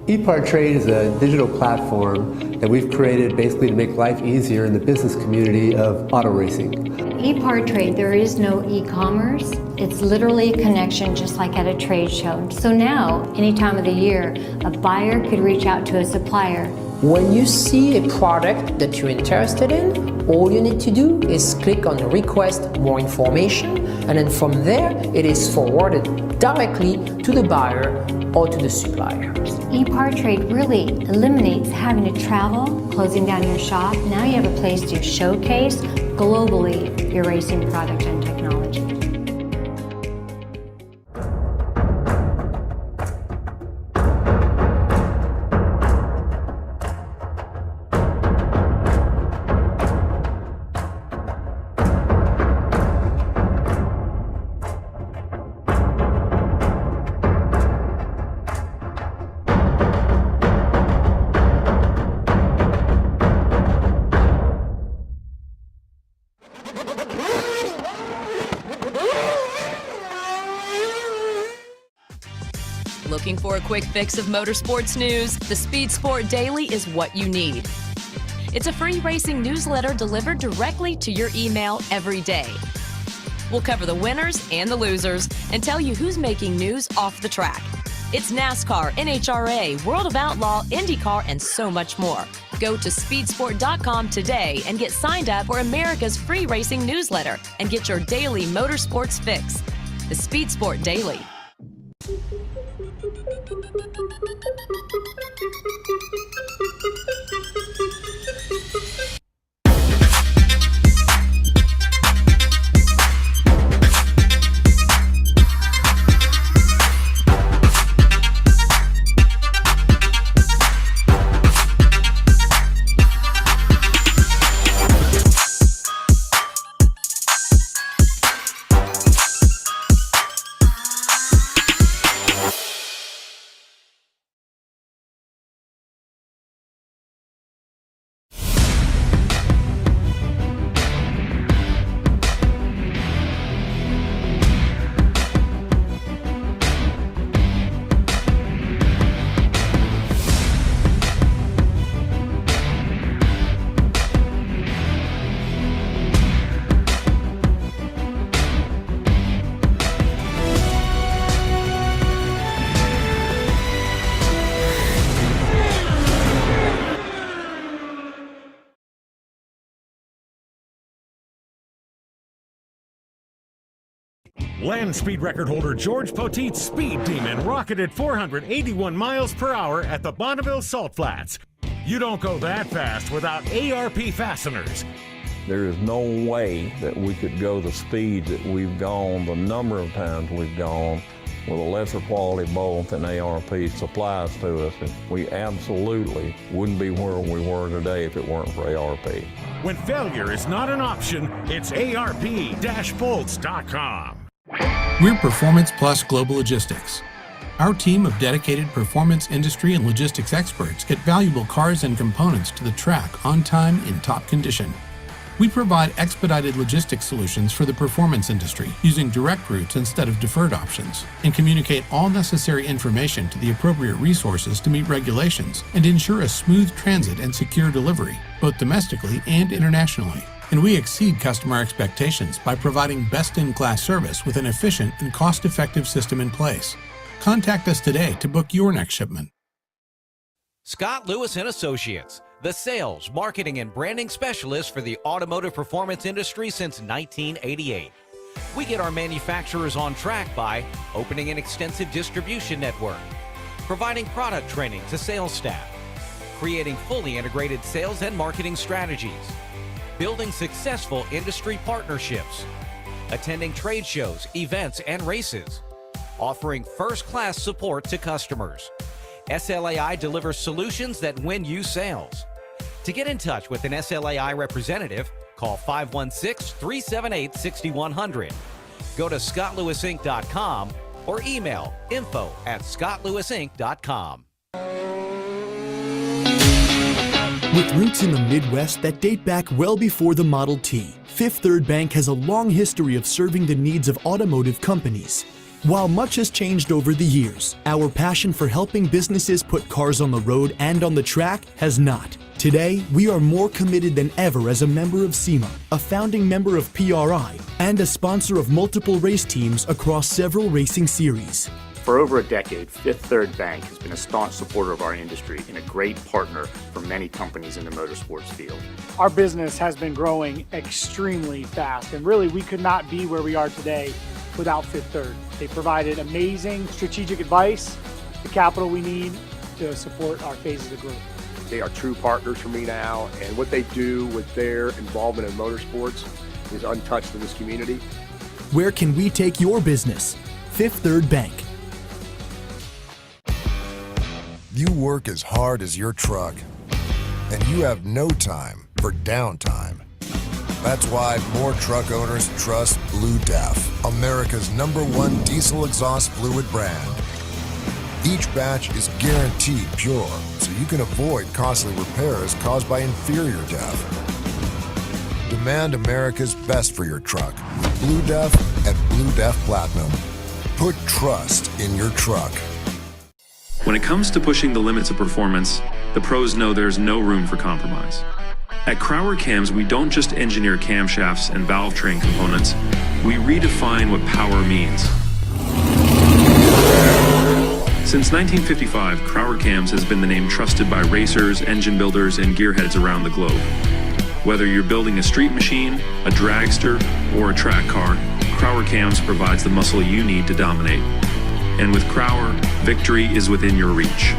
ePartrade is a digital platform that we've created basically to make life easier in the business community of auto racing. ePartrade, there is no e-commerce. It's literally a connection just like at a trade show. So now, any time of the year, a buyer could reach out to a supplier. When you see a product that you're interested in, all you need to do is click on request more information, and then from there it is forwarded directly to the buyer or to the supplier. ePartrade really eliminates having to travel, closing down your shop. Now you have a place to showcase globally your racing product and technology. Looking for a quick fix of motorsports news? The Speed Sport Daily is what you need. It's a free racing newsletter delivered directly to your email every day. We'll cover the winners and the losers and tell you who's making news off the track. It's NASCAR, NHRA, World of Outlaw, INDYCAR, and so much more. Go to speedsport.com today and get signed up for America's free racing newsletter and get your daily motorsports fix. The Speed Sport Daily. Land speed record holder George Poteet's Speed Demon rocketed 481 miles per hour at the Bonneville Salt Flats. You don't go that fast without ARP fasteners. There is no way that we could go the speed that we've gone, the number of times we've gone, with a lesser quality bolt than ARP supplies to us. And we absolutely wouldn't be where we were today if it weren't for ARP. When failure is not an option, it's ARP-bolts.com. We're Performance Plus Global Logistics. Our team of dedicated performance industry and logistics experts get valuable cars and components to the track on time in top condition. We provide expedited logistics solutions for the performance industry using direct routes instead of deferred options, and communicate all necessary information to the appropriate resources to meet regulations and ensure a smooth transit and secure delivery, both domestically and internationally. And we exceed customer expectations by providing best-in-class service with an efficient and cost-effective system in place. Contact us today to book your next shipment. Scott Lewis & Associates, the sales, marketing, and branding specialist for the automotive performance industry since 1988. We get our manufacturers on track by opening an extensive distribution network, providing product training to sales staff, creating fully integrated sales and marketing strategies, building successful industry partnerships, attending trade shows, events, and races, offering first-class support to customers. SLAI delivers solutions that win you sales. To get in touch with an SLAI representative, call 516-378-6100. Go to scottlewisinc.com or email info@scottlewisinc.com. With roots in the Midwest that date back well before the Model T, Fifth Third Bank has a long history of serving the needs of automotive companies. While much has changed over the years, our passion for helping businesses put cars on the road and on the track has not. Today, we are more committed than ever as a member of SEMA, a founding member of PRI, and a sponsor of multiple race teams across several racing series. For over a decade, Fifth Third Bank has been a staunch supporter of our industry and a great partner for many companies in the motorsports field. Our business has been growing extremely fast, and really we could not be where we are today without Fifth Third. They provided amazing strategic advice, the capital we need to support our phases of growth. They are true partners for me now, and what they do with their involvement in motorsports is untouched in this community. Where can we take your business? Fifth Third Bank. You work as hard as your truck, and you have no time for downtime. That's why more truck owners trust Blue Def, America's #1 diesel exhaust fluid brand. Each batch is guaranteed pure, so you can avoid costly repairs caused by inferior DEF. Demand America's best for your truck. Blue Def at Blue Def Platinum. Put trust in your truck. When it comes to pushing the limits of performance, the pros know there's no room for compromise. At Crower Cams, we don't just engineer camshafts and valve train components, we redefine what power means. Since 1955, Crower Cams has been the name trusted by racers, engine builders, and gearheads around the globe. Whether you're building a street machine, a dragster, or a track car, Crower Cams provides the muscle you need to dominate. And with Crower, victory is within your reach.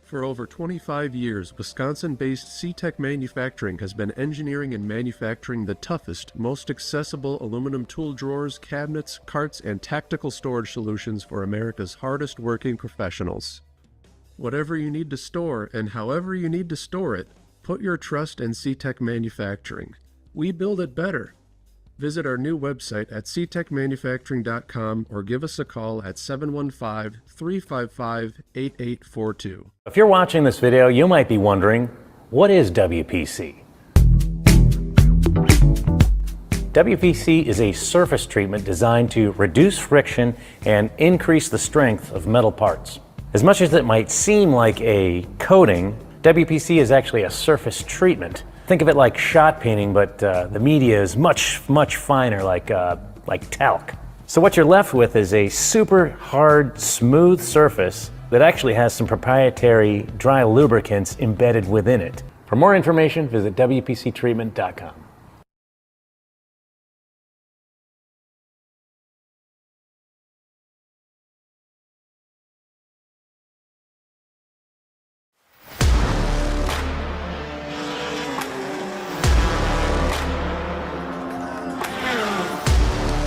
For over 25 years, Wisconsin-based C-Tech Manufacturing has been engineering and manufacturing the toughest, most accessible aluminum tool drawers, cabinets, carts, and tactical storage solutions for America's hardest working professionals. Whatever you need to store and however you need to store it, put your trust in C-Tech Manufacturing. We build it better. Visit our new website at ctechmanufacturing.com or give us a call at 715-355-8842. If you're watching this video, you might be wondering, what is WPC? WPC is a surface treatment designed to reduce friction and increase the strength of metal parts. As much as it might seem like a coating, WPC is actually a surface treatment. Think of it like shot painting, but the media is much finer, like talc. So what you're left with is a super hard, smooth surface that actually has some proprietary dry lubricants embedded within it. For more information, visit WPCtreatment.com.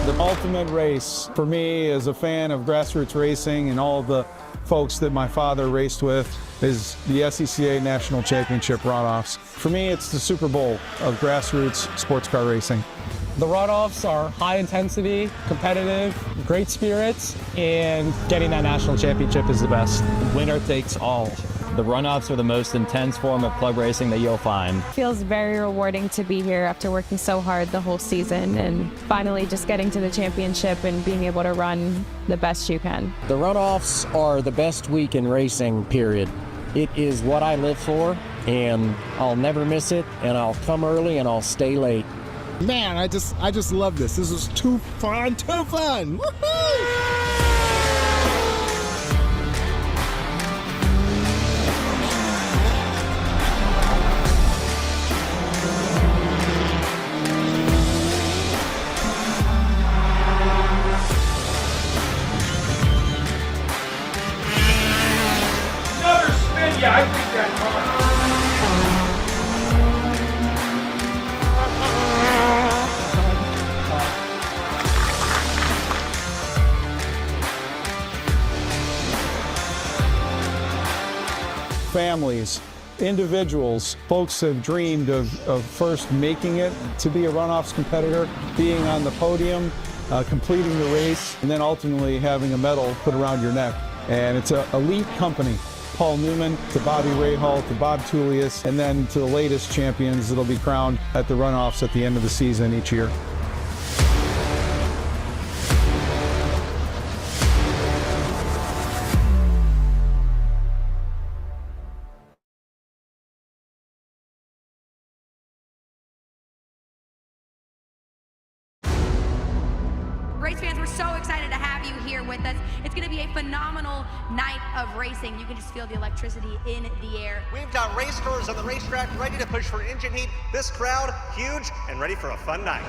The ultimate race for me as a fan of grassroots racing and all the folks that my father raced with is the SCCA National Championship runoffs. For me, it's the Super Bowl of grassroots sports car racing. The runoffs are high intensity, competitive, great spirits, and getting that national championship is the best. Winner takes all. The runoffs are the most intense form of club racing that you'll find. It feels very rewarding to be here after working so hard the whole season and finally just getting to the championship and being able to run the best you can. The runoffs are the best week in racing, period. It is what I live for, and I'll never miss it, and I'll come early and I'll stay late. Man, I just love this. This is too fun, Woohoo! Yeah, I think that's fine. families, individuals. Folks have dreamed of first making it to be a runoffs competitor, being on the podium, completing the race, and then ultimately having a medal put around your neck. And it's an elite company. Paul Newman to Bobby Rahal to Bob Tullius, and then to the latest champions that'll be crowned at the runoffs at the end of the season each year. Race fans, we're so excited to have you here with us. It's going to be a phenomenal night of racing. You can just feel the electricity in the air. We've got race cars on the racetrack ready to push for engine heat. This crowd, huge and ready for a fun night.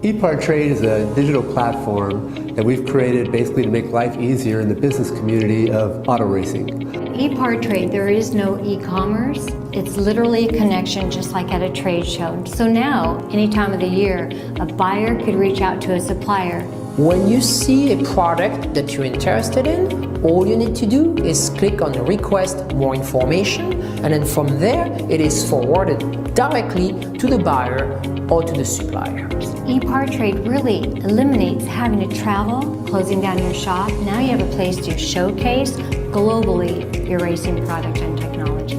ePartrade is a digital platform that we've created basically to make life easier in the business community of auto racing. ePartrade, there is no e-commerce. It's literally a connection just like at a trade show. So now, any time of the year, a buyer could reach out to a supplier. When you see a product that you're interested in, all you need to do is click on request more information, and then from there it is forwarded directly to the buyer or to the supplier. ePartrade really eliminates having to travel, closing down your shop. Now you have a place to showcase globally your racing product and technology.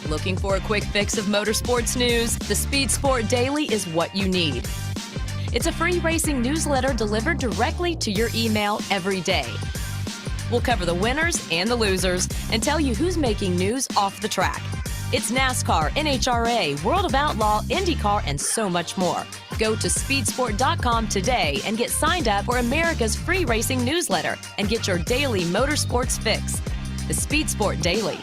Looking for a quick fix of motorsports news? The Speed Sport Daily is what you need. It's a free racing newsletter delivered directly to your email every day. We'll cover the winners and the losers and tell you who's making news off the track. It's NASCAR, NHRA, World of Outlaw, INDYCAR, and so much more. Go to speedsport.com today and get signed up for America's free racing newsletter and get your daily motorsports fix. The Speed Sport Daily.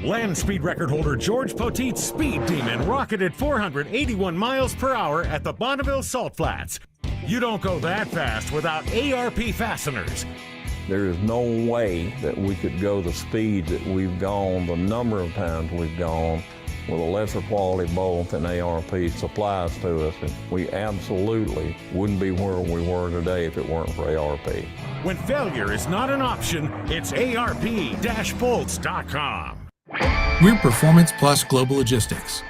Land speed record holder George Poteet's Speed Demon rocketed 481 miles per hour at the Bonneville Salt Flats. You don't go that fast without ARP fasteners. There is no way that we could go the speed that we've gone, the number of times we've gone, with a lesser quality bolt than ARP supplies to us. And we absolutely wouldn't be where we were today if it weren't for ARP. When failure is not an option, it's ARP-bolts.com. We're Performance Plus Global Logistics.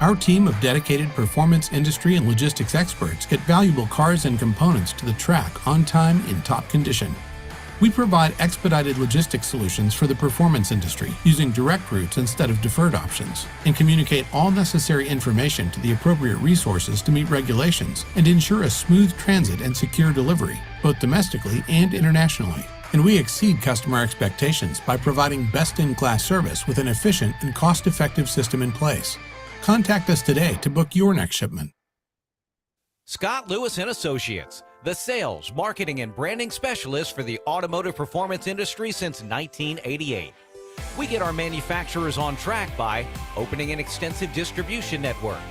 Our team of dedicated performance industry and logistics experts get valuable cars and components to the track on time in top condition. We provide expedited logistics solutions for the performance industry using direct routes instead of deferred options, and communicate all necessary information to the appropriate resources to meet regulations and ensure a smooth transit and secure delivery, both domestically and internationally. And we exceed customer expectations by providing best-in-class service with an efficient and cost-effective system in place. Contact us today to book your next shipment. Scott Lewis and Associates, the sales, marketing, and branding specialist for the automotive performance industry since 1988. We get our manufacturers on track by opening an extensive distribution network,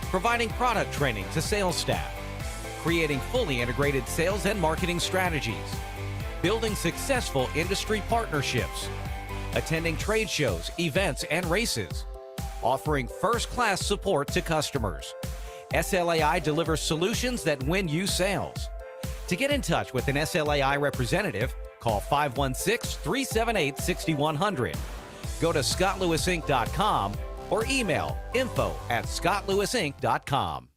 providing product training to sales staff, creating fully integrated sales and marketing strategies, building successful industry partnerships, attending trade shows, events, and races, offering first-class support to customers. SLAI delivers solutions that win you sales. To get in touch with an SLAI representative, call 516-378-6100. Go to scottlewisinc.com or email info@scottlewisinc.com.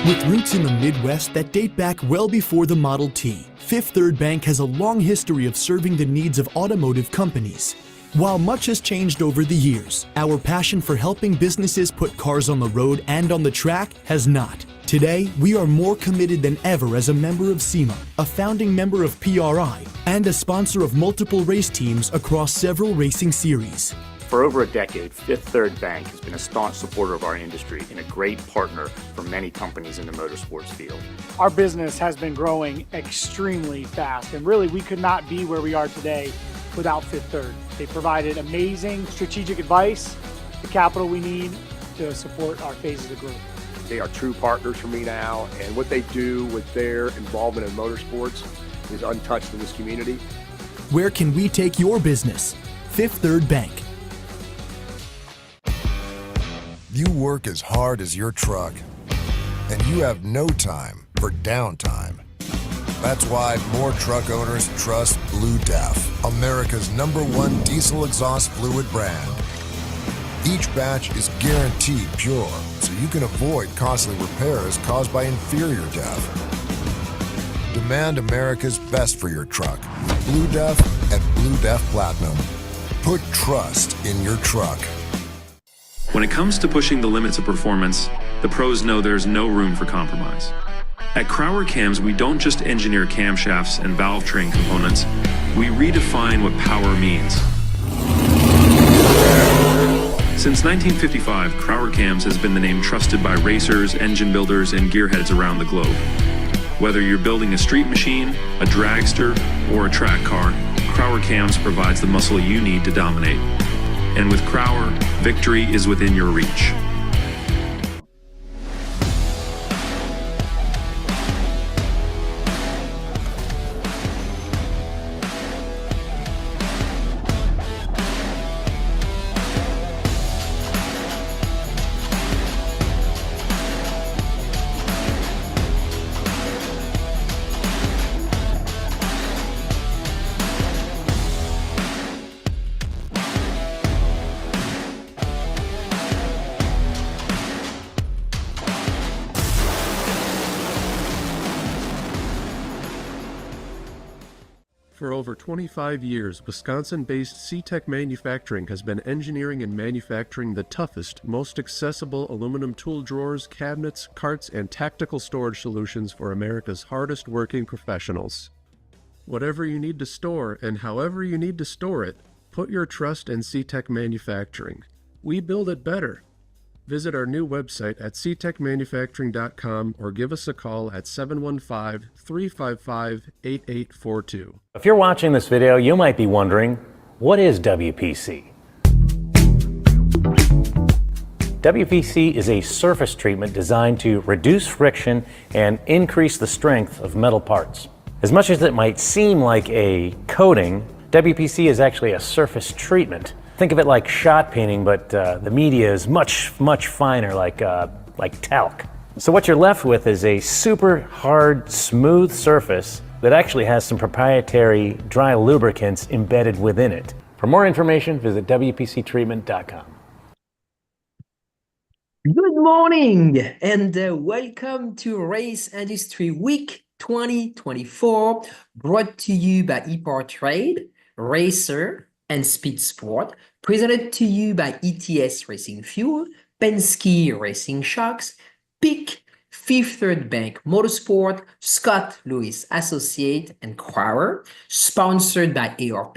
With roots in the Midwest that date back well before the Model T, Fifth Third Bank has a long history of serving the needs of automotive companies. While much has changed over the years, our passion for helping businesses put cars on the road and on the track has not. Today, we are more committed than ever as a member of SEMA, a founding member of PRI, and a sponsor of multiple race teams across several racing series. For over a decade, Fifth Third Bank has been a staunch supporter of our industry and a great partner for many companies in the motorsports field. Our business has been growing extremely fast, and really we could not be where we are today without Fifth Third. They provided amazing strategic advice, the capital we need to support our phases of growth. They are true partners for me now, and what they do with their involvement in motorsports is untouched in this community. Where can we take your business? Fifth Third Bank. You work as hard as your truck, and you have no time for downtime. That's why more truck owners trust Blue Def, America's #1 diesel exhaust fluid brand. Each batch is guaranteed pure, so you can avoid costly repairs caused by inferior DEF. Demand America's best for your truck. Blue Def and Blue Def Platinum. Put trust in your truck. When it comes to pushing the limits of performance, the pros know there's no room for compromise. At Crower Cams, we don't just engineer camshafts and valve train components, we redefine what power means. Since 1955, Crower Cams has been the name trusted by racers, engine builders, and gearheads around the globe. Whether you're building a street machine, a dragster, or a track car, Crower Cams provides the muscle you need to dominate. And with Crower, victory is within your reach. For over 25 years, Wisconsin-based C-Tech Manufacturing has been engineering and manufacturing the toughest, most accessible aluminum tool drawers, cabinets, carts, and tactical storage solutions for America's hardest working professionals. Whatever you need to store and however you need to store it, put your trust in C-Tech Manufacturing. We build it better. Visit our new website at ctechmanufacturing.com or give us a call at 715-355-8842. If you're watching this video, you might be wondering, what is WPC? WPC is a surface treatment designed to reduce friction and increase the strength of metal parts. As much as it might seem like a coating, WPC is actually a surface treatment. Think of it like shot painting, but the media is much finer, like talc. So what you're left with is a super hard, smooth surface that actually has some proprietary dry lubricants embedded within it. For more information, visit WPCtreatment.com. Good morning and welcome to Race Industry Week 2024, brought to you by ePart Trade, Racer, and Speed Sport, presented to you by ETS Racing Fuel, Penske Racing Shocks, PIC, Fifth Third Bank Motorsport, Scott Lewis Associate, and Crower, sponsored by ARP,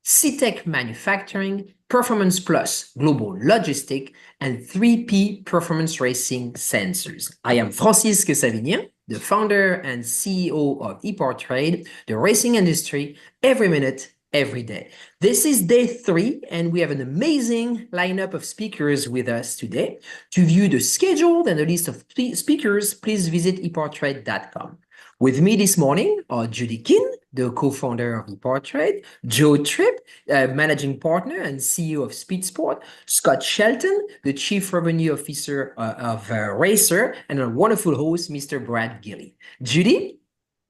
C-Tech Manufacturing, Performance Plus Global Logistic, and 3P Performance Racing Sensors. I am Francisque Savignan, the founder and CEO of ePart Trade, the racing industry, every minute, every day. This is day 3, and we have an amazing lineup of speakers with us today. To view the schedule and the list of speakers, please visit epartrade.com. With me this morning are Judy Kinn, the co-founder of ePart Trade, Joe Tripp, managing partner and CEO of Speed Sport, Scott Shelton, the chief revenue officer of Racer, and our wonderful host, Mr. Brad Gilly. Judy?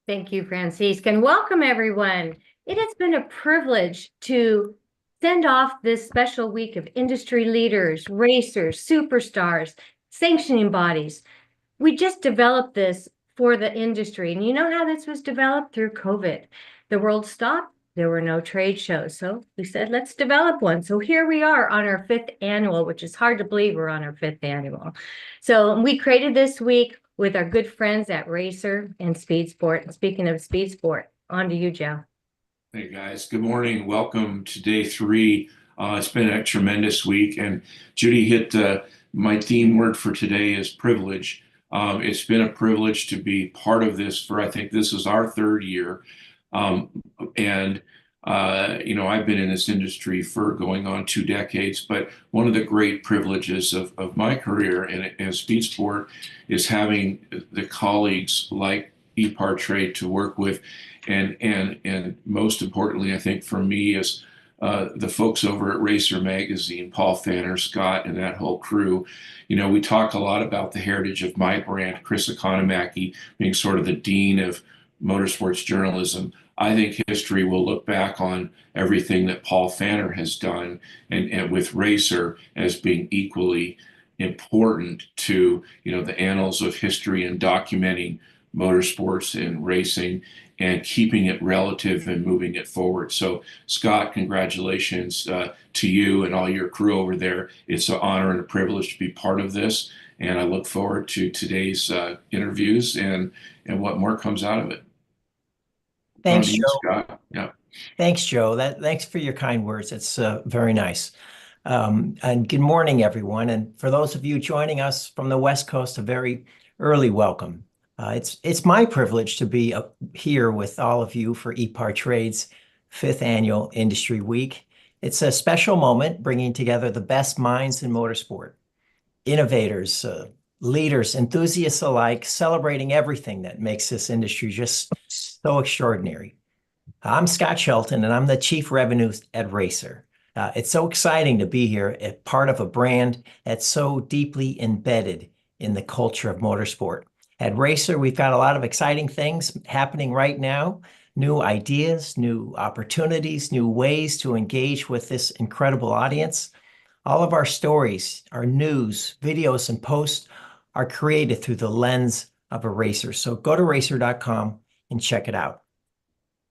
Thank you, Francisque, and welcome everyone. It has been a privilege to send off this special week of industry leaders, racers, superstars, sanctioning bodies. We just developed this for the industry. And you know how this was developed? Through COVID. The world stopped. there were no trade shows. So we said, let's develop one. So here we are on our 5th annual, which is hard to believe we're on our 5th annual. So we created this week with our good friends at Racer and Speed Sport. And speaking of Speed Sport, on to you, Joe. Hey guys, good morning. Welcome to day 3. It's been a tremendous week, and Judy hit my theme word for today is privilege. It's been a privilege to be part of this for, I think this is our 3rd year. I've been in this industry for going on 2 decades, but one of the great privileges of my career in Speed Sport is having the colleagues like ePartrade to work with, and most importantly, I think for me is the folks over at Racer Magazine, Paul Fanner, Scott, and that whole crew. We talk a lot about the heritage of my brand, Chris Economaki being sort of the dean of motorsports journalism. I think history will look back on everything that Paul Fanner has done and with Racer as being equally important to, the annals of history and documenting motorsports and racing and keeping it relative and moving it forward. So Scott, congratulations to you and all your crew over there. It's an honor and a privilege to be part of this. And I look forward to today's interviews and what more comes out of it. Thanks, Joe. Scott. Yeah. Thanks, Joe. Thanks for your kind words. It's very nice. And good morning, everyone. And for those of you joining us from the West Coast, a very early welcome. It's my privilege to be here with all of you for ePartrade's 5th annual Industry Week. It's a special moment bringing together the best minds in motorsport, innovators, leaders, enthusiasts alike, celebrating everything that makes this industry just so extraordinary. I'm Scott Shelton, and I'm the Chief Revenue at Racer. It's so exciting to be here as part of a brand that's so deeply embedded in the culture of motorsport. At Racer, we've got a lot of exciting things happening right now, new ideas, new opportunities, new ways to engage with this incredible audience. All of our stories, our news, videos, and posts are created through the lens of a racer. So go to racer.com and check it out.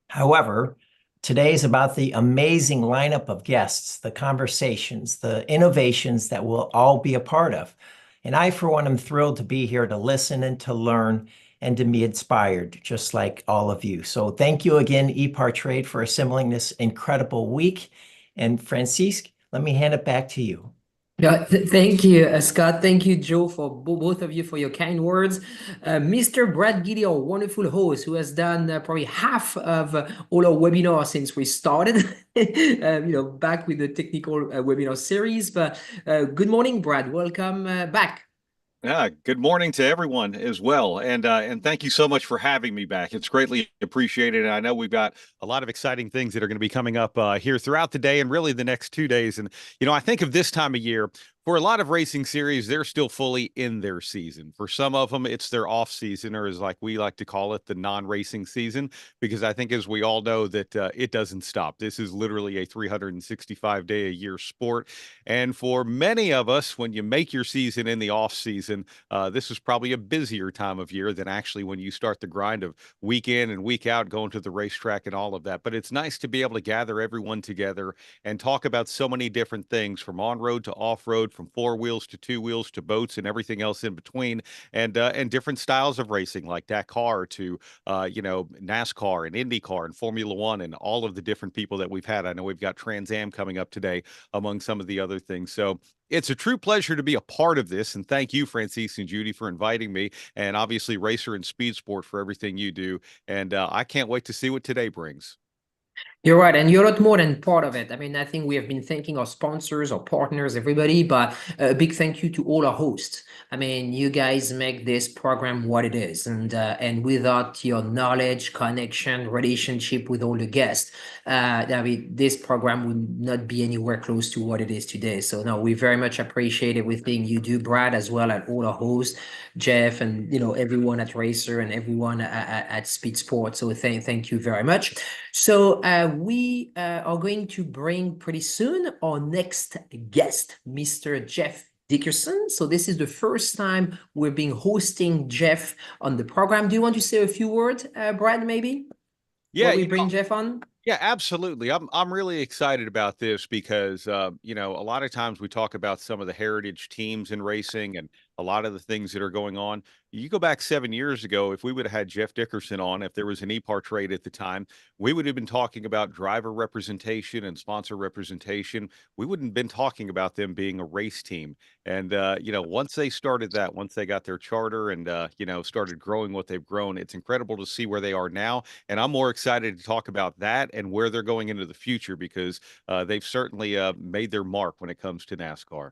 However, today is about the amazing lineup of guests, the conversations, the innovations that we'll all be a part of. And I, for one, am thrilled to be here to listen and to learn and to be inspired, just like all of you. So thank you again, ePartrade, for assembling this incredible week. And Francisque, let me hand it back to you. Yeah, thank you, Scott. Thank you, Joe, for both of you for your kind words. Mr. Brad Giddy, our wonderful host, who has done probably half of all our webinars since we started, back with the technical webinar series. But good morning, Brad. Welcome back. Yeah, good morning to everyone as well. And thank you so much for having me back. It's greatly appreciated. And I know we've got a lot of exciting things that are going to be coming up here throughout the day and really the next 2 days. And, I think of this time of year, for a lot of racing series, they're still fully in their season. For some of them, it's their off season, or as like we like to call it, the non-racing season, because I think, as we all know, that it doesn't stop. This is literally a 365-day-a-year sport. And for many of us, when you make your season in the off season, this is probably a busier time of year than actually when you start the grind of week in and week out, going to the racetrack and all of that. But it's nice to be able to gather everyone together and talk about so many different things, from on-road to off-road, from 4 wheels to 2 wheels to boats and everything else in between, and different styles of racing, like Dakar to NASCAR and INDYCAR and Formula One, and all of the different people that we've had. I know we've got Trans Am coming up today, among some of the other things. So it's a true pleasure to be a part of this, and thank you, Francisque and Judy, for inviting me, and obviously Racer and Speed Sport for everything you do. And I can't wait to see what today brings. You're right, and you're a lot more than part of it. I mean, I think we have been thanking our sponsors, our partners, everybody, but a big thank you to all our hosts. I mean, you guys make this program what it is, and without your knowledge, connection, relationship with all the guests, I mean, this program would not be anywhere close to what it is today. So no, we very much appreciate everything you do, Brad, as well as all our hosts, Jeff, and everyone at Racer and everyone at Speed Sport. So thank you very much. So we are going to bring pretty soon our next guest, Mr. Jeff Dickerson. So this is the first time we're being hosting Jeff on the program. Do you want to say a few words, Brad, maybe? Yeah, we bring Jeff on? Yeah, absolutely. I'm really excited about this because a lot of times we talk about some of the heritage teams in racing and a lot of the things that are going on. You go back 7 years ago, if we would have had Jeff Dickerson on, if there was an EPAR trade at the time, we would have been talking about driver representation and sponsor representation. We wouldn't have been talking about them being a race team. And once they started that, once they got their charter and started growing what they've grown, it's incredible to see where they are now. And I'm more excited to talk about that and where they're going into the future because they've certainly made their mark when it comes to NASCAR.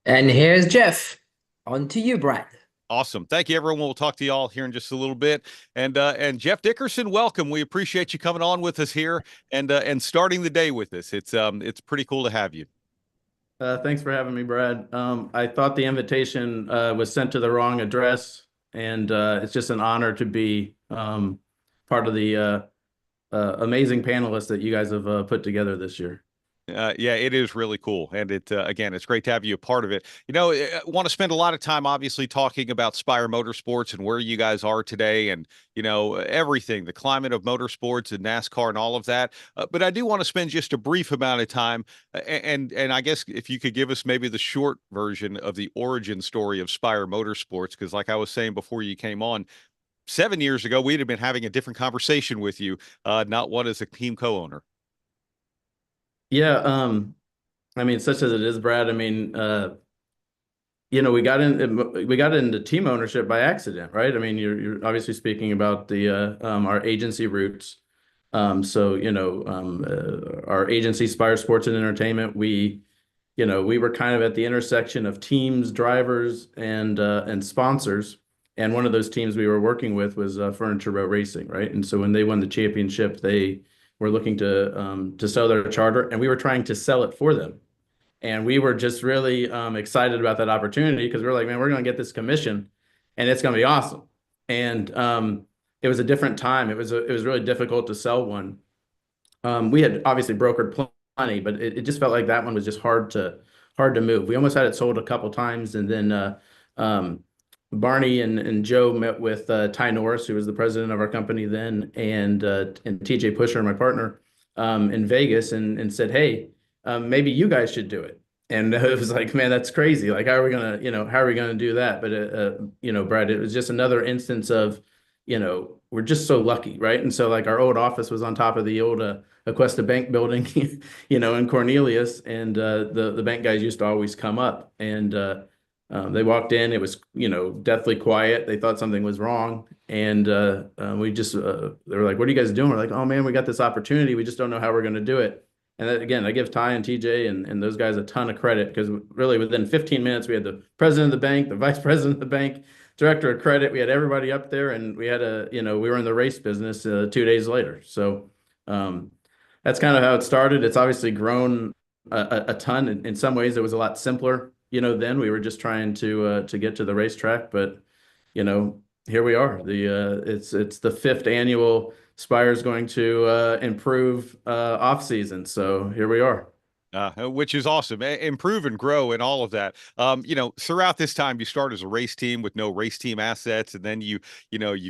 And here's Jeff. On to you, Brad. Awesome. Thank you, everyone. We'll talk to you all here in just a little bit. And Jeff Dickerson, welcome. We appreciate you coming on with us here and starting the day with us. It's pretty cool to have you. Thanks for having me, Brad. I thought the invitation was sent to the wrong address, and it's just an honor to be part of the amazing panelists that you guys have put together this year. Yeah, it is really cool. And again, it's great to have you a part of it. I want to spend a lot of time, obviously, talking about Spire Motorsports and where you guys are today and, everything, the climate of motorsports and NASCAR and all of that. But I do want to spend just a brief amount of time. And I guess if you could give us maybe the short version of the origin story of Spire Motorsports, because like I was saying before you came on, 7 years ago, we'd have been having a different conversation with you, not one as a team co-owner. Yeah, I mean, such as it is, Brad. I mean, we got into team ownership by accident, right? I mean, you're obviously speaking about the our agency roots. Our agency, Spire Sports and Entertainment, we were kind of at the intersection of teams, drivers, and sponsors. And one of those teams we were working with was Furniture Row Racing, right? And so when they won the championship, they were looking to sell their charter, and we were trying to sell it for them. And we were just really excited about that opportunity because we were like, man, we're going to get this commission, and it's going to be awesome. And it was a different time. It was really difficult to sell one. We had obviously brokered plenty, but it just felt like that one was just hard to move. We almost had it sold a couple times, and then Barney and Joe met with Ty Norris, who was the president of our company then, and TJ Pusher, my partner, in Vegas, and said, hey, maybe you guys should do it. And it was like, man, that's crazy. Like, how are we gonna do that? But Brad, it was just another instance of, we're just so lucky, right? And so like our old office was on top of the old Aquesta Bank building, in Cornelius, and the bank guys used to always come up, and they walked in. It was, deathly quiet. They thought something was wrong. And we just, they were like, what are you guys doing? We're like, oh man, we got this opportunity. We just don't know how we're going to do it. And that, again, I give Ty and TJ and those guys a ton of credit because really within 15 minutes, we had the president of the bank, the vice president of the bank, director of credit. We had everybody up there, and we had we were in the race business 2 days later. So that's kind of how it started. It's obviously grown a ton. In some ways, it was a lot simpler. Then we were just trying to get to the racetrack, but here we are. It's the 5th annual. Spire's going to improve off season, so here we are. Which is awesome. Improve and grow and all of that. Throughout this time, you start as a race team with no race team assets, and then you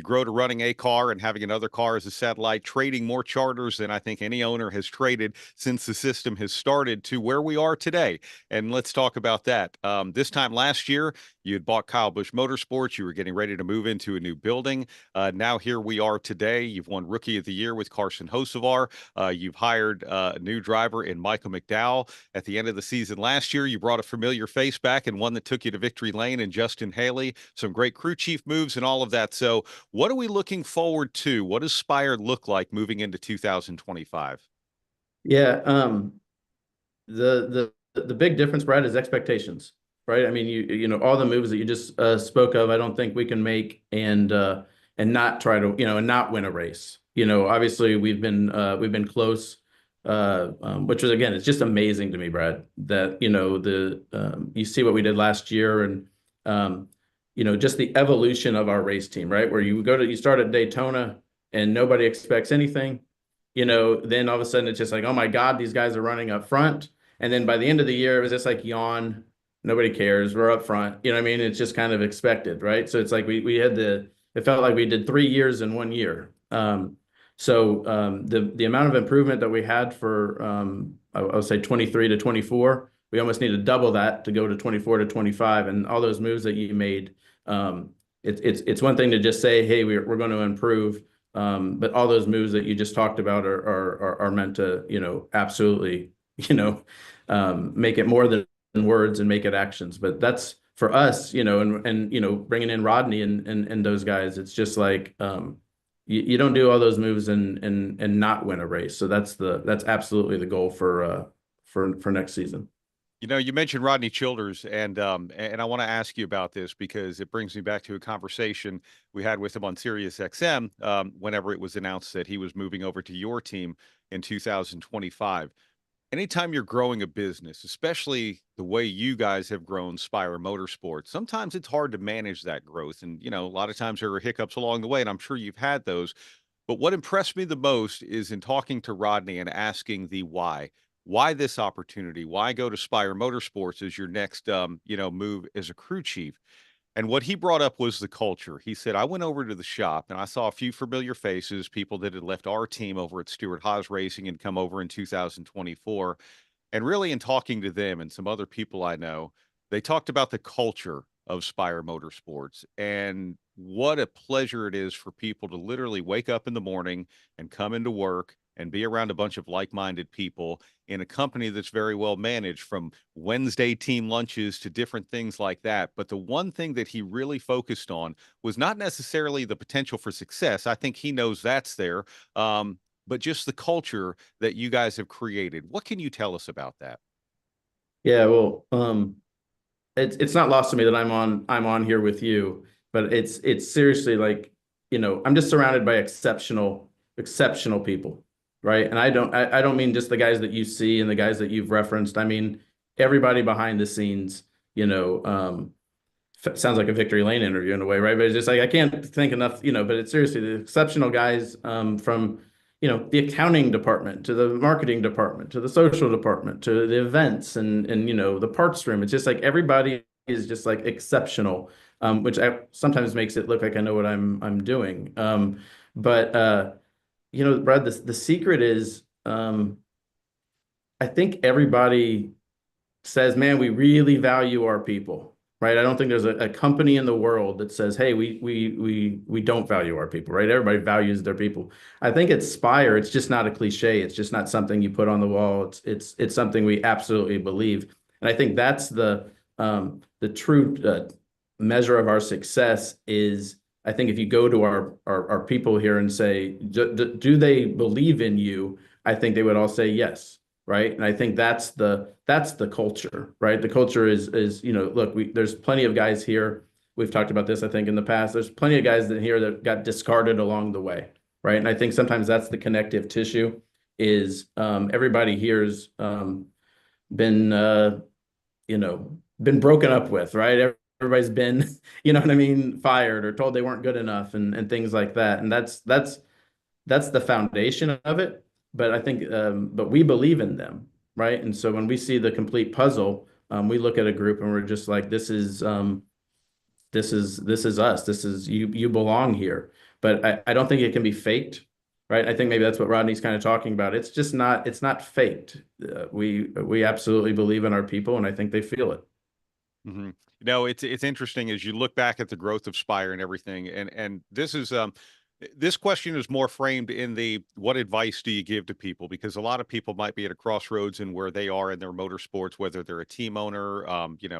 grow to running a car and having another car as a satellite, trading more charters than I think any owner has traded since the system has started to where we are today. And let's talk about that. This time last year, you had bought Kyle Busch Motorsports. You were getting ready to move into a new building. Now here we are today. You've won Rookie of the Year with Carson Hocevar. You've hired a new driver in Michael McDowell. At the end of the season last year, you brought a familiar face back and one that took you to victory lane in Justin Haley. Some great crew chief moves and all of that. So what are we looking forward to? What does Spire look like moving into 2025? Yeah, the big difference, Brad, is expectations, right? I mean, you know all the moves that you just spoke of. I don't think we can make and not try to and not win a race. Obviously we've been close. Which was, again, it's just amazing to me, Brad, that you see what we did last year, and just the evolution of our race team, right? Where you start at Daytona and nobody expects anything, then all of a sudden it's just like, oh my God, these guys are running up front, and then by the end of the year it was just like, yawn, nobody cares, we're up front. I mean, it's just kind of expected, right? So it's like it felt like we did 3 years in 1 year. So the amount of improvement that we had for I would say 23 to 24, we almost need to double that to go to 24 to 25. And all those moves that you made, it's one thing to just say, hey, we're going to improve, but all those moves that you just talked about are meant to, absolutely, make it more than words and make it actions. But that's for us, and bringing in Rodney and those guys, it's just like you don't do all those moves and not win a race. So that's absolutely the goal for next season. You mentioned Rodney Childers, and I want to ask you about this because it brings me back to a conversation we had with him on Sirius XM whenever it was announced that he was moving over to your team in 2025. Anytime you're growing a business, especially the way you guys have grown Spire Motorsports, sometimes it's hard to manage that growth. And, a lot of times there are hiccups along the way, and I'm sure you've had those. But what impressed me the most is in talking to Rodney and asking the why. Why this opportunity? Why go to Spire Motorsports as your next, move as a crew chief? And what he brought up was the culture. He said, I went over to the shop and I saw a few familiar faces, people that had left our team over at Stewart Haas Racing and come over in 2024. And really, in talking to them and some other people I know, they talked about the culture of Spire Motorsports and what a pleasure it is for people to literally wake up in the morning and come into work and be around a bunch of like-minded people in a company that's very well managed, from Wednesday team lunches to different things like that. But the one thing that he really focused on was not necessarily the potential for success. I think he knows that's there, but just the culture that you guys have created. What can you tell us about that? Yeah, well, it's not lost to me that I'm on here with you, but it's seriously like, I'm just surrounded by exceptional people. Right. And I don't mean just the guys that you see and the guys that you've referenced. I mean, everybody behind the scenes, sounds like a Victory Lane interview in a way, right? But it's just like, I can't think enough, but it's seriously the exceptional guys from, the accounting department to the marketing department, to the social department, to the events and the parts room. It's just like everybody is just like exceptional, which sometimes makes it look like I know what I'm doing. Brad, the secret is, I think everybody says, man, we really value our people, right? I don't think there's a company in the world that says, hey, we don't value our people, right? Everybody values their people. I think at Spire, it's just not a cliche. It's just not something you put on the wall. It's something we absolutely believe. And I think that's the true measure of our success is, I think if you go to our people here and say, do they believe in you? I think they would all say yes, right? And I think that's the culture, right? The culture is look, there's plenty of guys here. We've talked about this, I think, in the past. There's plenty of guys here that got discarded along the way, right? And I think sometimes that's the connective tissue is everybody here's been broken up with, right? Everybody's been, fired or told they weren't good enough and things like that. And that's the foundation of it. But I think, but we believe in them, right? And so when we see the complete puzzle, we look at a group and we're just like, this is us. This is you belong here. But I don't think it can be faked, right? I think maybe that's what Rodney's kind of talking about. It's not faked. We absolutely believe in our people, and I think they feel it. Mm-hmm. It's interesting as you look back at the growth of Spire and everything, and this is this question is more framed in the what advice do you give to people, because a lot of people might be at a crossroads in where they are in their motorsports, whether they're a team owner,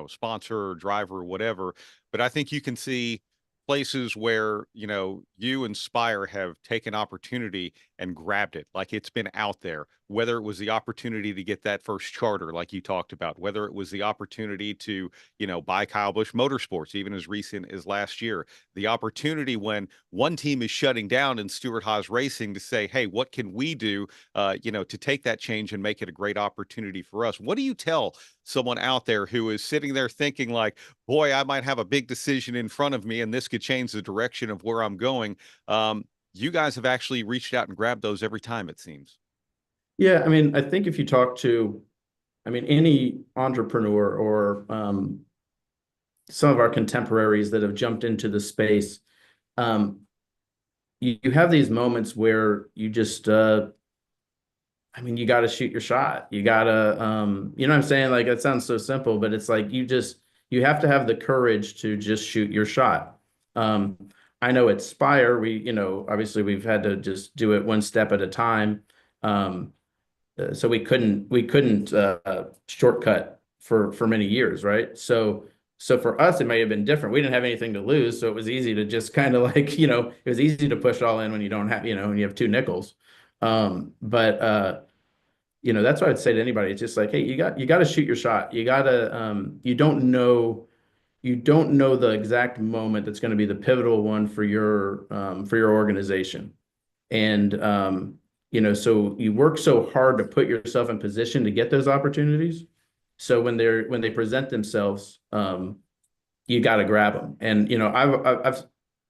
sponsor or driver or whatever. But I think you can see places where you and Spire have taken opportunity and grabbed it, like it's been out there, whether it was the opportunity to get that first charter like you talked about, whether it was the opportunity to buy Kyle Busch Motorsports even as recent as last year, the opportunity when one team is shutting down in Stewart Haas Racing to say, hey, what can we do to take that change and make it a great opportunity for us. What do you tell someone out there who is sitting there thinking like, boy, I might have a big decision in front of me and this could change the direction of where I'm going? You guys have actually reached out and grabbed those every time, it seems. Yeah, I mean, I think if you talk to, any entrepreneur or some of our contemporaries that have jumped into the space, you have these moments where you just, I mean, you got to shoot your shot. You got to, you know what I'm saying? Like, it sounds so simple, but it's like you have to have the courage to just shoot your shot. I know at Spire, obviously we've had to just do it one step at a time. So we couldn't shortcut for many years, right? So for us, it may have been different. We didn't have anything to lose, so it was easy to just kind of like, it was easy to push all in when you don't have, when you have two nickels. But that's what I'd say to anybody. It's just like, hey, you got to shoot your shot. You got to, you don't know the exact moment that's going to be the pivotal one for your organization. And, so you work so hard to put yourself in position to get those opportunities. So when they present themselves, you got to grab them. And,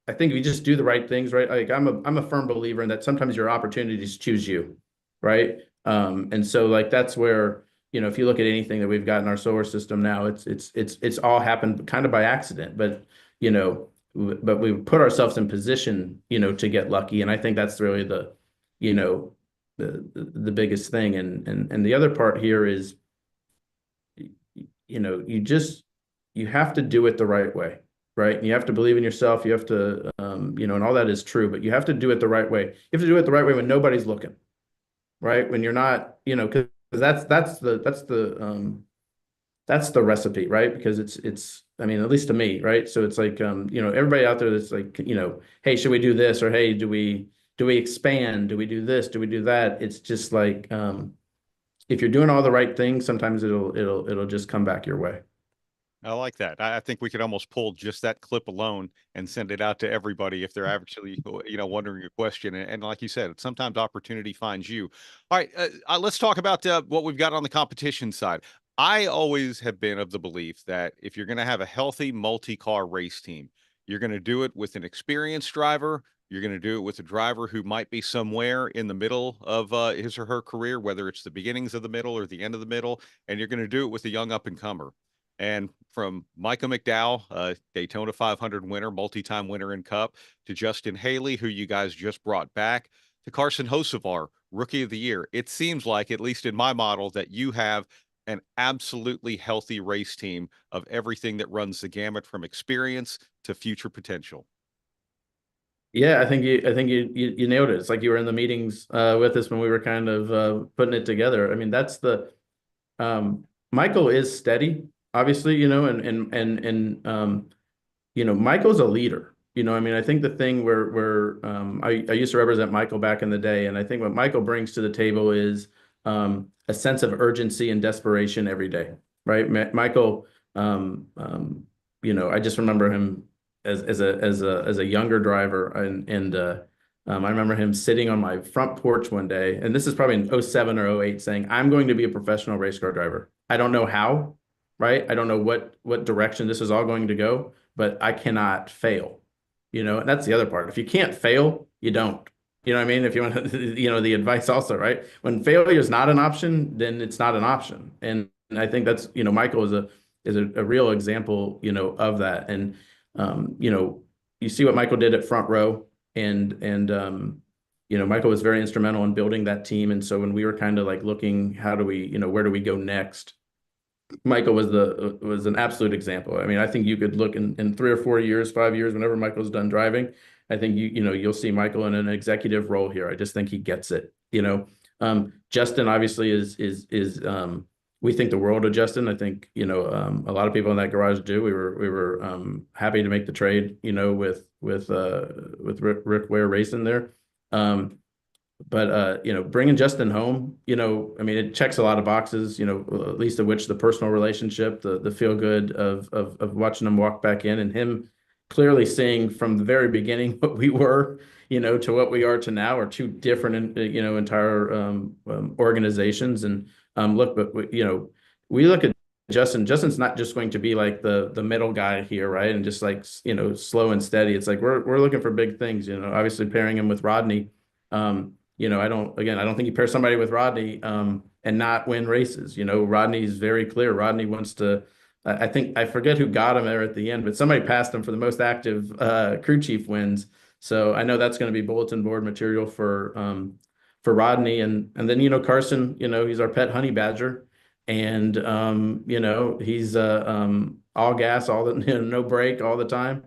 I think if you just do the right things, right? Like I'm a firm believer in that sometimes your opportunities choose you, right? And so like that's where, if you look at anything that we've got in our solar system now, it's all happened kind of by accident, but we put ourselves in position, to get lucky. And I think that's really the biggest thing. And the other part here is, you have to do it the right way. Right. And you have to believe in yourself. You have to, and all that is true, but you have to do it the right way. You have to do it the right way when nobody's looking, right? When you're not, because that's the recipe, right? Because it's, I mean, at least to me, right? So it's like, everybody out there that's like, hey, should we do this? Or, hey, do we expand? Do we do this? Do we do that? It's just like, if you're doing all the right things, sometimes it'll just come back your way. I like that. I think we could almost pull just that clip alone and send it out to everybody if they're actually, wondering a question. And like you said, sometimes opportunity finds you. All right, let's talk about what we've got on the competition side. I always have been of the belief that if you're going to have a healthy multi-car race team, you're going to do it with an experienced driver. You're going to do it with a driver who might be somewhere in the middle of his or her career, whether it's the beginnings of the middle or the end of the middle, and you're going to do it with a young up-and-comer. And from Micah McDowell, Daytona 500 winner, multi-time winner in Cup, to Justin Haley, who you guys just brought back, to Carson Hocevar, Rookie of the Year. It seems like, at least in my model, that you have an absolutely healthy race team of everything that runs the gamut from experience to future potential. Yeah, I think you nailed it. It's like you were in the meetings with us when we were kind of putting it together. I mean, that's the Michael is steady. Obviously, Michael's a leader. I mean, I think the thing where I used to represent Michael back in the day, and I think what Michael brings to the table is a sense of urgency and desperation every day, right? Michael, I just remember him as a younger driver, and I remember him sitting on my front porch one day, and this is probably in 07 or 08, saying, "I'm going to be a professional race car driver. I don't know how." Right? I don't know what direction this is all going to go, but I cannot fail. And that's the other part. If you can't fail, you don't. You know what I mean? If you want to, the advice also, right? When failure is not an option, then it's not an option. And I think that's, Michael is a real example, of that. And you see what Michael did at Front Row, and Michael was very instrumental in building that team. And so when we were kind of like looking, how do we, where do we go next? Michael was an absolute example. I mean, I think you could look in 3 or 4 years, 5 years, whenever Michael's done driving, I think you'll see Michael in an executive role here. I just think he gets it. Justin obviously is we think the world of Justin. I think a lot of people in that garage do. We were happy to make the trade, with Rick Ware Racing there. But bringing Justin home, I mean, it checks a lot of boxes, at least of which the personal relationship, the feel good of watching him walk back in, and him clearly seeing from the very beginning what we were, to what we are to now are two different, entire organizations. And look, but we look at Justin. Justin's not just going to be like the middle guy here, right? And just like, slow and steady. It's like we're looking for big things, obviously pairing him with Rodney. I don't think you pair somebody with Rodney and not win races. Rodney's very clear. Rodney wants to, I forget who got him there at the end, but somebody passed him for the most active crew chief wins. So I know that's going to be bulletin board material for Rodney, and then Carson, he's our pet honey badger, and he's all gas, all the no break all the time.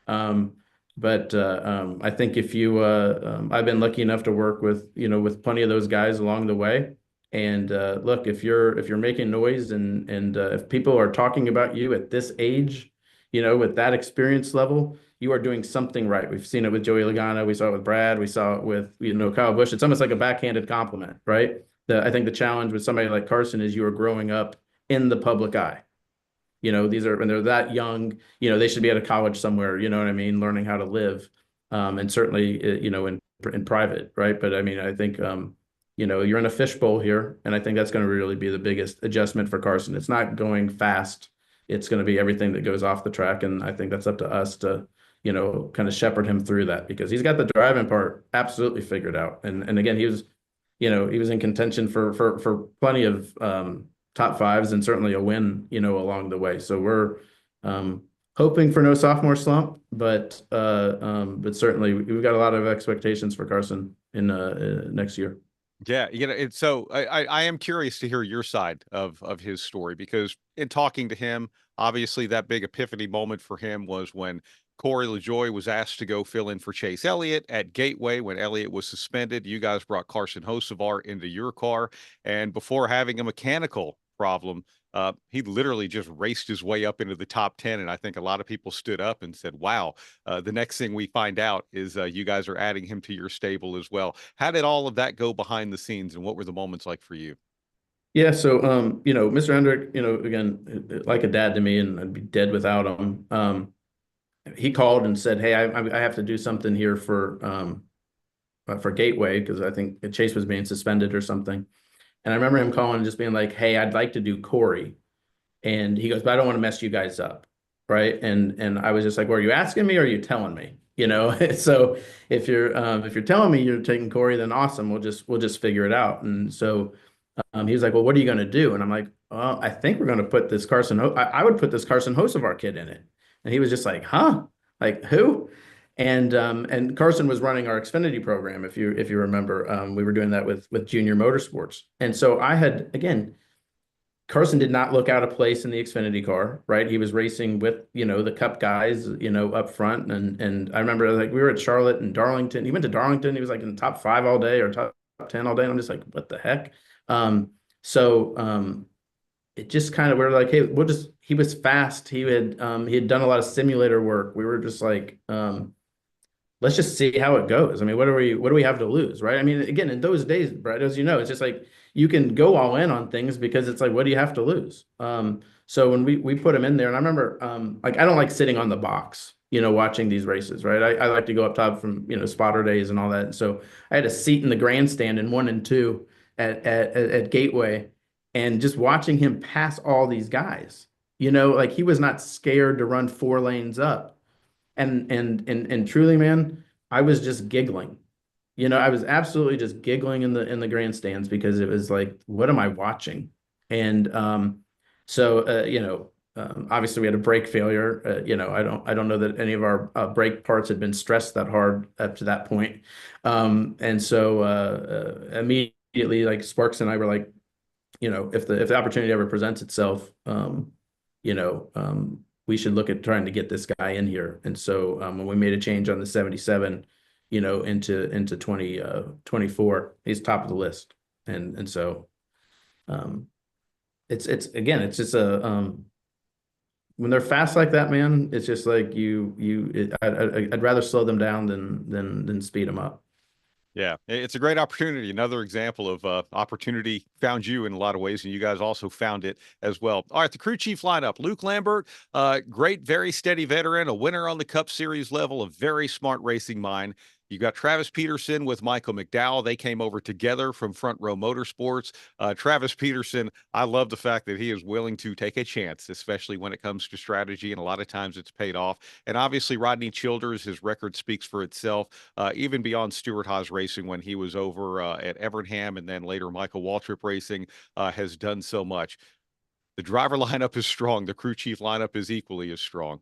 But I think if you I've been lucky enough to work with with plenty of those guys along the way. And look, if you're making noise and if people are talking about you at this age, with that experience level, you are doing something right. We've seen it with Joey Logano. We saw it with Brad. We saw it with Kyle Busch. It's almost like a backhanded compliment, right? I think the challenge with somebody like Carson is you are growing up in the public eye. These are when they're that young. They should be at a college somewhere. You know what I mean? Learning how to live, and certainly in private, right? But I mean, I think you're in a fishbowl here, and I think that's going to really be the biggest adjustment for Carson. It's not going fast. It's going to be everything that goes off the track, and I think that's up to us to kind of shepherd him through that, because he's got the driving part absolutely figured out. And again, he was in contention for plenty of top fives and certainly a win, along the way. So we're hoping for no sophomore slump, but certainly we've got a lot of expectations for Carson in next year. Yeah, it's so I am curious to hear your side of his story, because in talking to him, obviously that big epiphany moment for him was when Corey LaJoie was asked to go fill in for Chase Elliott at Gateway when Elliott was suspended. You guys brought Carson Hocevar into your car, and before having a mechanical problem, he literally just raced his way up into the top 10. And I think a lot of people stood up and said, wow, the next thing we find out is you guys are adding him to your stable as well. How did all of that go behind the scenes, and what were the moments like for you? Yeah. So, Mr. Hendrick, again, like a dad to me, and I'd be dead without him. He called and said, hey, I have to do something here for Gateway, because I think Chase was being suspended or something. And I remember him calling and just being like, hey, I'd like to do Corey. And he goes, but I don't want to mess you guys up. Right. And I was just like, well, are you asking me or are you telling me? So if you're telling me you're taking Corey, then awesome. We'll just figure it out. And so he was like, well, what are you going to do? And I'm like, well, I think we're going to put this I would put this Carson Hocevar kid in it. And he was just like, huh? Like who? And Carson was running our Xfinity program, if you remember. We were doing that with Junior Motorsports. And so Carson did not look out of place in the Xfinity car, right? He was racing with, the Cup guys, up front. And I remember like we were at Charlotte and Darlington. He went to Darlington. He was like in the top 5 all day or top 10 all day. And I'm just like, what the heck? It just kind of, we were like, hey, he was fast. He had done a lot of simulator work. We were just like, let's just see how it goes. I mean, what do we have to lose, right? I mean, again, in those days, Brett, as you know, it's just like you can go all in on things because it's like, what do you have to lose? So when we put him in there, and I remember, like, I don't like sitting on the box, watching these races, right? I like to go up top from, spotter days and all that. And so I had a seat in the grandstand in 1 and 2 at Gateway, and just watching him pass all these guys, like he was not scared to run 4 lanes up. And truly, man, I was just giggling. I was absolutely just giggling in the grandstands, because it was like, what am I watching? And obviously we had a brake failure. I don't know that any of our brake parts had been stressed that hard up to that point. And so immediately, like Sparks and I were like, if the opportunity ever presents itself, we should look at trying to get this guy in here. And so when we made a change on the 77, into 2024, he's top of the list. And so it's just when they're fast like that, man, it's just like I'd rather slow them down than speed them up. Yeah, it's a great opportunity. Another example of opportunity found you in a lot of ways, and you guys also found it as well. All right, the crew chief lineup: Luke Lambert, great, very steady veteran, a winner on the Cup Series level, a very smart racing mind. You got Travis Peterson with Michael McDowell. They came over together from Front Row Motorsports. Travis Peterson, I love the fact that he is willing to take a chance, especially when it comes to strategy, and a lot of times it's paid off. And obviously, Rodney Childers, his record speaks for itself, even beyond Stewart Haas Racing when he was over at Evernham, and then later Michael Waltrip Racing has done so much. The driver lineup is strong. The crew chief lineup is equally as strong.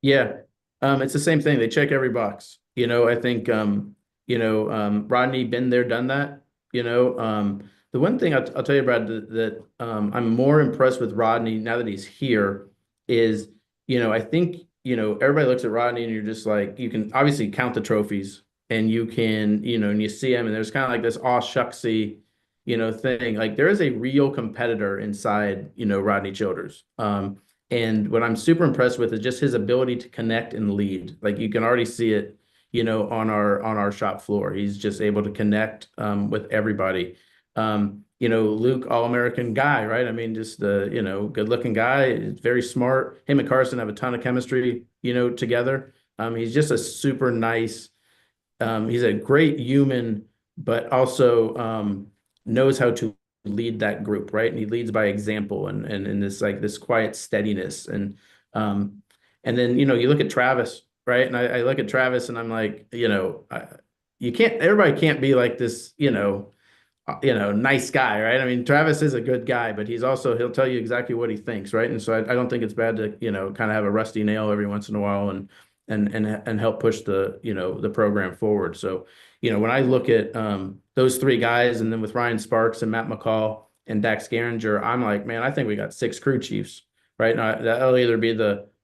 Yeah. It's the same thing. They check every box. I think, Rodney been there, done that, the one thing I'll tell you, Brad, that I'm more impressed with Rodney now that he's here is, I think, everybody looks at Rodney and you're just like, you can obviously count the trophies and you can, and you see him and there's kind of like this aw shucksy, thing. Like there is a real competitor inside, Rodney Childers. And what I'm super impressed with is just his ability to connect and lead. Like you can already see it, on our shop floor. He's just able to connect with everybody. Luke, all-American guy, right? I mean, just the, good-looking guy, very smart. Him and Carson have a ton of chemistry, together. He's just a super nice, he's a great human, but also knows how to lead that group, right? And he leads by example and this like this quiet steadiness. And then, you look at Travis, right? And I look at Travis and I'm like, everybody can't be like this, nice guy, right? I mean, Travis is a good guy, but he'll tell you exactly what he thinks, right? And so I don't think it's bad to, kind of have a rusty nail every once in a while and help push the program forward. So, when I look at those three guys and then with Ryan Sparks and Matt McCall and Dax Garinger, I'm like, man, I think we got 6 crew chiefs, right? Now that'll either be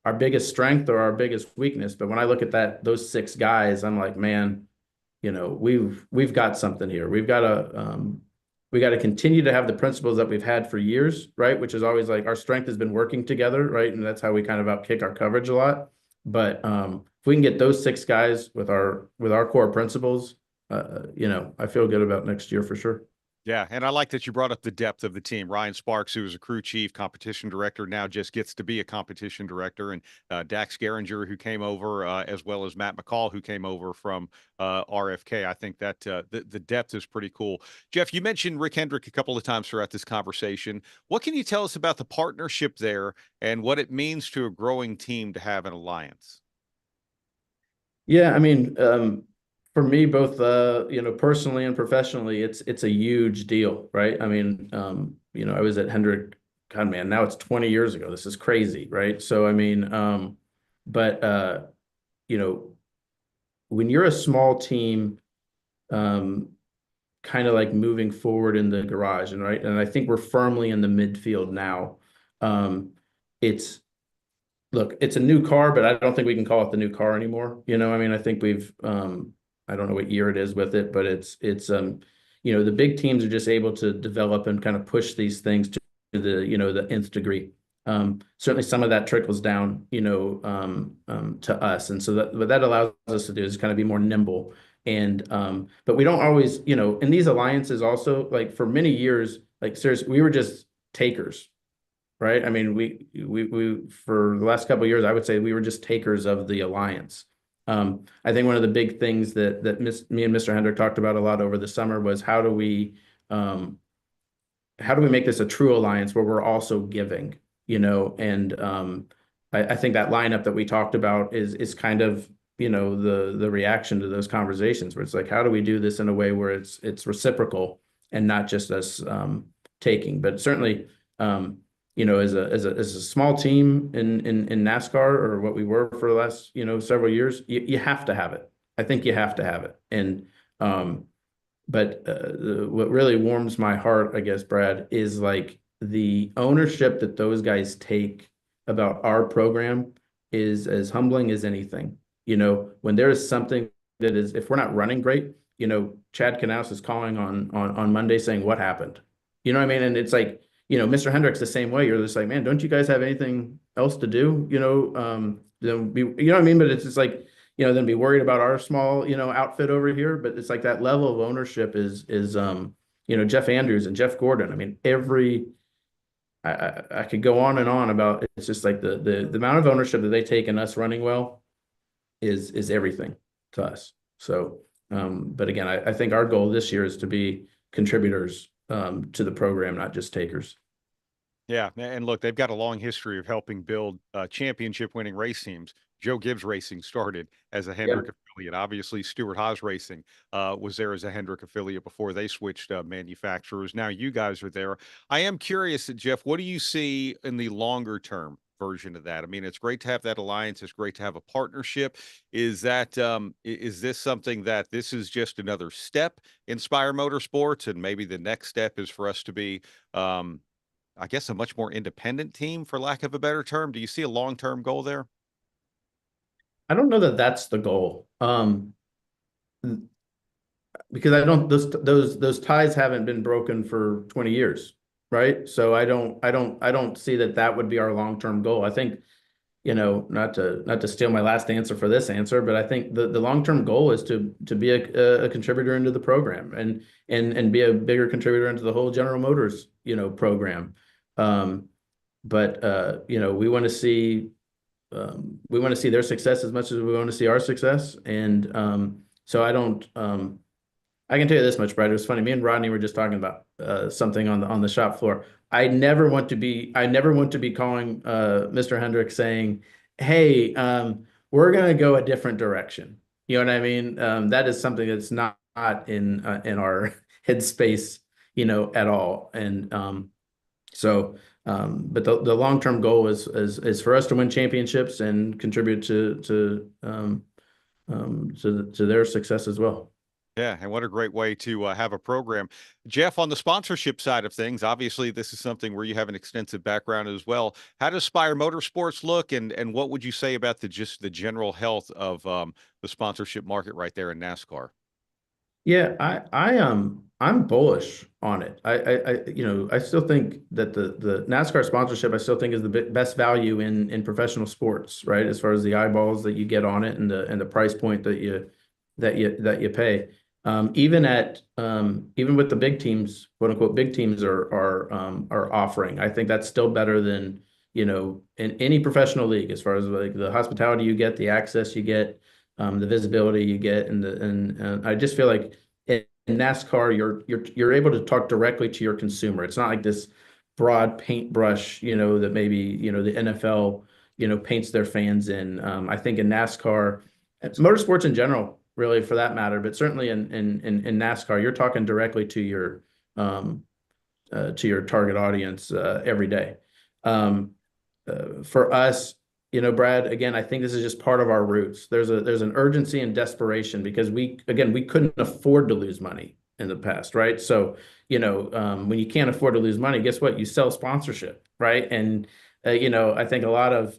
our biggest strength or our biggest weakness. But when I look at those 6 guys, I'm like, man, we've got something here. We got to continue to have the principles that we've had for years, right? Which is always like our strength has been working together, right? And that's how we kind of outkick our coverage a lot. But if we can get those 6 guys with our core principles, I feel good about next year for sure. Yeah, and I like that you brought up the depth of the team. Ryan Sparks, who was a crew chief, competition director, now just gets to be a competition director, and Dax Garinger, who came over, as well as Matt McCall, who came over from RFK. I think that the depth is pretty cool. Jeff, you mentioned Rick Hendrick a couple of times throughout this conversation. What can you tell us about the partnership there and what it means to a growing team to have an alliance? Yeah, I mean, for me, both personally and professionally, it's a huge deal, right? I mean, I was at Hendrick, God, man, now it's 20 years ago. This is crazy, right? So I mean, but when you're a small team, kind of like moving forward in the garage, and right, and I think we're firmly in the midfield now. It's a new car, but I don't think we can call it the new car anymore. I mean, I think we've I don't know what year it is with it, but it's the big teams are just able to develop and kind of push these things to the nth degree. Certainly some of that trickles down, to us. And so what that allows us to do is kind of be more nimble. And but we don't always, in these alliances also, like for many years, like seriously, we were just takers, right? I mean, we for the last couple of years, I would say we were just takers of the alliance. I think one of the big things that me and Mr. Hendrick talked about a lot over the summer was how do we make this a true alliance where we're also giving, and I think that lineup that we talked about is kind of, the reaction to those conversations where it's like, how do we do this in a way where it's reciprocal and not just us taking, but certainly, as a small team in NASCAR, or what we were for the last, several years, you have to have it. I think you have to have it. And, but what really warms my heart, I guess, Brad, is like the ownership that those guys take about our program is as humbling as anything. When there is something that is, if we're not running great, Chad Knaus is calling on Monday saying, what happened? You know what I mean? And it's like, Mr. Hendrick's the same way. You're just like, man, don't you guys have anything else to do? Then be, you know what I mean? But it's just like, then be worried about our small, outfit over here. But it's like that level of ownership is Jeff Andrews and Jeff Gordon. I mean, I could go on and on about, it's just like the amount of ownership that they take in us running well is everything to us. So, but again, I think our goal this year is to be contributors to the program, not just takers. Yeah, and look, they've got a long history of helping build championship-winning race teams. Joe Gibbs Racing started as a Hendrick affiliate. Obviously, Stewart Haas Racing was there as a Hendrick affiliate before they switched manufacturers. Now you guys are there. I am curious, Jeff, what do you see in the longer term version of that? I mean, it's great to have that alliance. It's great to have a partnership. Is that is this something that this is just another step in Spire Motorsports, and maybe the next step is for us to be, I guess, a much more independent team, for lack of a better term? Do you see a long-term goal there? I don't know that that's the goal. Because I don't those ties haven't been broken for 20 years, right? So I don't see that would be our long-term goal. I think, not to steal my last answer for this answer, but I think the long-term goal is to be a contributor into the program and be a bigger contributor into the whole General Motors, program. But we want to see their success as much as we want to see our success. And so I can tell you this much, Brad. It was funny. Me and Rodney were just talking about something on the shop floor. I never want to be calling Mr. Hendrick saying, "Hey, we're going to go a different direction." You know what I mean? That is something that's not in our headspace, at all. And but the long-term goal is for us to win championships and contribute to their success as well. Yeah, and what a great way to have a program. Jeff, on the sponsorship side of things, obviously this is something where you have an extensive background as well. How does Spire Motorsports look, and what would you say about the general health of the sponsorship market right there in NASCAR? Yeah, I'm bullish on it. I still think that the NASCAR sponsorship I still think is the best value in professional sports, right? As far as the eyeballs that you get on it and the price point that you pay. Even with the big teams, quote unquote, big teams are offering. I think that's still better than, in any professional league, as far as like the hospitality you get, the access you get, the visibility you get, and I just feel like in NASCAR you're able to talk directly to your consumer. It's not like this broad paintbrush, that maybe the NFL paints their fans in. I think in NASCAR, motorsports in general, really, for that matter, but certainly in NASCAR, you're talking directly to your target audience every day. For us, Brad, again, I think this is just part of our roots. There's an urgency and desperation because we couldn't afford to lose money in the past, right? So, when you can't afford to lose money, guess what? You sell sponsorship, right? And I think a lot of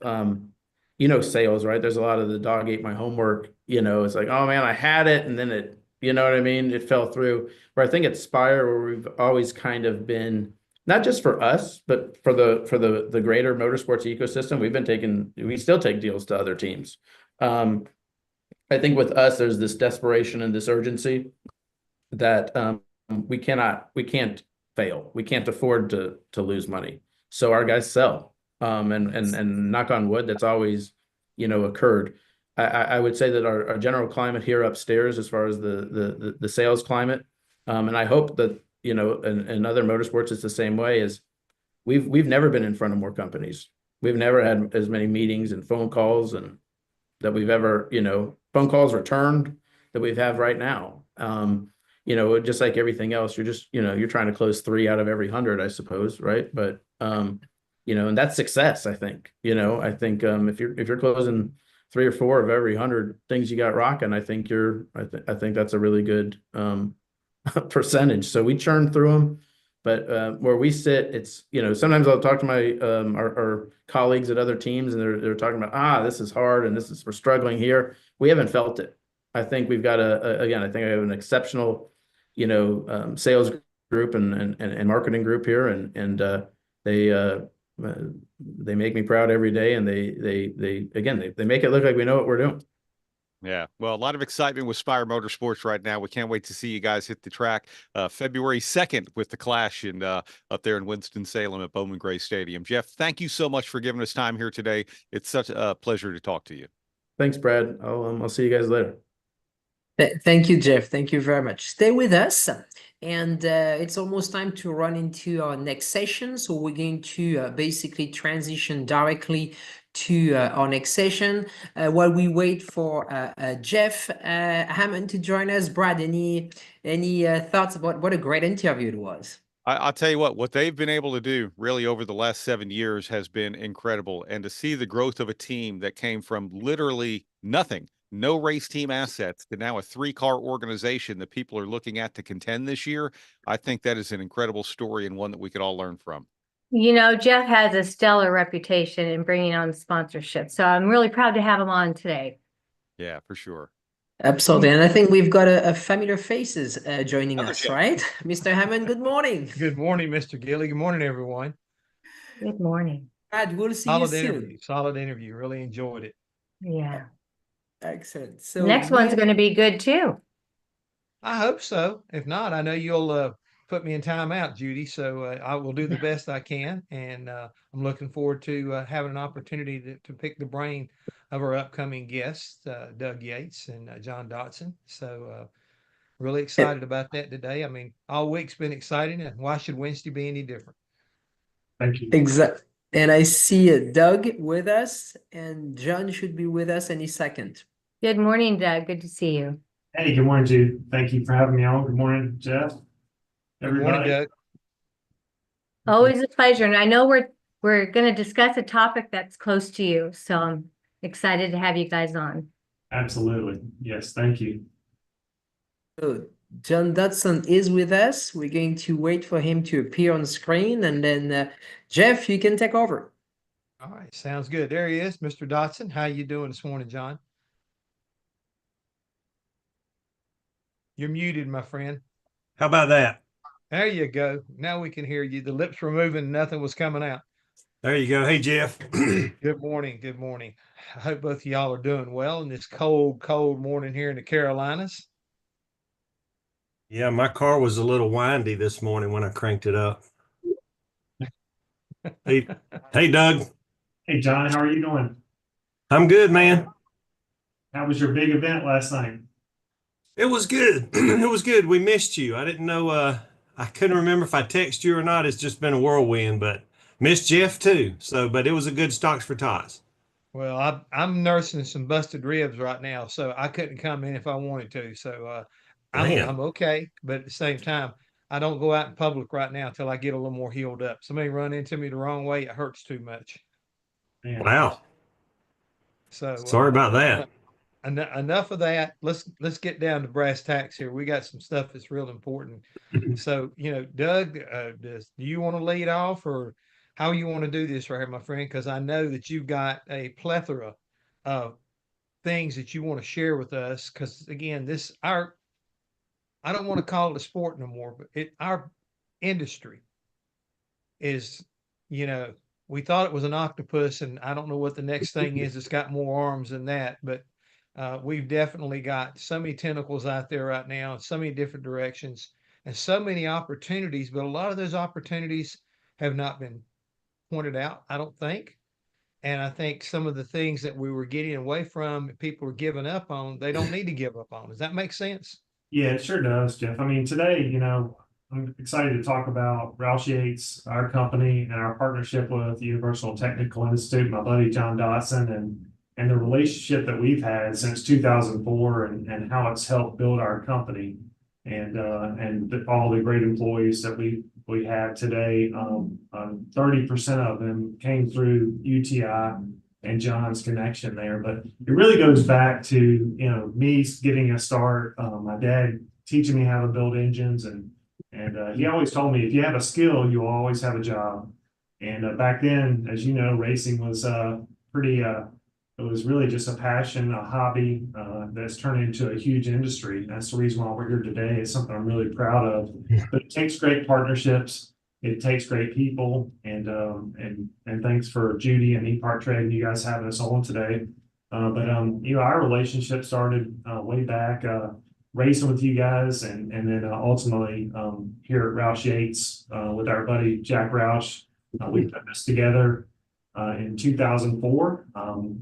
sales, right? There's a lot of the dog ate my homework, it's like, oh man, I had it. And then it, you know what I mean? It fell through. Where I think at Spire, where we've always kind of been, not just for us, but for the greater motorsports ecosystem, we still take deals to other teams. I think with us, there's this desperation and this urgency that we can't fail. We can't afford to lose money. So our guys sell. And knock on wood, that's always, occurred. I would say that our general climate here upstairs, as far as the sales climate, and I hope that, in other motorsports, it's the same way, is we've never been in front of more companies. We've never had as many meetings and phone calls and that we've ever, phone calls returned that we have right now. Just like everything else, you're just, you're trying to close 3 out of every 100, I suppose, right? But and that's success, I think. I think if you're closing 3 or 4 of every 100 things you got rocking, I think that's a really good percentage. So we churn through them, but where we sit, it's sometimes I'll talk to my our colleagues at other teams, and they're talking about this is hard and we're struggling here. We haven't felt it. I think we've got I think I have an exceptional sales group and marketing group here, and they make me proud every day, and they make it look like we know what we're doing. Yeah, well, a lot of excitement with Spire Motorsports right now. We can't wait to see you guys hit the track February 2nd with the Clash up there in Winston-Salem at Bowman Gray Stadium. Jeff, thank you so much for giving us time here today. It's such a pleasure to talk to you. Thanks, Brad. I'll see you guys later. Thank you, Jeff. Thank you very much. Stay with us. And it's almost time to run into our next session. So we're going to basically transition directly to our next session. While we wait for Jeff Hammond to join us, Brad, any thoughts about what a great interview it was? I'll tell you what they've been able to do really over the last 7 years has been incredible. And to see the growth of a team that came from literally nothing, no race team assets, to now a 3-car organization that people are looking at to contend this year, I think that is an incredible story and one that we could all learn from. You know, Jeff has a stellar reputation in bringing on sponsorship, so I'm really proud to have him on today. Yeah, for sure. Absolutely. And I think we've got a familiar faces joining us, right? Mr. Hammond, good morning. Good morning, Mr. Gilly. Good morning, everyone. Good morning. Brad, we'll see you soon. Solid interview. Really enjoyed it. Yeah. Excellent. So next one's going to be good too. I hope so. If not, I know you'll put me in timeout, Judy. So I will do the best I can. And I'm looking forward to having an opportunity to pick the brain of our upcoming guests, Doug Yates and John Dotson. So really excited about that today. I mean, all week's been exciting, and why should Wednesday be any different? Thank you. Exactly. And I see Doug with us, and John should be with us any second. Good morning, Doug. Good to see you. Hey, good morning, Jude. Thank you for having me on. Good morning, Jeff. Good morning, Doug. Always a pleasure. And I know we're going to discuss a topic that's close to you. So I'm excited to have you guys on. Absolutely. Yes, thank you. Good. John Dotson is with us. We're going to wait for him to appear on screen, and then Jeff, you can take over. All right, sounds good. There he is, Mr. Dotson. How you doing this morning, John? You're muted, my friend. How about that? There you go. Now we can hear you. The lips were moving, nothing was coming out. There you go. Hey, Jeff. Good morning. Good morning. I hope both of y'all are doing well in this cold, cold morning here in the Carolinas. Yeah, my car was a little windy this morning when I cranked it up. Hey, Doug. Hey, John, how are you doing? I'm good, man. How was your big event last night? It was good. It was good. We missed you. I didn't know. I couldn't remember if I texted you or not. It's just been a whirlwind, but missed Jeff too. So, but it was a good Stocks for Tots. Well, I'm nursing some busted ribs right now, so I couldn't come in if I wanted to. So I'm okay, but at the same time, I don't go out in public right now until I get a little more healed up. Somebody run into me the wrong way, it hurts too much. Man. Wow. So sorry about that. Enough of that. Let's get down to brass tacks here. We got some stuff that's real important. So, Doug, do you want to lead off, or how you want to do this right here, my friend? Because I know that you've got a plethora of things that you want to share with us. Because again, I don't want to call it a sport no more, but our industry is, we thought it was an octopus, and I don't know what the next thing is. It's got more arms than that, but we've definitely got so many tentacles out there right now, in so many different directions, and so many opportunities. But a lot of those opportunities have not been pointed out, I don't think. And I think some of the things that we were getting away from, people are giving up on, they don't need to give up on. Does that make sense? Yeah, it sure does, Jeff. I mean, today, I'm excited to talk about Roush Yates, our company, and our partnership with the Universal Technical Institute, my buddy John Dotson, and the relationship that we've had since 2004, and how it's helped build our company, and all the great employees that we have today. 30% of them came through UTI and John's connection there, but it really goes back to me getting a start, my dad teaching me how to build engines, and he always told me, if you have a skill, you'll always have a job. And back then, as you know, racing was it was really just a passion, a hobby that's turned into a huge industry. That's the reason why we're here today. It's something I'm really proud of. But it takes great partnerships. It takes great people. And thanks for Judy and E-Part Trade and you guys having us on today. But our relationship started way back racing with you guys, and then ultimately here at Roush Yates with our buddy Jack Roush. We put this together in 2004.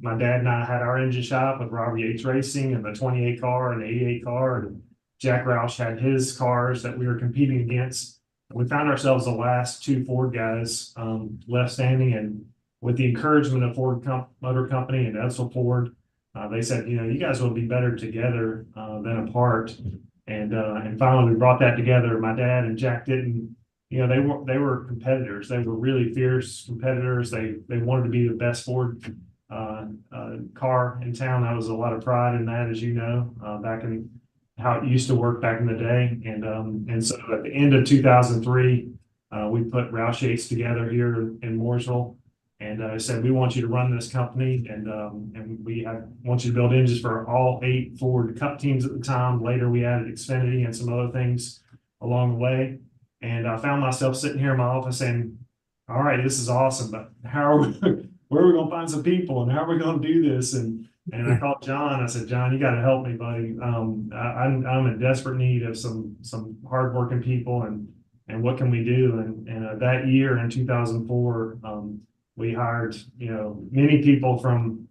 My dad and I had our engine shop with Robert Yates Racing, and the 28 car and the 88 car, and Jack Roush had his cars that we were competing against. We found ourselves the last two Ford guys left standing, and with the encouragement of Ford Motor Company and Edsel Ford, they said, you guys will be better together than apart. And finally we brought that together. My dad and Jack didn't you know, they were competitors. They were really fierce competitors. They wanted to be the best Ford car in town. That was a lot of pride in that, as you know, back in how it used to work back in the day. And so at the end of 2003, we put Roush Yates together here in Mooresville, and I said, we want you to run this company, and want you to build engines for all 8 Ford Cup teams at the time. Later, we added Xfinity and some other things along the way. And I found myself sitting here in my office saying, all right, this is awesome, but where are we going to find some people, and how are we going to do this? And I called John. I said, John, you got to help me, buddy. I'm in desperate need of some hardworking people, and what can we do? And that year in 2004, we hired, you know, many people from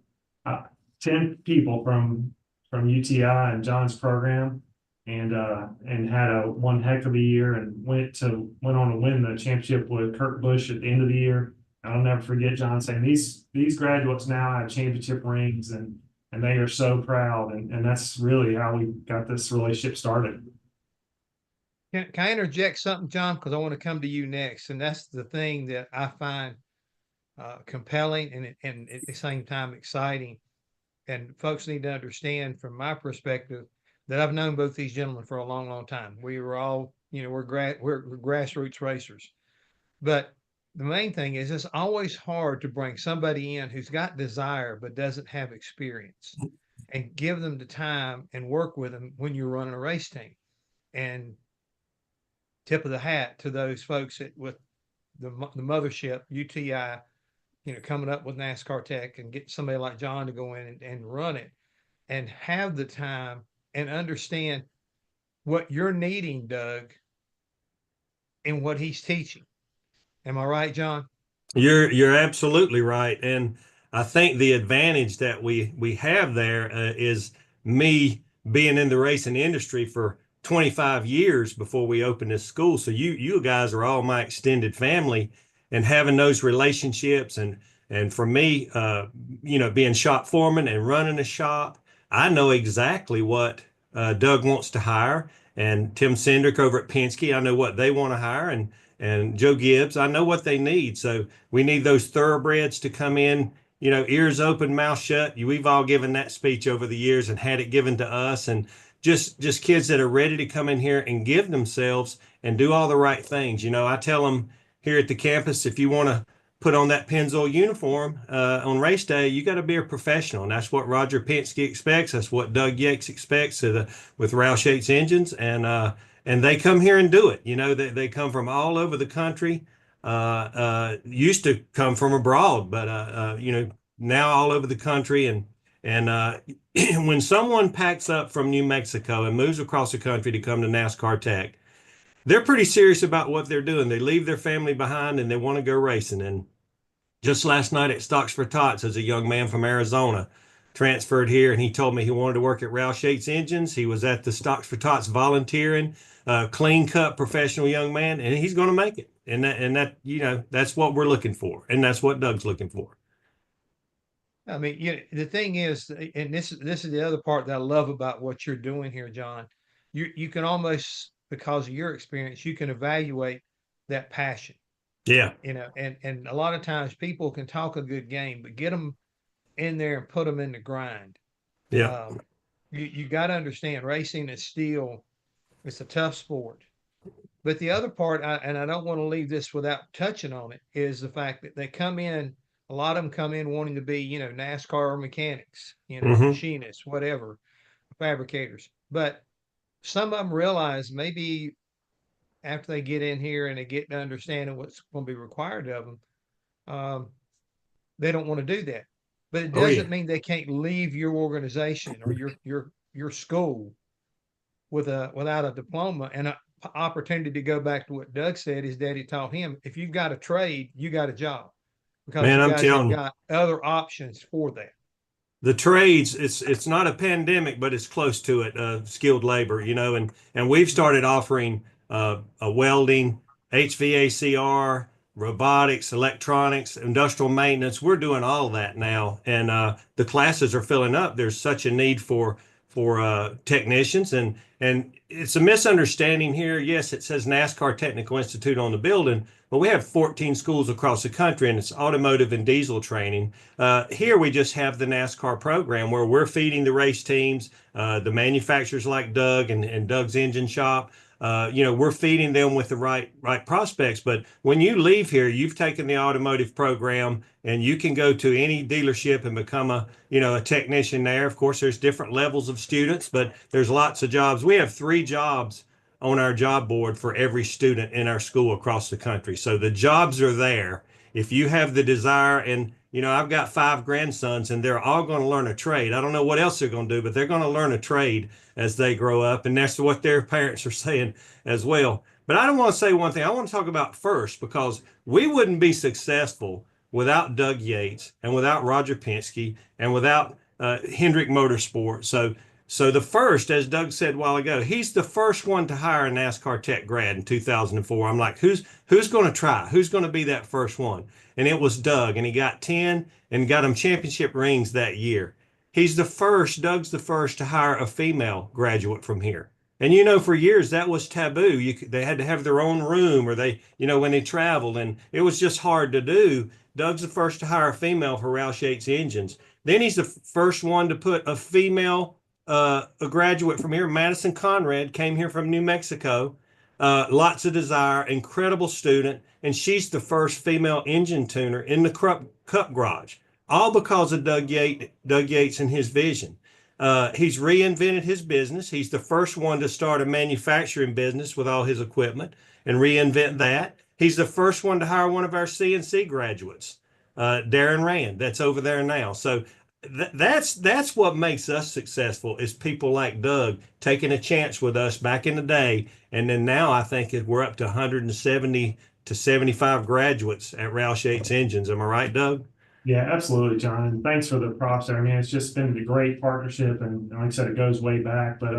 10 people from UTI and John's program, and had one heck of a year, and went on to win the championship with Kurt Busch at the end of the year. I'll never forget John saying, these graduates now have championship rings, and they are so proud, and that's really how we got this relationship started. Can I interject something, John? Because I want to come to you next, and that's the thing that I find compelling and at the same time exciting. And folks need to understand, from my perspective, that I've known both these gentlemen for a long, long time. We were all, you know, we're grassroots racers. But the main thing is, it's always hard to bring somebody in who's got desire but doesn't have experience, and give them the time and work with them when you're running a race team. And tip of the hat to those folks with the mothership, UTI, you know, coming up with NASCAR Tech, and get somebody like John to go in and run it, and have the time and understand what you're needing, Doug, and what he's teaching. Am I right, John? You're absolutely right. And I think the advantage that we have there is me being in the racing industry for 25 years before we opened this school. So you guys are all my extended family, and having those relationships, and for me, you know, being shop foreman and running a shop, I know exactly what Doug wants to hire, and Tim Cindric over at Penske, I know what they want to hire, and Joe Gibbs, I know what they need. So we need those thoroughbreds to come in, you know, ears open, mouth shut. We've all given that speech over the years and had it given to us, and just kids that are ready to come in here and give themselves and do all the right things. You know, I tell them here at the campus, if you want to put on that Pennzoil uniform on race day, you got to be a professional. And that's what Roger Penske expects. That's what Doug Yates expects with Roush Yates engines. And they come here and do it. You know, they come from all over the country. Used to come from abroad, but, you know, now all over the country. And when someone packs up from New Mexico and moves across the country to come to NASCAR Tech, they're pretty serious about what they're doing. They leave their family behind and they want to go racing. And just last night at Stocks for Tots, as a young man from Arizona transferred here, and he told me he wanted to work at Roush Yates Engines. He was at the Stocks for Tots volunteering, clean cut professional young man, and he's going to make it. And that, you know, that's what we're looking for. And that's what Doug's looking for. I mean, you know, the thing is, and this is the other part that I love about what you're doing here, John. You can almost, because of your experience, you can evaluate that passion. Yeah. You know, and a lot of times people can talk a good game, but get them in there and put them in the grind. Yeah. You got to understand, racing is still, it's a tough sport. But the other part, and I don't want to leave this without touching on it, is the fact that they come in, a lot of them come in wanting to be, you know, NASCAR mechanics, you know, machinists, whatever, fabricators. But some of them realize, maybe after they get in here and they get to understanding what's going to be required of them, they don't want to do that. But it doesn't mean they can't leave your organization or your school without a diploma and an opportunity to go back to what Doug said his daddy taught him. If you've got a trade, you got a job, because Man, you I'm guys telling have got other options for that. The trades, it's not a pandemic, but it's close to it, skilled labor, you know, and we've started offering a welding, HVACR, robotics, electronics, industrial maintenance. We're doing all of that now, and the classes are filling up. There's such a need for technicians, and it's a misunderstanding here. Yes, it says NASCAR Technical Institute on the building, but we have 14 schools across the country, and it's automotive and diesel training. Here we just have the NASCAR program where we're feeding the race teams, the manufacturers like Doug and Doug's Engine Shop. We're feeding them with the right prospects. But when you leave here, you've taken the automotive program, and you can go to any dealership and become a technician there. Of course, there's different levels of students, but there's lots of jobs. We have 3 jobs on our job board for every student in our school across the country. So the jobs are there. If you have the desire, and I've got 5 grandsons, and they're all going to learn a trade. I don't know what else they're going to do, but they're going to learn a trade as they grow up, and that's what their parents are saying as well. But I don't want to say one thing. I want to talk about first, because we wouldn't be successful without Doug Yates and without Roger Penske and without Hendrick Motorsports. So the first, as Doug said a while ago, he's the first one to hire a NASCAR Tech grad in 2004. I'm like, who's going to try? Who's going to be that first one? And it was Doug, and he got 10 and got him championship rings that year. Doug's the first to hire a female graduate from here. And for years that was taboo. They had to have their own room, or when they traveled, and it was just hard to do. Doug's the first to hire a female for Roush Yates Engines. Then he's the first one to put a female, a graduate from here. Madison Conrad came here from New Mexico. Lots of desire, incredible student, and she's the first female engine tuner in the Cup Garage, all because of Doug Yates and his vision. He's reinvented his business. He's the first one to start a manufacturing business with all his equipment and reinvent that. He's the first one to hire one of our CNC graduates, Darren Rand, that's over there now. So that's what makes us successful, is people like Doug taking a chance with us back in the day. And then now I think we're up to 170 to 75 graduates at Roush Yates Engines. Am I right, Doug? Yeah, absolutely, John. And thanks for the props there. I mean, it's just been a great partnership. And like I said, it goes way back. But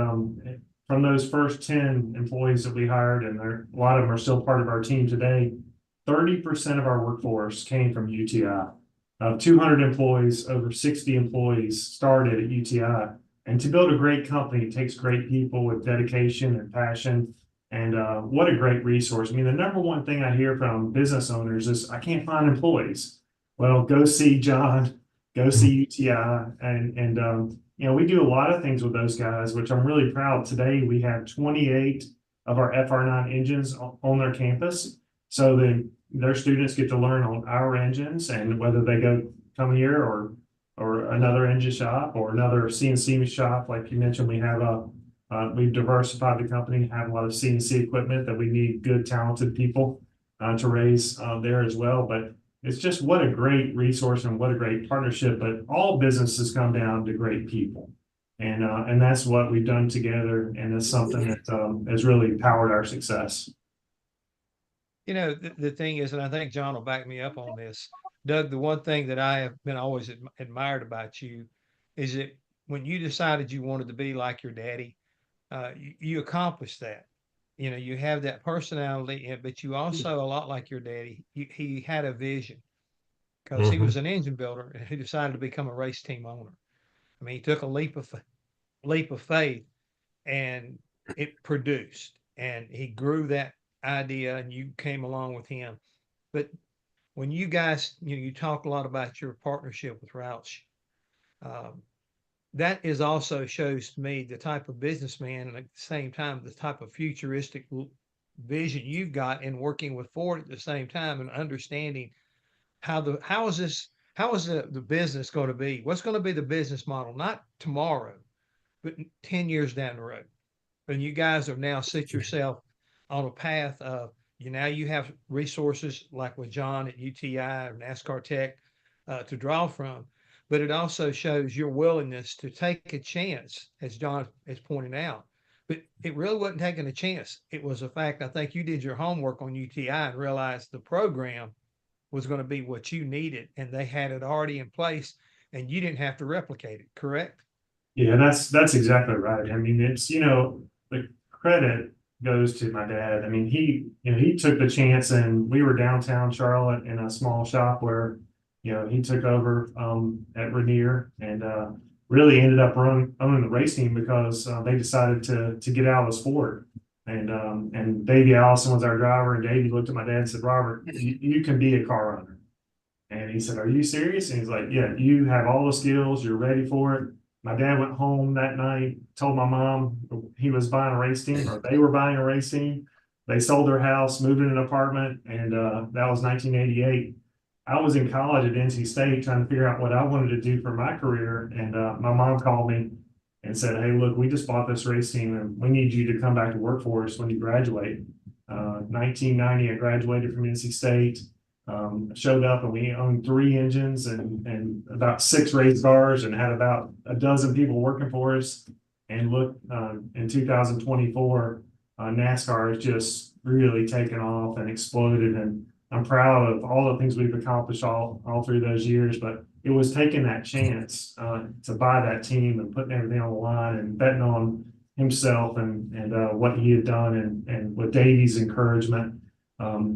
from those first 10 employees that we hired, and a lot of them are still part of our team today, 30% of our workforce came from UTI. 200 employees, over 60 employees started at UTI. And to build a great company, it takes great people with dedication and passion. And what a great resource. I mean, the number one thing I hear from business owners is, I can't find employees. Well, go see John, go see UTI. And we do a lot of things with those guys, which I'm really proud. Today, we have 28 of our FR9 engines on their campus. So then their students get to learn on our engines, and whether they come here or another engine shop or another CNC shop, like you mentioned, we've diversified the company, have a lot of CNC equipment that we need good, talented people to raise there as well. But it's just what a great resource and what a great partnership. But all businesses come down to great people, and that's what we've done together, and it's something that has really powered our success. The thing is, and I think John will back me up on this, Doug, the one thing that I have been always admired about you is that when you decided you wanted to be like your daddy, you accomplished that. You have that personality, but you also, a lot like your daddy, he had a vision, because he was an engine builder and he decided to become a race team owner. I mean, he took a leap of faith, and it produced, and he grew that idea, and you came along with him. But when you guys, you talk a lot about your partnership with Roush, that is also shows to me the type of businessman, and at the same time the type of futuristic vision you've got in working with Ford at the same time, and understanding how is the business going to be, what's going to be the business model, not tomorrow, but 10 years down the road. And you guys have now set yourself on a path of, now you have resources like with John at UTI or NASCAR Tech to draw from, but it also shows your willingness to take a chance, as John has pointed out. But it really wasn't taking a chance. It was a fact, I think you did your homework on UTI and realized the program was going to be what you needed, and they had it already in place, and you didn't have to replicate it, correct? Yeah, that's exactly right. I mean, it's, the credit goes to my dad. I mean, he took the chance, and we were downtown Charlotte in a small shop where, he took over at Rainier, and really ended up owning the race team because they decided to get out of the sport. And Davey Allison was our driver, and Davey looked at my dad and said, "Robert, you can be a car runner." And he said, "Are you serious?" And he's like, "Yeah, you have all the skills. You're ready for it." My dad went home that night, told my mom he was buying a race team, or they were buying a race team. They sold their house, moved in an apartment, and that was 1988. I was in college at NC State trying to figure out what I wanted to do for my career. And my mom called me and said, "Hey, look, we just bought this race team and we need you to come back to work for us when you graduate." 1990, I graduated from NC State. Showed up and we owned 3 engines and about 6 race cars and had about a dozen people working for us. And look, in 2024, NASCAR has just really taken off and exploded. And I'm proud of all the things we've accomplished all through those years. But it was taking that chance to buy that team and putting everything on the line and betting on himself and what he had done and with Davey's encouragement.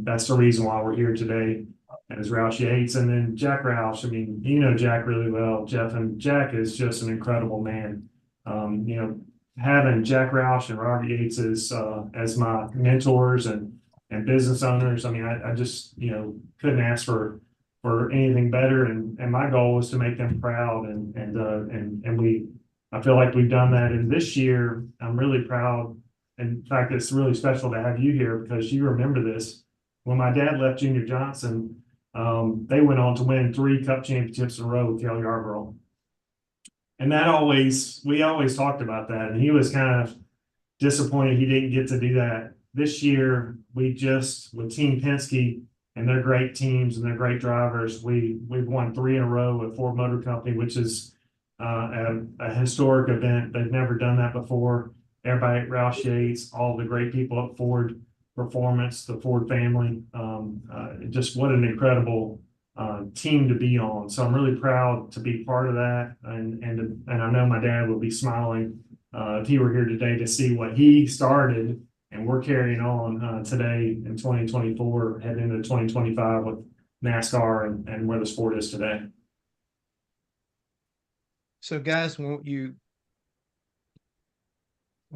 That's the reason why we're here today as Roush Yates. And then Jack Roush, I mean, you know Jack really well, Jeff, and Jack is just an incredible man. Having Jack Roush and Robert Yates as my mentors and business owners, I mean, I just, couldn't ask for anything better. And my goal was to make them proud. I feel like we've done that. And this year, I'm really proud. In fact, it's really special to have you here because you remember this. When my dad left Junior Johnson, they went on to win 3 Cup championships in a row with Cale Yarborough. And we always talked about that. And he was kind of disappointed he didn't get to do that. This year, with Team Penske and their great teams and their great drivers, we've won 3 in a row at Ford Motor Company, which is a historic event. They've never done that before. Everybody at Roush Yates, all the great people at Ford Performance, the Ford family, just what an incredible team to be on. So I'm really proud to be part of that. And I know my dad would be smiling if he were here today to see what he started and we're carrying on today in 2024, heading into 2025 with NASCAR and where the sport is today. So guys, we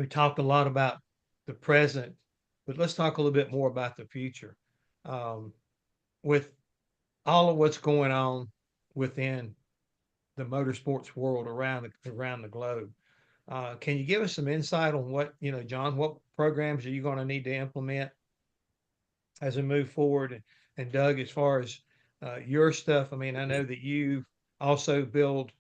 talked a lot about the present, but let's talk a little bit more about the future. With all of what's going on within the motorsports world around the globe, can you give us some insight on what, John, what programs are you going to need to implement as we move forward? And Doug, as far as your stuff, I mean, I know that you also build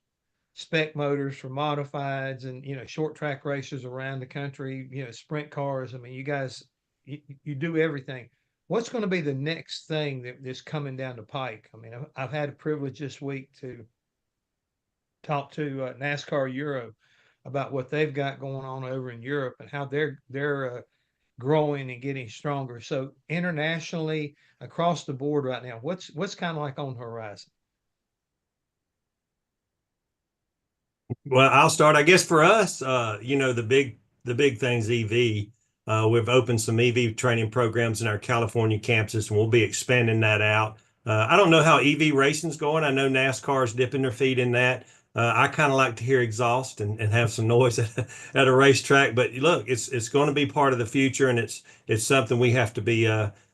spec motors for modifieds and, short track races around the country, sprint cars. I mean, you guys, you do everything. What's going to be the next thing that's coming down the pike? I mean, I've had a privilege this week to talk to NASCAR Euro about what they've got going on over in Europe and how they're growing and getting stronger. So internationally, across the board right now, what's kind of like on the horizon? Well, I'll start. I guess for us, the big thing's EV. We've opened some EV training programs in our California campuses, and we'll be expanding that out. I don't know how EV racing's going. I know NASCAR's dipping their feet in that. I kind of like to hear exhaust and have some noise at a racetrack. But look, it's going to be part of the future, and it's something we have to be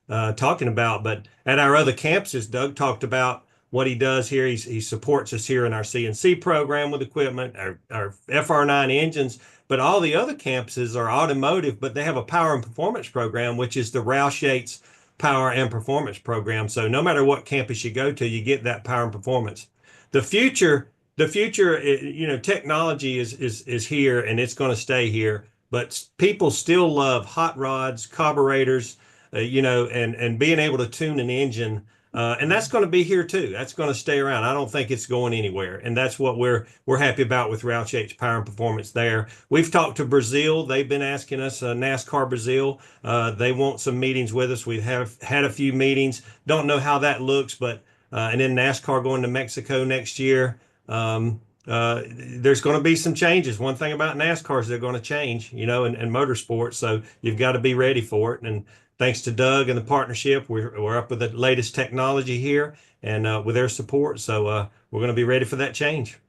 talking about. But at our other campuses, Doug talked about what he does here. He supports us here in our CNC program with equipment, our FR9 engines, but all the other campuses are automotive, but they have a power and performance program, which is the Roush Yates Power and Performance Program. So no matter what campus you go to, you get that power and performance. The future, technology is here and it's going to stay here, but people still love hot rods, carburetors, and being able to tune an engine. And that's going to be here too. That's going to stay around. I don't think it's going anywhere. And that's what we're happy about with Roush Yates Power and Performance there. We've talked to Brazil. They've been asking us, NASCAR Brazil. They want some meetings with us. We have had a few meetings. Don't know how that looks, but and then NASCAR going to Mexico next year. There's going to be some changes. One thing about NASCAR is they're going to change, and motorsports. So you've got to be ready for it. And thanks to Doug and the partnership, we're up with the latest technology here and with their support. So we're going to be ready for that change.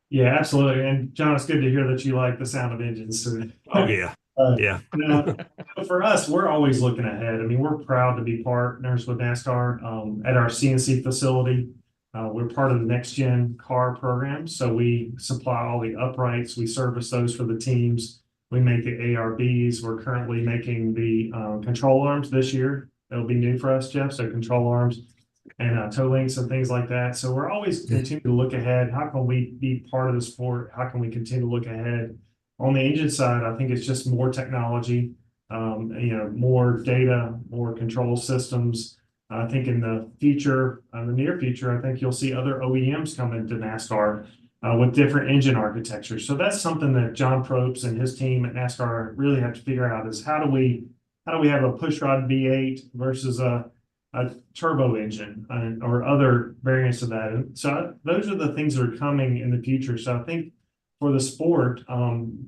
Yeah, absolutely. And John, it's good to hear that you like the sound of engines. Oh yeah. Yeah. Now, for us, we're always looking ahead. I mean, we're proud to be partners with NASCAR at our CNC facility. We're part of the next gen car program. So we supply all the uprights. We service those for the teams. We make the ARBs. We're currently making the control arms this year. That'll be new for us, Jeff. So control arms and toe links and things like that. So we're always continuing to look ahead. How can we be part of the sport? How can we continue to look ahead? On the engine side, I think it's just more technology, more data, more control systems. I think in the future, the near future, I think you'll see other OEMs come into NASCAR with different engine architectures. So that's something that John Probst and his team at NASCAR really have to figure out is how do we have a pushrod V8 versus a turbo engine or other variants of that. And so those are the things that are coming in the future. So I think for the sport,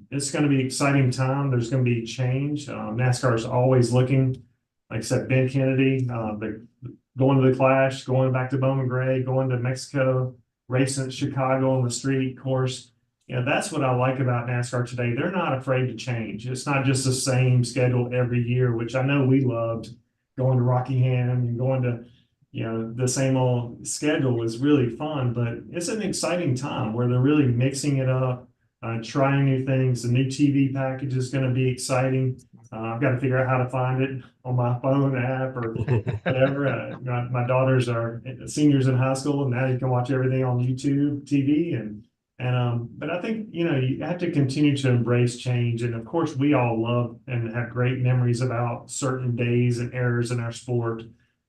it's going to be an exciting time. There's going to be change. NASCAR is always looking, like I said, Ben Kennedy, going to the Clash, going back to Bowman Gray, going to Mexico, racing at Chicago on the street course. That's what I like about NASCAR today. They're not afraid to change. It's not just the same schedule every year, which I know we loved. Going to Rockingham and going to, the same old schedule is really fun, but it's an exciting time where they're really mixing it up, trying new things. The new TV package is going to be exciting. I've got to figure out how to find it on my phone app or whatever. My daughters are seniors in high school, and now you can watch everything on YouTube TV. But I think, you have to continue to embrace change. And of course, we all love and have great memories about certain days and eras in our sport.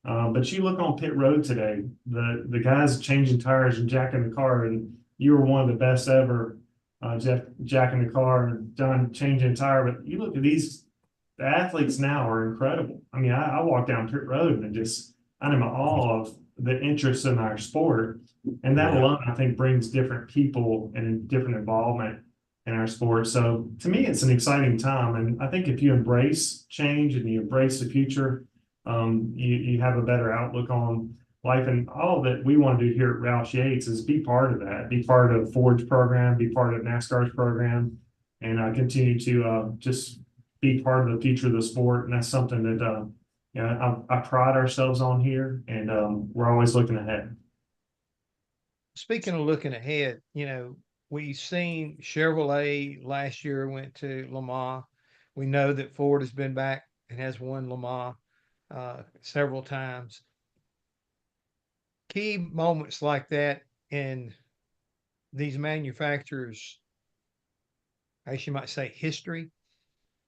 But you look on pit road today, the guys changing tires and jacking the car, and you were one of the best ever, Jeff, jacking the car and John changing tire. But you look at the athletes now are incredible. I mean, I walk down pit road and I'm in awe of the interest in our sport. And that alone, I think, brings different people and different involvement in our sport. So to me, it's an exciting time. And I think if you embrace change and you embrace the future, you have a better outlook on life. And all that we want to do here at Roush Yates is be part of that, be part of Ford's program, be part of NASCAR's program, and continue to just be part of the future of the sport. And that's something that I pride ourselves on here, and we're always looking ahead. Speaking of looking ahead, we've seen Chevrolet last year went to Le Mans. We know that Ford has been back and has won Le Mans several times. Key moments like that in these manufacturers, I guess you might say history.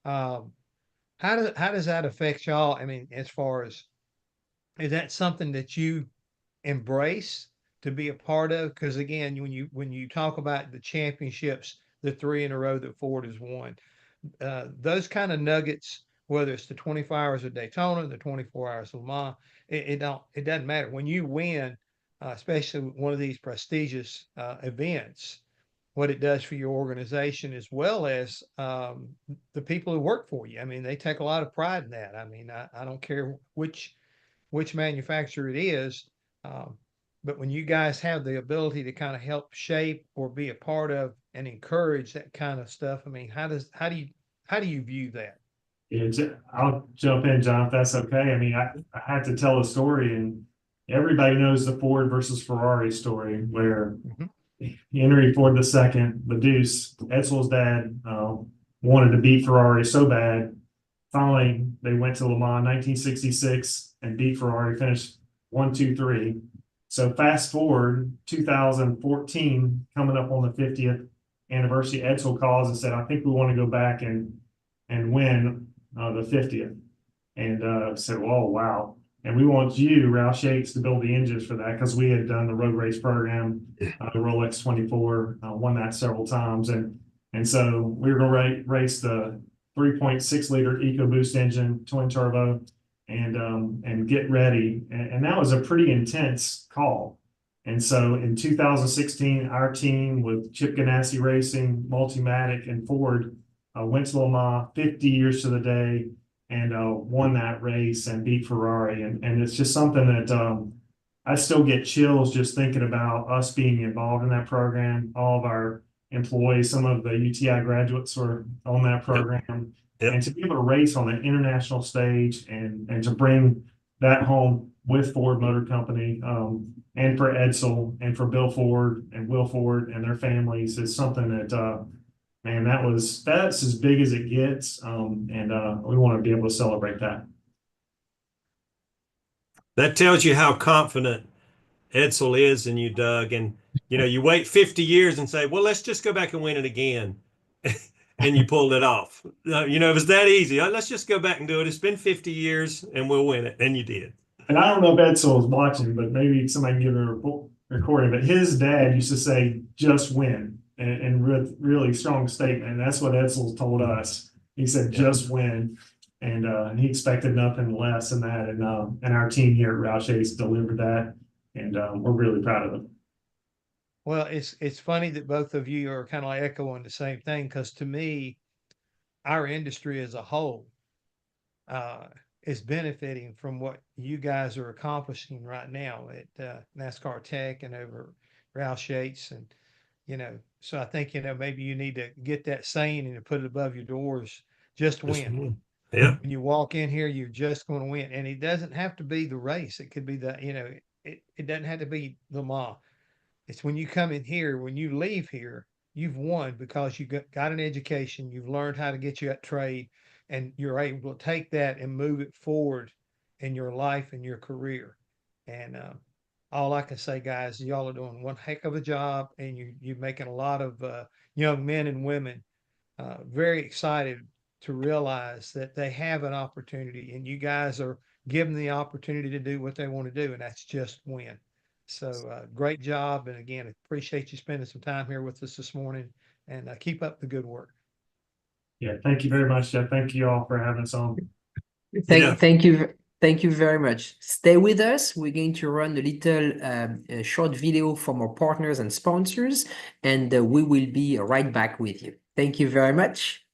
How does that affect y'all? I mean, as far as, is that something that you embrace to be a part of? Because again, when you talk about the championships, the 3 in a row that Ford has won, those kind of nuggets, whether it's the 24 hours of Daytona, the 24 hours of Le Mans, it doesn't matter. When you win, especially one of these prestigious events, what it does for your organization as well as the people who work for you. I mean, they take a lot of pride in that. I mean, I don't care which manufacturer it is. But when you guys have the ability to kind of help shape or be a part of and encourage that kind of stuff, I mean, how do you view that? Yeah, I'll jump in, John, if that's okay. I mean, I had to tell a story, and everybody knows the Ford versus Ferrari story where Henry Ford II, the Deuce, Etzel's dad, wanted to beat Ferrari so bad. Finally, they went to Le Mans 1966 and beat Ferrari, finished 1, 2, 3. So fast forward 2014, coming up on the 50th anniversary, Edsel calls and said, I think we want to go back and win the 50th. And said, well, wow. And we want you, Roush Yates, to build the engines for that, because we had done the road race program, the Rolex 24, won that several times. And so we were going to race the 3.6 liter EcoBoost engine, twin turbo, and get ready. And that was a pretty intense call. And so in 2016, our team with Chip Ganassi Racing, Multimatic, and Ford went to Le Mans 50 years to the day and won that race and beat Ferrari. And it's just something that I still get chills just thinking about us being involved in that program. All of our employees, some of the UTI graduates were on that program. And to be able to race on an international stage and to bring that home with Ford Motor Company, and for Edsel and for Bill Ford and Will Ford and their families is something that, man, that's as big as it gets. We want to be able to celebrate that. That tells you how confident Edsel is in you, Doug. And, you wait 50 years and say, well, let's just go back and win it again. And you pulled it off. It was that easy. Let's just go back and do it. It's been 50 years and we'll win it. And you did. And I don't know if Edsel is watching, but maybe somebody can give him a recording. But his dad used to say, just win. And really strong statement. And that's what Edsel told us. He said, just win. And he expected nothing less than that. And our team here at Roush Yates delivered that. And we're really proud of them. Well, it's funny that both of you are kind of like echoing the same thing, because to me, our industry as a whole is benefiting from what you guys are accomplishing right now at NASCAR Tech and over Roush Yates. And, so I think, maybe you need to get that saying and put it above your doors, just win. Yeah. When you walk in here, you're just going to win. And it doesn't have to be the race. It could be it doesn't have to be Le Mans. It's when you come in here, when you leave here, you've won because you got an education, you've learned how to get you that trade, and you're able to take that and move it forward in your life and your career. And all I can say, guys, y'all are doing one heck of a job, and you're making a lot of young men and women very excited to realize that they have an opportunity, and you guys are giving them the opportunity to do what they want to do, and that's just win. So great job. And again, appreciate you spending some time here with us this morning, and keep up the good work. Yeah. Thank you very much, Jeff. Thank you all for having us on. Thank you very much. Stay with us. We're going to run a little short video from our partners and sponsors, and we will be right back with you. Thank you very much.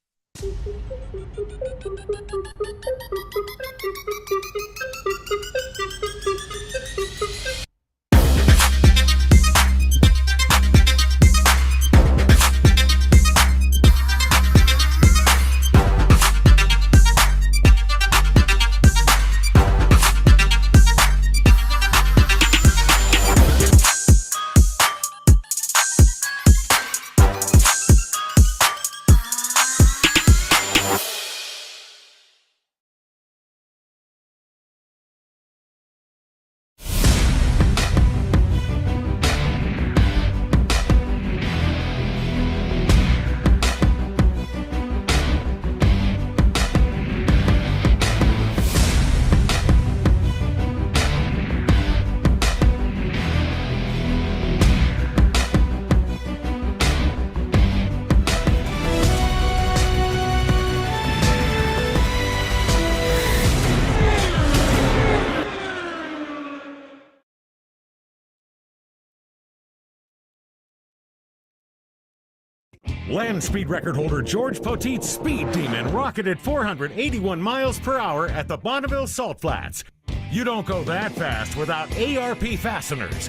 Land speed record holder George Poteet's Speed Demon rocketed 481 miles per hour at the Bonneville Salt Flats. You don't go that fast without ARP fasteners.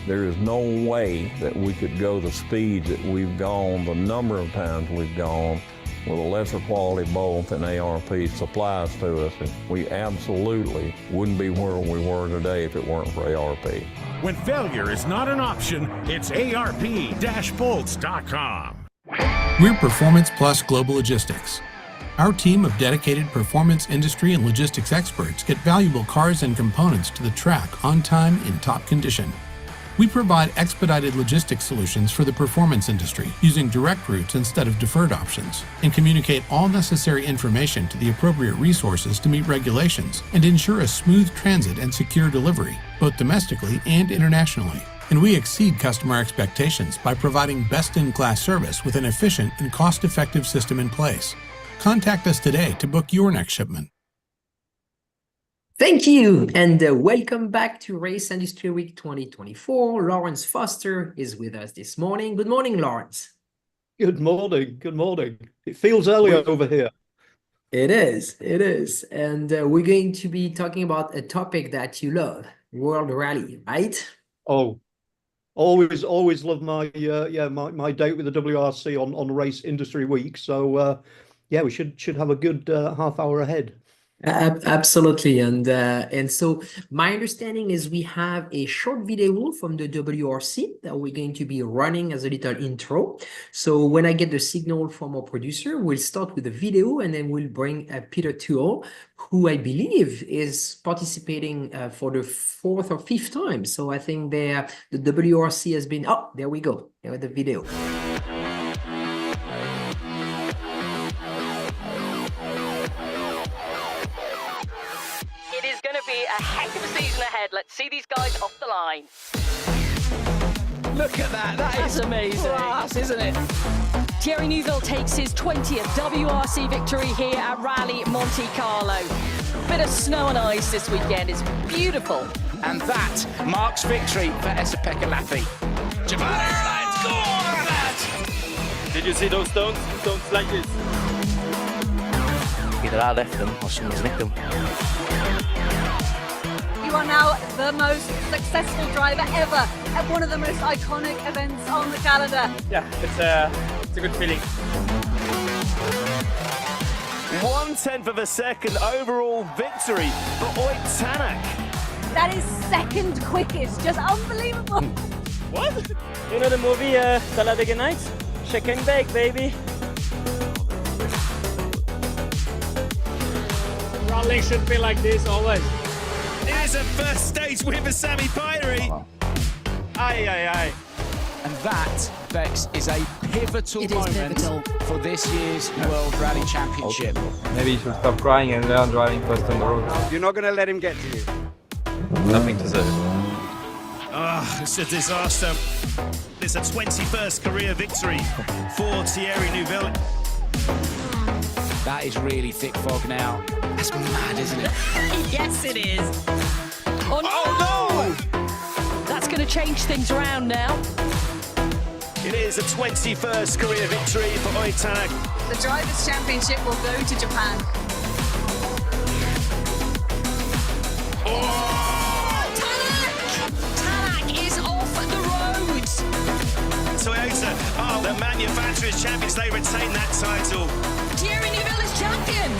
There is no way that we could go the speed that we've gone, the number of times we've gone, with a lesser quality bolt than ARP supplies to us. And we absolutely wouldn't be where we were today if it weren't for ARP. When failure is not an option, it's ARP-bolts.com. We're Performance Plus Global Logistics. Our team of dedicated performance industry and logistics experts get valuable cars and components to the track on time in top condition. We provide expedited logistics solutions for the performance industry using direct routes instead of deferred options, and communicate all necessary information to the appropriate resources to meet regulations and ensure a smooth transit and secure delivery, both domestically and internationally. And we exceed customer expectations by providing best-in-class service with an efficient and cost-effective system in place. Contact us today to book your next shipment. Thank you, and welcome back to Race Industry Week 2024. Lawrence Foster is with us this morning. Good morning, Lawrence. Good morning. Good morning. It feels early over here. It is. And we're going to be talking about a topic that you love, World Rally, right? Oh, always love my my date with the WRC on Race Industry Week. So yeah, we should have a good half hour ahead. Absolutely, and so my understanding is we have a short video from the WRC that we're going to be running as a little intro. So when I get the signal from our producer, we'll start with the video, and then we'll bring Peter Tuo, who I believe is participating for the 4th or 5th time. So I think the WRC has been. Oh, there we go. There the video. A heck of a season ahead. Let's see these guys off the line. Look at that. That's amazing. Class, isn't it? Thierry Neuville takes his 20th WRC victory here at Rally Monte Carlo. Bit of snow and ice this weekend. It's beautiful. And that marks victory for Esa-Pekka Lappi. Japan Airlines, go on that! Did you see those stones? Stones like this? Either I left them or someone's nicked them. You are now the most successful driver ever at one of the most iconic events on the calendar. Yeah, it's a good feeling. 1/10 of a second overall victory for Oyt Tanak. That is second quickest, just unbelievable. What? You know the movie Talladega Nights? Shake and bake, baby. Rally should be like this always. Here's a first stage win for Sami Pairi. Aye, aye, aye. And that, Bex, is a pivotal moment for this year's World Rally Championship. Maybe you should stop crying and learn driving fast on the road. You're not going to let him get to you. Nothing to say. Ah, it's a disaster. It's a 21st career victory for Thierry Neuville. That is really thick fog now. That's mad, isn't it? Yes, it is. Oh no! That's going to change things around now. It is a 21st career victory for Oyt Tanak. The Drivers' Championship will go to Japan. Tanak is off the road. Toyota are the manufacturers' champions. They retain that title. Thierry Neuville is champion.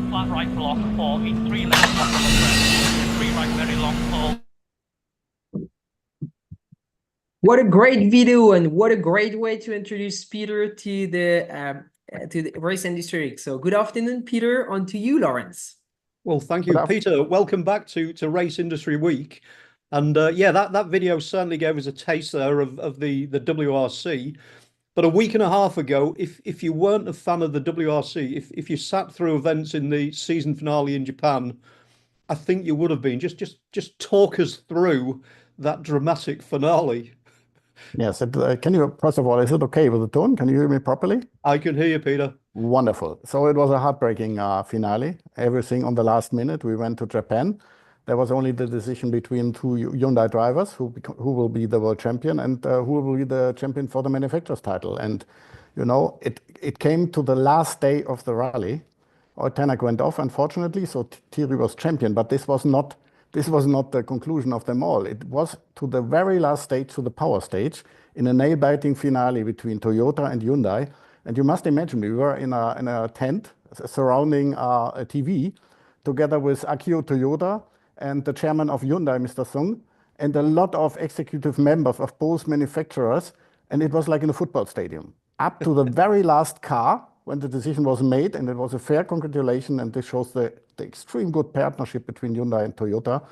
Flat right block for in 3 lanes off the track. 3 right very long pole. What a great video, and what a great way to introduce Peter to the race industry. So good afternoon, Peter. On to you, Lawrence. Well, thank you, Peter. Welcome back to Race Industry Week. And yeah, that video certainly gave us a taste there of the WRC. But a week and a half ago, if you weren't a fan of the WRC, if you sat through events in the season finale in Japan, I think you would have been. Just talk us through that dramatic finale. Yes. Can you, first of all, is it okay with the tone? Can you hear me properly? I can hear you, Peter. Wonderful. So it was a heartbreaking finale. Everything on the last minute. We went to Japan. There was only the decision between two Hyundai drivers who will be the world champion and who will be the champion for the manufacturer's title. And, you know, it came to the last day of the rally. Oyt Tanak went off, unfortunately, so Thierry was champion. But this was not the conclusion of them all. It was to the very last stage, to the power stage, in a nail-biting finale between Toyota and Hyundai. And you must imagine, we were in a tent surrounding a TV, together with Akio Toyoda and the chairman of Hyundai, Mr. Sung, and a lot of executive members of both manufacturers. And it was like in a football stadium. Up to the very last car, when the decision was made, and it was a fair congratulation, and this shows the extreme good partnership between Hyundai and Toyota.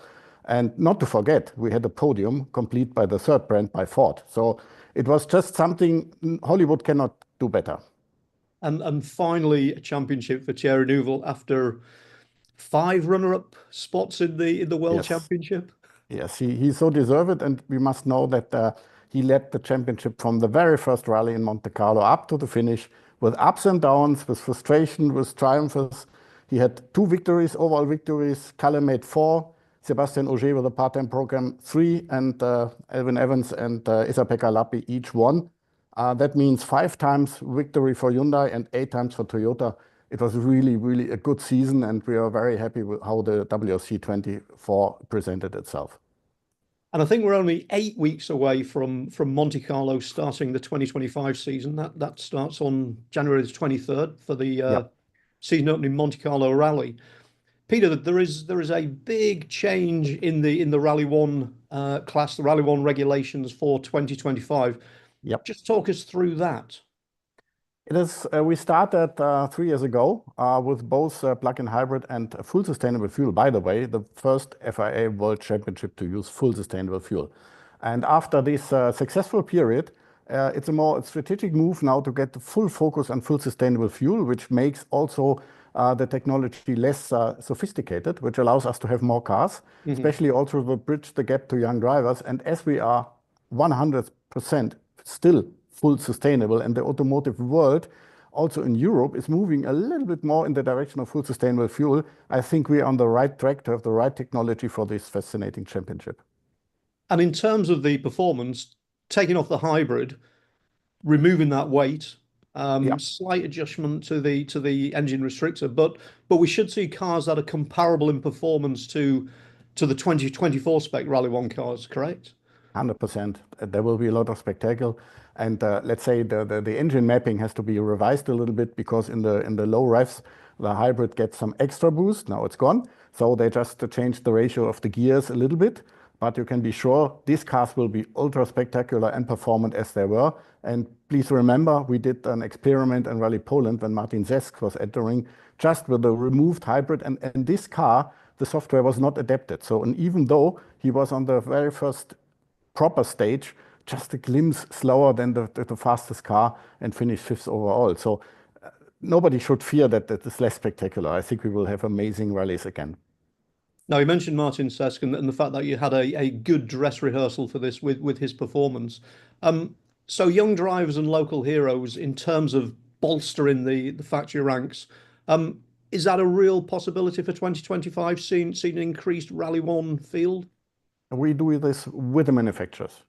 And not to forget, we had a podium complete by the third brand, by Ford. So it was just something Hollywood cannot do better. And finally, a championship for Thierry Neuville after 5 runner-up spots in the World Championship. Yes, he so deserved it, and we must know that he led the championship from the very first rally in Monte Carlo up to the finish, with ups and downs, with frustration, with triumphs. He had 2 victories, overall victories. Kalle made 4. Sebastian Ogier with a part-time program 3, and Elvin Evans and Esa-Pekka Lappi each won. That means 5 times victory for Hyundai and 8 times for Toyota. It was really, really a good season, and we are very happy with how the WRC 24 presented itself. And I think we're only 8 weeks away from Monte Carlo starting the 2025 season. That starts on January the 23rd for the season opening Monte Carlo Rally. Peter, there is a big change in the Rally 1 class, the Rally 1 regulations for 2025. Yep. Just talk us through that. It is. We started 3 years ago with both plug-in hybrid and full sustainable fuel. By the way, the first FIA World Championship to use full sustainable fuel. And after this successful period, it's a more strategic move now to get the full focus on full sustainable fuel, which makes also the technology less sophisticated, which allows us to have more cars, especially also to bridge the gap to young drivers. And as we are 100% still full sustainable, and the automotive world also in Europe is moving a little bit more in the direction of full sustainable fuel, I think we're on the right track to have the right technology for this fascinating championship. And in terms of the performance, taking off the hybrid, removing that weight, slight adjustment to the engine restrictor, but we should see cars that are comparable in performance to the 2024 spec Rally 1 cars, correct? 100%. There will be a lot of spectacle. And let's say the engine mapping has to be revised a little bit, because in the low revs, the hybrid gets some extra boost. Now it's gone. So they just changed the ratio of the gears a little bit. But you can be sure these cars will be ultra spectacular and performant as they were. And please remember, we did an experiment in Rally Poland when Martin Zesk was entering, just with the removed hybrid. And in this car, the software was not adapted. So, and even though he was on the very first proper stage, just a glimpse slower than the fastest car, and finished 5th overall. So nobody should fear that it's less spectacular. I think we will have amazing rallies again. Now, you mentioned Martin Sesk and the fact that you had a good dress rehearsal for this with his performance. So young drivers and local heroes, in terms of bolstering the factory ranks, is that a real possibility for 2025, seeing an increased Rally 1 field? We do this with the manufacturers.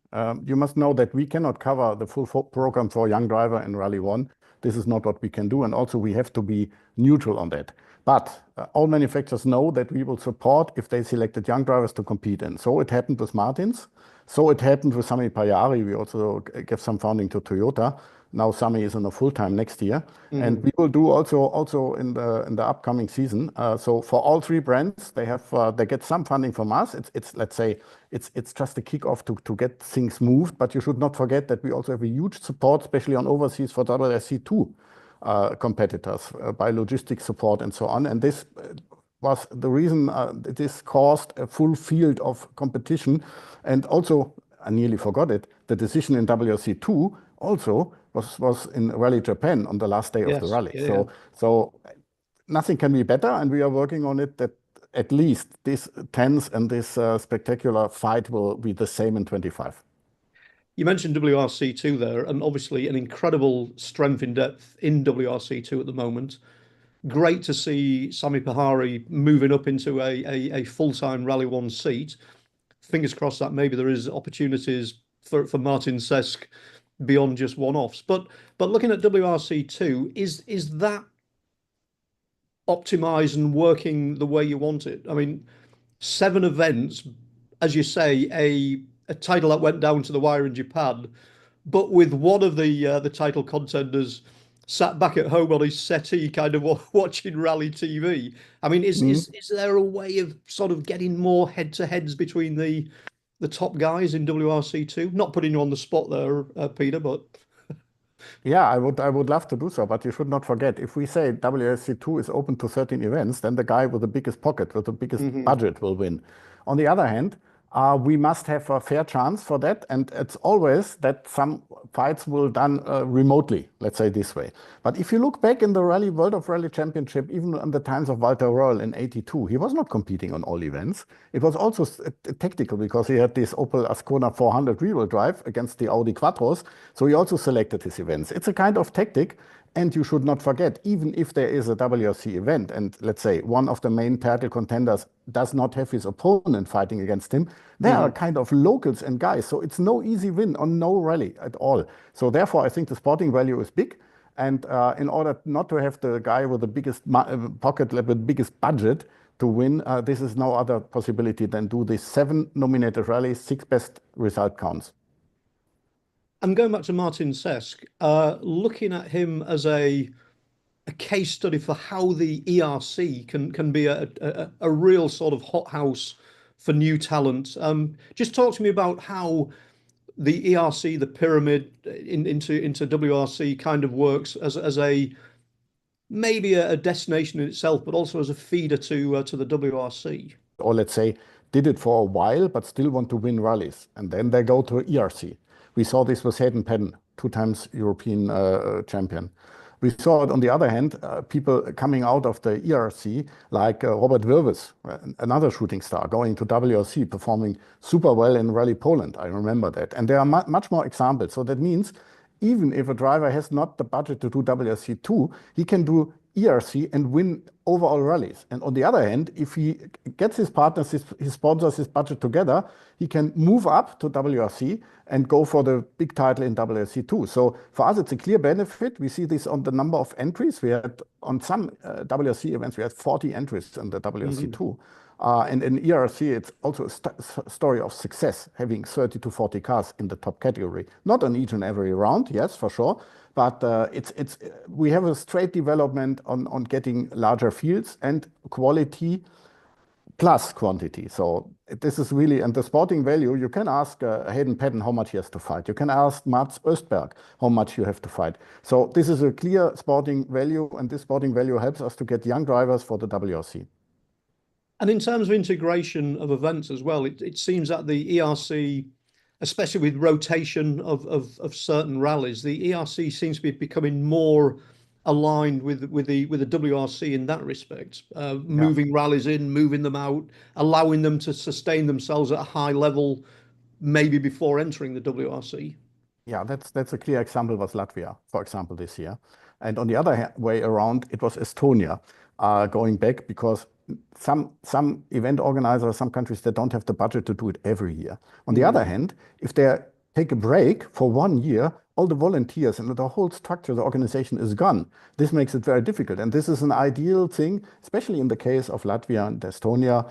You must know that we cannot cover the full program for a young driver in Rally 1. This is not what we can do. And also we have to be neutral on that. But all manufacturers know that we will support if they selected young drivers to compete in. So it happened with Martins. So it happened with Sami Pajari. We also gave some funding to Toyota. Now Sami is on a full-time next year. And we will do also in the upcoming season. So for all 3 brands, they get some funding from us. It's let's say it's just a kickoff to get things moved. But you should not forget that we also have a huge support, especially on overseas, for WRC2 competitors by logistics support and so on. And this was the reason this caused a full field of competition. And also, I nearly forgot it, the decision in WRC2 also was in Rally Japan on the last day of the rally. So nothing can be better, and we are working on it that at least this tense and this spectacular fight will be the same in 25. You mentioned WRC2 there, and obviously an incredible strength in depth in WRC2 at the moment. Great to see Sami Pajari moving up into a full-time Rally 1 seat. Fingers crossed that maybe there is opportunities for Martin Sesk beyond just one-offs. But looking at WRC2, is that optimized and working the way you want it? I mean, 7 events, as you say, a title that went down to the wire in Japan, but with one of the title contenders sat back at home on his settee, kind of watching rally TV. I mean, is there a way of sort of getting more head-to-heads between the top guys in WRC2? Not putting you on the spot there, Peter, but yeah, I would love to do so, but you should not forget, if we say WRC2 is open to 13 events, then the guy with the biggest pocket, with the biggest budget will win. On the other hand, we must have a fair chance for that, and it's always that some fights will done remotely, let's say this way. But if you look back in the World of Rally Championship, even in the times of Walter Röhrl in '82, he was not competing on all events. It was also tactical, because he had this Opel Ascona 400 rear-wheel drive against the Audi Quattros, so he also selected his events. It's a kind of tactic, And you should not forget, even if there is a WRC event, and let's say one of the main title contenders does not have his opponent fighting against him, there are kind of locals and guys. So it's no easy win on no rally at all. So therefore, I think the sporting value is big. And in order not to have the guy with the biggest pocket, with the biggest budget to win, this is no other possibility than do the 7 nominated rallies, 6 best result counts. And going back to Martin Cesc, looking at him as a case study for how the ERC can be a real sort of hothouse for new talent. Just talk to me about how the ERC, the pyramid into WRC kind of works as a maybe a destination in itself, but also as a feeder to the WRC. Or let's say did it for a while, but still want to win rallies. And then they go to ERC. We saw this with Hayden Paddon, 2 times European champion. We saw it on the other hand, people coming out of the ERC, like Robert Wirwes, another shooting star, going to WRC, performing super well in Rally Poland. I remember that. And there are much more examples. So that means even if a driver has not the budget to do WRC2, he can do ERC and win overall rallies. And on the other hand, if he gets his partners, his sponsors, his budget together, he can move up to WRC and go for the big title in WRC2. So for us, it's a clear benefit. We see this on the number of entries. We had on some WRC events, we had 40 entries in the WRC2. And in ERC, it's also a story of success, having 30 to 40 cars in the top category. Not on each and every round, yes, for sure. But we have a straight development on getting larger fields and quality plus quantity. So this is really, and the sporting value, you can ask Hayden Paddon how much he has to fight. You can ask Mats Östberg how much you have to fight. So this is a clear sporting value, and this sporting value helps us to get young drivers for the WRC. And in terms of integration of events as well, it seems that the ERC, especially with rotation of certain rallies, the ERC seems to be becoming more aligned with the WRC in that respect, moving rallies in, moving them out, allowing them to sustain themselves at a high level, maybe before entering the WRC. Yeah, that's a clear example was Latvia, for example, this year. And on the other way around, it was Estonia going back because some event organizers, some countries, they don't have the budget to do it every year. On the other hand, if they take a break for 1 year, all the volunteers and the whole structure of the organization is gone. This makes it very difficult. And this is an ideal thing, especially in the case of Latvia and Estonia.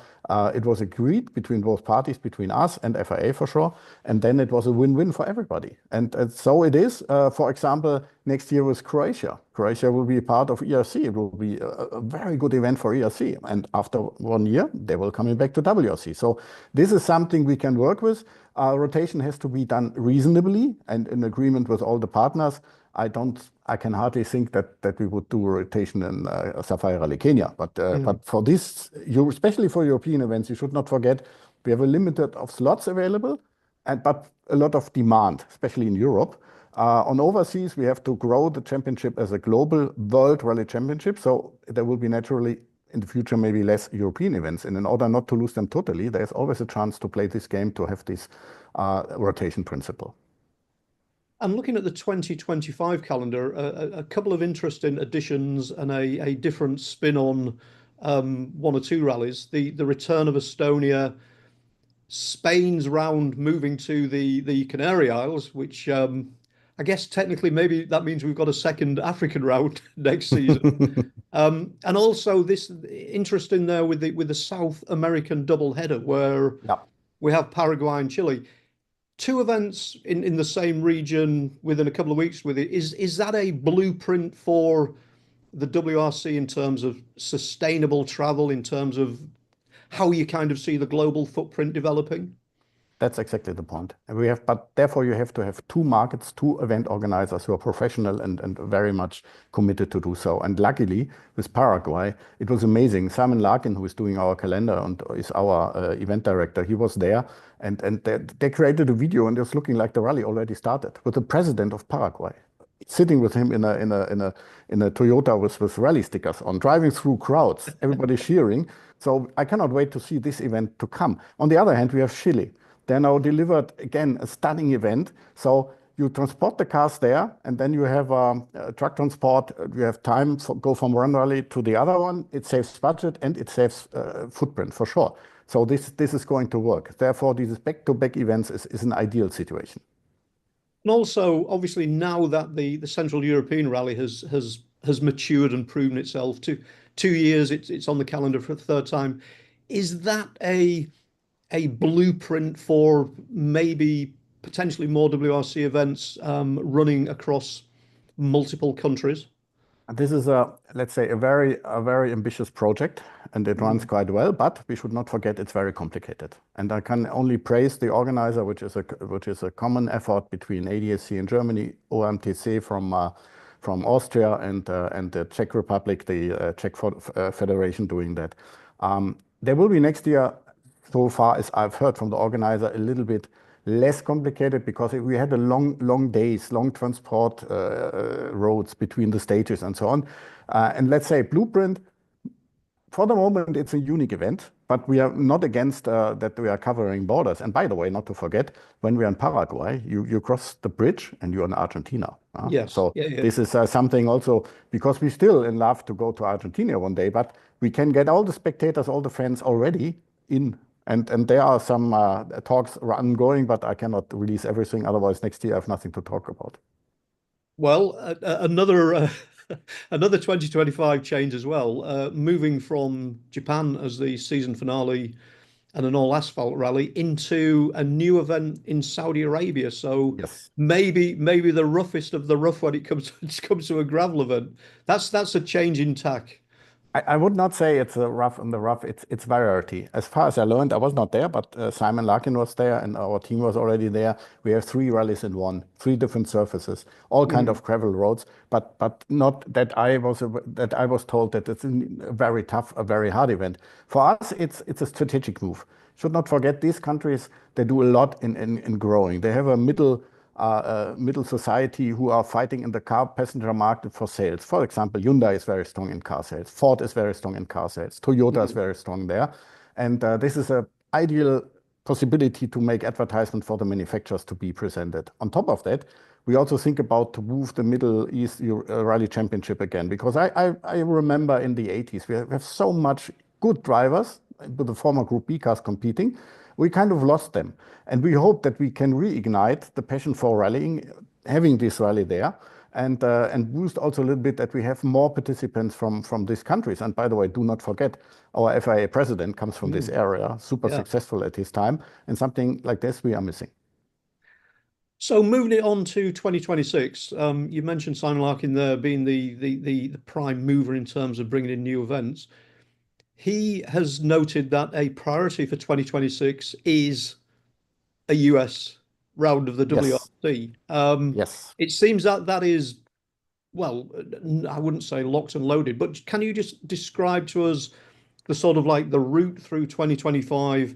It was agreed between both parties, between us and FIA for sure. And then it was a win-win for everybody. And so it is, for example, next year with Croatia. Croatia will be part of ERC. It will be a very good event for ERC. And after 1 year, they will come back to WRC. So this is something we can work with. Rotation has to be done reasonably and in agreement with all the partners. I can hardly think that we would do a rotation in Sapphire Rally Kenya. But for this, especially for European events, you should not forget we have a limited of slots available, but a lot of demand, especially in Europe. On overseas, we have to grow the championship as a global world rally championship. So there will be naturally in the future maybe less European events. And in order not to lose them totally, there's always a chance to play this game to have this rotation principle. And looking at the 2025 calendar, a couple of interesting additions and a different spin on 1 or 2 rallies. The return of Estonia, Spain's round moving to the Canary Isles, which I guess technically maybe that means we've got a second African round next season. And also this interesting there with the South American doubleheader where we have Paraguay and Chile. 2 events in the same region within a couple of weeks with it. Is that a blueprint for the WRC in terms of sustainable travel, in terms of how you kind of see the global footprint developing? That's exactly the point. But therefore you have to have 2 markets, 2 event organizers who are professional and very much committed to do so. And luckily with Paraguay, it was amazing. Simon Larkin, who is doing our calendar and is our event director, he was there and they created a video and it was looking like the rally already started with the president of Paraguay sitting with him in a Toyota with rally stickers on, driving through crowds, everybody cheering. So I cannot wait to see this event to come. On the other hand, we have Chile. They now delivered, again, a stunning event. So you transport the cars there, and then you have truck transport. You have time go from one rally to the other one. It saves budget and it saves footprint for sure. So this is going to work. Therefore, these back-to-back events is an ideal situation. And also, obviously, now that the Central European Rally has matured and proven itself, 2 years, it's on the calendar for the third time. Is that a blueprint for maybe potentially more WRC events running across multiple countries? This is let's say a very ambitious project, and it runs quite well, but we should not forget it's very complicated. And I can only praise the organizer, which is a common effort between ADAC in Germany, OMTC from Austria, and the Czech Republic, the Czech Federation doing that. There will be next year, so far as I've heard from the organizer, a little bit less complicated, because we had a long days, long transport roads between the stages and so on. And let's say blueprint, for the moment, it's a unique event, but we are not against that we are covering borders. And by the way, not to forget, when we are in Paraguay, you cross the bridge and you're in Argentina. Yes. So this is something also, because we still in love to go to Argentina one day, but we can get all the spectators, all the fans already in. And there are some talks ongoing, but I cannot release everything. Otherwise, next year I have nothing to talk about. Well, another 2025 change as well, moving from Japan as the season finale and an all asphalt rally into a new event in Saudi Arabia. So maybe the roughest of the rough when it comes to a gravel event. That's a change in tack. I would not say it's a rough on the rough. It's variety. As far as I learned, I was not there, but Simon Larkin was there, and our team was already there. We have 3 rallies in one, 3 different surfaces, all kind of gravel roads, but not that I was told that it's a very tough, a very hard event. For us, it's a strategic move. Should not forget, these countries, they do a lot in growing. They have a middle society who are fighting in the car passenger market for sales. For example, Hyundai is very strong in car sales. Ford is very strong in car sales. Toyota is very strong there. And this is an ideal possibility to make advertisement for the manufacturers to be presented. On top of that, we also think about to move the Middle East Rally Championship again, because I remember in the 80s, we have so much good drivers with the former Group B cars competing. We kind of lost them. And we hope that we can reignite the passion for rallying, having this rally there, and boost also a little bit that we have more participants from these countries. And by the way, do not forget, our FIA president comes from this area, super successful at his time, and something like this we are missing. So moving it on to 2026, you mentioned Simon Larkin there being the prime mover in terms of bringing in new events. He has noted that a priority for 2026 is a US round of the WRC. Yes. It seems that is, well, I wouldn't say locked and loaded, but can you just describe to us the sort of like the route through 2025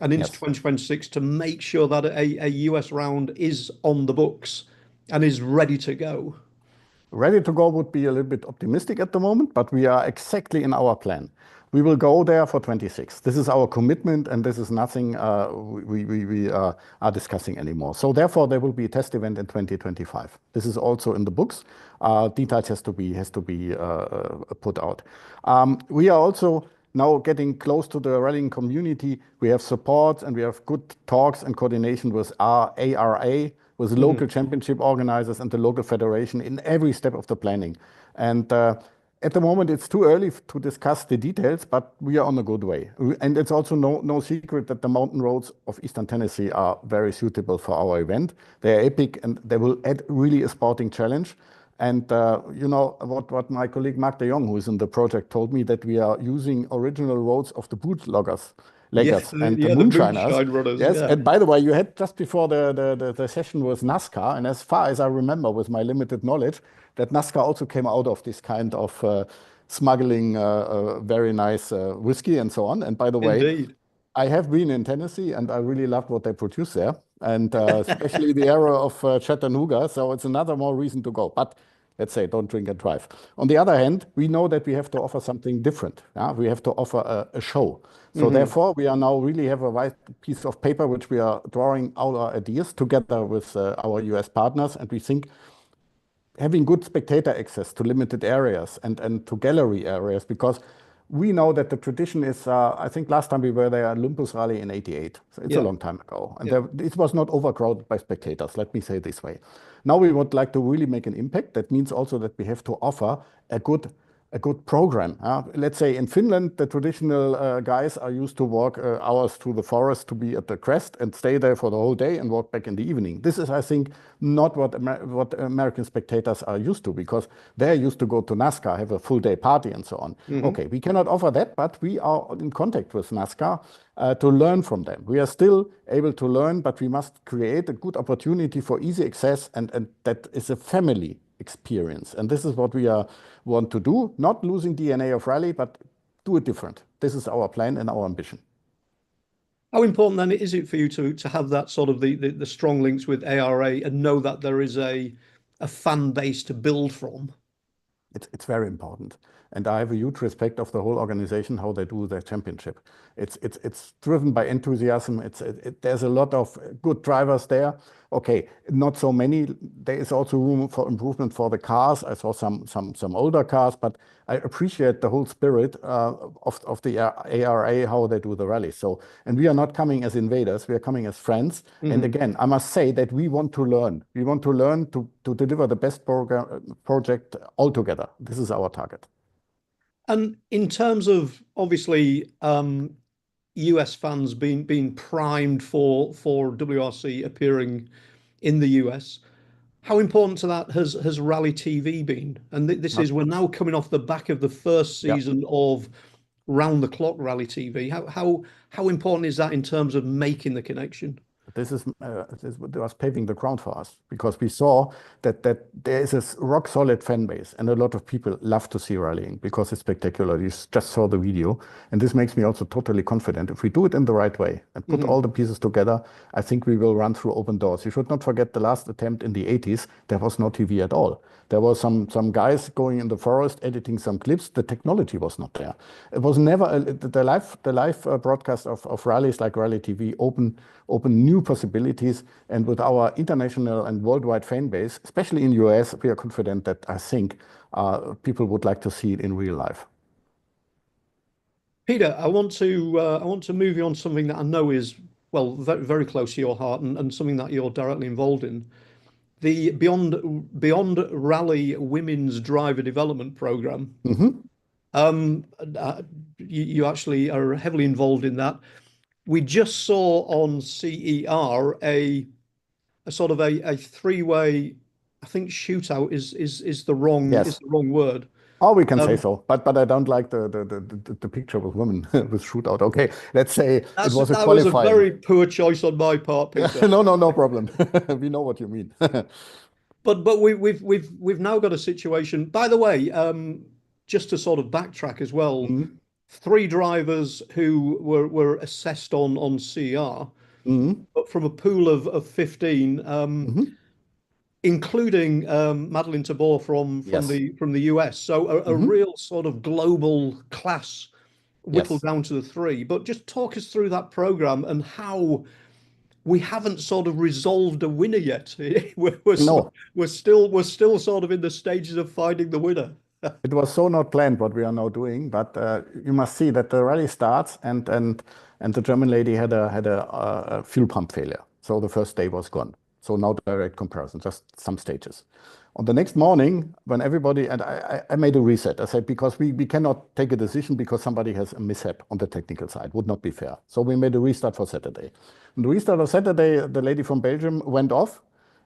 and into 2026 to make sure that a US round is on the books and is ready to go? Ready to go would be a little bit optimistic at the moment, but we are exactly in our plan. We will go there for 26. This is our commitment, and this is nothing we are discussing anymore. So therefore, there will be a test event in 2025. This is also in the books. Details has to be put out. We are also now getting close to the rallying community. We have support and we have good talks and coordination with our ARA, with local championship organizers and the local federation in every step of the planning. And at the moment, it's too early to discuss the details, but we are on a good way. And it's also no secret that the mountain roads of Eastern Tennessee are very suitable for our event. They are epic, and they will add really a sporting challenge. And you know what my colleague Mark de Jong, who is in the project, told me, that we are using original roads of the bootleggers. And the moonshiners. Yes, and by the way, you had just before the session was NASCAR, and as far as I remember, with my limited knowledge, that NASCAR also came out of this kind of smuggling very nice whiskey and so on. And by the way, I have been in Tennessee, and I really loved what they produce there, and especially the area of Chattanooga. So it's another more reason to go. But let's say, don't drink and drive. On the other hand, we know that we have to offer something different. We have to offer a show. So therefore, we are now really have a white piece of paper which we are drawing out our ideas together with our US partners, and we think having good spectator access to limited areas and to gallery areas, because we know that the tradition is, I think last time we were there, Olympus Rally in '88. So it's a long time ago. And it was not overcrowded by spectators, let me say it this way. Now we would like to really make an impact. That means also that we have to offer a good program. Let's say in Finland, the traditional guys are used to walk hours through the forest to be at the crest and stay there for the whole day and walk back in the evening. This is, I think, not what American spectators are used to, because they're used to go to NASCAR, have a full day party and so on. Okay, we cannot offer that, but we are in contact with NASCAR to learn from them. We are still able to learn, but we must create a good opportunity for easy access, and that is a family experience. And this is what we want to do, not losing DNA of rally, but do it different. This is our plan and our ambition. How important then is it for you to have that sort of the strong links with ARA and know that there is a fan base to build from? It's very important. And I have a huge respect of the whole organization, how they do their championship. It's driven by enthusiasm. There's a lot of good drivers there. Okay, not so many. There is also room for improvement for the cars. I saw some older cars, but I appreciate the whole spirit of the ARA, how they do the rally. So, and we are not coming as invaders. We are coming as friends. And again, I must say that we want to learn. We want to learn to deliver the best project altogether. This is our target. And in terms of obviously US fans being primed for WRC appearing in the US, how important to that has Rally TV been? And this is, we're now coming off the back of the first season of round the clock Rally TV. How important is that in terms of making the connection? This was paving the ground for us, because we saw that there is a rock solid fan base, and a lot of people love to see rallying because it's spectacular. You just saw the video, and this makes me also totally confident. If we do it in the right way and put all the pieces together, I think we will run through open doors. You should not forget the last attempt in the 80s. There was no TV at all. There was some guys going in the forest editing some clips. The technology was not there. It was never the live broadcast of rallies like Rally TV open new possibilities. And with our international and worldwide fan base, especially in US, we are confident that I think people would like to see it in real life. Peter, I want to move you on something that I know is, well, very, very close to your heart, and something that you're directly involved in. The Beyond Rally Women's Driver Development Program. You actually are heavily involved in that. We just saw on CER a sort of a three-way, I think shootout is the wrong word. Oh, we can say so, but I don't like the picture with women with shootout. Okay, let's say it was a qualifying. That was a very poor choice on my part, Peter. No problem. We know what you mean. But we've now got a situation. By the way, just to sort of backtrack as well, 3 drivers who were assessed on CR, but from a pool of 15. Including Madeline Tabor from the US. So a real sort of global class whittled down to the 3. But just talk us through that program and how we haven't sort of resolved a winner yet. We're still sort of in the stages of finding the winner. It was so not planned what we are now doing, but you must see that the rally starts and the German lady had a fuel pump failure. So the first day was gone. So no direct comparison, just some stages. On the next morning, when everybody, and I made a reset. I said, because we cannot take a decision because somebody has a mishap on the technical side. Would not be fair. So we made a restart for Saturday. On the restart of Saturday, the lady from Belgium went off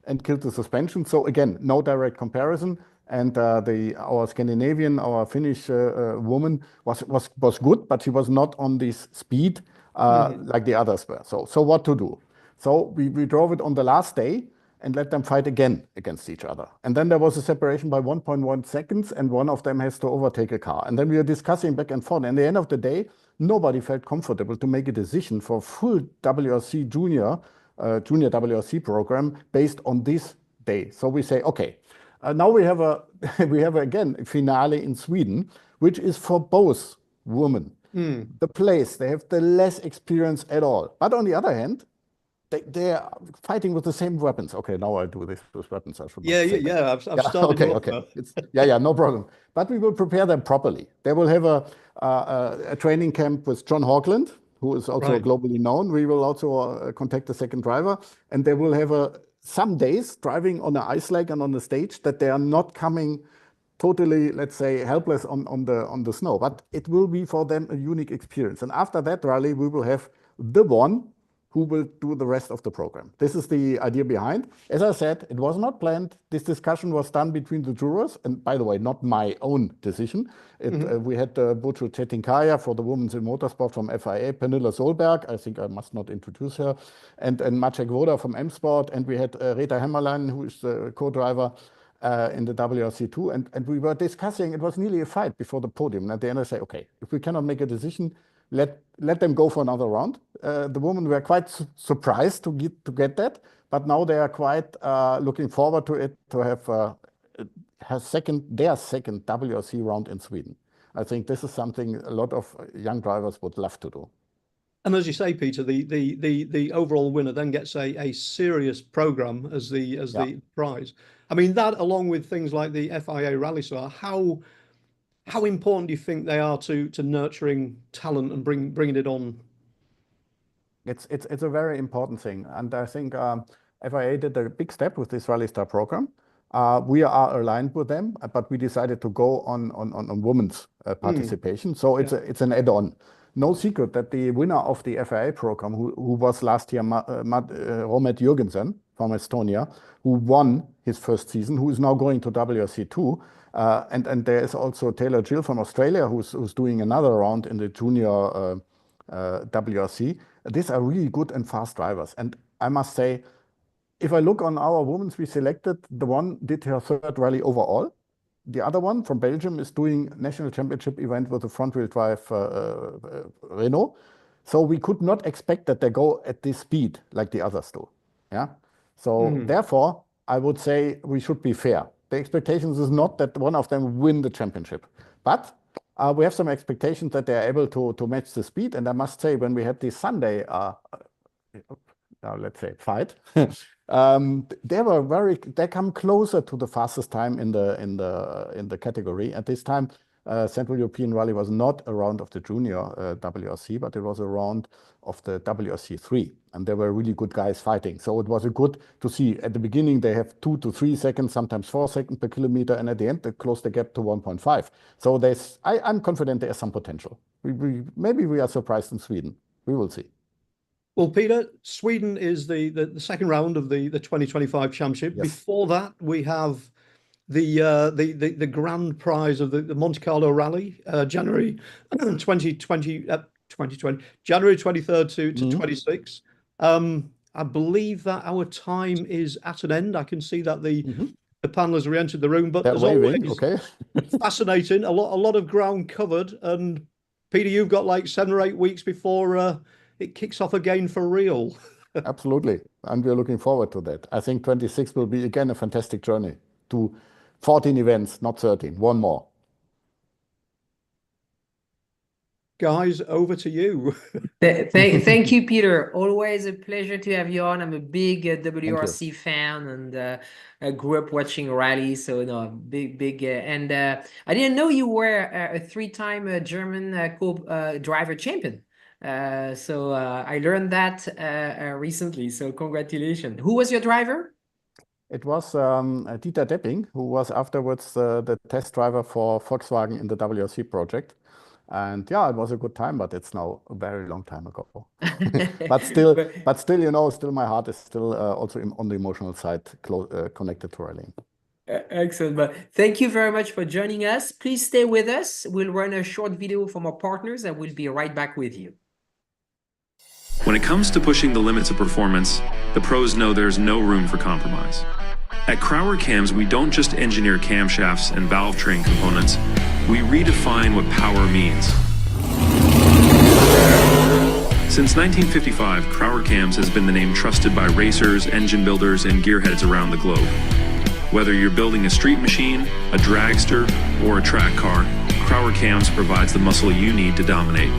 and killed the suspension. So again, no direct comparison. And our Scandinavian, our Finnish woman was good, but she was not on this speed like the others were. So what to do? So we drove it on the last day and let them fight again against each other. And then there was a separation by 1.1 seconds, and one of them has to overtake a car. And then we were discussing back and forth. And at the end of the day, nobody felt comfortable to make a decision for full WRC junior WRC program based on this day. So we say, okay, Now we have again a finale in Sweden, which is for both women. The place, they have the less experience at all. But on the other hand, they are fighting with the same weapons. Okay, now I do this with weapons. I should not say that. I've started. Okay. No problem. But we will prepare them properly. They will have a training camp with John Hawkland, who is also globally known. We will also contact the second driver, and they will have some days driving on an ice lake and on the stage that they are not coming totally, let's say, helpless on the snow. But it will be for them a unique experience. And after that rally, we will have the one who will do the rest of the program. This is the idea behind. As I said, it was not planned. This discussion was done between the jurors, and by the way, not my own decision. We had Burcu Çetinkaya for the Women's in Motorsport from FIA, Pernilla Solberg, I think I must not introduce her, and Maciek Woda from M-Sport, and we had Rita Hemmerlein, who is the co-driver in the WRC2, and we were discussing, it was nearly a fight before the podium. And at the end I say, okay, if we cannot make a decision, let them go for another round. The women were quite surprised to get that, but now they are quite looking forward to it, to have their second WRC round in Sweden. I think this is something a lot of young drivers would love to do. And as you say, Peter, the overall winner then gets a serious program as the prize. I mean, that along with things like the FIA Rally Star, how important do you think they are to nurturing talent and bringing it on? It's a very important thing, and I think FIA did a big step with this Rally Star program. We are aligned with them, but we decided to go on women's participation. So it's an add-on. No secret that the winner of the FIA program, who was last year Romet Jürgensen from Estonia, who won his first season, who is now going to WRC2. And there is also Taylor Gill from Australia, who's doing another round in the junior WRC. These are really good and fast drivers. And I must say, if I look on our women's, we selected, the one did her third rally overall. The other one from Belgium is doing national championship event with a front-wheel drive Renault. So we could not expect that they go at this speed like the others do. Yeah. So therefore, I would say we should be fair. The expectations is not that one of them win the championship, but we have some expectations that they are able to match the speed. And I must say, when we had this Sunday, let's say fight, they come closer to the fastest time in the category. At this time, Central European Rally was not a round of the junior WRC, but it was a round of the WRC3, and there were really good guys fighting. So it was good to see. At the beginning, they have 2 to 3 seconds, sometimes 4 seconds per kilometer, and at the end, they close the gap to 1.5. So I'm confident there is some potential. Maybe we are surprised in Sweden. We will see. Well, Peter, Sweden is the second round of the 2025 championship. Yes. Before that, we have the grand prize of the Monte Carlo Rally, January 23rd to 26th. I believe that our time is at an end. I can see that the panelists re-entered the room, but as always, fascinating. A lot of ground covered. And Peter, you've got like 7 or 8 weeks before it kicks off again for real. Absolutely, and we're looking forward to that. I think 26 will be again a fantastic journey to 14 events, not 13. One more. Guys, over to you. Thank you, Peter. Always a pleasure to have you on. I'm a big WRC fan, and I grew up watching rallies, so big. And I didn't know you were a 3-time German co-driver champion. So I learned that recently. So congratulations. Who was your driver? It was Dieter Depping, who was afterwards the test driver for Volkswagen in the WRC project. And yeah, it was a good time, but it's now a very long time ago. but still, still my heart is still also on the emotional side connected to rallying. Excellent. But thank you very much for joining us. Please stay with us. We'll run a short video from our partners, and we'll be right back with you. When it comes to pushing the limits of performance, the pros know there's no room for compromise. At Crowler Cams, we don't just engineer camshafts and valve train components, we redefine what power means. Since 1955, Crowler Cams has been the name trusted by racers, engine builders, and gearheads around the globe. Whether you're building a street machine, a dragster, or a track car, Crower Cams provides the muscle you need to dominate.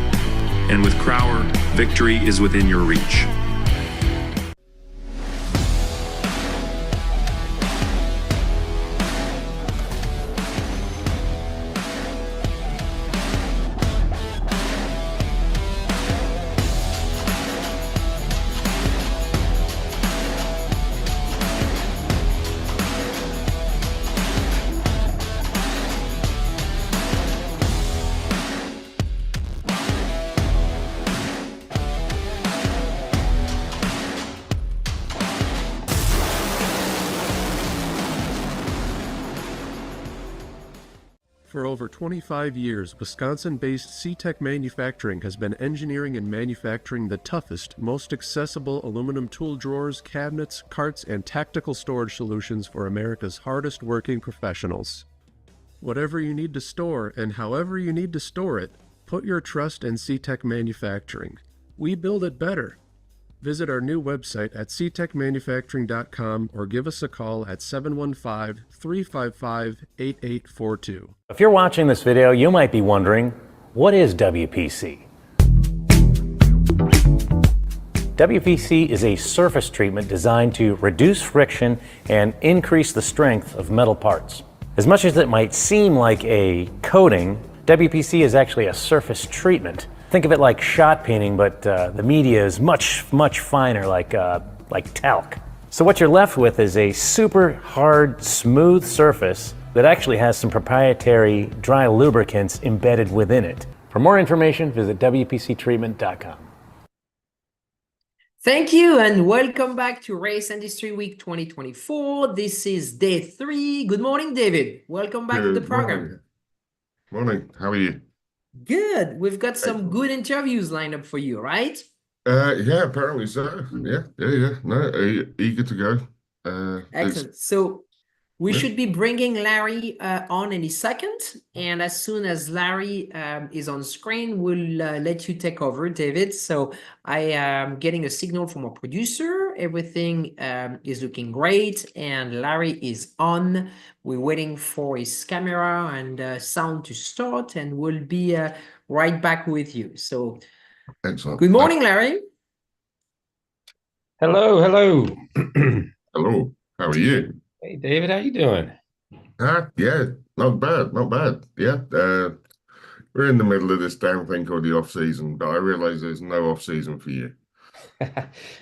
And with Crower, victory is within your reach. For over 25 years, Wisconsin-based C-Tech Manufacturing has been engineering and manufacturing the toughest, most accessible aluminum tool drawers, cabinets, carts, and tactical storage solutions for America's hardest working professionals. Whatever you need to store and however you need to store it, put your trust in C-Tech Manufacturing. We build it better. Visit our new website at ctechmanufacturing.com or give us a call at 715-355-8842. If you're watching this video, you might be wondering, what is WPC? WPC is a surface treatment designed to reduce friction and increase the strength of metal parts. As much as it might seem like a coating, WPC is actually a surface treatment. Think of it like shot peening, but the media is much finer, like talc. So what you're left with is a super hard, smooth surface that actually has some proprietary dry lubricants embedded within it. For more information, visit WPCtreatment.com. Thank you and welcome back to Race Industry Week 2024. This is day 3. Good morning, David. Welcome back to the program. Morning. How are you? Good. We've got some good interviews lined up for you, right? Yeah, apparently so. Yeah. No, eager to go. Excellent. So we should be bringing Larry on any second. And as soon as Larry is on screen, we'll let you take over, David. So I am getting a signal from our producer. Everything is looking great. And Larry is on. We're waiting for his camera and sound to start. And we'll be right back with you. So excellent. Good morning, Larry. Hello. Hello. How are you? Hey, David, how you doing? Yeah, not bad. Yeah, we're in the middle of this damn thing called the off season, but I realize there's no off season for you.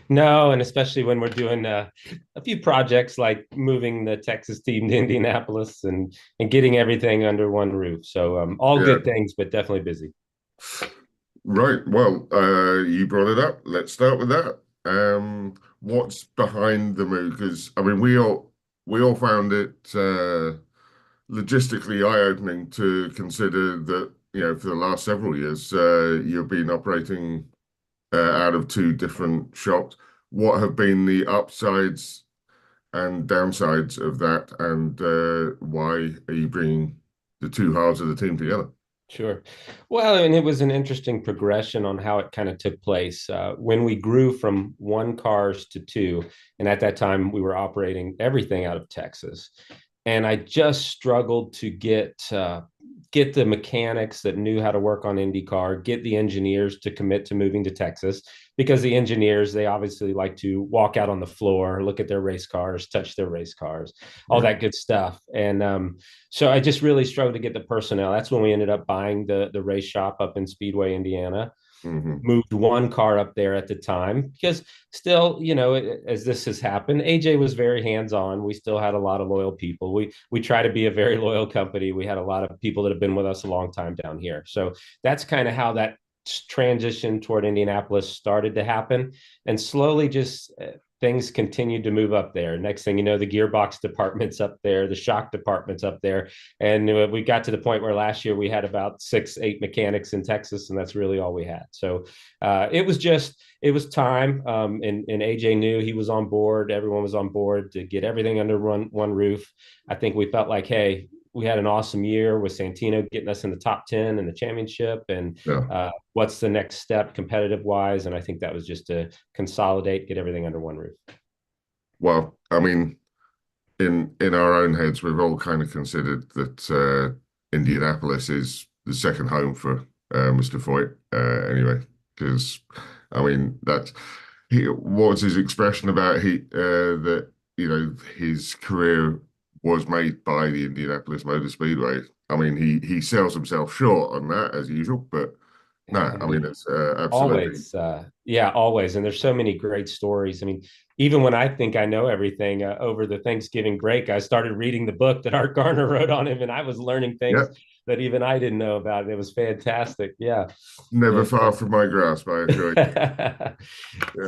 No, and especially when we're doing a few projects like moving the Texas team to Indianapolis and getting everything under one roof. So all good things, but definitely busy. Right. Well, you brought it up. Let's start with that. What's behind the move? Because I mean, we all found it logistically eye-opening to consider that, for the last several years, you've been operating out of 2 different shops. What have been the upsides and downsides of that, and why are you bringing the 2 halves of the team together? Sure. Well, and it was an interesting progression on how it kind of took place. When we grew from 1 cars to 2, and at that time we were operating everything out of Texas. And I just struggled to get the mechanics that knew how to work on IndyCar, get the engineers to commit to moving to Texas, because the engineers, they obviously like to walk out on the floor, look at their race cars, touch their race cars, all that good stuff. And so I just really struggled to get the personnel. That's when we ended up buying the race shop up in Speedway, Indiana. Moved 1 car up there at the time because still, as this has happened, AJ was very hands-on. We still had a lot of loyal people. We try to be a very loyal company. We had a lot of people that have been with us a long time down here. So that's kind of how that transition toward Indianapolis started to happen, and slowly just things continued to move up there. Next thing you know, the gearbox department's up there, the shock department's up there. And we got to the point where last year we had about 6-8 mechanics in Texas, and that's really all we had. So it was time. And AJ knew, he was on board. Everyone was on board to get everything under one roof. I think we felt like, hey, we had an awesome year with Santino getting us in the top 10 in the championship. And what's the next step competitive wise? And I think that was just to consolidate, get everything under one roof. Well, I mean, in our own heads, we've all kind of considered that Indianapolis is the second home for Mr. Foyt anyway, because I mean what was his expression about that his career was made by the Indianapolis Motor Speedway. I mean, he sells himself short on that as usual, but no, I mean, it's absolutely always. And there's so many great stories. I mean, even when I think I know everything, over the Thanksgiving break, I started reading the book that Art Garner wrote on him, and I was learning things that even I didn't know about. It was fantastic. Yeah. Never far from my grasp, I assure you.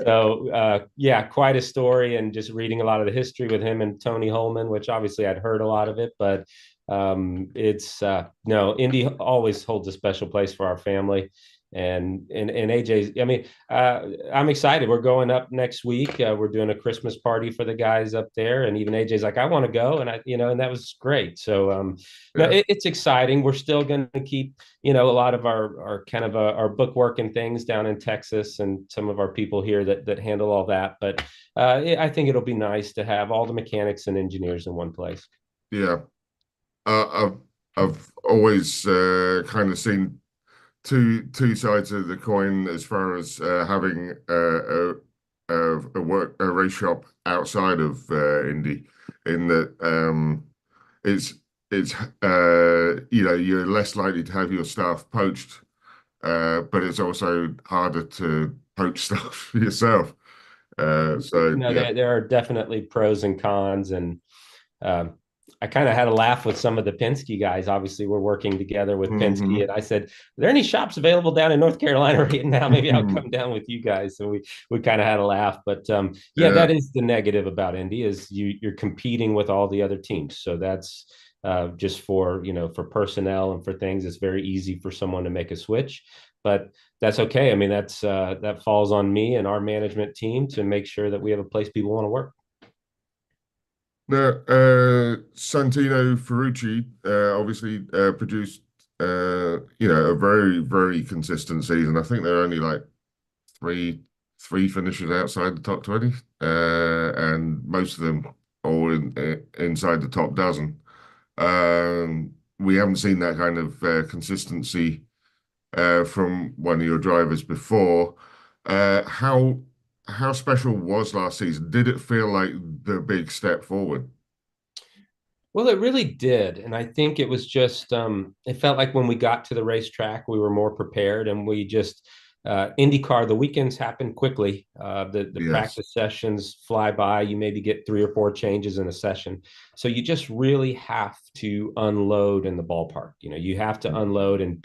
So, quite a story, and just reading a lot of the history with him and Tony Holman, which obviously I'd heard a lot of it, but Indy always holds a special place for our family. And AJ's, I mean, I'm excited. We're going up next week. We're doing a Christmas party for the guys up there. And even AJ's like, I want to go. And and that was great. So, it's exciting. We're still going to keep, a lot of our kind of our bookwork and things down in Texas, and some of our people here that handle all that. But I think it'll be nice to have all the mechanics and engineers in one place. Yeah. I've always kind of seen two sides of the coin as far as having a race shop outside of Indy, in that you're less likely to have your staff poached, but it's also harder to poach stuff yourself. There are definitely pros and cons, and I kind of had a laugh with some of the Penske guys. Obviously, we're working together with Penske, and I said, "Are there any shops available down in North Carolina right now? Maybe I'll come down with you guys." So we kind of had a laugh, but that is the negative about Indy, is you're competing with all the other teams. So that's just for for personnel and for things. It's very easy for someone to make a switch, but that's okay. I mean, that falls on me and our management team to make sure that we have a place people want to work. Now, Santino Ferrucci obviously produced, a very, very consistent season. I think there are only like three finishes outside the top 20, and most of them all inside the top dozen. We haven't seen that kind of consistency from one of your drivers before. How special was last season? Did it feel like the big step forward? Well, it really did. And I think it was just, it felt like when we got to the racetrack, we were more prepared, and we just, IndyCar, the weekends happen quickly. The practice sessions fly by. You maybe get 3 or 4 changes in a session. So you just really have to unload in the ballpark. You have to unload and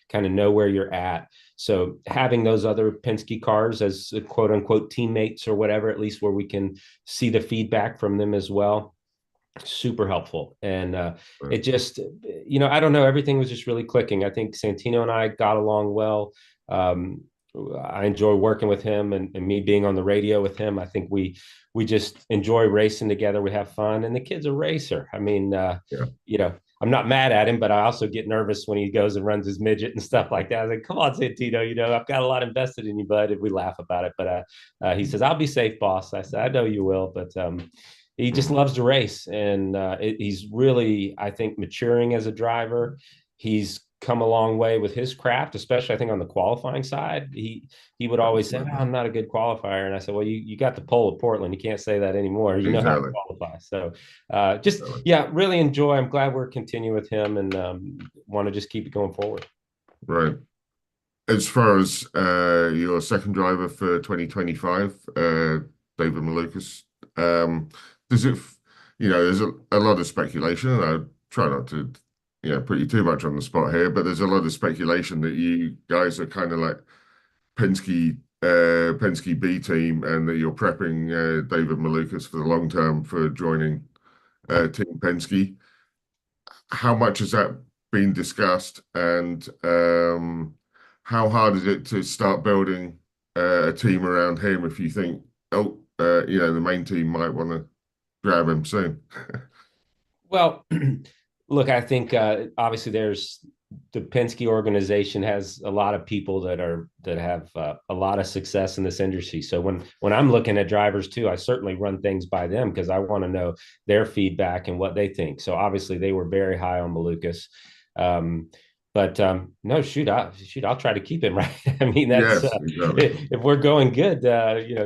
kind of know where you're at. So having those other Penske cars as quote unquote teammates or whatever, at least where we can see the feedback from them as well, super helpful. And it just, I don't know, everything was just really clicking. I think Santino and I got along well. I enjoy working with him, and me being on the radio with him. I think we just enjoy racing together. We have fun, and the kid's a racer. I mean, I'm not mad at him, but I also get nervous when he goes and runs his midget and stuff like that. I was like, come on, Santino, I've got a lot invested in you, bud. And we laugh about it. But he says, I'll be safe, boss. I said, I know you will. But he just loves to race. And he's really, I think, maturing as a driver. He's come a long way with his craft, especially I think on the qualifying side. He would always say, I'm not a good qualifier. And I said, well, you got the pole at Portland. You can't say that anymore. You know how to qualify. So really enjoy. I'm glad we're continuing with him, and want to just keep it going forward. Right. As far as your second driver for 2025, David Malukas, does it, there's a lot of speculation, and I try not to put you too much on the spot here, but there's a lot of speculation that you guys are kind of like Penske B team, and that you're prepping David Malukas for the long term for joining Team Penske. How much has that been discussed, and how hard is it to start building a team around him if you think, the main team might want to grab him soon? Well, look, I think obviously there's the Penske organization has a lot of people that have a lot of success in this industry. So when I'm looking at drivers too, I certainly run things by them because I want to know their feedback and what they think. So obviously they were very high on Malukas. But no, I'll try to keep him, right. I mean, that's Yes, exactly. if we're going good,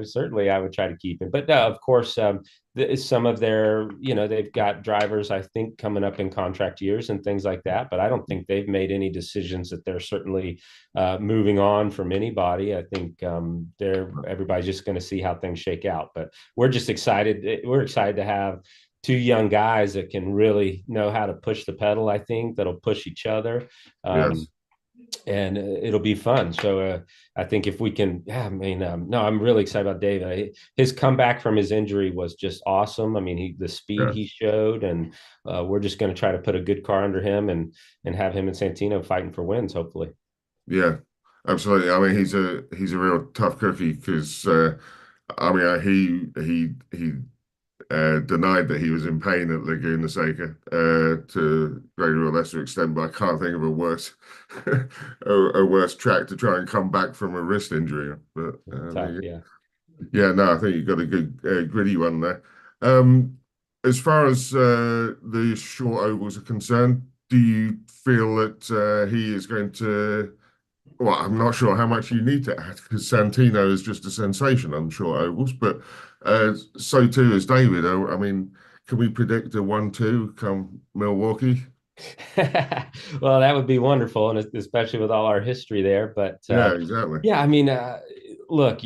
certainly I would try to keep him. But of course, some of their, they've got drivers, I think, coming up in contract years and things like that. But I don't think they've made any decisions that they're certainly moving on from anybody. I think everybody's just going to see how things shake out. But we're just excited. We're excited to have two young guys that can really know how to push the pedal. I think that'll push each other. Yes. And it'll be fun. So I think if we can, no, I'm really excited about David. His comeback from his injury was just awesome. I mean, the speed he showed, and we're just going to try to put a good car under him and have him and Santino fighting for wins, hopefully. Yeah, absolutely. I mean, he's a real tough cookie because he denied that he was in pain at Laguna Seca to greater or lesser extent, but I can't think of a worse a worse track to try and come back from a wrist injury. But no, I think you've got a good gritty one there. As far as the short ovals are concerned, do you feel that he is going to? Well, I'm not sure how much you need to add because Santino is just a sensation on short ovals, but so too is David. I mean, can we predict a 1-2 come Milwaukee? Well, that would be wonderful, and especially with all our history there. But yeah, exactly. Yeah, I mean, look,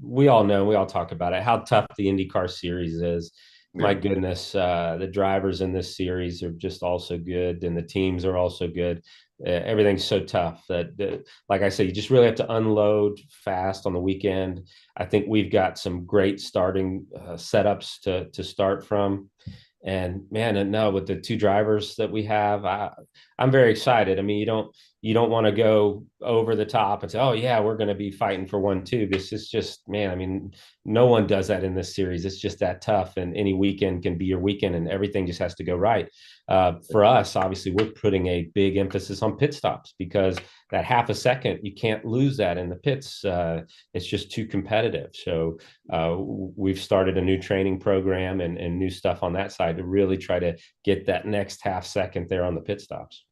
we all know, we all talk about it, how tough the IndyCar series is. My goodness, the drivers in this series are just also good, and the teams are also good. Everything's so tough that, like I say, you just really have to unload fast on the weekend. I think we've got some great starting setups to start from. And man, and no, with the two drivers that we have, I'm very excited. I mean, you don't want to go over the top and say, oh yeah, we're going to be fighting for 1-2. This is just, man, I mean, no one does that in this series. It's just that tough, and any weekend can be your weekend, and everything just has to go right. For us, obviously, we're putting a big emphasis on pit stops because that half a second, you can't lose that in the pits. It's just too competitive. So we've started a new training program and new stuff on that side to really try to get that next half second there on the pit stops.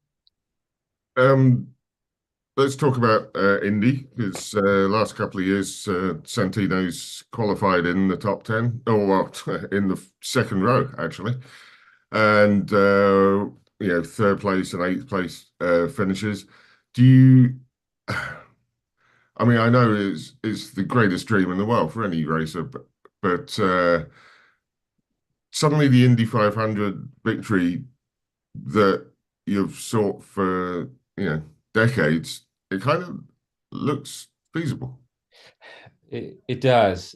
Let's talk about Indy, because last couple of years, Santino's qualified in the top 10, or well, in the second row, actually. And, third place and eighth place finishes. Do you, I mean, I know it's the greatest dream in the world for any racer, but suddenly the Indy 500 victory that you've sought for, decades, it kind of looks feasible. It does.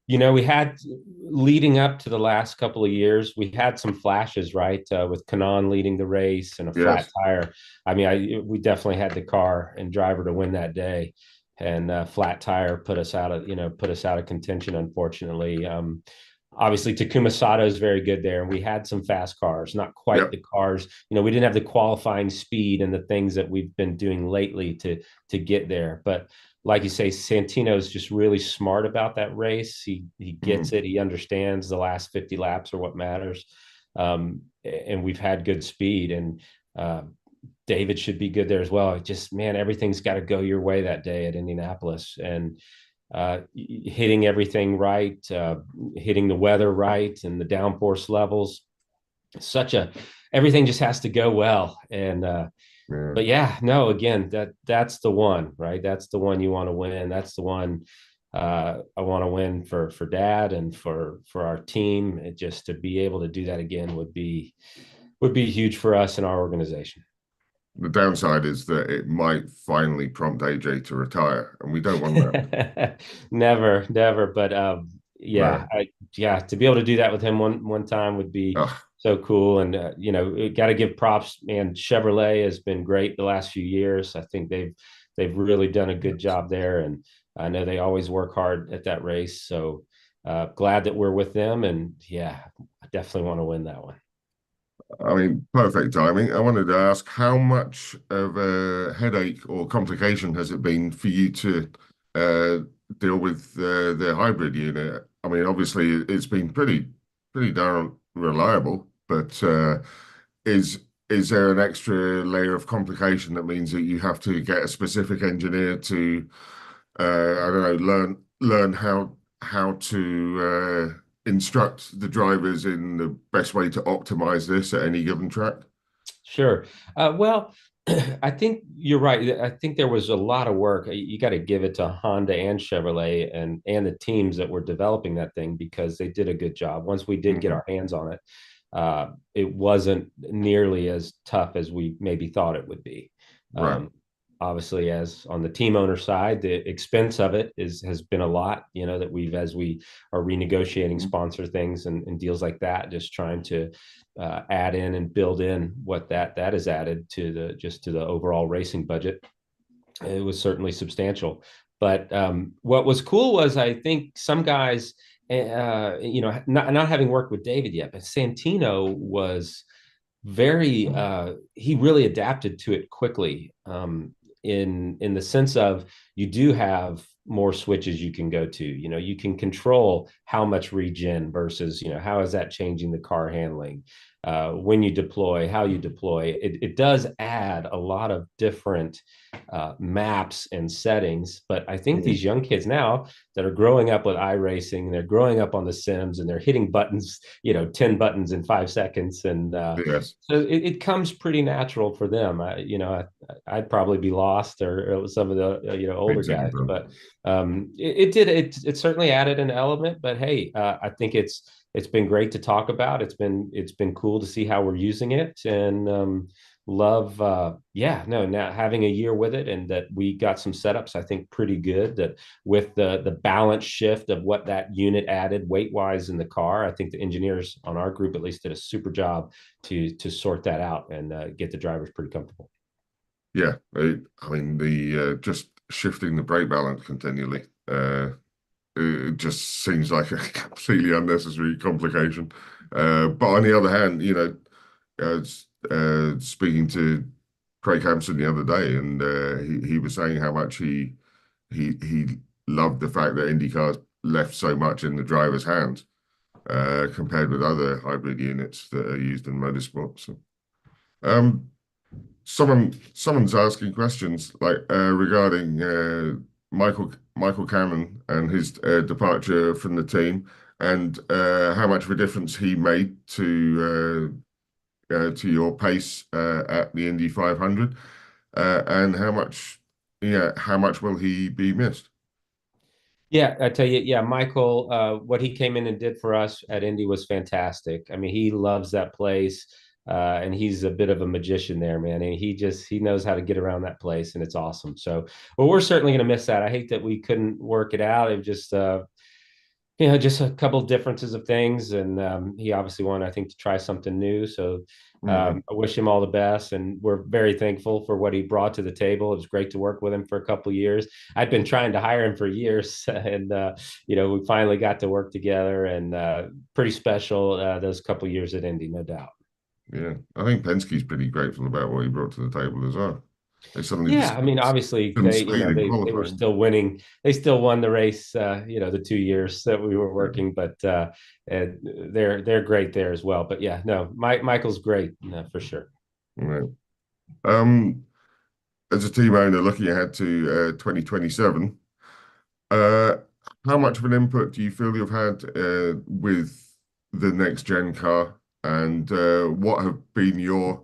We had, leading up to the last couple of years, we had some flashes, right? With Kanaan leading the race and a flat tire. I mean, we definitely had the car and driver to win that day, and flat tire put us out of contention, unfortunately. Obviously, Takuma Sato is very good there, and we had some fast cars, not quite the cars. We didn't have the qualifying speed and the things that we've been doing lately to get there. But like you say, Santino's just really smart about that race. He gets it. He understands the last 50 laps are what matters. And we've had good speed, and David should be good there as well. Just, man, everything's got to go your way that day at Indianapolis, and hitting everything right, hitting the weather right, and the downforce levels. Everything just has to go well. And but yeah, no, again, that's the one, right? That's the one you want to win. That's the one I want to win for Dad and for our team. Just to be able to do that again would be huge for us and our organization. The downside is that it might finally prompt AJ to retire, and we don't want that. Never. But to be able to do that with him one time would be so cool. And got to give props, man. Chevrolet has been great the last few years. I think they've really done a good job there, and I know they always work hard at that race. So glad that we're with them, and I definitely want to win that one. I mean, perfect timing. I wanted to ask, how much of a headache or complication has it been for you to uh, deal with the hybrid unit? I mean, obviously, it's been pretty darn reliable, but is there an extra layer of complication that means that you have to get a specific engineer to, I don't know, learn how to instruct the drivers in the best way to optimize this at any given track? Sure. Well, I think you're right. I think there was a lot of work. You got to give it to Honda and Chevrolet and the teams that were developing that thing, because they did a good job. Once we did get our hands on it, it wasn't nearly as tough as we maybe thought it would be. Right. Obviously, as on the team owner side, the expense of it has been a lot, that as we are renegotiating sponsor things and deals like that, just trying to add in and build in what that is added to the overall racing budget. It was certainly substantial. But what was cool was, I think some guys, not having worked with David yet, but Santino was very, he really adapted to it quickly. In the sense of, you do have more switches you can go to, you can control how much regen versus, how is that changing the car handling, when you deploy, how you deploy. It does add a lot of different maps and settings. But I think these young kids now that are growing up with iRacing, they're growing up on the sims, and they're hitting buttons, 10 buttons in 5 seconds. And Yes. so it comes pretty natural for them. I'd probably be lost, or some of the older guys, but it certainly added an element. But hey, I think it's been great to talk about. It's been cool to see how we're using it, and love now having a year with it, and that we got some setups, I think, pretty good, that with the balance shift of what that unit added weight wise in the car. I think the engineers on our group at least did a super job to sort that out and get the drivers pretty comfortable. Yeah, I mean, the just shifting the brake balance continually, it just seems like a completely unnecessary complication. But on the other hand, speaking to Craig Hampson the other day, and he was saying how much he loved the fact that IndyCar's left so much in the driver's hands compared with other hybrid units that are used in motorsports. So, someone's asking questions like regarding Michael Cameron and his departure from the team, and how much of a difference he made to your pace at the Indy 500, and how much will he be missed? Yeah, I tell you, Michael, what he came in and did for us at Indy was fantastic. I mean, he loves that place, and he's a bit of a magician there, man. And he knows how to get around that place, and it's awesome. So, well, we're certainly going to miss that. I hate that we couldn't work it out. It was just, just a couple differences of things, and he obviously wanted, I think, to try something new. So I wish him all the best, and we're very thankful for what he brought to the table. It was great to work with him for a couple of years. I'd been trying to hire him for years, and we finally got to work together, and pretty special those couple of years at Indy, no doubt. Yeah, I think Penske's pretty grateful about what he brought to the table as well. I mean, obviously they were still winning. They still won the race, the 2 years that we were working, but they're great there as well. But yeah, no, Michael's great, for sure. Right. As a team owner looking ahead to 2027, how much of an input do you feel you've had with the next gen car, and what have been your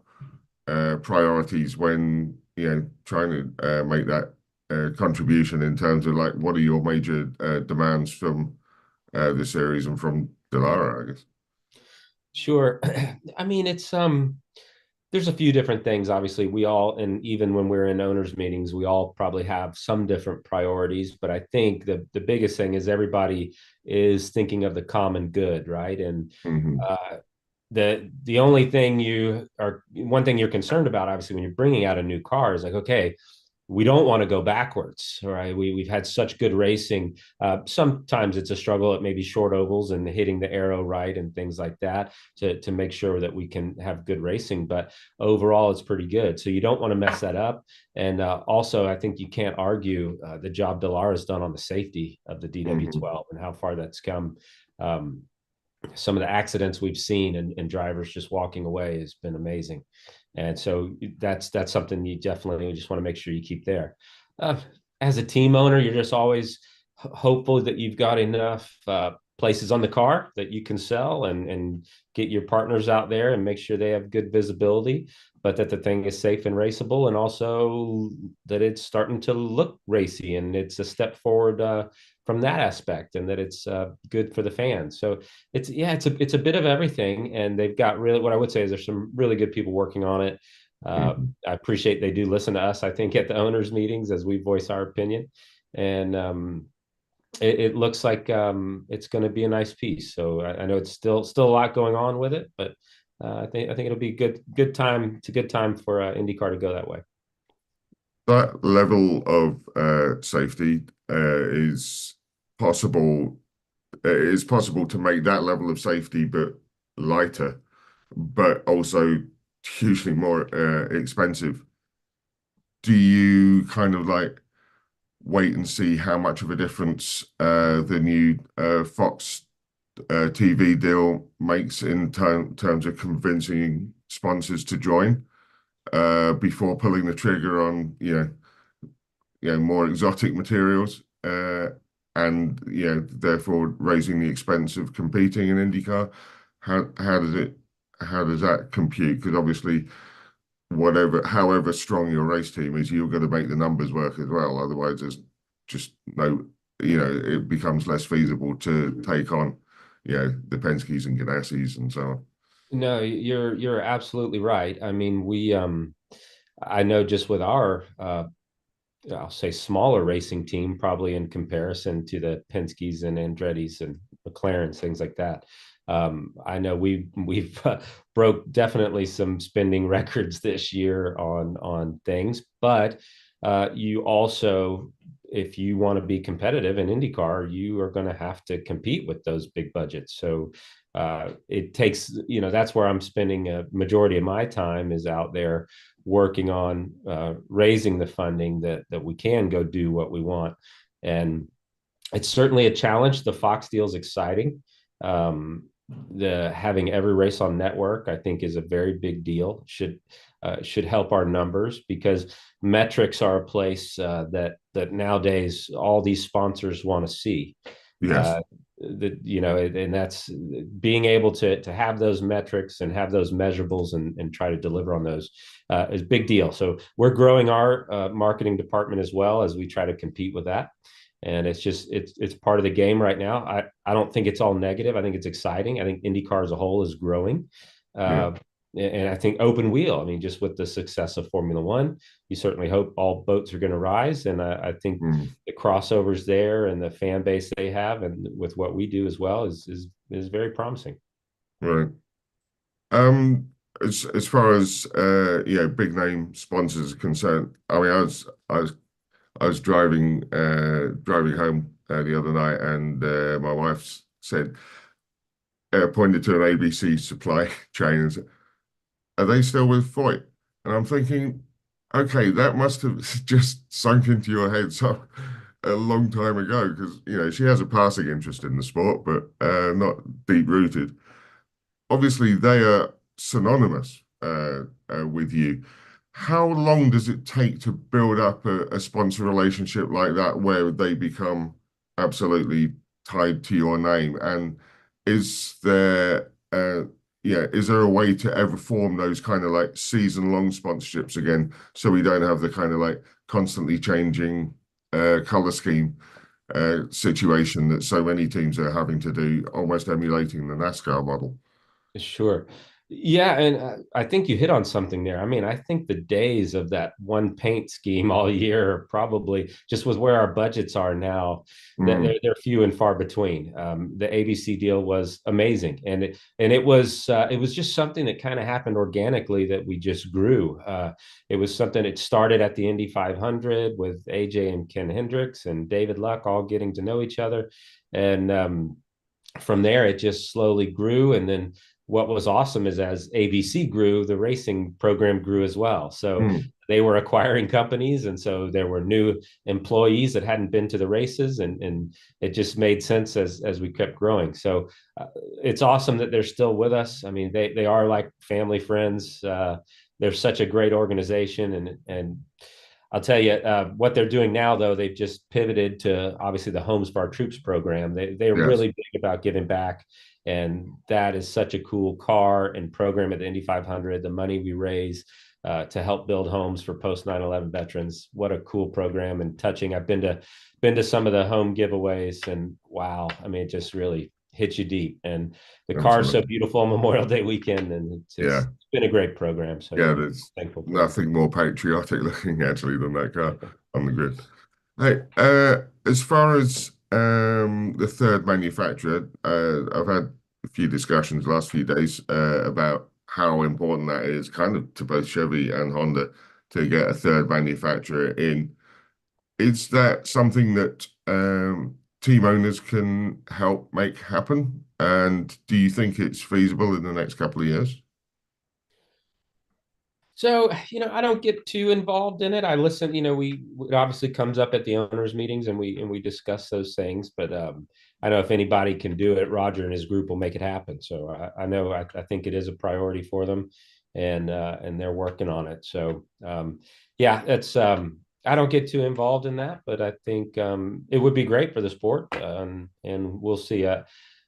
priorities when trying to make that contribution, in terms of like, what are your major demands from the series and from Dallara, I guess? Sure. I mean, it's there's a few different things. Obviously, we all, and even when we're in owners meetings, we all probably have some different priorities. But I think the biggest thing is everybody is thinking of the common good, right? And the only thing one thing you're concerned about, obviously, when you're bringing out a new car is like, okay, we don't want to go backwards, right? We've had such good racing. Sometimes it's a struggle at maybe short ovals and hitting the arrow right and things like that to make sure that we can have good racing. But overall, it's pretty good. So you don't want to mess that up. And also, I think you can't argue the job Dalara's done on the safety of the DW12 and how far that's come. Some of the accidents we've seen and drivers just walking away has been amazing. And so that's something you definitely just want to make sure you keep there. As a team owner, you're just always hopeful that you've got enough places on the car that you can sell and get your partners out there and make sure they have good visibility, but that the thing is safe and raceable, and also that it's starting to look racy and it's a step forward from that aspect, and that it's good for the fans. So it's a bit of everything, and they've got really, what I would say is there's some really good people working on it. I appreciate they do listen to us, I think, at the owners meetings as we voice our opinion, and it looks like it's going to be a nice piece. So I know it's still a lot going on with it, but I think it'll be good time. It's a good time for IndyCar to go that way. That level of safety is possible. It is possible to make that level of safety, but lighter, but also hugely more expensive. Do you kind of like wait and see how much of a difference the new Fox TV deal makes in terms of convincing sponsors to join before pulling the trigger on more exotic materials and therefore raising the expense of competing in IndyCar? How does that compute? Because obviously, however strong your race team is, you're going to make the numbers work as well. Otherwise, there's just no, it becomes less feasible to take on, the Penske's and Ganassis and so on. No, you're absolutely right. I mean, I know just with our, I'll say smaller racing team, probably in comparison to the Penske's and Andretti's and McLaren's, things like that. I know we've broke definitely some spending records this year on things, but you also, if you want to be competitive in IndyCar, you are going to have to compete with those big budgets. So it takes, that's where I'm spending a majority of my time, is out there working on raising the funding that we can go do what we want. And it's certainly a challenge. The Fox deal is exciting. The having every race on network, I think, is a very big deal. Should help our numbers, because metrics are a place that nowadays all these sponsors want to see. Yes. And that's being able to have those metrics and have those measurables and try to deliver on those is a big deal. So we're growing our marketing department as well as we try to compete with that. And it's part of the game right now. I don't think it's all negative. I think it's exciting. I think IndyCar as a whole is growing. And I think open wheel, just with the success of Formula One, you certainly hope all boats are going to rise. And I think the crossovers there and the fan base they have, and with what we do as well, is very promising. Right. As far as big name sponsors are concerned, I was driving home the other night, and my wife pointed to an ABC supply chain and said, "Are they still with Foyt?" And I'm thinking, okay, that must have just sunk into your head a long time ago, because she has a passing interest in the sport, but not deep rooted. Obviously, they are synonymous with you. How long does it take to build up a sponsor relationship like that, where they become absolutely tied to your name? And is there a way to ever form those kind of like season-long sponsorships again, so we don't have the kind of like constantly changing color scheme situation that so many teams are having to do, almost emulating the NASCAR model? Sure. Yeah, and I think you hit on something there. I mean, I think the days of that one paint scheme all year are probably just with where our budgets are now, that they're few and far between. The ABC deal was amazing, and it was just something that kind of happened organically that we just grew. It was something that started at the Indy 500 with AJ and Ken Hendricks and David Luck all getting to know each other, and from there it just slowly grew. And then what was awesome is as ABC grew, the racing program grew as well. So they were acquiring companies, and so there were new employees that hadn't been to the races, and it just made sense as we kept growing. So it's awesome that they're still with us. I mean, they are like family friends. They're such a great organization, and I'll tell you what they're doing now, though. They've just pivoted to obviously the Homes for Our Troops program. They're really big about giving back, and that is such a cool car and program at the Indy 500. The money we raise to help build homes for post 9/11 veterans. What a cool program and touching. I've been to some of the home giveaways, and wow, I mean, it just really hits you deep. And the car's so beautiful on Memorial Day weekend, and it's been a great program. So there's nothing more patriotic looking actually than that car on the grid. Hey, as far as the third manufacturer, I've had a few discussions the last few days about how important that is kind of to both Chevy and Honda to get a third manufacturer in. Is that something that team owners can help make happen? And do you think it's feasible in the next couple of years? So, I don't get too involved in it. I listen, it obviously comes up at the owners' meetings, and we discuss those things. But I know if anybody can do it, Roger and his group will make it happen. So I think it is a priority for them, and they're working on it. So it's I don't get too involved in that, but I think it would be great for the sport, and we'll see.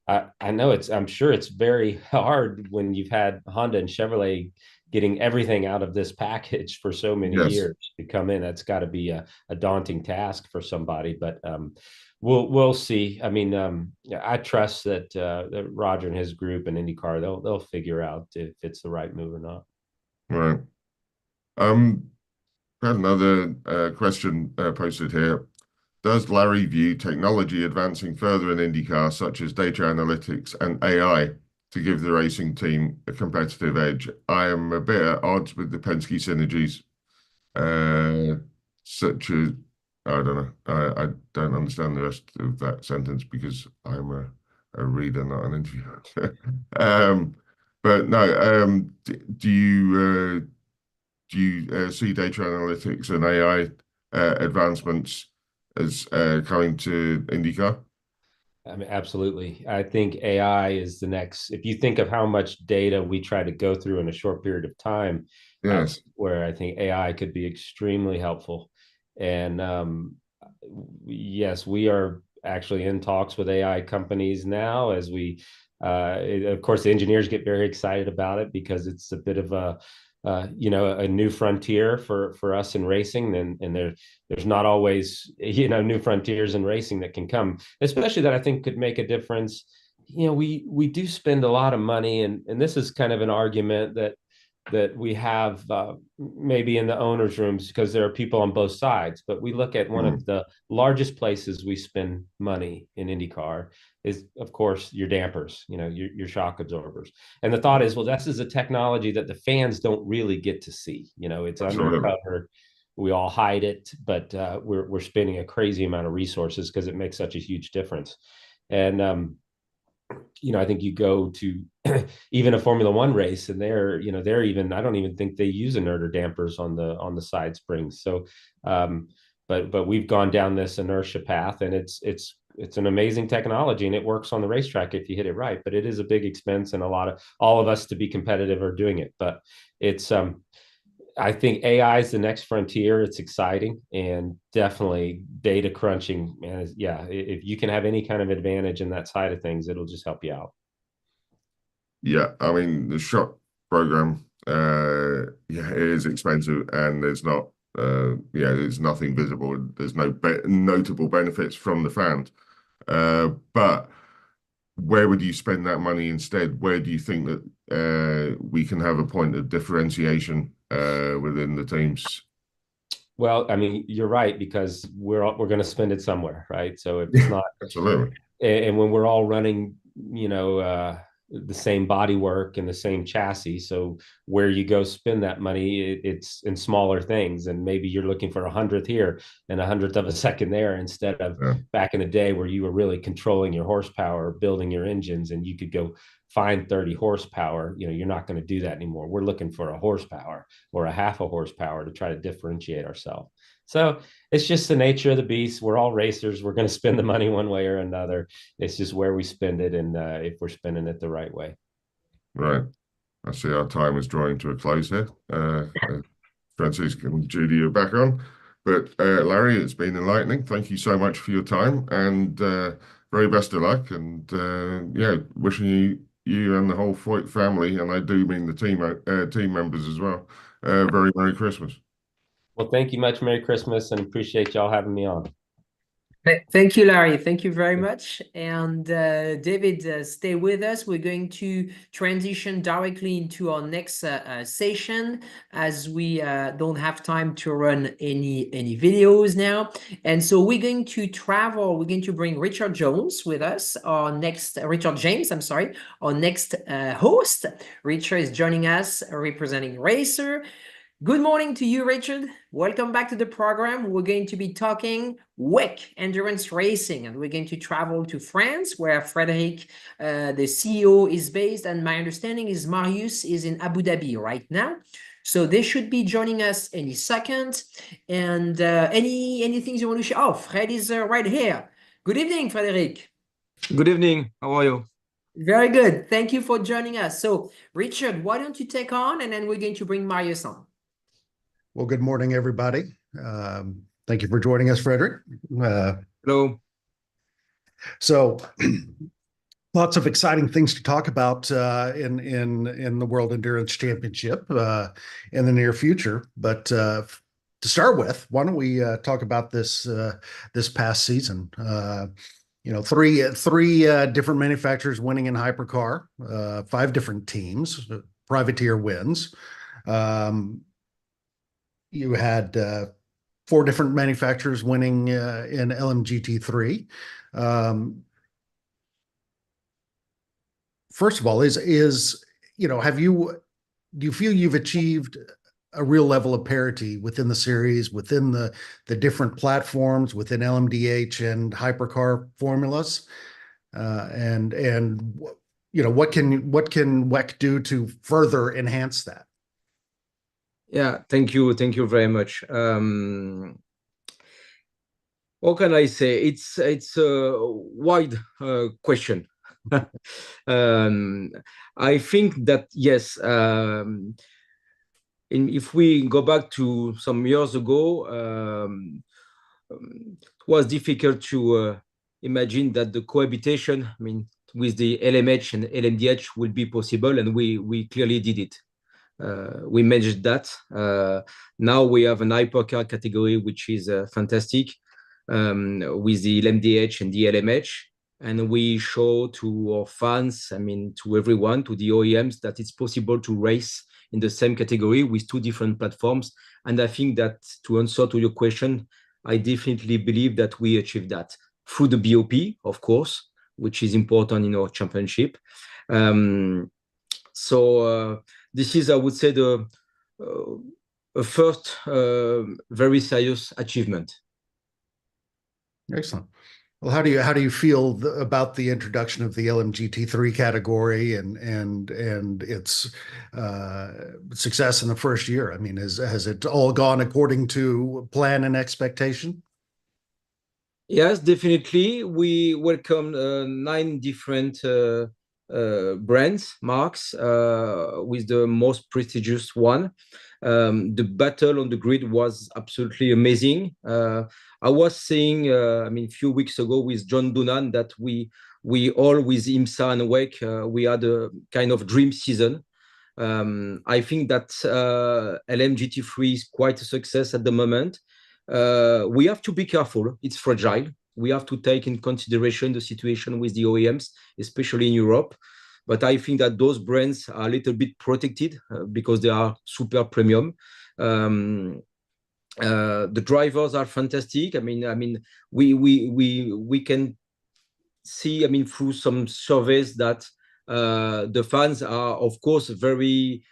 I know I'm sure it's very hard when you've had Honda and Chevrolet getting everything out of this package for so many years to come in. That's got to be a daunting task for somebody, but we'll see. I mean, I trust that Roger and his group and IndyCar, they'll figure out if it's the right move or not. Right. I had another question posted here. Does Larry view technology advancing further in IndyCar, such as data analytics and AI, to give the racing team a competitive edge? I am a bit at odds with the Penske synergies, such as, I don't know, I don't understand the rest of that sentence because I'm a reader, not an interviewer. But no, do you see data analytics and AI advancements as coming to IndyCar? I mean, absolutely. I think AI is the next. If you think of how much data we try to go through in a short period of time, where I think AI could be extremely helpful. And yes, we are actually in talks with AI companies now, as we, of course, the engineers get very excited about it because it's a bit of a new frontier for us in racing, and there's not always new frontiers in racing that can come, especially that I think could make a difference. We do spend a lot of money, and this is kind of an argument that we have maybe in the owners' rooms, because there are people on both sides. But we look at one of the largest places we spend money in IndyCar is, of course, your dampers, your shock absorbers. And the thought is, well, this is a technology that the fans don't really get to see. It's undercover. We all hide it, but we're spending a crazy amount of resources because it makes such a huge difference. And I think you go to even a Formula One race, and they're even, I don't even think they use inverter dampers on the side springs. So, but we've gone down this inertia path, and it's an amazing technology, and it works on the racetrack if you hit it right. But it is a big expense, and all of us to be competitive are doing it. But it's I think AI is the next frontier. It's exciting, and definitely data crunching. And if you can have any kind of advantage in that side of things, it'll just help you out. Yeah, I mean, the shop program, it is expensive, and there's not, there's nothing visible. There's no notable benefits from the fans. But where would you spend that money instead? Where do you think that we can have a point of differentiation within the teams? Well, I mean, you're right, because we're going to spend it somewhere, right? So if it's not absolutely, and when we're all running, the same body work and the same chassis, so where you go spend that money, it's in smaller things, and maybe you're looking for 100th here and 100th of a second there, instead of back in the day where you were really controlling your horsepower, building your engines, and you could go find 30 horsepower. You're not going to do that anymore. We're looking for a horsepower or a half a horsepower to try to differentiate ourselves. So it's just the nature of the beast. We're all racers. We're going to spend the money one way or another. It's just where we spend it, and if we're spending it the right way. Right. I see our time is drawing to a close here. Francisco and Judy, you're back on. But Larry, it's been enlightening. Thank you so much for your time, and very best of luck. And wishing you and the whole Foyt family, and I do mean the team members as well, very Merry Christmas. Well, thank you much. Merry Christmas, and appreciate y'all having me on. Thank you, Larry. Thank you very much. And David, stay with us. We're going to transition directly into our next session, as we don't have time to run any videos now. And so we're going to travel. We're going to bring Richard James, our next host. Richard is joining us, representing Racer. Good morning to you, Richard. Welcome back to the program. We're going to be talking WEC endurance racing, and we're going to travel to France, where Frederic, the CEO, is based, and my understanding is Marius is in Abu Dhabi right now. So they should be joining us any second. And any things you want to share? Oh, Fred is right here. Good evening, Frederic. Good evening. How are you? Very good. Thank you for joining us. So, Richard, why don't you take on, and then we're going to bring Marius on. Well, good morning, everybody. Thank you for joining us, Frederic. Hello. So, lots of exciting things to talk about in the World Endurance Championship in the near future. But to start with, why don't we talk about this past season? Three different manufacturers winning in hypercar, 5 different teams, privateer wins. You had 4 different manufacturers winning in LMGT3. First of all, do you feel you've achieved a real level of parity within the series, within the different platforms, within LMDH and hypercar formulas? And what can WEC do to further enhance that? Yeah, thank you very much. What can I say? It's a wide question. I think that yes, if we go back to some years ago, it was difficult to imagine that the cohabitation, with the LMH and LMDH would be possible, and we clearly did it. We managed that. Now we have an hypercar category, which is fantastic, with the LMDH and the LMH. And we show to our fans, to everyone, to the OEMs, that it's possible to race in the same category with 2 different platforms. And I think that, to answer to your question, I definitely believe that we achieved that through the BOP, of course, which is important in our championship. This is, I would say, the first very serious achievement. Excellent. Well, how do you feel about the introduction of the LMGT3 category and its success in the first year? Has it all gone according to plan and expectation? Yes, definitely. We welcomed 9 different brands, marks, with the most prestigious one. The battle on the grid was absolutely amazing. I was saying, a few weeks ago with John Doonan, that we all, with IMSA and WEC, we had a kind of dream season. I think that LMGT3 is quite a success at the moment. We have to be careful. It's fragile. We have to take in consideration the situation with the OEMs, especially in Europe. but I think that those brands are a little bit protected because they are super premium. The drivers are fantastic. I mean, we can see, I mean, through some surveys that the fans are, of course, very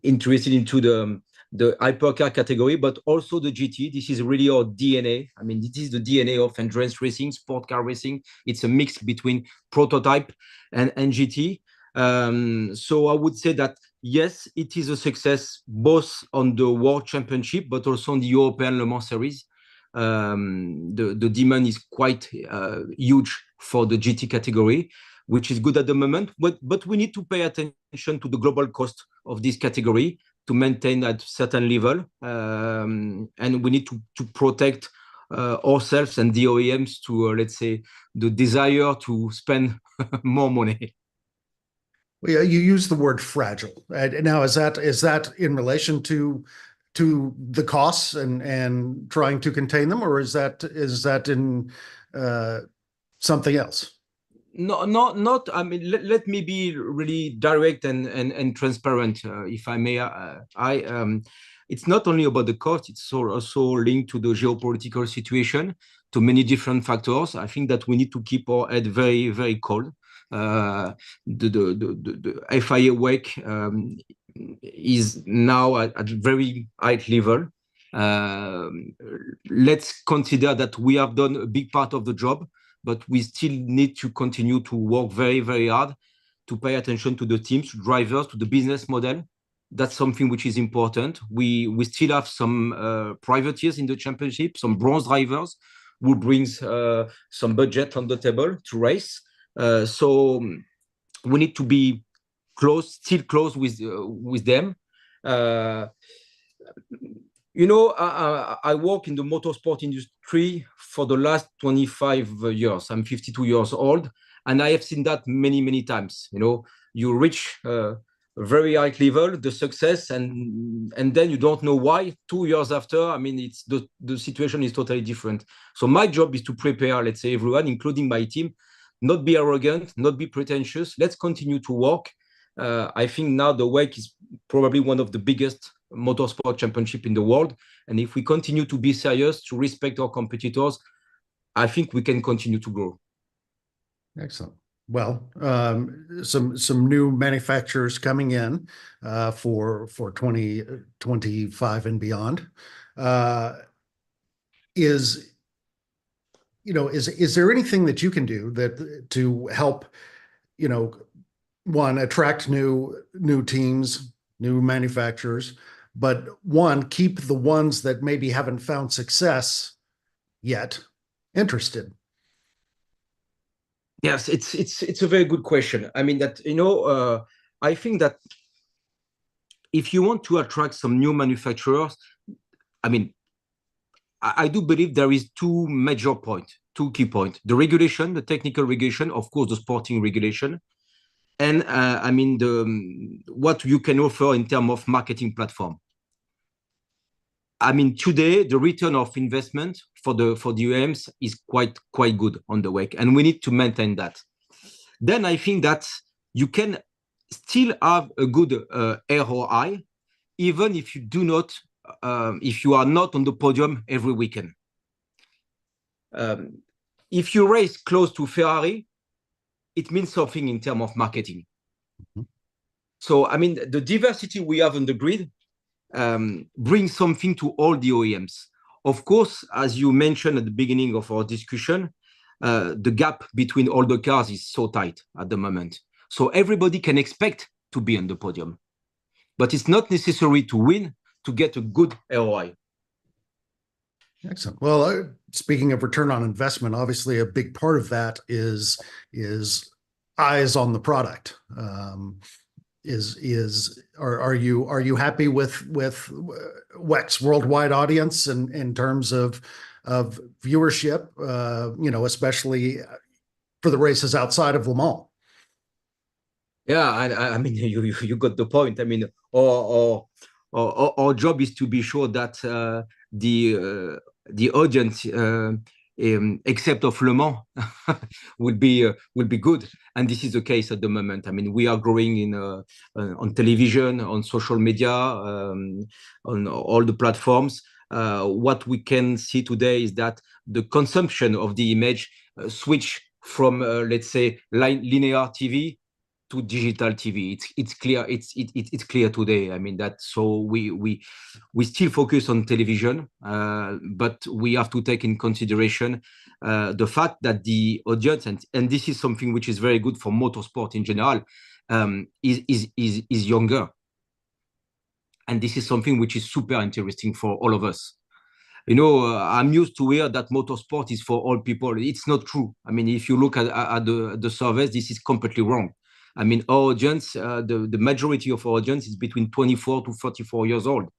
interested into the hypercar category, but also the GT. This is really our DNA. I mean, this is the DNA of endurance racing, sport car racing. It's a mix between prototype and GT. So I would say that, yes, it is a success both on the World Championship, but also on the European Le Mans Series. The demand is quite huge for the GT category, which is good at the moment, but we need to pay attention to the global cost of this category to maintain at certain level, and we need to protect ourselves and the OEMs to, let's say, the desire to spend more money. Well, yeah, you use the word fragile. Now, is that in relation to the costs and trying to contain them, or is that in something else? No, not. I mean, let me be really direct and transparent, if I may. It's not only about the cost; it's also linked to the geopolitical situation, to many different factors. I think that we need to keep our head very, very cold. The FIA WEC is now at very high level. Let's consider that we have done a big part of the job, but we still need to continue to work very, very hard to pay attention to the teams, to drivers, to the business model. That's something which is important. We still have some privateers in the championship, some bronze drivers who brings some budget on the table to race. So we need to be still close with them. You know, I work in the motorsport industry for the last 25 years. I'm 52 years old, and I have seen that many, many times. You know, you reach a very high level, the success, and then you don't know why. 2 years after, I mean, it's the situation is totally different. So my job is to prepare, let's say, everyone, including my team, not be arrogant, not be pretentious. Let's continue to work. I think now the WEC is probably one of the biggest motorsport championship in the world, and if we continue to be serious, to respect our competitors, I think we can continue to grow. Excellent. Well, some new manufacturers coming in for 2025 and beyond. Is there anything that you can do that to help, one, attract new teams, new manufacturers, but one, keep the ones that maybe haven't found success yet interested? Yes, it's a very good question. I mean that, I think that if you want to attract some new manufacturers, I mean, I do believe there is two key points: the regulation, the technical regulation, of course, the sporting regulation, and I mean what you can offer in terms of marketing platform. I mean, today the return of investment for the OEMs is quite good on the WEC, and we need to maintain that. Then I think that you can still have a good ROI, even if you do not, if you are not on the podium every weekend. If you race close to Ferrari, it means something in terms of marketing. Mm-hmm. So I mean, the diversity we have on the grid brings something to all the OEMs. Of course, as you mentioned at the beginning of our discussion, the gap between all the cars is so tight at the moment. So everybody can expect to be on the podium, but it's not necessary to win to get a good ROI. Excellent. Well, speaking of return on investment, obviously a big part of that is eyes on the product. Are you happy with WEC's worldwide audience in terms of viewership, especially for the races outside of Le Mans? Yeah, I mean, you got the point. I mean, our job is to be sure that the audience except of Le Mans, will be good. And this is the case at the moment. I mean, we are growing in on television, on social media, on all the platforms. What we can see today is that the consumption of the image switch from let's say linear TV to digital TV. It's clear. It's clear today. I mean that. So we still focus on television, but we have to take in consideration the fact that the audience, and this is something which is very good for motorsport in general, is younger, and this is something which is super interesting for all of us. You know, I'm used to hear that motorsport is for all people. It's not true. I mean, if you look at the surveys, this is completely wrong. I mean, our audience, the majority of our audience is between 24 to 44 years old,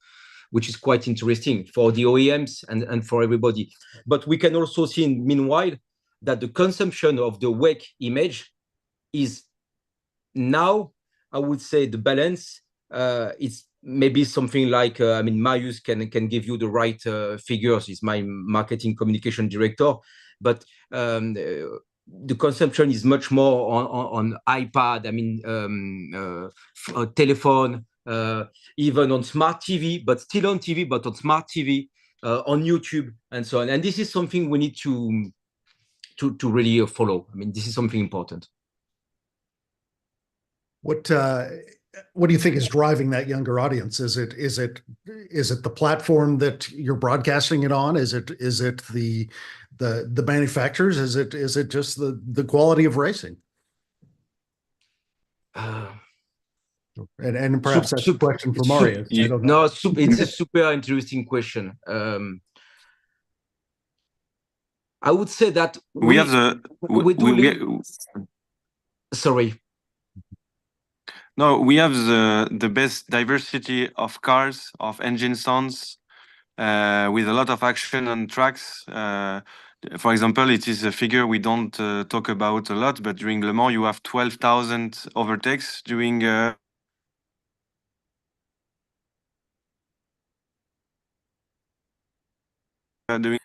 which is quite interesting for the OEMs and for everybody. But we can also see, meanwhile, that the consumption of the WEC image is now, I would say, the balance is maybe something like, I mean, Marius can give you the right figures. He's my marketing communication director, but the consumption is much more on iPad, I mean, telephone, even on smart TV, but still on TV, but on smart TV, on YouTube, and so on. And this is something we need to really follow. I mean, this is something important. What do you think is driving that younger audience? Is it the platform that you're broadcasting it on? Is it the manufacturers? Is it just the quality of racing? And perhaps that's a question for Mario. I don't know. No, it's a super interesting question. I would say that sorry. No, we have the best diversity of cars, of engine sounds, with a lot of action on tracks. For example, it is a figure we don't talk about a lot, but during Le Mans, you have 12,000 overtakes during. The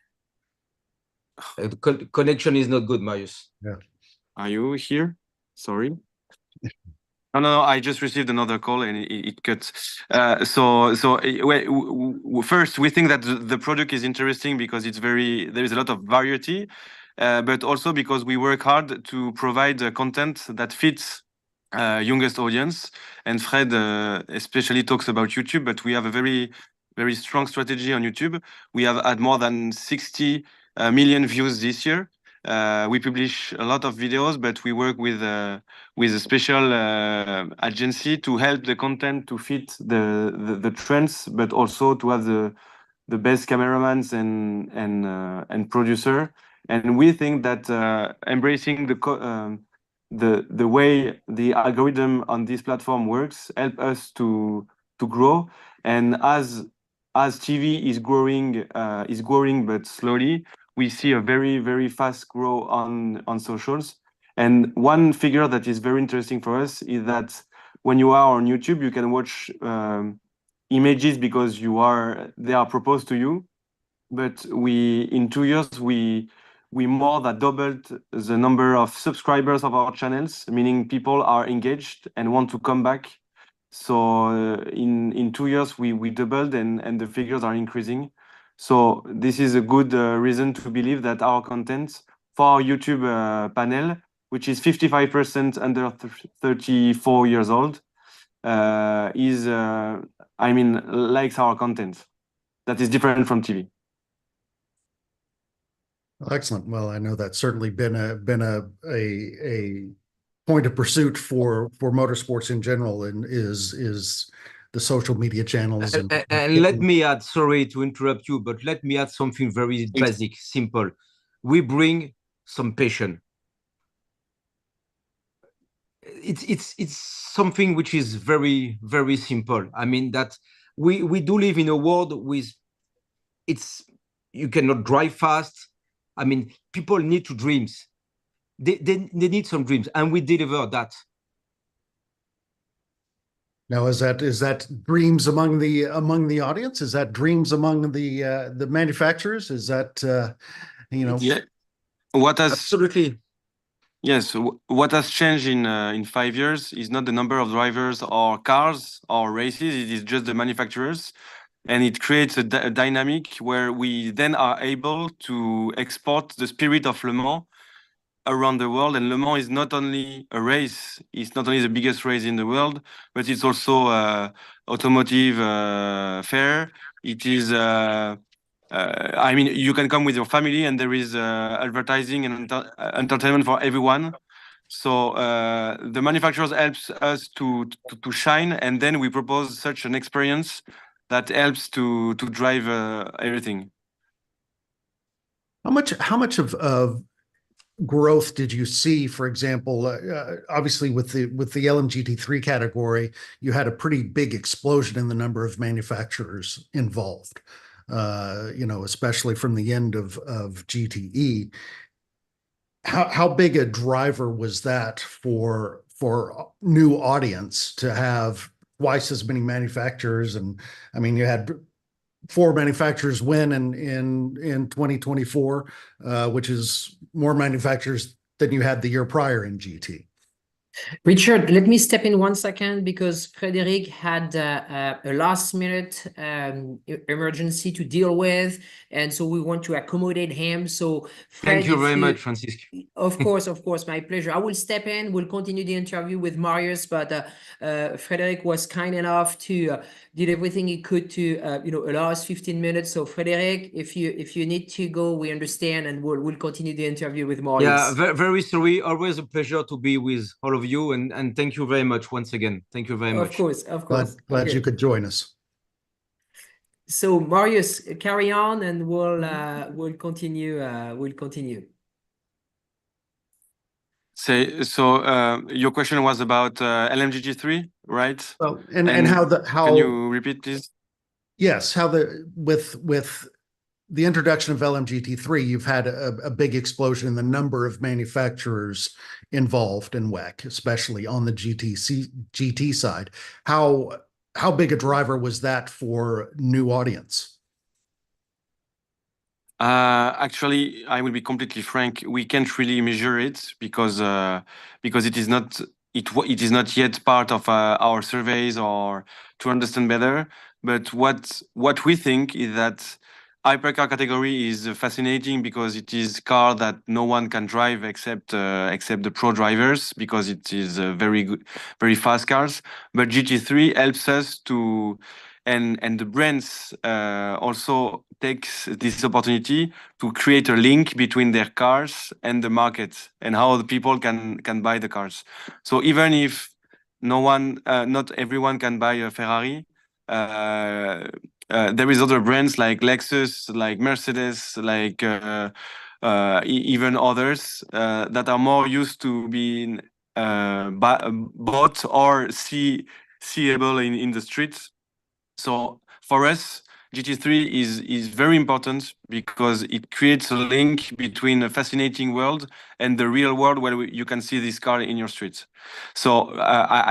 connection is not good, Marius. Yeah. Are you here? Sorry. No, I just received another call and it cuts. First, we think that the product is interesting because there is a lot of variety, but also because we work hard to provide content that fits youngest audience. And Fred especially talks about YouTube, but we have a very, very strong strategy on YouTube. We have had more than 60 million views this year. We publish a lot of videos, but we work with a special agency to help the content to fit the trends, but also to have the best cameramans and producer. And we think that embracing the way the algorithm on this platform works help us to grow. And as TV is growing but slowly, we see a very, very fast growth on socials. And one figure that is very interesting for us is that when you are on YouTube, you can watch images because they are proposed to you. But in 2 years, we more than doubled the number of subscribers of our channels, meaning people are engaged and want to come back. So in 2 years, we doubled and the figures are increasing. So this is a good reason to believe that our content for our YouTube panel, which is 55% under 34 years old, likes our content. That is different from TV. Excellent. Well, I know that's certainly been a point of pursuit for motorsports in general, and is the social media channels. And let me add, sorry to interrupt you, but let me add something very basic, simple. We bring some passion. It's something which is very, very simple. I mean that we do live in a world with you cannot drive fast. I mean, people need to dreams. They need some dreams, and we deliver that. Now, is that dreams among the audience? Is that dreams among the manufacturers? Is that you know. Yeah. What has Absolutely. Yes, what has changed in 5 years is not the number of drivers or cars or races. It is just the manufacturers, and it creates a dynamic where we then are able to export the spirit of Le Mans around the world. And Le Mans is not only a race; it's not only the biggest race in the world, but it's also automotive fair. It is. I mean, you can come with your family, and there is advertising and entertainment for everyone. So the manufacturers helps us to shine, and then we propose such an experience that helps to drive everything. How much of growth did you see, for example, obviously with the LMGT3 category, you had a pretty big explosion in the number of manufacturers involved, you know, especially from the end of GTE. How big a driver was that for new audience to have twice as many manufacturers? And I mean, you had 4 manufacturers win in 2024, which is more manufacturers than you had the year prior in GT. Richard, let me step in 1 second because Frédéric had a last-minute emergency to deal with, and so we want to accommodate him. So, Fred, thank you very much, Francisco. Of course, my pleasure. I will step in. We'll continue the interview with Marius, but Frédéric was kind enough to did everything he could to you know, allow us 15 minutes. So, Frédéric, if you need to go, we understand, and we'll continue the interview with Marius. Yeah, very, very sorry. Always a pleasure to be with all of you, and thank you very much once again. Thank you very much. Of course. Glad Okay. you could join us. So, Marius, carry on, and we'll continue. So your question was about LMGT3, right? Well, and how can you repeat, please? Yes, how with the introduction of LMGT3, you've had a big explosion in the number of manufacturers involved in WEC, especially on the GT side. How big a driver was that for new audience? Actually, I will be completely frank. We can't really measure it because it is not yet part of our surveys or to understand better. But what we think is that hypercar category is fascinating because it is car that no one can drive except the pro drivers, because it is very good, very fast cars. But GT3 helps us to, and the brands also takes this opportunity to create a link between their cars and the market and how the people can buy the cars. So even if not everyone can buy a Ferrari, there is other brands like Lexus, like Mercedes, like even others that are more used to being bought or seeable in the streets. So for us, GT3 is very important because it creates a link between a fascinating world and the real world where you can see this car in your streets. So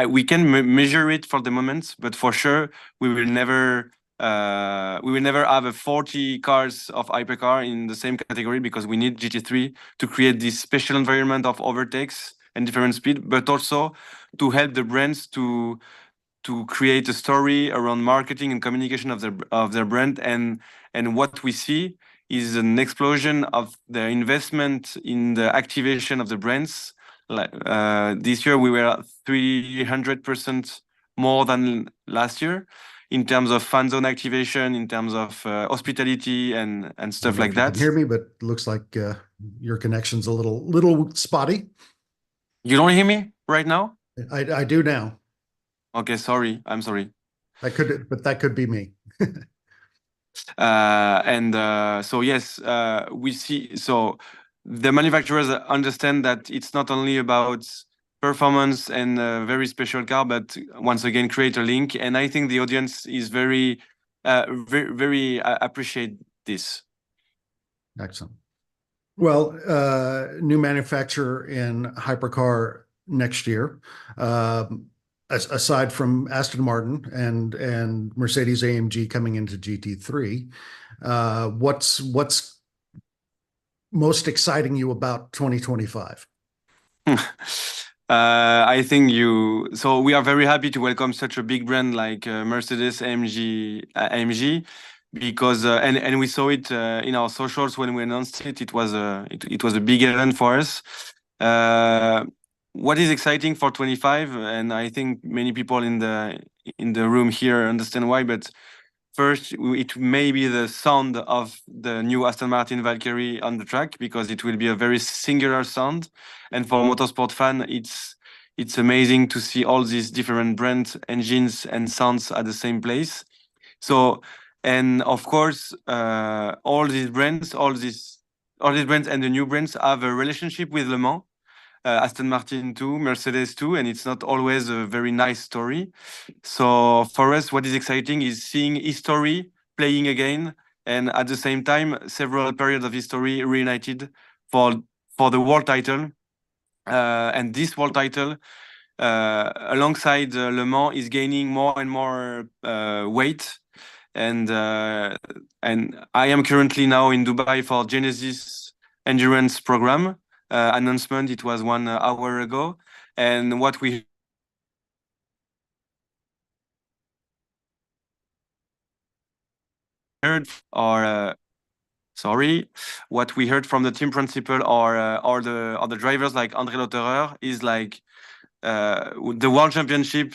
we can measure it for the moment, but for sure we will never have 40 cars of hypercar in the same category, because we need GT3 to create this special environment of overtakes and different speed, but also to help the brands to create a story around marketing and communication of their brand. And what we see is an explosion of the investment in the activation of the brands. Like this year, we were 300% more than last year in terms of fan zone activation, in terms of hospitality and stuff like that. You can hear me, but it looks like your connection's a little spotty. You don't hear me right now? I do now. Okay, sorry. I'm sorry. That could be me. So yes, we see. So the manufacturers understand that it's not only about performance and a very special car, but once again create a link. And I think the audience is very appreciate this. Excellent. Well, new manufacturer in hypercar next year. Aside from Aston Martin and Mercedes-AMG coming into GT3, what's most exciting you about 2025? I think so we are very happy to welcome such a big brand like Mercedes AMG, because and we saw it in our socials when we announced it. It was a big event for us. What is exciting for 25, and I think many people in the room here understand why, but first, it may be the sound of the new Aston Martin Valkyrie on the track, because it will be a very singular sound. And for motorsport fan, it's amazing to see all these different brand engines and sounds at the same place. So, and of course, all these brands and the new brands have a relationship with Le Mans. Aston Martin too, Mercedes too, and it's not always a very nice story. So for us, what is exciting is seeing history playing again, and at the same time, several periods of history reunited for the world title. And this world title, alongside Le Mans, is gaining more and more weight. And I am currently now in Dubai for Genesis Endurance program. Announcement, it was 1 hour ago, and what we heard what we heard from the team principal or the drivers like André Lotterer is like the world championship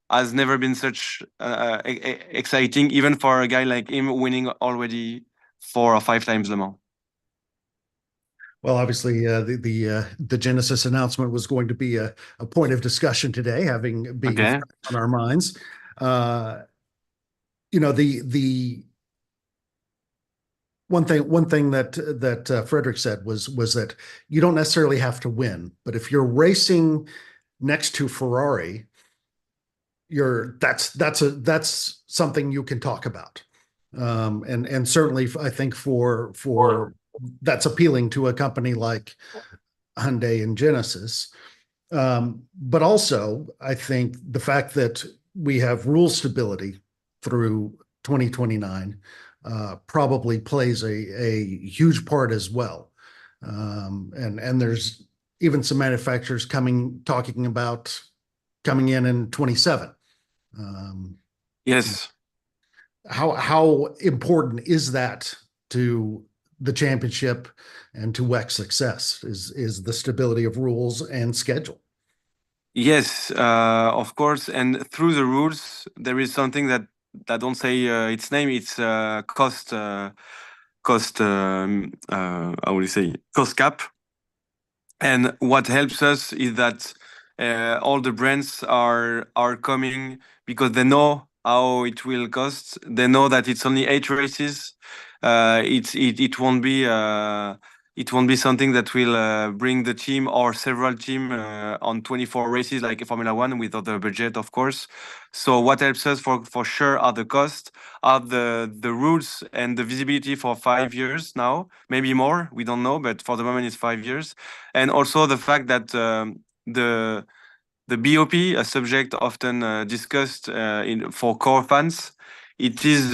has never been such exciting, even for a guy like him winning already 4 or 5 times Le Mans. Well, obviously, the Genesis announcement was going to be a point of discussion today, being on our minds. You know, the one thing that Frederick said was that you don't necessarily have to win, but if you're racing next to Ferrari, that's something you can talk about, and certainly I think for that's appealing to a company like Hyundai and Genesis. But also, I think the fact that we have rule stability through 2029 probably plays a huge part as well. And there's even some manufacturers talking about coming in 27. Yes. How important is that to the championship and to WEC's success? Is the stability of rules and schedule? Yes, of course. And through the rules, there is something that don't say its name. It's cost. How would you say? Cost cap. And what helps us is that all the brands are coming because they know how it will cost. They know that it's only 8 races. It won't be something that will bring the team or several team on 24 races like Formula One with other budget, of course. So what helps us for sure are the costs, are the rules and the visibility for 5 years now, maybe more, we don't know, but for the moment it's 5 years. And also the fact that the BOP, a subject often discussed for core fans, it is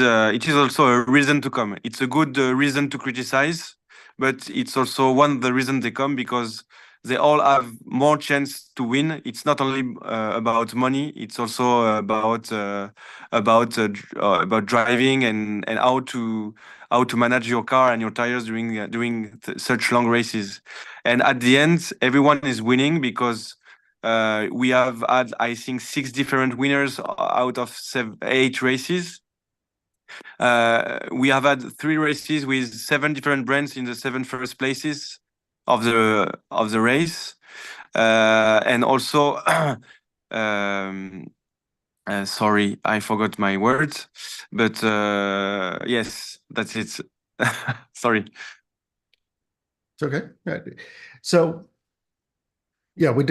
also a reason to come. It's a good reason to criticize, but it's also one of the reasons they come because they all have more chance to win. It's not only about money; it's also about driving and how to manage your car and your tires during such long races. And at the end, everyone is winning because we have had, I think, 6 different winners out of 8 races. We have had 3 races with 7 different brands in the 7 first places of the race, and also sorry, I forgot my words, but yes, that's it. Sorry. It's okay. So yeah, we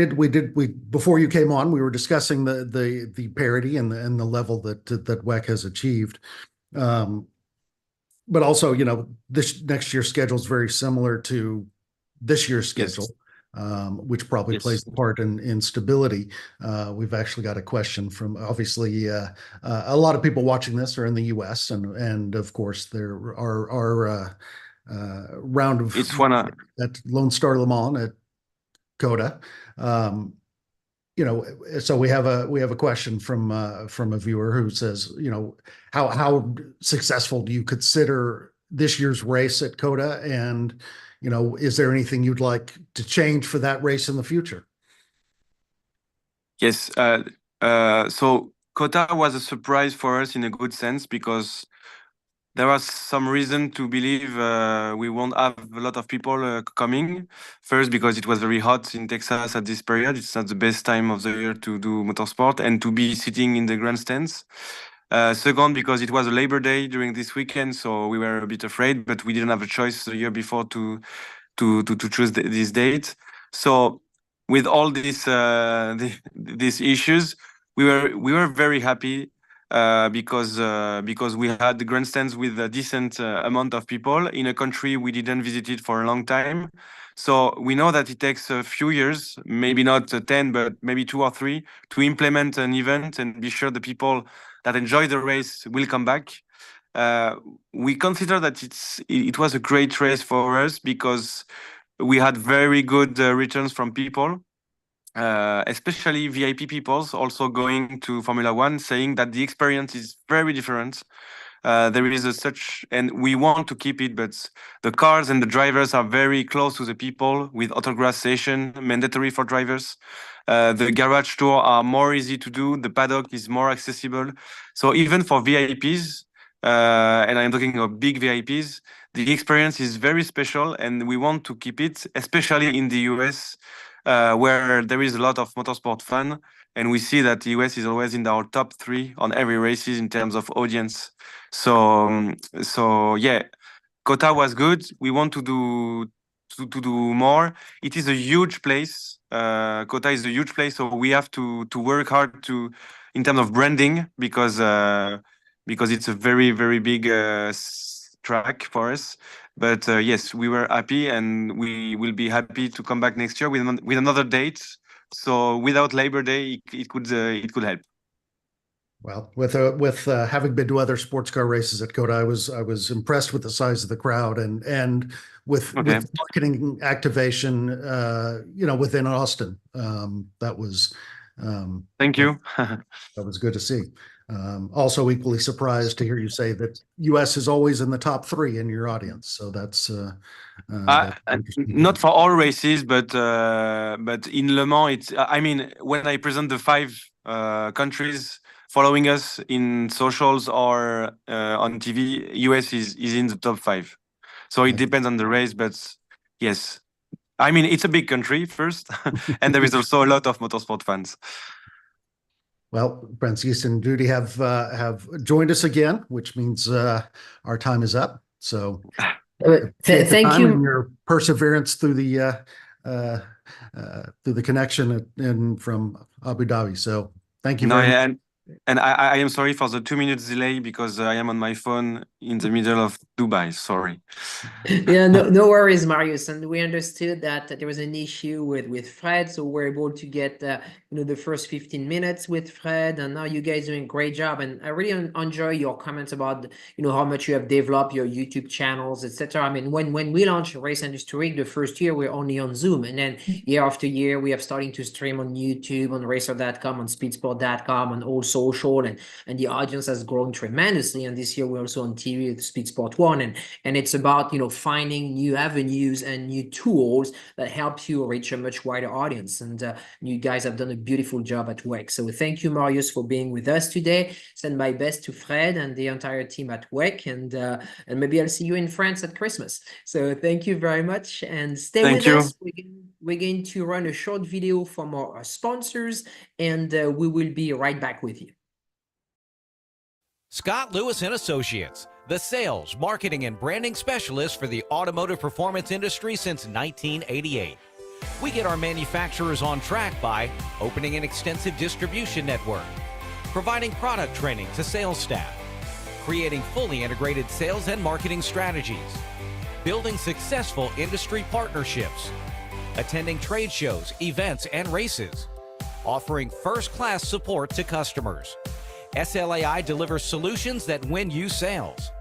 before you came on, we were discussing the parity and the level that WEC has achieved. But also, you know, this next year's schedule is very similar to this year's schedule, which probably plays a part in stability. We've actually got a question from, obviously, a lot of people watching this are in the US, and of course there are round of It's one at Lone Star Le Mans at COTA. So we have a question from a viewer who says, how successful do you consider this year's race at COTA, and is there anything you'd like to change for that race in the future? Yes. So COTA was a surprise for us in a good sense, because there was some reason to believe we won't have a lot of people coming. First, because it was very hot in Texas at this period. It's not the best time of the year to do motorsport and to be sitting in the grandstands. Second, because it was a Labor Day during this weekend, so we were a bit afraid, but we didn't have a choice the year before to choose this date. So with all these issues, we were very happy. Because we had the grandstands with a decent amount of people in a country we didn't visit it for a long time. So we know that it takes a few years, maybe not 10, but maybe 2 or 3, to implement an event and be sure the people that enjoy the race will come back. We consider that it was a great race for us because we had very good returns from people. Especially VIP people also going to Formula One, saying that the experience is very different. There is and we want to keep it, but the cars and the drivers are very close to the people, with autograph session mandatory for drivers. The garage tour are more easy to do. The paddock is more accessible. So even for VIPs, and I'm talking about big VIPs, the experience is very special, and we want to keep it, especially in the US. Where there is a lot of motorsport fun, and we see that the US is always in our top 3 on every races in terms of audience. So yeah, COTA was good. We want to do more. It is a huge place. COTA is a huge place, so we have to work hard in terms of branding, because it's a very, very big track for us. But yes, we were happy, and we will be happy to come back next year with another date. So without Labor Day, it could help. Well, with having been to other sports car races at COTA, I was impressed with the size of the crowd and with marketing activation, within Austin. That was thank you. That was good to see. Also equally surprised to hear you say that US is always in the top 3 in your audience. So that's not for all races, but in Le Mans, when I present the 5 countries following us in socials or on TV, US is in the top 5. So it depends on the race, but yes, it's a big country first, and there is also a lot of motorsport fans. Well, Francis and Judy have joined us again, which means our time is up. So thank you for your perseverance through the connection and from Abu Dhabi. So thank you very much. And I am sorry for the 2 minutes delay, because I am on my phone in the middle of Dubai. Sorry. Yeah, no worries, Marius. And we understood that there was an issue with Fred, so we're able to get the first 15 minutes with Fred, and now you guys are doing a great job. And I really enjoy your comments about how much you have developed your YouTube channels, etc. When we launched Race Industry Week, the first year we're only on Zoom, and then year after year we have starting to stream on YouTube, on Racer.com, on Speedsport.com, and all social, and the audience has grown tremendously. And this year we're also on TV with Speed Sport 1, and it's about finding new avenues and new tools that help you reach a much wider audience. And you guys have done a beautiful job at WEC. So thank you, Marius, for being with us today. Send my best to Fred and the entire team at WEC, and maybe I'll see you in France at Christmas. So thank you very much, and stay with us. We're going to run a short video from our sponsors, and we will be right back with you. Scott Lewis and Associates, the sales, marketing, and branding specialist for the automotive performance industry since 1988. We get our manufacturers on track by opening an extensive distribution network, providing product training to sales staff, creating fully integrated sales and marketing strategies, building successful industry partnerships, attending trade shows, events, and races, offering first-class support to customers. SLAI delivers solutions that win you sales.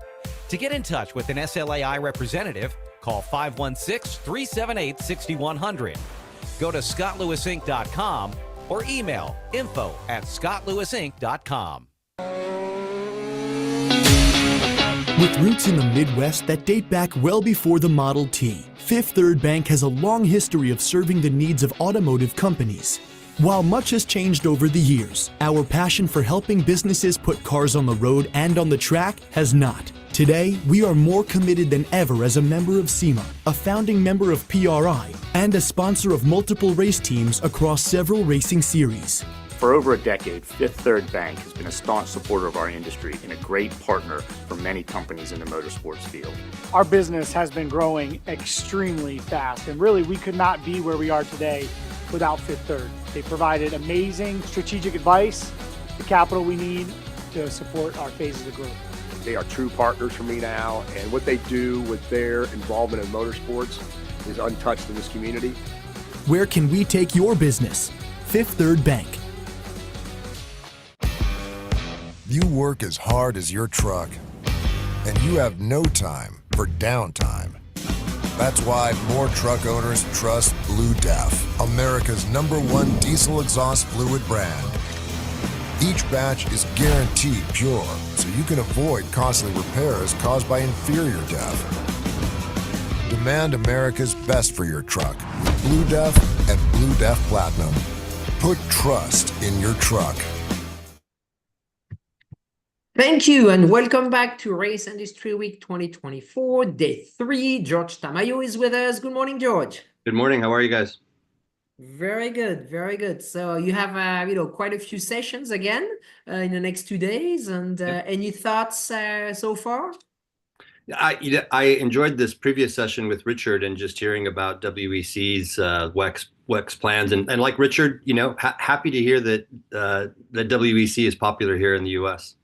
To get in touch with an SLAI representative, call 516-378-6100. Go to scottlewisinc.com or email info@scottlewisinc.com. With roots in the Midwest that date back well before the Model T, Fifth Third Bank has a long history of serving the needs of automotive companies. While much has changed over the years, our passion for helping businesses put cars on the road and on the track has not. Today, we are more committed than ever as a member of SEMA, a founding member of PRI, and a sponsor of multiple race teams across several racing series. For over a decade, Fifth Third Bank has been a staunch supporter of our industry and a great partner for many companies in the motorsports field. Our business has been growing extremely fast, and really we could not be where we are today without Fifth Third. They provided amazing strategic advice, the capital we need to support our phases of growth. They are true partners for me now, and what they do with their involvement in motorsports is untouched in this community. Where can we take your business? Fifth Third Bank. You work as hard as your truck, and you have no time for downtime. That's why more truck owners trust Blue Def, America's #1 diesel exhaust fluid brand. Each batch is guaranteed pure, so you can avoid costly repairs caused by inferior DEF. Demand America's best for your truck with Blue Def and Blue Def Platinum. Put trust in your truck. Thank you, and welcome back to Race Industry Week 2024, Day 3. George Tamayo is with us. Good morning, George. Good morning. How are you guys? Very good, very good. So you have, quite a few sessions again in the next 2 days, and any thoughts so far? I enjoyed this previous session with Richard and just hearing about WEC's WEX plans, and like Richard, happy to hear that that WEC is popular here in the U.S.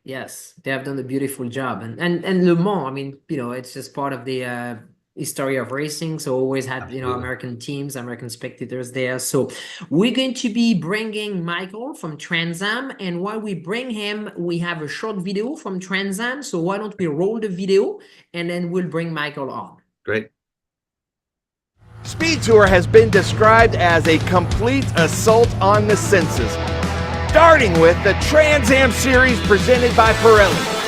Yes, they have done a beautiful job, and Le Mans. I mean, it's just part of the history of racing. So always had American teams, American spectators there. So we're going to be bringing Michael from Trans Am, and while we bring him, we have a short video from Trans Am. So why don't we roll the video, and then we'll bring Michael on. Great. Speed Tour has been described as a complete assault on the senses. Starting with the Trans Am Series presented by Pirelli.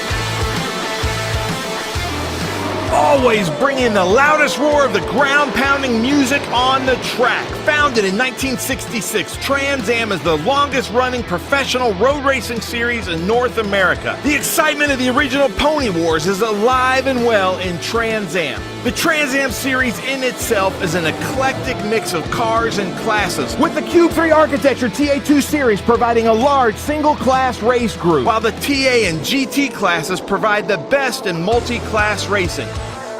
Always bringing the loudest roar of the ground-pounding music on the track. Founded in 1966, Trans Am is the longest-running professional road racing series in North America. The excitement of the original Pony Wars is alive and well in Trans Am. The Trans Am Series in itself is an eclectic mix of cars and classes, with the Cube 3 architecture TA2 Series providing a large single-class race group, while the TA and GT classes provide the best in multi-class racing.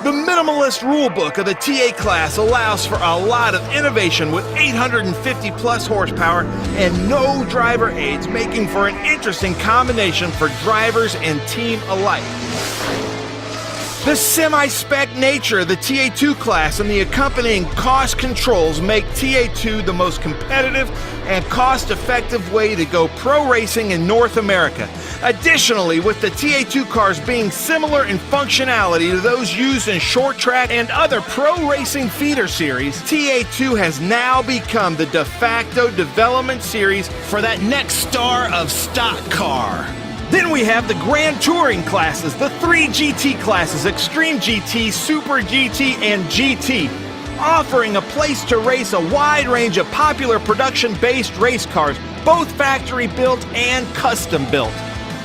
The minimalist rulebook of the TA class allows for a lot of innovation with 850 plus horsepower and no driver aids, making for an interesting combination for drivers and team alike. The semi-spec nature of the TA2 class and the accompanying cost controls make TA2 the most competitive and cost-effective way to go pro racing in North America. Additionally, with the TA2 cars being similar in functionality to those used in short track and other pro racing feeder series, TA2 has now become the de facto development series for that next star of stock car. Then we have the Grand Touring classes, the 3 GT classes, Extreme GT, Super GT, and GT, offering a place to race a wide range of popular production-based race cars, both factory-built and custom-built.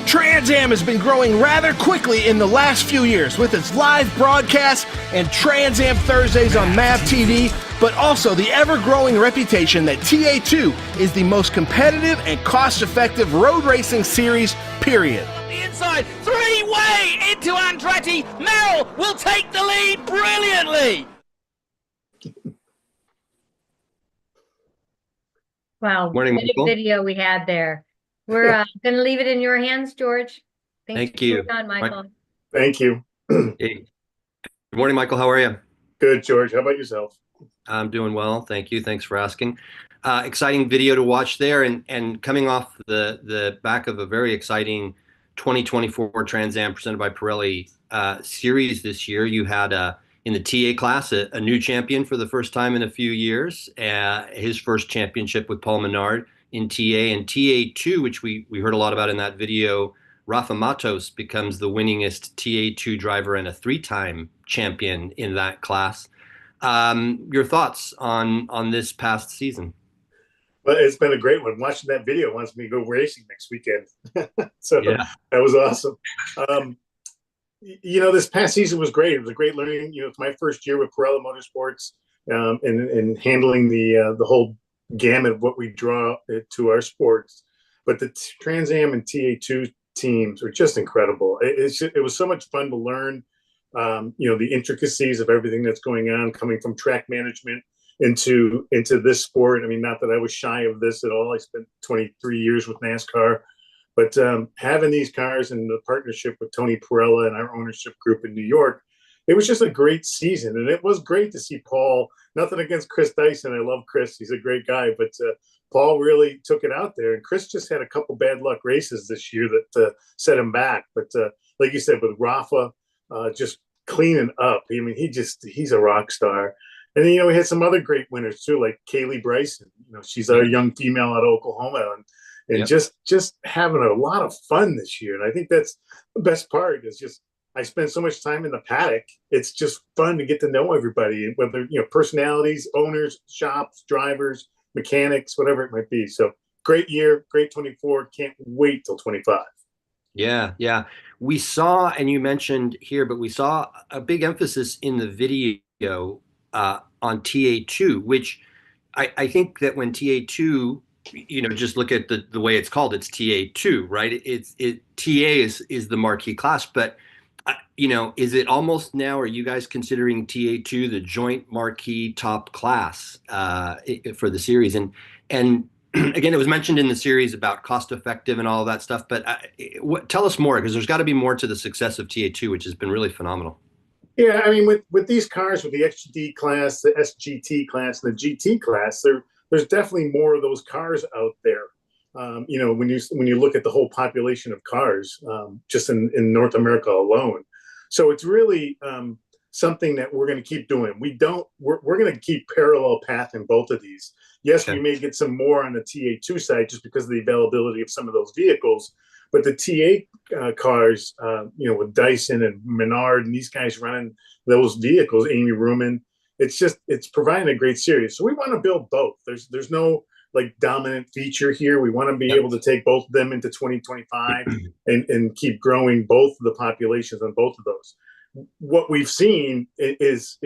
Trans Am has been growing rather quickly in the last few years with its live broadcasts and Trans Am Thursdays on MAV TV, but also the ever-growing reputation that TA2 is the most competitive and cost-effective road racing series, period. The inside, three-way into Andretti. Merrill will take the lead brilliantly. Wow, Morning, what a Michael. video we had there. We're going to leave it in your hands, George. Thank for you. being on, Michael. Thank you. Hey. Good morning, Michael. How are you? Good, George. How about yourself? I'm doing well. Thank you. Thanks for asking. Exciting video to watch there, and coming off the back of a very exciting 2024 Trans Am presented by Pirelli series this year. You had in the TA class a new champion for the first time in a few years. His first championship with Paul Menard in TA, and TA2, which we heard a lot about in that video. Rafa Matos becomes the winningest TA2 driver and a 3-time champion in that class. Your thoughts on this past season? Well, it's been a great one. Watching that video wants me to go racing next weekend. So yeah. That was awesome. This past season was great. It was a great learning. It's my first year with Pirelli Motorsports, and handling the whole gamut of what we draw to our sports. But the Trans Am and TA2 teams are just incredible. It was so much fun to learn, the intricacies of everything that's going on, coming from track management into this sport. I mean, not that I was shy of this at all. I spent 23 years with NASCAR, but having these cars and the partnership with Tony Pirella and our ownership group in New York, it was just a great season. And it was great to see Paul. Nothing against Chris Dyson. I love Chris. He's a great guy, but Paul really took it out there. And Chris just had a couple bad luck races this year that set him back. But like you said, with Rafa just cleaning up, I mean, he's a rock star. And then, we had some other great winners too, like Kaylee Bryson. She's our young female out of Oklahoma, and just having a lot of fun this year. And I think that's the best part is just, I spend so much time in the paddock. It's just fun to get to know everybody, whether, personalities, owners, shops, drivers, mechanics, whatever it might be. So great year, great 24. Can't wait till 25. Yeah. We saw, and you mentioned here, but we saw a big emphasis in the video on TA2, which I think that when TA2, just look at the way it's called, it's TA2, right? TA is the marquee class, but is it almost now, are you guys considering TA2 the joint marquee top class for the series? And again, it was mentioned in the series about cost effective and all of that stuff, but tell us more, because there's got to be more to the success of TA2, which has been really phenomenal. Yeah, I mean, with these cars, with the XGT class, the SGT class, and the GT class, there's definitely more of those cars out there. When you look at the whole population of cars, just in North America alone. So it's really something that we're going to keep doing. We're going to keep parallel path in both of these. Yes, we may get some more on the TA2 side just because of the availability of some of those vehicles. But the TA cars, with Dyson and Menard and these guys running those vehicles, Amy Ruman, it's providing a great series. So we want to build both. There's no dominant feature here. We want to be able to take both of them into 2025 and keep growing both of the populations on both of those. What we've seen is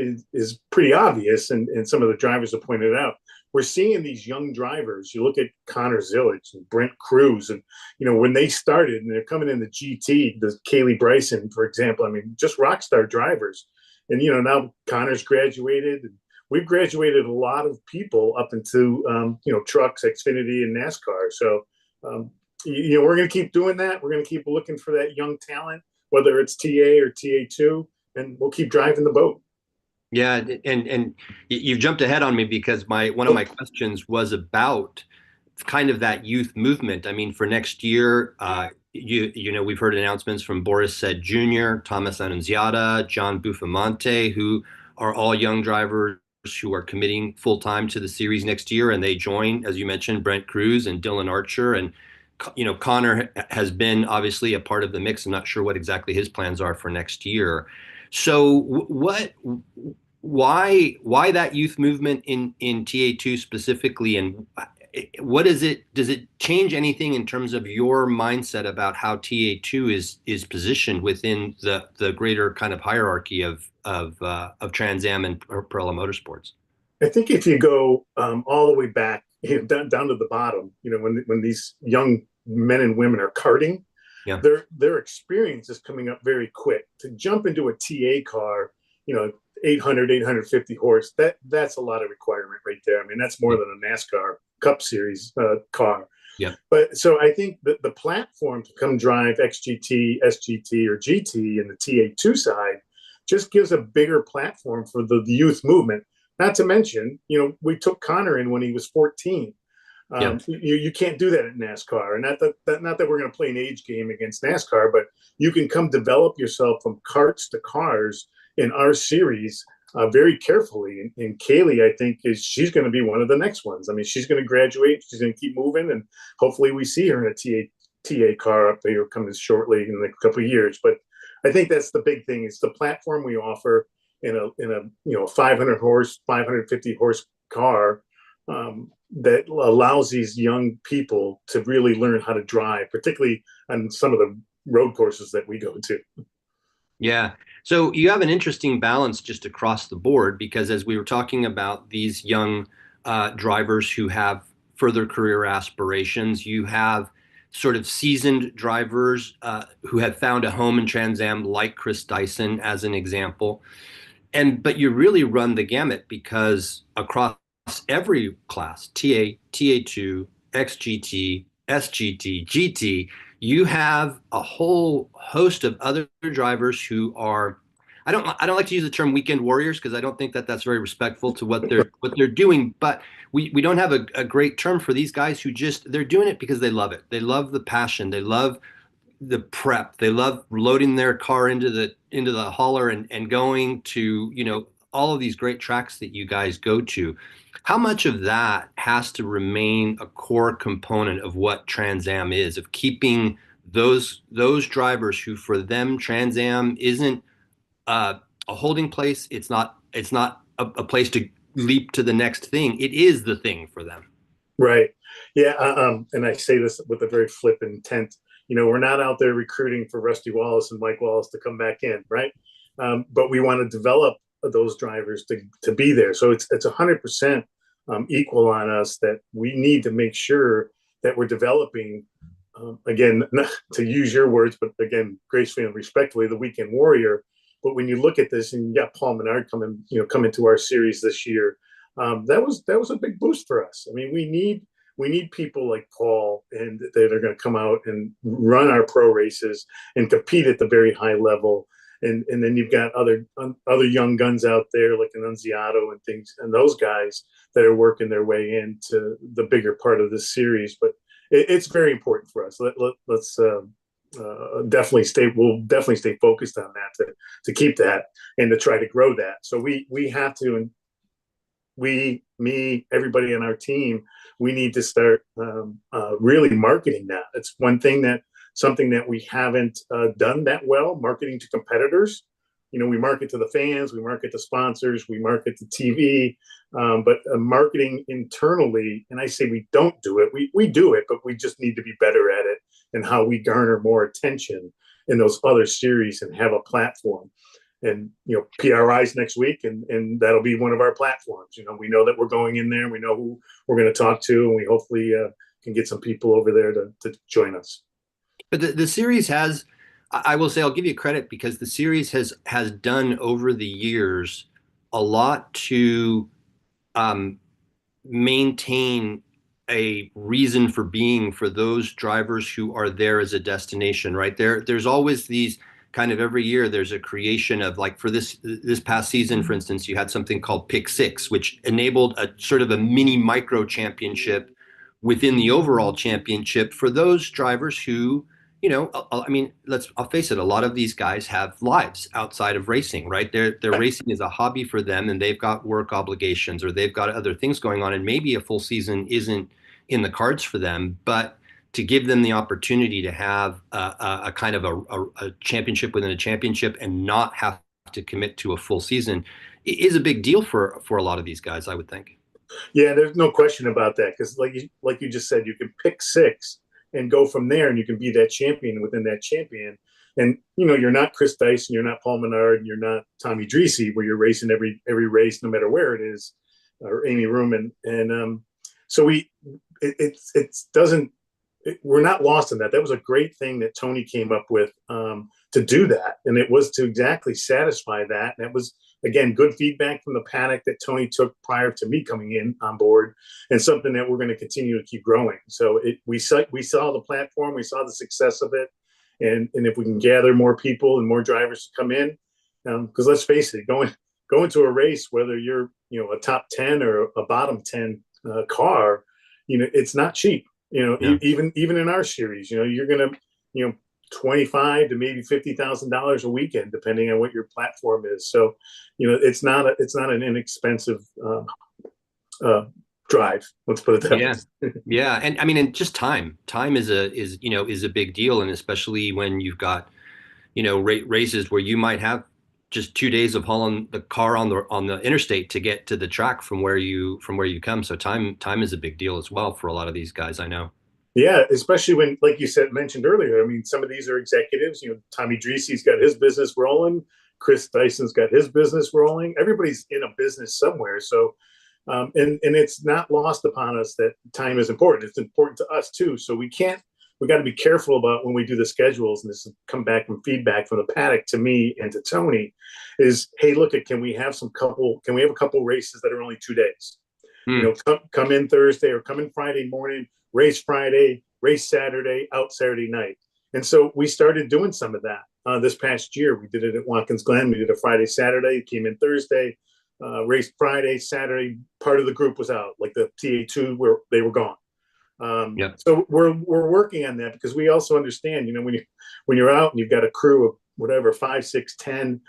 pretty obvious, and some of the drivers have pointed out. We're seeing these young drivers. You look at Connor Zillage and Brent Cruz, and when they started and they're coming in the GT, the Kaylee Bryson, for example. I mean, just rock star drivers. And now Connor's graduated, and we've graduated a lot of people up into trucks, Xfinity, and NASCAR. So we're going to keep doing that. We're going to keep looking for that young talent, whether it's TA or TA2, and we'll keep driving the boat. Yeah, and you've jumped ahead on me, because one of my questions was about kind of that youth movement. I mean, for next year, we've heard announcements from Boris Said Jr., Thomas Annunziata, John Buffamante, who are all young drivers who are committing full time to the series next year, and they join, as you mentioned, Brent Cruz and Dylan Archer, and Connor has been obviously a part of the mix. I'm not sure what exactly his plans are for next year. So why that youth movement in TA2 specifically, and what is it? Does it change anything in terms of your mindset about how TA2 is positioned within the greater kind of hierarchy of Trans Am and Pirelli Motorsports? I think if you go all the way back, down to the bottom, when these young men and women are karting, their experience is coming up very quick. To jump into a TA car, 800, 850 horse, that's a lot of requirement right there. I mean, that's more than a NASCAR Cup Series car. Yeah. But so I think that the platform to come drive XGT, SGT, or GT in the TA2 side just gives a bigger platform for the youth movement. Not to mention, we took Connor in when he was 14. You can't do that at NASCAR, and not that we're going to play an age game against NASCAR, but you can come develop yourself from karts to cars in our series very carefully. And Kaylee, I think, she's going to be one of the next ones. I mean, she's going to graduate, she's going to keep moving, and hopefully we see her in a TA car up here coming shortly in a couple of years. But I think that's the big thing. It's the platform we offer in a 500 horse, 550 horse car. That allows these young people to really learn how to drive, particularly on some of the road courses that we go to. Yeah. So you have an interesting balance just across the board, because as we were talking about these young drivers who have further career aspirations, you have sort of seasoned drivers who have found a home in Trans Am, like Chris Dyson as an example. But you really run the gamut, because across every class, TA, TA2, XGT, SGT, GT, you have a whole host of other drivers who are, I don't like to use the term weekend warriors, because I don't think that that's very respectful to what they're doing, but we don't have a great term for these guys who they're doing it because they love it. They love the passion. They love the prep. They love loading their car into the hauler and going to, all of these great tracks that you guys go to. How much of that has to remain a core component of what Trans Am is, of keeping those drivers who, for them, Trans Am isn't a holding place. It's not a place to leap to the next thing. It is the thing for them. Right. Yeah. And I say this with a very flippant intent. We're not out there recruiting for Rusty Wallace and Mike Wallace to come back in, right? But we want to develop those drivers to be there. So it's 100% equal on us, that we need to make sure that we're developing, again, not to use your words, but again, gracefully and respectfully, the weekend warrior. But when you look at this, and you got Paul Menard come into our series this year, that was a big boost for us. I mean, we need people like Paul, and that are going to come out and run our pro races and compete at the very high level. And then you've got other young guns out there like an Unziato and things, and those guys that are working their way into the bigger part of this series. But it's very important for us. Let's definitely stay focused on that to keep that and to try to grow that. So we have to, and everybody on our team, we need to start really marketing that. It's something that we haven't done that well, marketing to competitors. We market to the fans, we market to sponsors, we market to TV, but marketing internally, and I say we don't do it, we do it, but we just need to be better at it, and how we garner more attention in those other series and have a platform. And, PRI's next week, and that'll be one of our platforms. We know that we're going in there, we know who we're going to talk to, and we hopefully can get some people over there to join us. But the series has, I will say, I'll give you credit, because the series has done over the years a lot to maintain a reason for being for those drivers who are there as a destination, right? There's always these kind of, every year there's a creation of, like, for this past season, for instance, you had something called Pick Six, which enabled a sort of a mini micro championship within the overall championship for those drivers who, I mean, I'll face it, a lot of these guys have lives outside of racing, right? Their racing is a hobby for them, and they've got work obligations, or they've got other things going on, and maybe a full season isn't in the cards for them. But to give them the opportunity to have a kind of a championship within a championship and not have to commit to a full season is a big deal for a lot of these guys, I would think. Yeah, there's no question about that, because like you just said, you can pick six and go from there, and you can be that champion within that champion. And you're not Chris Dyson, you're not Paul Menard, and you're not Tommy Dreese, where you're racing every race, no matter where it is, or Amy Ruman. And so we're not lost in that. That was a great thing that Tony came up with to do that, and it was to exactly satisfy that. And it was, again, good feedback from the paddock that Tony took prior to me coming in on board, and something that we're going to continue to keep growing. So we saw the platform, we saw the success of it, and if we can gather more people and more drivers to come in, because let's face it, going to a race, whether you're a top 10 or a bottom 10 car, it's not cheap. Yeah. Even in our series, you're gonna, $25 to maybe $50,000 a weekend, depending on what your platform is. So, it's not an inexpensive drive. Let's put it that way. Yeah. And I mean, and just time is a big deal. And especially when you've got, races where you might have just 2 days of hauling the car on the interstate to get to the track from where you come. So time is a big deal as well for a lot of these guys, I know. Yeah, especially when, like you mentioned earlier, I mean, some of these are executives. Tommy Dreese's got his business rolling. Chris Dyson's got his business rolling. Everybody's in a business somewhere. So, and it's not lost upon us that time is important. It's important to us too. So we got to be careful about when we do the schedules, and this has come back from feedback from the paddock to me and to Tony, is, hey, look, can we have a couple races that are only 2 days? Come in Thursday or come in Friday morning, race Friday, race Saturday, out Saturday night. And so we started doing some of that this past year. We did it at Watkins Glen. We did a Friday, Saturday, came in Thursday, raced Friday, Saturday. Part of the group was out, like the TA2, where they were gone. So we're working on that, because we also understand, when you're out and you've got a crew of whatever, 5, 6, 10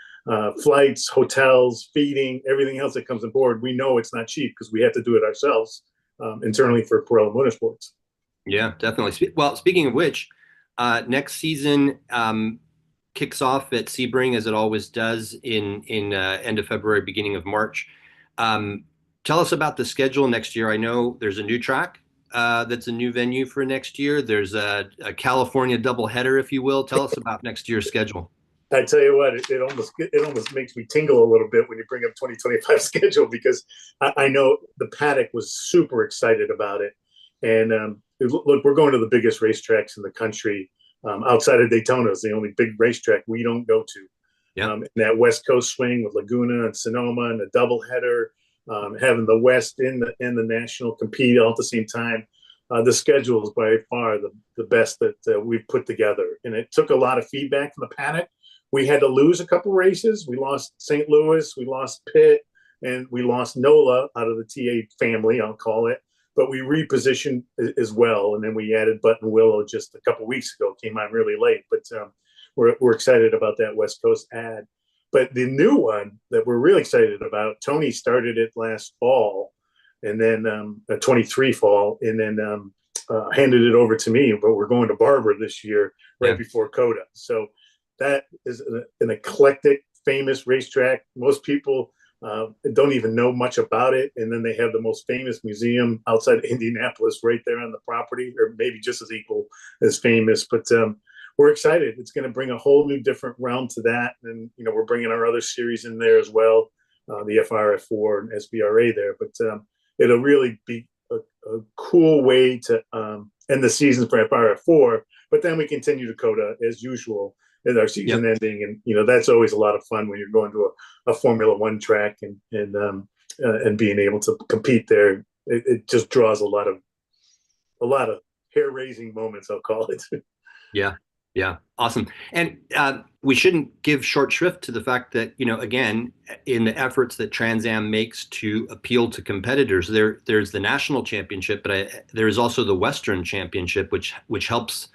flights, hotels, feeding, everything else that comes aboard, we know it's not cheap, because we have to do it ourselves internally for Pirelli Motorsports. Yeah, definitely. Well, speaking of which, next season kicks off at Sebring, as it always does, in end of February, beginning of March. Tell us about the schedule next year. I know there's a new track that's a new venue for next year. There's a California doubleheader, if you will. Tell us about next year's schedule. I tell you what, it almost makes me tingle a little bit when you bring up 2025 schedule, because I know the paddock was super excited about it. And look, we're going to the biggest racetracks in the country. Outside of Daytona is the only big racetrack we don't go to. In that West Coast swing with Laguna and Sonoma and the doubleheader, having the West and the National compete all at the same time. The schedule is by far the best that we've put together. And it took a lot of feedback from the paddock. We had to lose a couple races. We lost St. Louis, we lost Pitt, and we lost NOLA out of the TA family, I'll call it. But we repositioned as well. And then we added Button Willow just a couple weeks ago, came on really late. But we're excited about that West Coast ad. But the new one that we're really excited about, Tony started it last fall, and then 23 fall, and then handed it over to me. But we're going to Barber this year, right before COTA. So that is an eclectic, famous racetrack. Most people don't even know much about it. And then they have the most famous museum outside of Indianapolis right there on the property, or maybe just as equal as famous. But we're excited. It's going to bring a whole new different realm to that. And, we're bringing our other series in there as well, the FRF4 and SBRA there. But it'll really be a cool way to end the season for FRF4. But then we continue to COTA as usual as our season ending. And, that's always a lot of fun when you're going to a Formula One track and being able to compete there. It just draws a lot of hair-raising moments, I'll call it. Yeah. Awesome. And we shouldn't give short shrift to the fact that, again, in the efforts that Trans Am makes to appeal to competitors, there's the national championship, but there is also the Western Championship, which helps,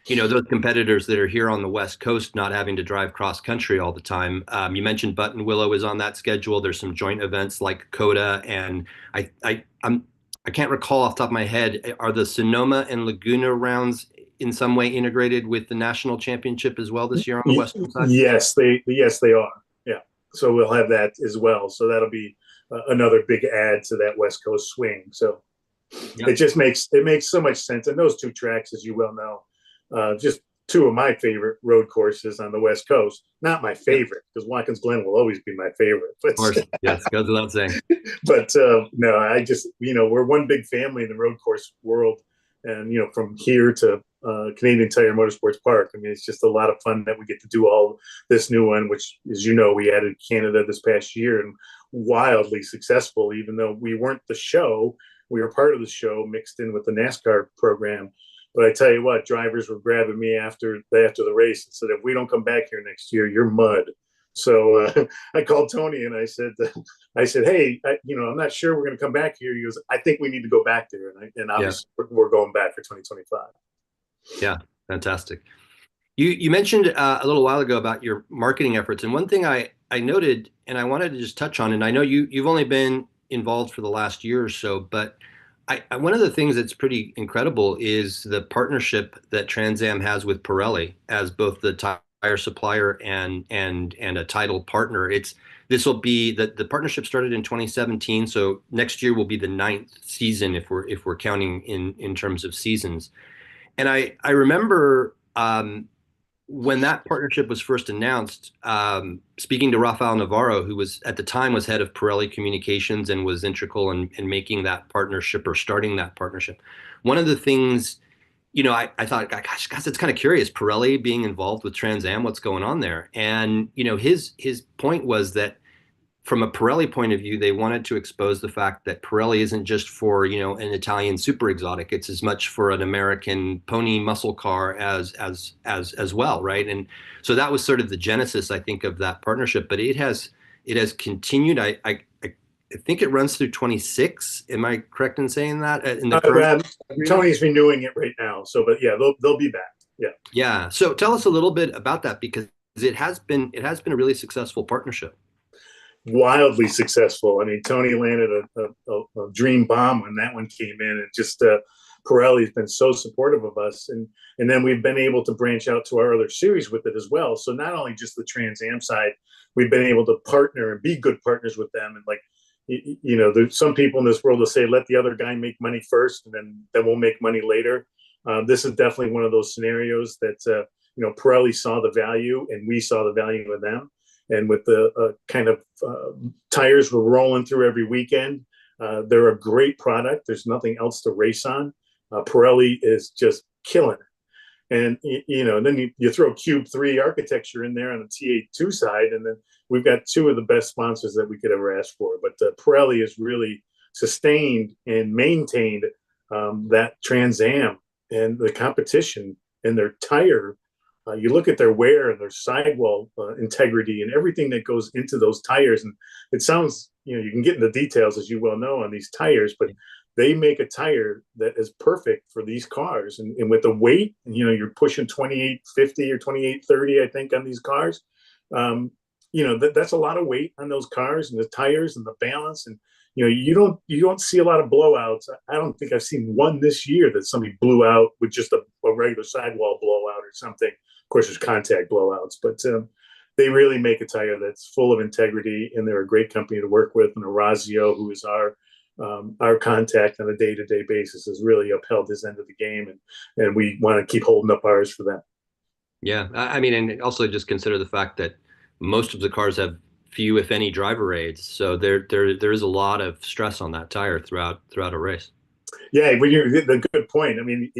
those competitors that are here on the West Coast not having to drive cross country all the time. You mentioned Button Willow is on that schedule. There's some joint events like COTA, and I can't recall off the top of my head, are the Sonoma and Laguna rounds in some way integrated with the national championship as well this year on the Western side? Yes, they are. Yeah. So we'll have that as well. So that'll be another big add to that West Coast swing. So it makes so much sense. And those two tracks, as you well know, just two of my favorite road courses on the West Coast. Not my favorite, because Watkins Glen will always be my favorite. But, of course, yes, goes without saying. But no, I just, we're one big family in the road course world. And, from here to Canadian Tire Motorsports Park, I mean, it's just a lot of fun that we get to do all this new one, which, as you know, we added Canada this past year, and wildly successful, even though we weren't the show. We were part of the show mixed in with the NASCAR program. But I tell you what, drivers were grabbing me after the race and said, if we don't come back here next year, you're mud. So I called Tony and I said, hey, I'm not sure we're going to come back here. He goes, I think we need to go back there, and obviously we're going back for 2025. Yeah, fantastic. You mentioned a little while ago about your marketing efforts, and one thing I noted, and I wanted to just touch on, and I know you've only been involved for the last year or so, but one of the things that's pretty incredible is the partnership that Trans Am has with Pirelli as both the tire supplier and a title partner. This will be the partnership started in 2017, so next year will be the 9th season if we're counting in terms of seasons. And I remember when that partnership was first announced, speaking to Rafael Navarro, who was at the time was head of Pirelli Communications and was integral in making that partnership or starting that partnership. One of the things, I thought, gosh, it's kind of curious, Pirelli being involved with Trans Am, what's going on there? And his point was that from a Pirelli point of view, they wanted to expose the fact that Pirelli isn't just for, an Italian super exotic. It's as much for an American pony muscle car as well, right? And so that was sort of the genesis, I think, of that partnership. But it has continued. I think it runs through 26. Am I correct in saying that? Tony's renewing it right now. So, but yeah, they'll be back. Yeah. Yeah. So tell us a little bit about that, because it has been a really successful partnership. Wildly successful. I mean, Tony landed a dream bomb when that one came in, and just Pirelli's been so supportive of us, and then we've been able to branch out to our other series with it as well. So not only just the Trans Am side, we've been able to partner and be good partners with them. And there's some people in this world will say, let the other guy make money first, and then we'll make money later. This is definitely one of those scenarios that Pirelli saw the value, and we saw the value in them. And with the kind of tires we're rolling through every weekend, they're a great product. There's nothing else to race on. Pirelli is just killing it. And, then you throw Cube 3 architecture in there on the TA2 side, and then we've got two of the best sponsors that we could ever ask for. But Pirelli has really sustained and maintained that Trans Am and the competition and their tire. You look at their wear and their sidewall integrity and everything that goes into those tires. And it sounds, you can get into details, as you well know, on these tires, but they make a tire that is perfect for these cars. And with the weight, you're pushing 2850 or 2830, I think, on these cars. That's a lot of weight on those cars and the tires and the balance. And, you don't see a lot of blowouts. I don't think I've seen one this year that somebody blew out with just a regular sidewall blowout or something. Of course, there's contact blowouts, but they really make a tire that's full of integrity, and they're a great company to work with. And Orazio, who is our contact on a day-to-day basis, has really upheld his end of the game, and we want to keep holding up ours for them. Yeah, I mean, and also just consider the fact that most of the cars have few, if any, driver aids, so there is a lot of stress on that tire throughout a race. Yeah, when you're the good point. I mean,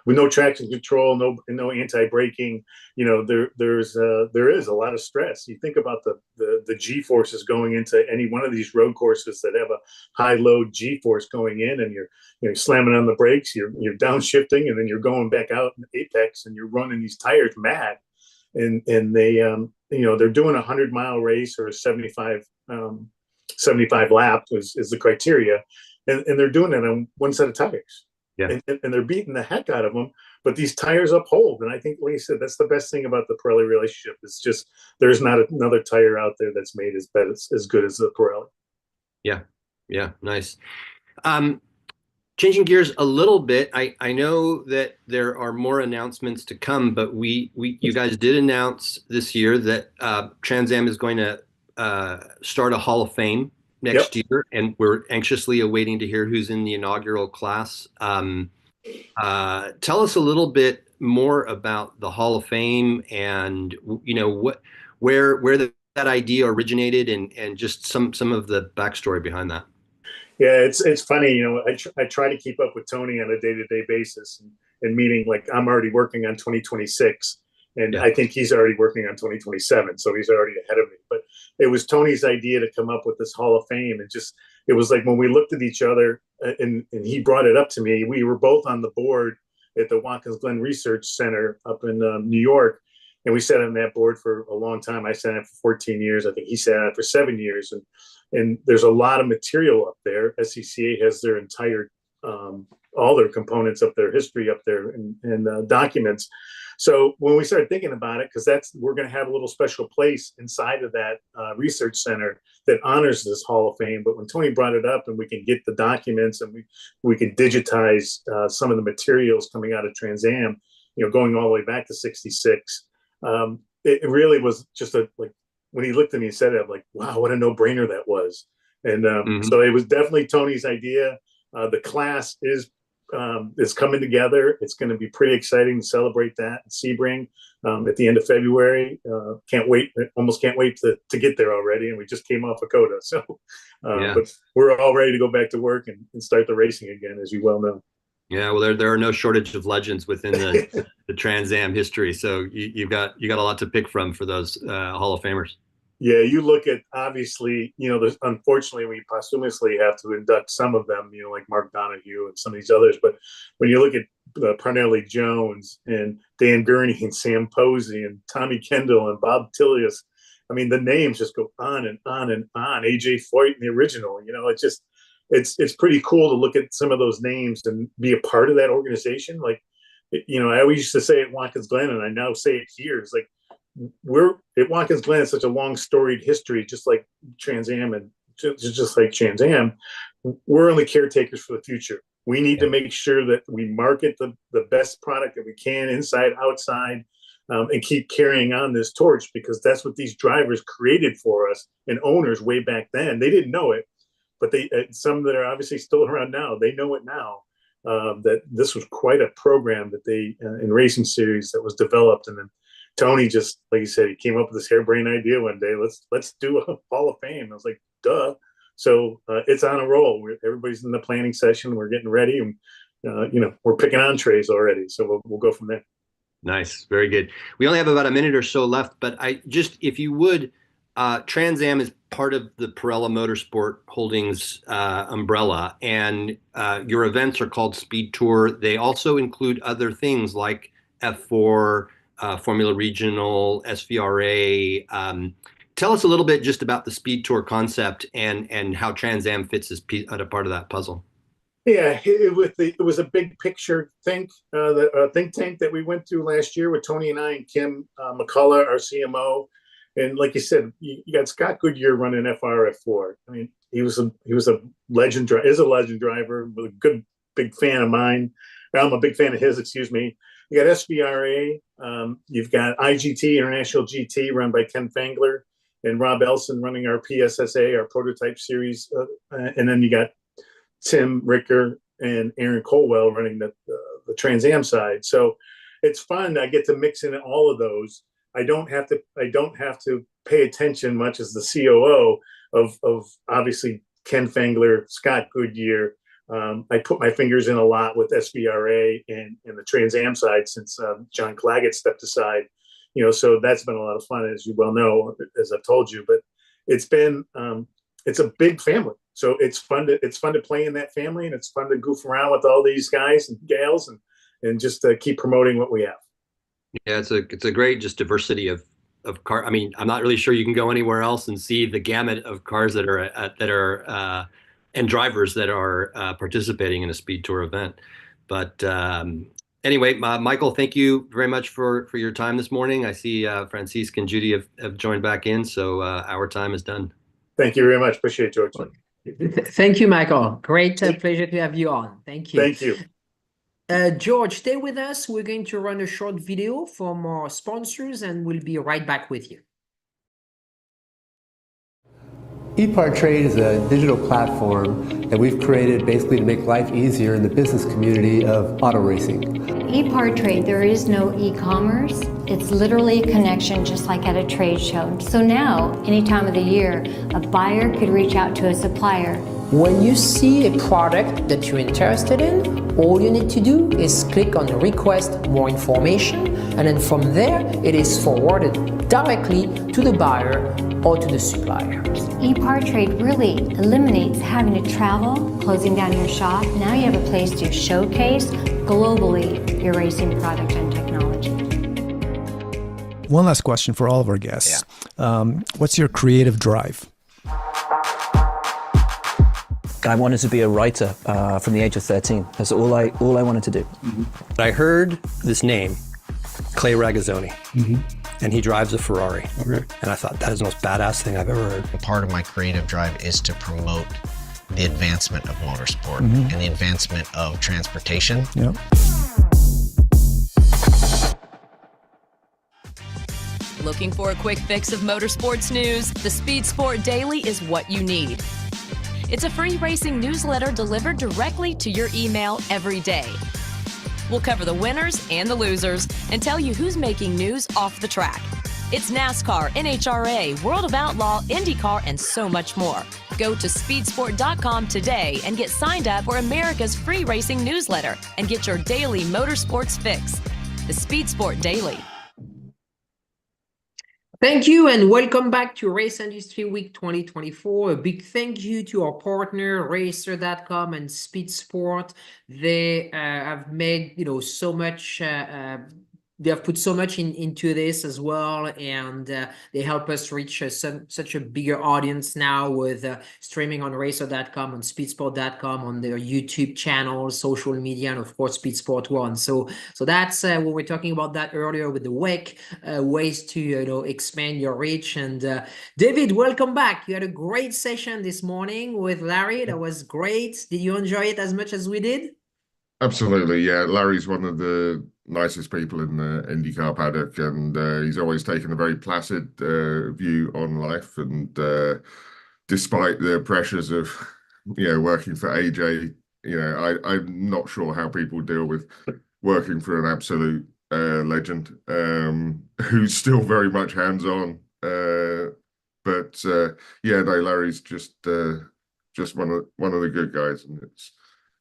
with no traction control, no anti-braking, there is a lot of stress. You think about the G forces going into any one of these road courses that have a high load G force going in, and you're slamming on the brakes, you're downshifting, and then you're going back out in apex, and you're running these tires mad, and they they're doing a 100-mile race or a 75 lap is the criteria. And they're doing it on one set of tires. Yeah. And they're beating the heck out of them. But these tires uphold. And I think, like you said, that's the best thing about the Pirelli relationship. It's just there's not another tire out there that's made as good as the Pirelli. Yeah, nice. Changing gears a little bit, I know that there are more announcements to come, but you guys did announce this year that Trans Am is going to start a Hall of Fame next year, and we're anxiously awaiting to hear who's in the inaugural class. Tell us a little bit more about the Hall of Fame, and where that idea originated, and just some of the backstory behind that. Yeah, it's funny. I try to keep up with Tony on a day-to-day basis, and meaning like I'm already working on 2026. And I think he's already working on 2027, so he's already ahead of me. But it was Tony's idea to come up with this Hall of Fame. And it was like when we looked at each other and he brought it up to me, we were both on the board at the Watkins Glen Research Center up in New York. and we sat on that board for a long time. I sat on it for 14 years. I think he sat on it for 7 years, and there's a lot of material up there. SCCA has their entire all their components up there, history up there, and documents. So when we started thinking about it, because we're going to have a little special place inside of that research center that honors this Hall of Fame. But when Tony brought it up, and we can get the documents, and we can digitize some of the materials coming out of Trans Am, going all the way back to '66, it really was just when he looked at me and said it, I'm like, wow, what a no-brainer that was. And so it was definitely Tony's idea. The class is coming together. It's going to be pretty exciting to celebrate that at Sebring at the end of February. Can't wait. Almost can't wait to get there already. And we just came off of COTA. So, but we're all ready to go back to work and start the racing again, as you well know. Yeah, well, there are no shortage of legends within the Trans Am history. So you got a lot to pick from for those Hall of Famers. Yeah, you look at, obviously, there's, unfortunately, we posthumously have to induct some of them, like Mark Donahue and some of these others. But when you look at Parnelli Jones and Dan Gurney and Sam Posey and Tommy Kendall and Bob Tilius, I mean, the names just go on and on and on. AJ Foyt in the original, it's pretty cool to look at some of those names and be a part of that organization. Like, I always used to say at Watkins Glen, and I now say it here, it's like, we're at Watkins Glen, it's such a long storied history, just like Trans Am and just like Trans Am. We're only caretakers for the future. We need to make sure that we market the best product that we can, inside, outside, and keep carrying on this torch, because that's what these drivers created for us and owners way back then. They didn't know it, but some that are obviously still around now, they know it now. That this was quite a program that they in racing series that was developed. And then Tony, just like you said, he came up with this harebrained idea one day. Let's do a Hall of Fame. I was like, duh. So it's on a roll. Everybody's in the planning session. We're getting ready, and we're picking entrees already. So we'll go from there. Nice, very good. We only have about a minute or so left, but if you would, Trans Am is part of the Pirella Motorsport Holdings umbrella, and your events are called Speed Tour. They also include other things like F4. Formula Regional, SVRA. Tell us a little bit just about the Speed Tour concept and how Trans Am fits as a part of that puzzle. Yeah, it was a big picture think tank that we went through last year with Tony and I and Kim McCullough, our CMO. And like you said, you got Scott Goodyear running FR/F4. I mean, he was a legend driver, a good big fan of mine. I'm a big fan of his. Excuse me. You got SVRA, you've got IGT, International GT, run by Ken Fangler, and Rob Elson running our PSSA, our prototype series. And then you got Tim Ricker and Aaron Colwell running the Trans Am side. So it's fun. I get to mix in all of those. I don't have to pay attention much as the COO of obviously Ken Fangler, Scott Goodyear. I put my fingers in a lot with SVRA and the Trans Am side since John Claggett stepped aside, so that's been a lot of fun, as you well know, as I've told you. But it's been it's a big family, so it's fun to play in that family, and it's fun to goof around with all these guys and gals and just keep promoting what we have. Yeah, it's a great just diversity of car. I mean, I'm not really sure you can go anywhere else and see the gamut of cars that are and drivers that are participating in a Speed Tour event. But anyway, Michael, thank you very much for your time this morning. I see Francisque and Judy have joined back in, so our time is done. Thank you very much. Appreciate it, George. Thank you, Michael. Great pleasure to have you on. Thank you. Thank you. George, stay with us. We're going to run a short video from our sponsors, and we'll be right back with you. ePartrade is a digital platform that we've created basically to make life easier in the business community of auto racing. ePartrade, there is no e-commerce. It's literally a connection just like at a trade show. So now, any time of the year, a buyer could reach out to a supplier. When you see a product that you're interested in, all you need to do is click on request more information, and then from there, it is forwarded directly to the buyer or to the supplier. ePartrade really eliminates having to travel, closing down your shop. Now you have a place to showcase globally your racing product and technology. One last question for all of our guests. What's your creative drive? I wanted to be a writer from the age of 13. That's all I wanted to do. I heard this name, Clay Ragazzoni, and he drives a Ferrari. And I thought, that is the most badass thing I've ever heard. Part of my creative drive is to promote the advancement of motorsport and the advancement of transportation. Yep. Looking for a quick fix of motorsports news? The Speed Sport Daily is what you need. It's a free racing newsletter delivered directly to your email every day. We'll cover the winners and the losers and tell you who's making news off the track. It's NASCAR, NHRA, World of Outlaw, INDYCAR, and so much more. Go to speedsport.com today and get signed up for America's free racing newsletter and get your daily motorsports fix. The Speed Sport Daily. Thank you and welcome back to Race Industry Week 2024. A big thank you to our partner, Racer.com and Speed Sport. They have made so much. They have put so much into this as well, and they help us reach such a bigger audience now with streaming on Racer.com, on Speedsport.com, on their YouTube channels, social media, and of course Speed Sport One. So that's when we're talking about that earlier with the WEC, ways to expand your reach. And David, welcome back. You had a great session this morning with Larry. That was great. Did you enjoy it as much as we did? Absolutely, yeah. Larry's one of the nicest people in the IndyCar paddock, and he's always taken a very placid view on life. And despite the pressures of, working for AJ, I'm not sure how people deal with working for an absolute legend who's still very much hands-on. Larry's just one of the good guys, and it's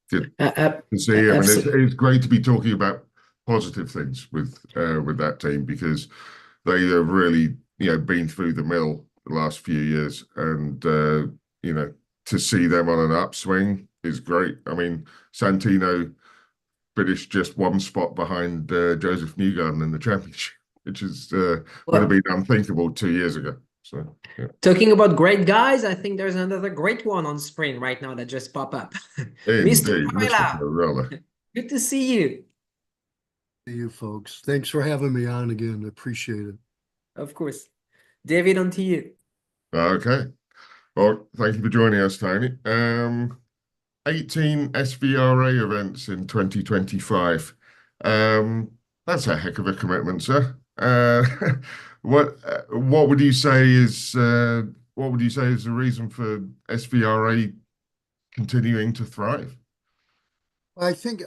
good to see him. And it's great to be talking about positive things with that team, because they have really been through the mill the last few years, and to see them on an upswing is great. I mean, Santino finished just one spot behind Joseph Newgarden in the championship, which would have been unthinkable 2 years ago. So, yeah. Talking about great guys, I think there's another great one on sprint right now that just popped up. Mr. Parella, good to see you. See you folks. Thanks for having me on again. I appreciate it. Of course. David, on to you. Okay. Well, thank you for joining us, Tony. 18 SVRA events in 2025. That's a heck of a commitment, sir. What would you say is the reason for SVRA continuing to thrive? I think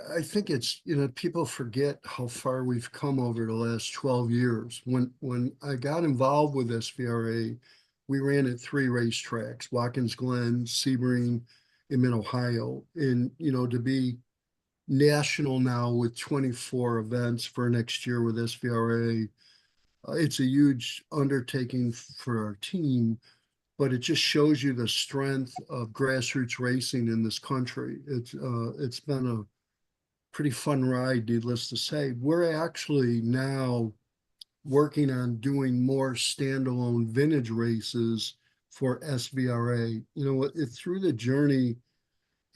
it's, people forget how far we've come over the last 12 years. When I got involved with SVRA, we ran at 3 racetracks: Watkins Glen, Sebring, in Mid-Ohio. And, to be national now with 24 events for next year with SVRA, it's a huge undertaking for our team, but it just shows you the strength of grassroots racing in this country. It's been a pretty fun ride, needless to say. We're actually now working on doing more standalone vintage races for SVRA. Through the journey,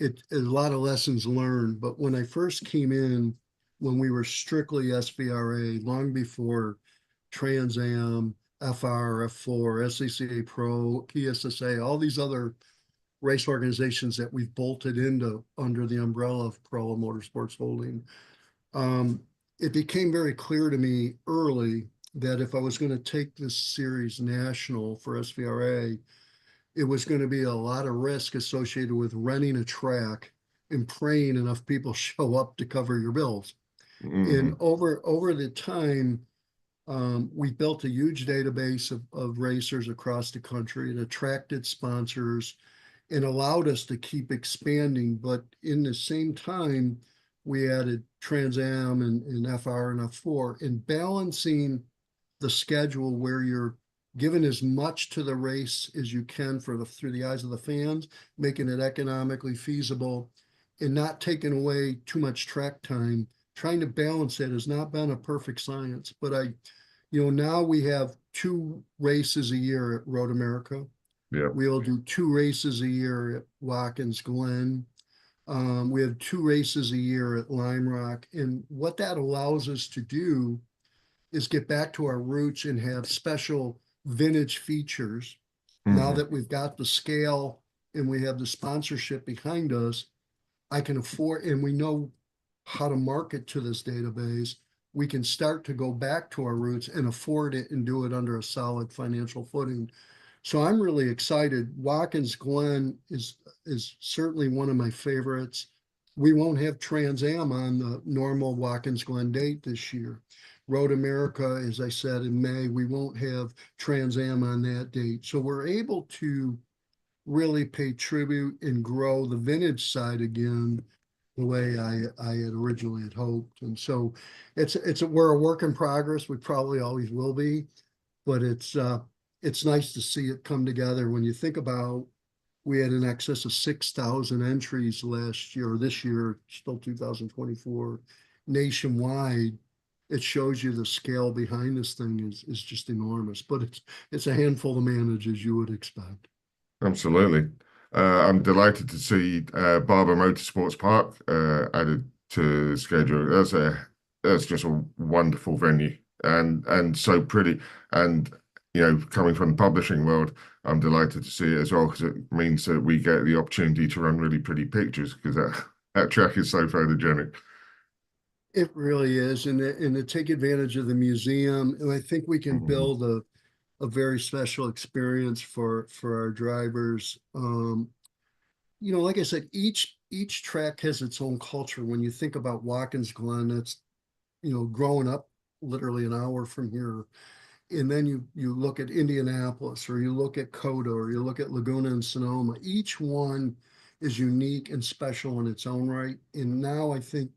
a lot of lessons learned. But when I first came in, when we were strictly SVRA, long before Trans Am, FR, F4, SCCA Pro, PSSA, all these other race organizations that we've bolted into under the umbrella of Parella Motorsports Holding, it became very clear to me early that if I was going to take this series national for SVRA, it was going to be a lot of risk associated with renting a track and praying enough people show up to cover your bills. And over the time, we built a huge database of racers across the country. It attracted sponsors and allowed us to keep expanding. But in the same time, we added Trans Am and FR and F4, and balancing the schedule where you're given as much to the race as you can through the eyes of the fans, making it economically feasible and not taking away too much track time. Trying to balance that has not been a perfect science, but Now we have 2 races a year at Road America. Yeah. We'll do 2 races a year at Watkins Glen. We have 2 races a year at Lime Rock. And what that allows us to do is get back to our roots and have special vintage features. Now that we've got the scale and we have the sponsorship behind us, I can afford, and we know how to market to this database, we can start to go back to our roots and afford it and do it under a solid financial footing. So I'm really excited. Watkins Glen is certainly one of my favorites. We won't have Trans Am on the normal Watkins Glen date this year. Road America, as I said, in May, we won't have Trans Am on that date. So we're able to really pay tribute and grow the vintage side again the way I had originally had hoped. And so we're a work in progress. We probably always will be, but it's nice to see it come together. When you think about, we had in excess of 6,000 entries last year, or this year, still 2024, nationwide. It shows you the scale behind this thing is just enormous, but it's a handful to manage, as you would expect. Absolutely. I'm delighted to see Barber Motorsports Park added to the schedule. That's just a wonderful venue and so pretty. And coming from the publishing world, I'm delighted to see it as well, because it means that we get the opportunity to run really pretty pictures, because that track is so photogenic. It really is, and to take advantage of the museum, and I think we can build a very special experience for our drivers. Like I said, each track has its own culture. When you think about Watkins Glen, that's growing up literally an hour from here, and then you look at Indianapolis, or you look at COTA, or you look at Laguna and Sonoma. Each one is unique and special in its own right. And now I think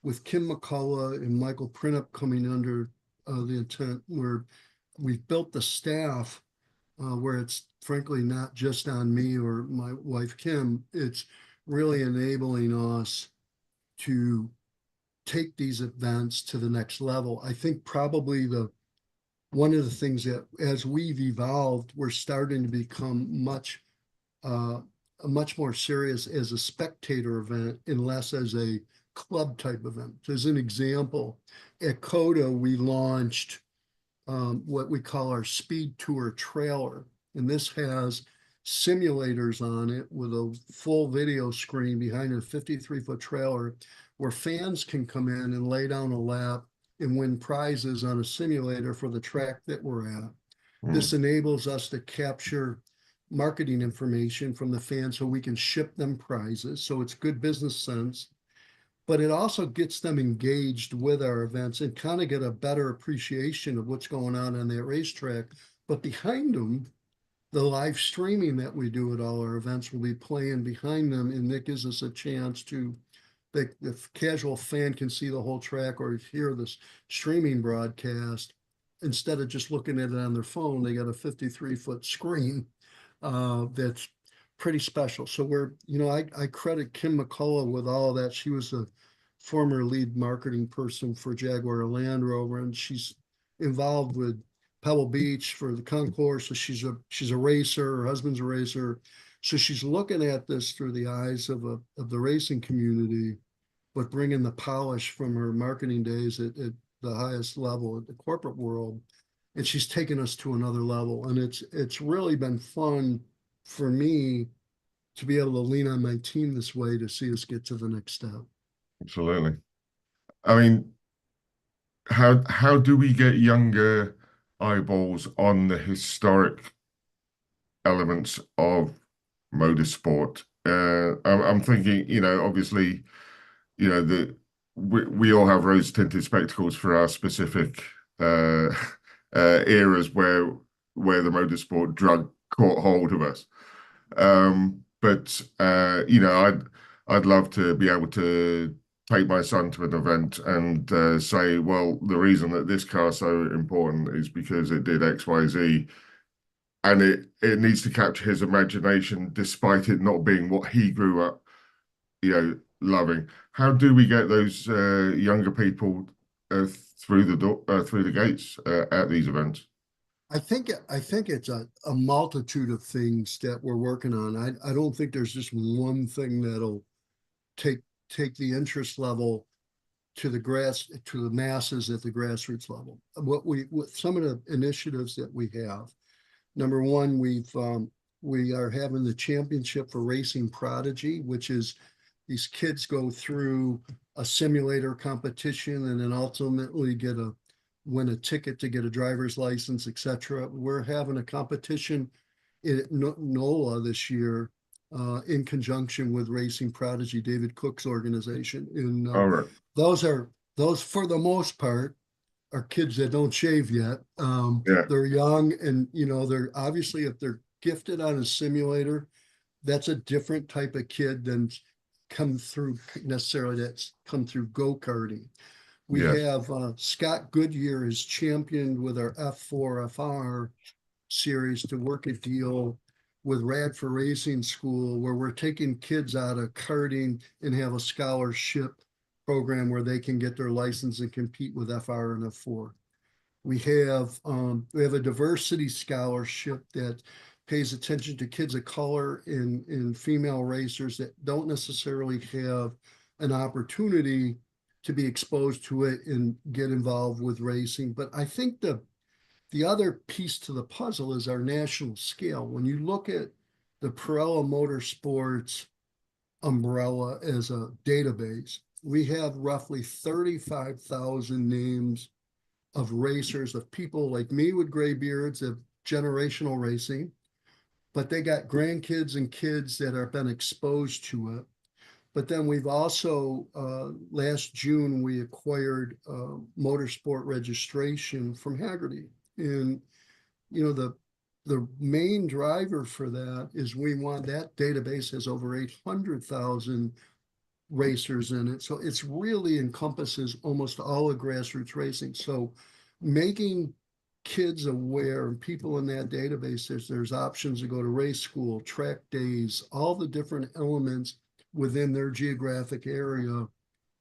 with Kim McCullough and Michael Printup coming under the intent, where we've built the staff where it's frankly not just on me or my wife Kim, it's really enabling us to take these events to the next level. I think probably one of the things that, as we've evolved, we're starting to become much more serious as a spectator event and less as a club type event. As an example, at COTA, we launched what we call our Speed Tour trailer. And this has simulators on it with a full video screen behind a 53-foot trailer, where fans can come in and lay down a lap and win prizes on a simulator for the track that we're at. This enables us to capture marketing information from the fans so we can ship them prizes. So it's good business sense, but it also gets them engaged with our events and kind of get a better appreciation of what's going on that racetrack. But behind them, the live streaming that we do at all our events will be playing behind them, and that gives us a chance to, the casual fan can see the whole track or hear this streaming broadcast. Instead of just looking at it on their phone, they got a 53-foot screen that's pretty special. So I credit Kim McCullough with all of that. She was a former lead marketing person for Jaguar Land Rover, and she's involved with Pebble Beach for the concourse. So she's a racer. Her husband's a racer. So she's looking at this through the eyes of the racing community, but bringing the polish from her marketing days at the highest level at the corporate world. And she's taken us to another level. And it's really been fun for me to be able to lean on my team this way to see us get to the next step. Absolutely. I mean, how do we get younger eyeballs on the historic elements of motorsport? I'm thinking, obviously, we all have rose-tinted spectacles for our specific eras where the motorsport drug caught hold of us. But I'd love to be able to take my son to an event and say, well, the reason that this car is so important is because it did X, Y, Z. And it needs to capture his imagination, despite it not being what he grew up, loving. How do we get those younger people through the door, through the gates at these events? I think it's a multitude of things that we're working on. I don't think there's just one thing that'll take the interest level to the masses at the grassroots level. What some of the initiatives that we have. Number one, we are having the championship for Racing Prodigy, which is these kids go through a simulator competition and then ultimately win a ticket to get a driver's license, etc. We're having a competition at NOLA this year in conjunction with Racing Prodigy, David Cook's organization. And All right. those for the most part are kids that don't shave yet. Yeah. They're young, and they're obviously, if they're gifted on a simulator, that's a different type of kid than that's come through go-karting. We have Scott Goodyear is championed with our F4 FR series to work a deal with Radford Racing School, where we're taking kids out of karting and have a scholarship program where they can get their license and compete with FR and F4. We have a diversity scholarship that pays attention to kids of color and female racers that don't necessarily have an opportunity to be exposed to it and get involved with racing. But I think the other piece to the puzzle is our national scale. When you look at the Pirelli Motorsports umbrella as a database, we have roughly 35,000 names of racers, of people like me with gray beards, of generational racing, but they got grandkids and kids that have been exposed to it. But then we've also, last June, we acquired motorsport registration from Hagerty. And, the main driver for that is we want that database has over 800,000 racers in it. So it's really encompasses almost all of grassroots racing. So making kids aware and people in that database, there's options to go to race school, track days, all the different elements within their geographic area,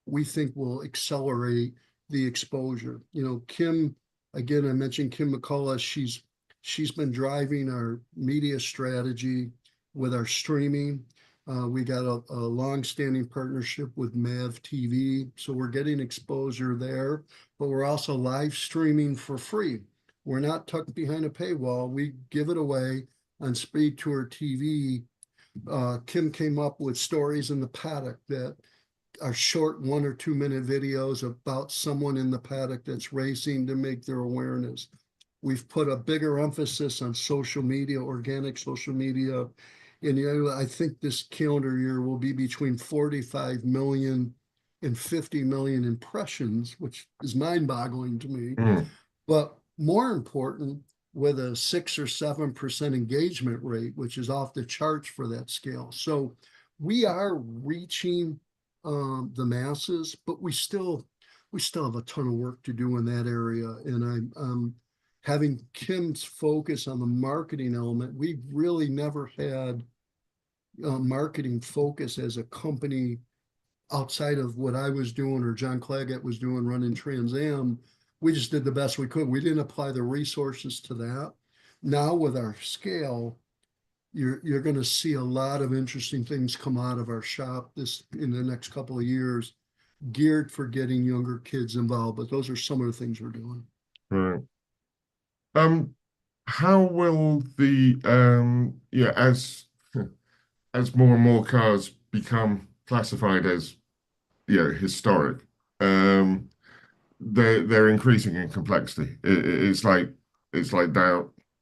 we think will accelerate the exposure. Kim, again, I mentioned Kim McCullough, she's been driving our media strategy with our streaming. We got a long-standing partnership with Mav TV, so we're getting exposure there, but we're also live streaming for free. We're not tucked behind a paywall. We give it away on Speed Tour TV. Kim came up with stories in the paddock that are short 1 or 2 minute videos about someone in the paddock that's racing to make their awareness. We've put a bigger emphasis on social media, organic social media. And I think this calendar year will be between 45 million and 50 million impressions, which is mind-boggling to me. But more important, with a 6 or 7% engagement rate, which is off the charts for that scale. So we are reaching the masses, but we still have a ton of work to do in that area. And I'm having Kim's focus on the marketing element. We've really never had marketing focus as a company outside of what I was doing or John Claggett was doing running Trans Am. We just did the best we could. We didn't apply the resources to that. Now with our scale, you're going to see a lot of interesting things come out of our shop in the next couple of years, geared for getting younger kids involved. But those are some of the things we're doing. Right. How will the as more and more cars become classified as historic, they're increasing in complexity. It's like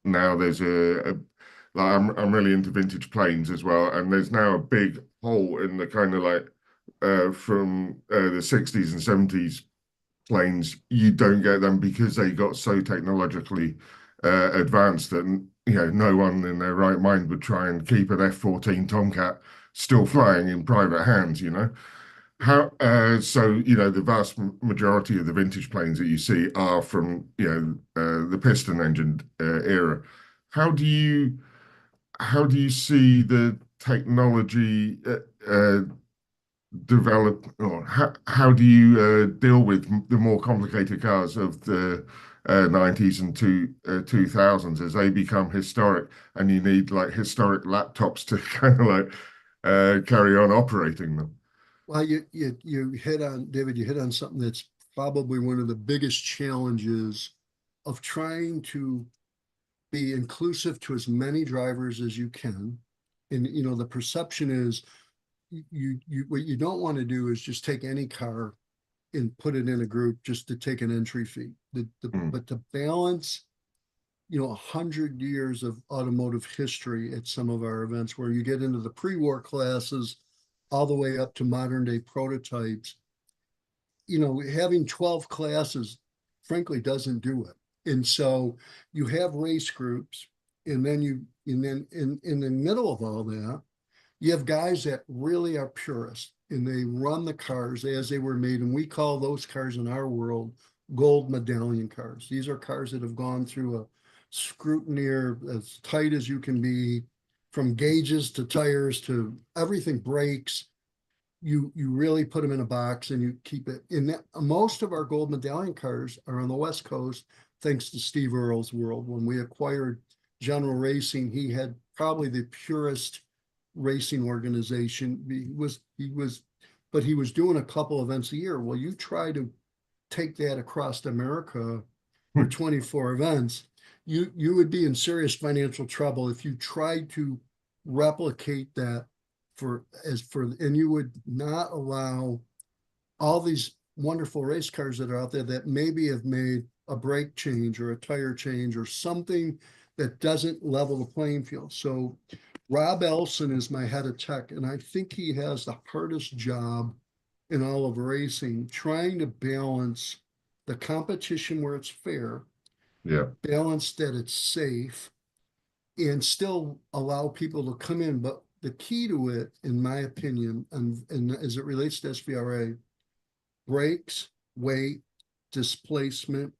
now there's I'm really into vintage planes as well, and there's now a big hole in the kind of from the 60s and 70s planes. You don't get them because they got so technologically advanced that no one in their right mind would try and keep an F-14 Tomcat still flying in private hands. How the vast majority of the vintage planes that you see are from the piston engine era. How do you see the technology develop, or how do you deal with the more complicated cars of the 90s and 2000s as they become historic, and you need like historic laptops to kind of like carry on operating them? Well, you hit on, David, you hit on something that's probably one of the biggest challenges of trying to be inclusive to as many drivers as you can. And, you know, the perception is what you don't want to do is just take any car and put it in a group just to take an entry fee. But to balance, you know, 100 years of automotive history at some of our events, where you get into the pre-war classes all the way up to modern day prototypes, you know, having 12 classes frankly doesn't do it. And so you have race groups, and then in the middle of all that, you have guys that really are purists, and they run the cars as they were made. And we call those cars in our world gold medallion cars. These are cars that have gone through a scrutiny as tight as you can be, from gauges to tires to everything, brakes. You really put them in a box and you keep it in that. Most of our gold medallion cars are on the West Coast, thanks to Steve Earle's world. When we acquired General Racing, he had probably the purest racing organization. But he was doing a couple events a year. Well, you try to take that across America for 24 events, you would be in serious financial trouble if you tried to replicate that and you would not allow all these wonderful race cars that are out there that maybe have made a brake change or a tire change or something that doesn't level the playing field. So Rob Elson is my head of tech, and I think he has the hardest job in all of racing, trying to balance the competition where it's fair, balance that it's safe, and still allow people to come in. But the key to it, in my opinion, and as it relates to SVRA, brakes, weight, displacement,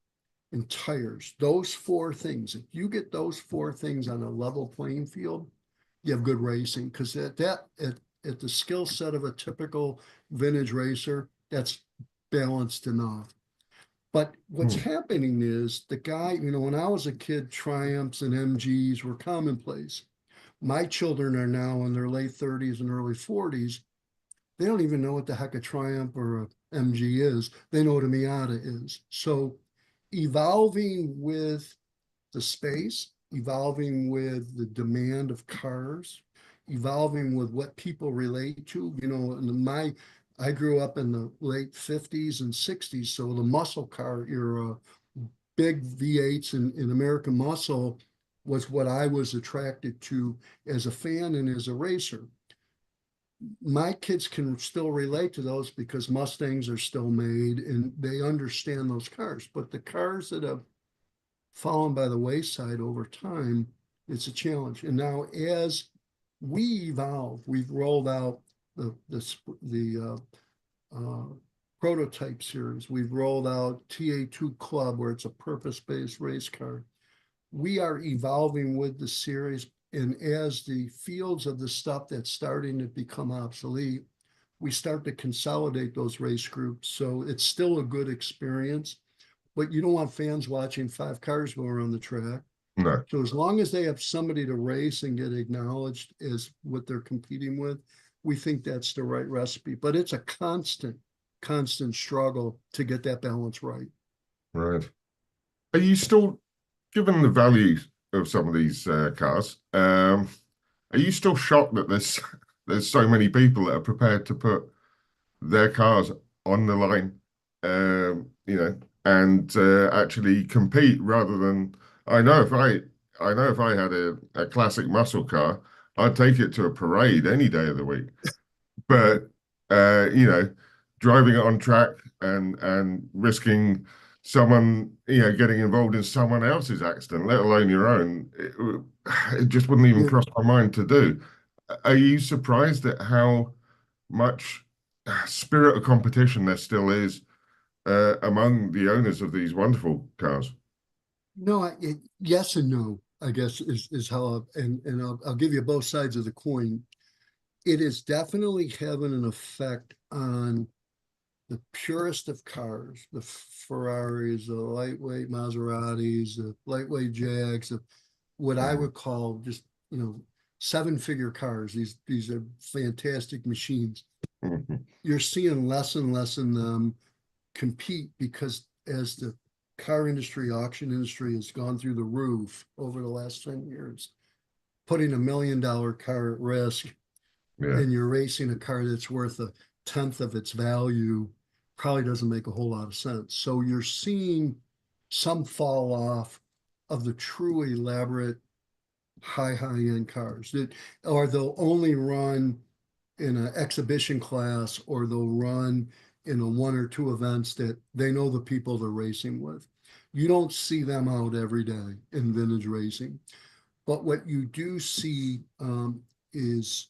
and tires. Those four things. If you get those four things on a level playing field, you have good racing. Because at the skill set of a typical vintage racer, that's balanced enough. But what's happening is the guy, you know, when I was a kid, Triumphs and MGs were commonplace. My children are now in their late 30s and early 40s. They don't even know what the heck a Triumph or a MG is. They know what a Miata is. So evolving with the space, evolving with the demand of cars, evolving with what people relate to. You know, I grew up in the late 50s and 60s, so the muscle car era, big V8s in American muscle was what I was attracted to as a fan and as a racer. My kids can still relate to those because Mustangs are still made and they understand those cars. But the cars that have fallen by the wayside over time, it's a challenge. And now as we evolve, we've rolled out the prototype series. We've rolled out TA2 Club, where it's a purpose-based race car. We are evolving with the series, and as the fields of the stuff that's starting to become obsolete, we start to consolidate those race groups. So it's still a good experience, but you don't want fans watching 5 cars go around the track. No. So as long as they have somebody to race and get acknowledged as what they're competing with, we think that's the right recipe. But it's a constant struggle to get that balance right. Right. Are you still, given the value of some of these cars, are you still shocked that there's so many people that are prepared to put their cars on the line, you know, and actually compete rather than, I know if I had a classic muscle car, I'd take it to a parade any day of the week. But you know, driving it on track and risking someone, you know, getting involved in someone else's accident, let alone your own, it just wouldn't even cross my mind to do. Are you surprised at how much spirit of competition there still is among the owners of these wonderful cars? No, yes and no, I guess is how, and I'll give you both sides of the coin. it is definitely having an effect on the purest of cars, the Ferraris, the lightweight Maseratis, the lightweight Jags, what I would call just, you know, 7-figure cars. These are fantastic machines. You're seeing less and less in them compete because as the car industry, auction industry has gone through the roof over the last 10 years, putting $1 million car at risk, and you're racing a car that's worth 1/10 of its value, probably doesn't make a whole lot of sense. So you're seeing some fall off of the true elaborate high-end cars that, or they'll only run in an exhibition class, or they'll run in a 1 or 2 events that they know the people they're racing with. You don't see them out every day in vintage racing. But what you do see is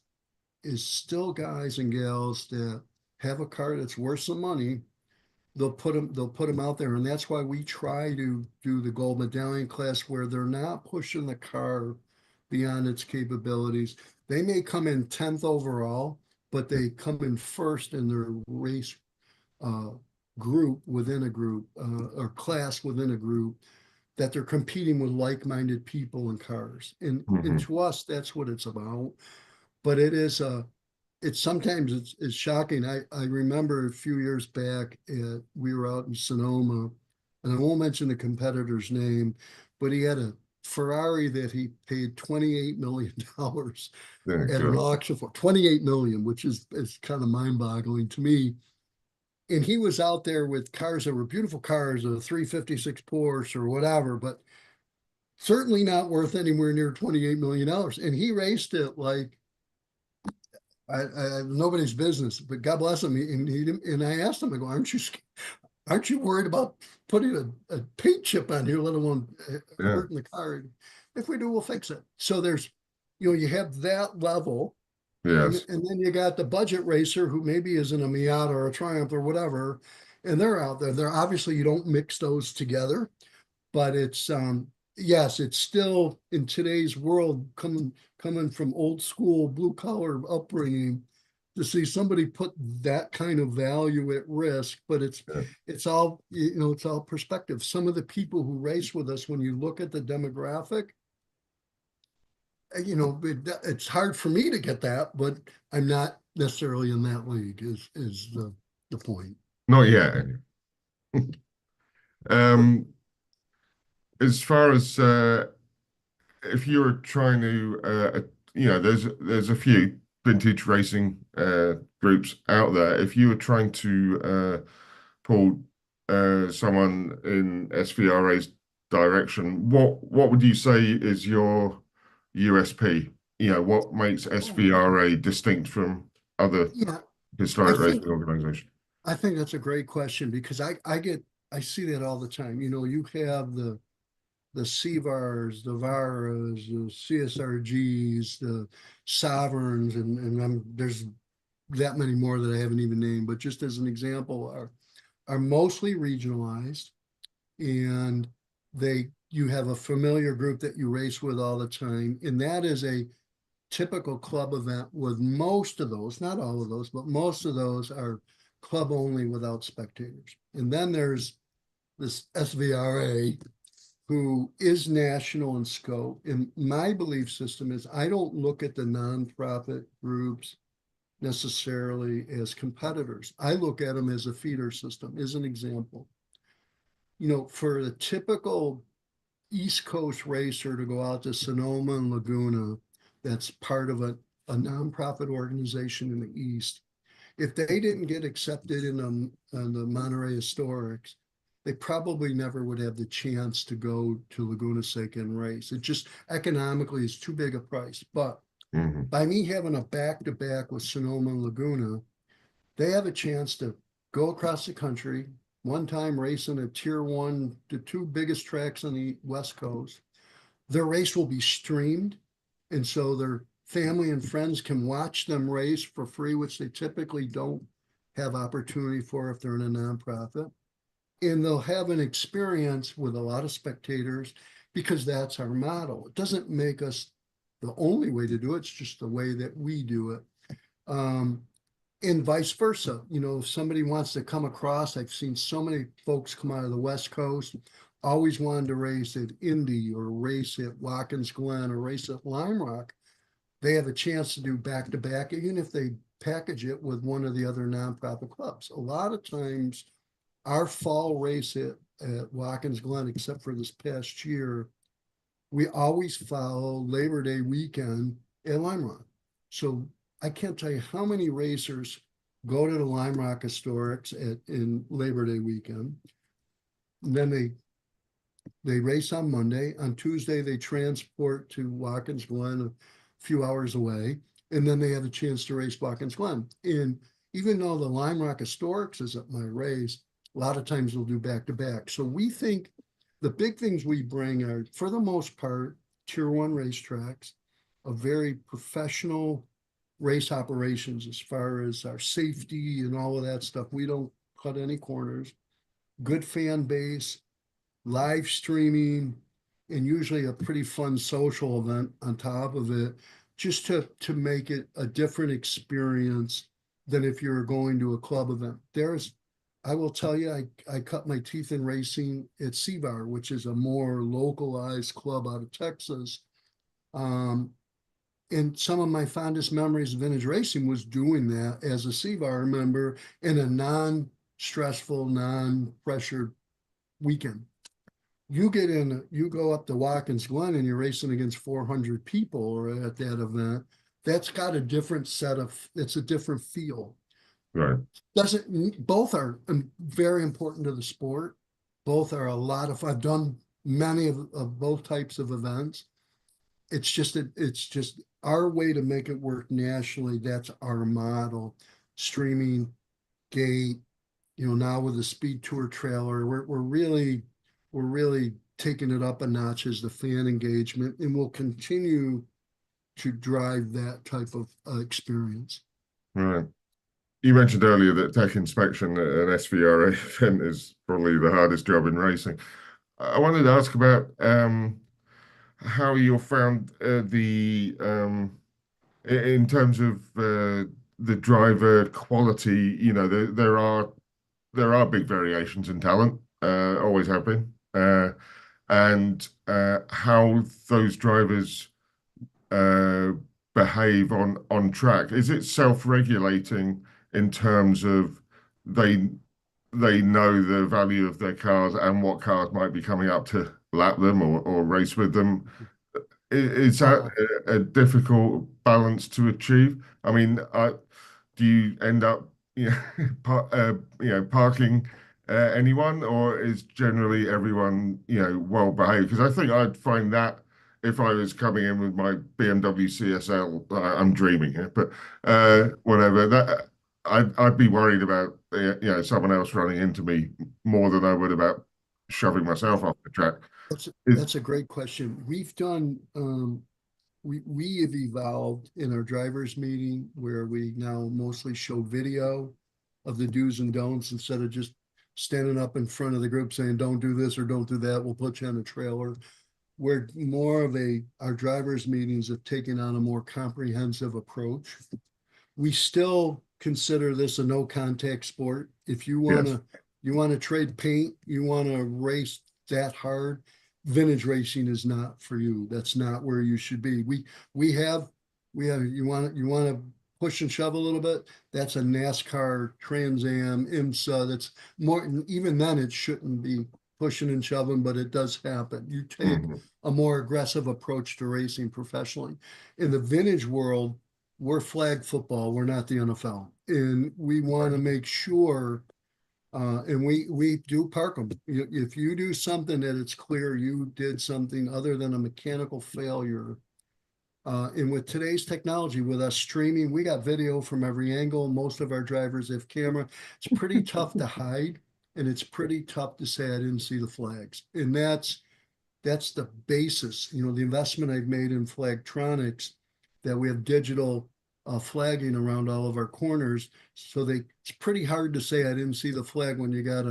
still guys and gals that have a car that's worth some money. They'll put them out there, and that's why we try to do the gold medallion class, where they're not pushing the car beyond its capabilities. They may come in 10th overall, but they come in first in their race group within a group, or class within a group, that they're competing with like-minded people and cars. And to us, that's what it's about. But it is it's sometimes it's shocking. I remember a few years back, we were out in Sonoma, and I won't mention the competitor's name, but he had a Ferrari that he paid $28 million at an auction for. $28 million, which is kind of mind-boggling to me. And he was out there with cars that were beautiful cars, a 356 Porsche or whatever, but certainly not worth anywhere near $28 million. And he raced it like nobody's business, but God bless him. And I asked him, I go, aren't you worried about putting a paint chip on here, let alone hurting the car? If we do, we'll fix it. So there's, you know, you have that level. Yes. And then you got the budget racer who maybe is in a Miata or a Triumph or whatever, and they're out there. They're obviously, you don't mix those together, but it's yes, it's still in today's world, coming from old school blue collar upbringing, to see somebody put that kind of value at risk. But it's all, you know, it's all perspective. Some of the people who race with us, when you look at the demographic, you know, it's hard for me to get that, but I'm not necessarily in that league is the point. Not yet. As far as if you're trying to, you know, there's a few vintage racing groups out there. If you were trying to pull someone in SVRA's direction, what would you say is your USP? You know, what makes SVRA distinct from other historic racing organizations? I think that's a great question, because I see that all the time. You know, you have the CVARs, the VARAs, the CSRGs, the Sovereigns, and there's that many more that I haven't even named, but just as an example, are mostly regionalized, and you have a familiar group that you race with all the time, and that is a typical club event with most of those, not all of those, but most of those are club only without spectators. And then there's this SVRA, who is national in scope. And my belief system is, I don't look at the nonprofit groups necessarily as competitors. I look at them as a feeder system. As an example, you know, for the typical East Coast racer to go out to Sonoma and Laguna, that's part of a nonprofit organization in the East, if they didn't get accepted in the Monterey Historics, they probably never would have the chance to go to Laguna Seca and race. It just economically is too big a price. But by me having a back-to-back with Sonoma and Laguna, they have a chance to go across the country, one time racing a tier 1 to 2 biggest tracks on the West Coast. Their race will be streamed, and so their family and friends can watch them race for free, which they typically don't have opportunity for if they're in a nonprofit. And they'll have an experience with a lot of spectators, because that's our model. It doesn't make us the only way to do it. It's just the way that we do it. And vice versa. You know, if somebody wants to come across, I've seen so many folks come out of the West Coast, always wanted to race at Indy or race at Watkins Glen or race at Lime Rock. They have a chance to do back-to-back, even if they package it with one of the other nonprofit clubs. A lot of times our fall race at Watkins Glen, except for this past year, we always follow Labor Day weekend at Lime Rock. So I can't tell you how many racers go to the Lime Rock Historics in Labor Day weekend. And then they race on Monday. On Tuesday, they transport to Watkins Glen a few hours away. And then they have a chance to race Watkins Glen. And even though the Lime Rock Historics is at my race, a lot of times we'll do back-to-back. So we think the big things we bring are, for the most part, Tier 1 racetracks, a very professional race operations as far as our safety and all of that stuff. We don't cut any corners. Good fan base, live streaming, and usually a pretty fun social event on top of it, just to make it a different experience than if you're going to a club event. I will tell you, I cut my teeth in racing at Spire, which is a more localized club out of Texas. And some of my fondest memories of vintage racing was doing that as a Spire member in a non-stressful, non-pressured weekend. You go up to Watkins Glen and you're racing against 400 people at that event. That's got a different it's a different feel. Right. Both are very important to the sport. Both are I've done many of both types of events. It's just our way to make it work nationally. That's our model. Streaming, gate, now with the Speed Tour trailer, we're really taking it up a notch as the fan engagement, and we'll continue to drive that type of experience. Right. You mentioned earlier that tech inspection at an SVRA event is probably the hardest job in racing. I wanted to ask about how you found in terms of the driver quality. There are big variations in talent, always have been, and how those drivers behave on track. Is it self-regulating in terms of they know the value of their cars and what cars might be coming up to lap them or race with them? Is that a difficult balance to achieve? I mean, do you end up parking anyone, or is generally everyone well behaved? Because I think I'd find that if I was coming in with my BMW CSL, I'm dreaming here, but whatever, that I'd be worried about someone else running into me more than I would about shoving myself off the track. That's a great question. We've done we have evolved in our drivers meeting where we now mostly show video of the do's and don'ts instead of just standing up in front of the group saying don't do this or don't do that, we'll put you on a trailer. We're more of our drivers meetings have taken on a more comprehensive approach. We still consider this a no contact sport. If you want to trade paint, you want to race that hard, vintage racing is not for you. That's not where you should be. We have you want to push and shove a little bit, that's a NASCAR, Trans Am, IMSA. That's more, even then it shouldn't be pushing and shoving, but it does happen. You take a more aggressive approach to racing professionally. In the vintage world, we're flag football, we're not the NFL. And we want to make sure, and we do park them. If you do something that it's clear you did something other than a mechanical failure, and with today's technology, with us streaming, we got video from every angle. Most of our drivers have camera. It's pretty tough to hide, and it's pretty tough to say I didn't see the flags. And that's the basis. The investment I've made in Flagtronics, that we have digital flagging around all of our corners. So it's pretty hard to say I didn't see the flag when you got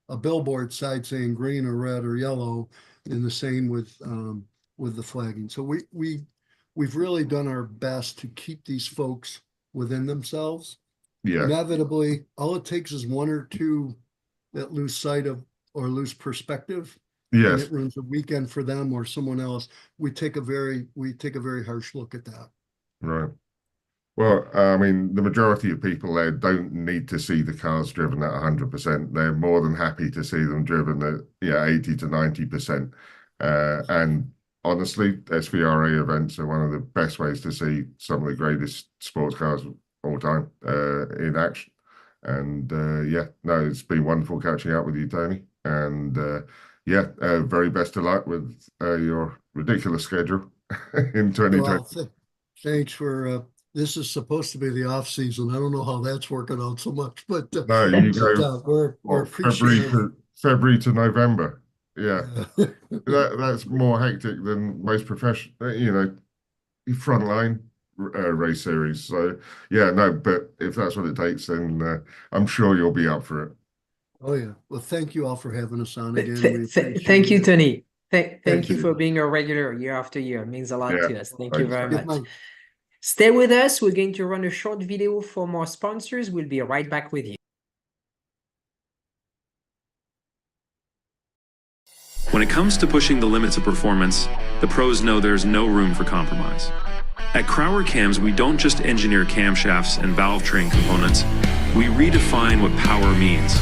a billboard side saying green or red or yellow, and the same with the flagging. So we've really done our best to keep these folks within themselves. Yeah. Inevitably, all it takes is one or two that lose sight of or lose perspective. Yes. And it ruins a weekend for them or someone else. We take a very harsh look at that. Right. Well, I mean, the majority of people there don't need to see the cars driven at 100%. They're more than happy to see them driven at 80 to 90%. And honestly, SVRA events are one of the best ways to see some of the greatest sports cars of all time in action. And it's been wonderful catching up with you, Tony. And very best of luck with your ridiculous schedule in 2020. Well, thanks for. This is supposed to be the off season. I don't know how that's working out so much, but no, you go we're appreciative. February to November. Yeah, that's more hectic than most professional, frontline race series. So but if that's what it takes, then I'm sure you'll be up for it. Oh yeah. Well, thank you all for having us on again. Thank you, Tony. Thank you for being a regular year after year. It means a lot to us. Thank you very much. Stay with us. We're going to run a short video for more sponsors. We'll be right back with you. When it comes to pushing the limits of performance, the pros know there's no room for compromise. At Crowder Cams, we don't just engineer camshafts and valve train components, we redefine what power means.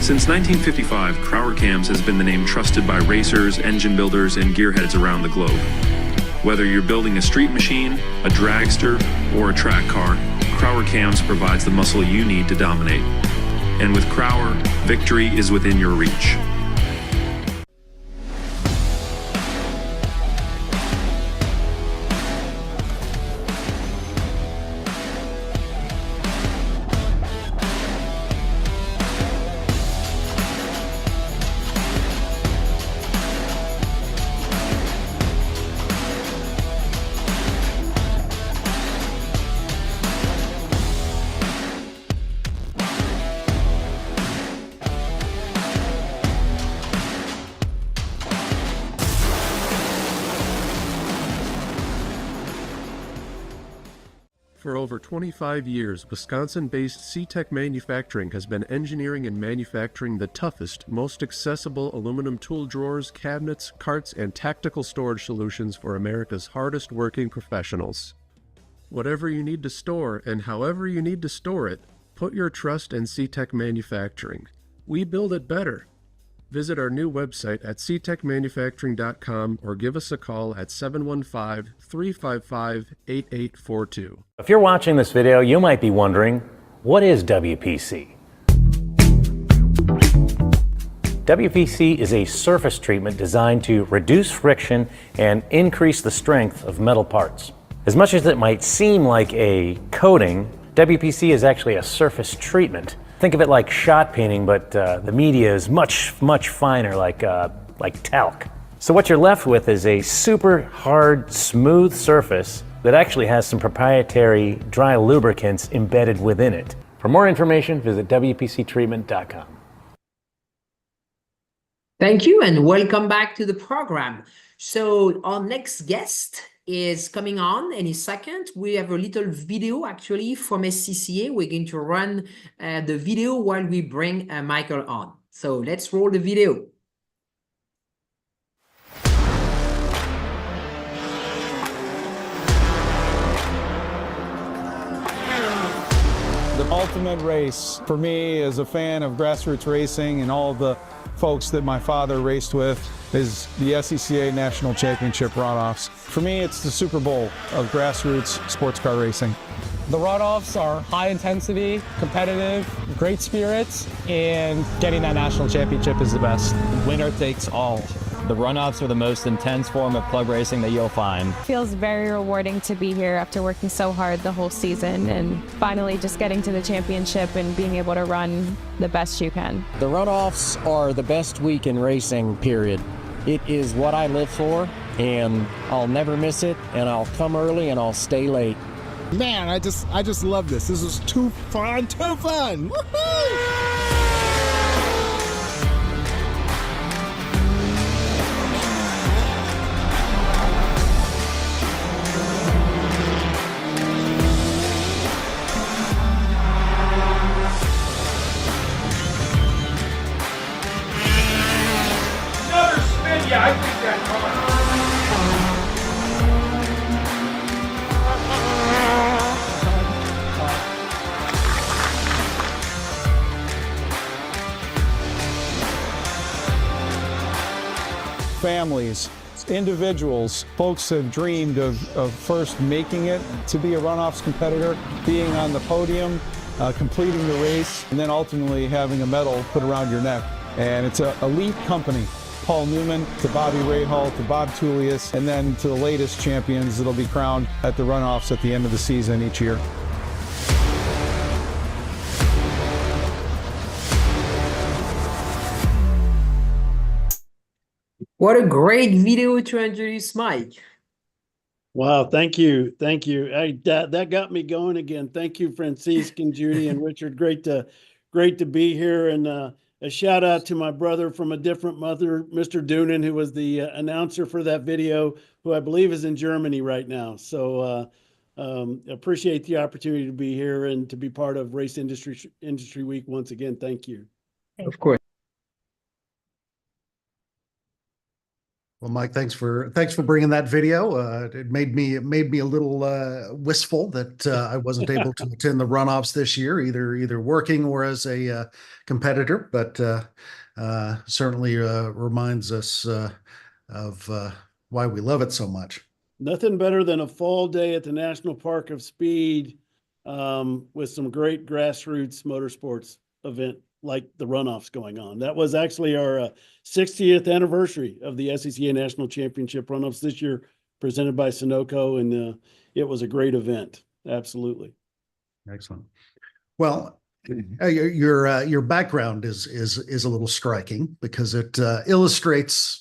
Since 1955, Crowder Cams has been the name trusted by racers, engine builders, and gearheads around the globe. Whether you're building a street machine, a dragster, or a track car, Crowder Cams provides the muscle you need to dominate. And with Crowder, victory is within your reach. For over 25 years, Wisconsin-based C-Tech Manufacturing has been engineering and manufacturing the toughest, most accessible aluminum tool drawers, cabinets, carts, and tactical storage solutions for America's hardest working professionals. Whatever you need to store and however you need to store it, put your trust in C-Tech Manufacturing. We build it better. Visit our new website at ctechmanufacturing.com or give us a call at 715-355-8842. If you're watching this video, you might be wondering, what is WPC? WPC is a surface treatment designed to reduce friction and increase the strength of metal parts. As much as it might seem like a coating, WPC is actually a surface treatment. Think of it like shot painting, but the media is much, much finer, like talc. So what you're left with is a super hard, smooth surface that actually has some proprietary dry lubricants embedded within it. For more information, visit WPCtreatment.com. Thank you and welcome back to the program. So our next guest is coming on any second. We have a little video actually from SCCA. We're going to run the video while we bring Michael on. So let's roll the video. The ultimate race for me as a fan of grassroots racing and all the folks that my father raced with is the SCCA National Championship runoffs. For me, it's the Super Bowl of grassroots sports car racing. The runoffs are high intensity, competitive, great spirits, and getting that national championship is the best. Winner takes all. The runoffs are the most intense form of club racing that you'll find. It feels very rewarding to be here after working so hard the whole season and finally just getting to the championship and being able to run the best you can. The runoffs are the best week in racing, period. It is what I live for, and I'll never miss it, and I'll come early and I'll stay late. Man, I just love this. This is too fun, too fun. Woohoo! families, individuals, folks have dreamed of first making it to be a runoffs competitor, being on the podium, completing the race, and then ultimately having a medal put around your neck. And it's an elite company. Paul Newman to Bobby Rahal to Bob Tullius, and then to the latest champions that'll be crowned at the runoffs at the end of the season each year. What a great video to introduce Mike. Wow, thank you. Thank you. That got me going again. Thank you, Francisque and Judy and Richard. Great to be here. And a shout out to my brother from a different mother, Mr. Doonan, who was the announcer for that video, who I believe is in Germany right now. So appreciate the opportunity to be here and to be part of Race Industry Week once again. Thank you. Of course. Well, Mike, thanks for bringing that video. It made me a little wistful that I wasn't able to attend the runoffs this year, either working or as a competitor. But certainly reminds us of why we love it so much. Nothing better than a fall day at the National Park of Speed with some great grassroots motorsports event like the runoffs going on. That was actually our 60th anniversary of the SCCA National Championship runoffs this year, presented by Sunoco, and it was a great event. Absolutely. Excellent. Well, your background is a little striking because it illustrates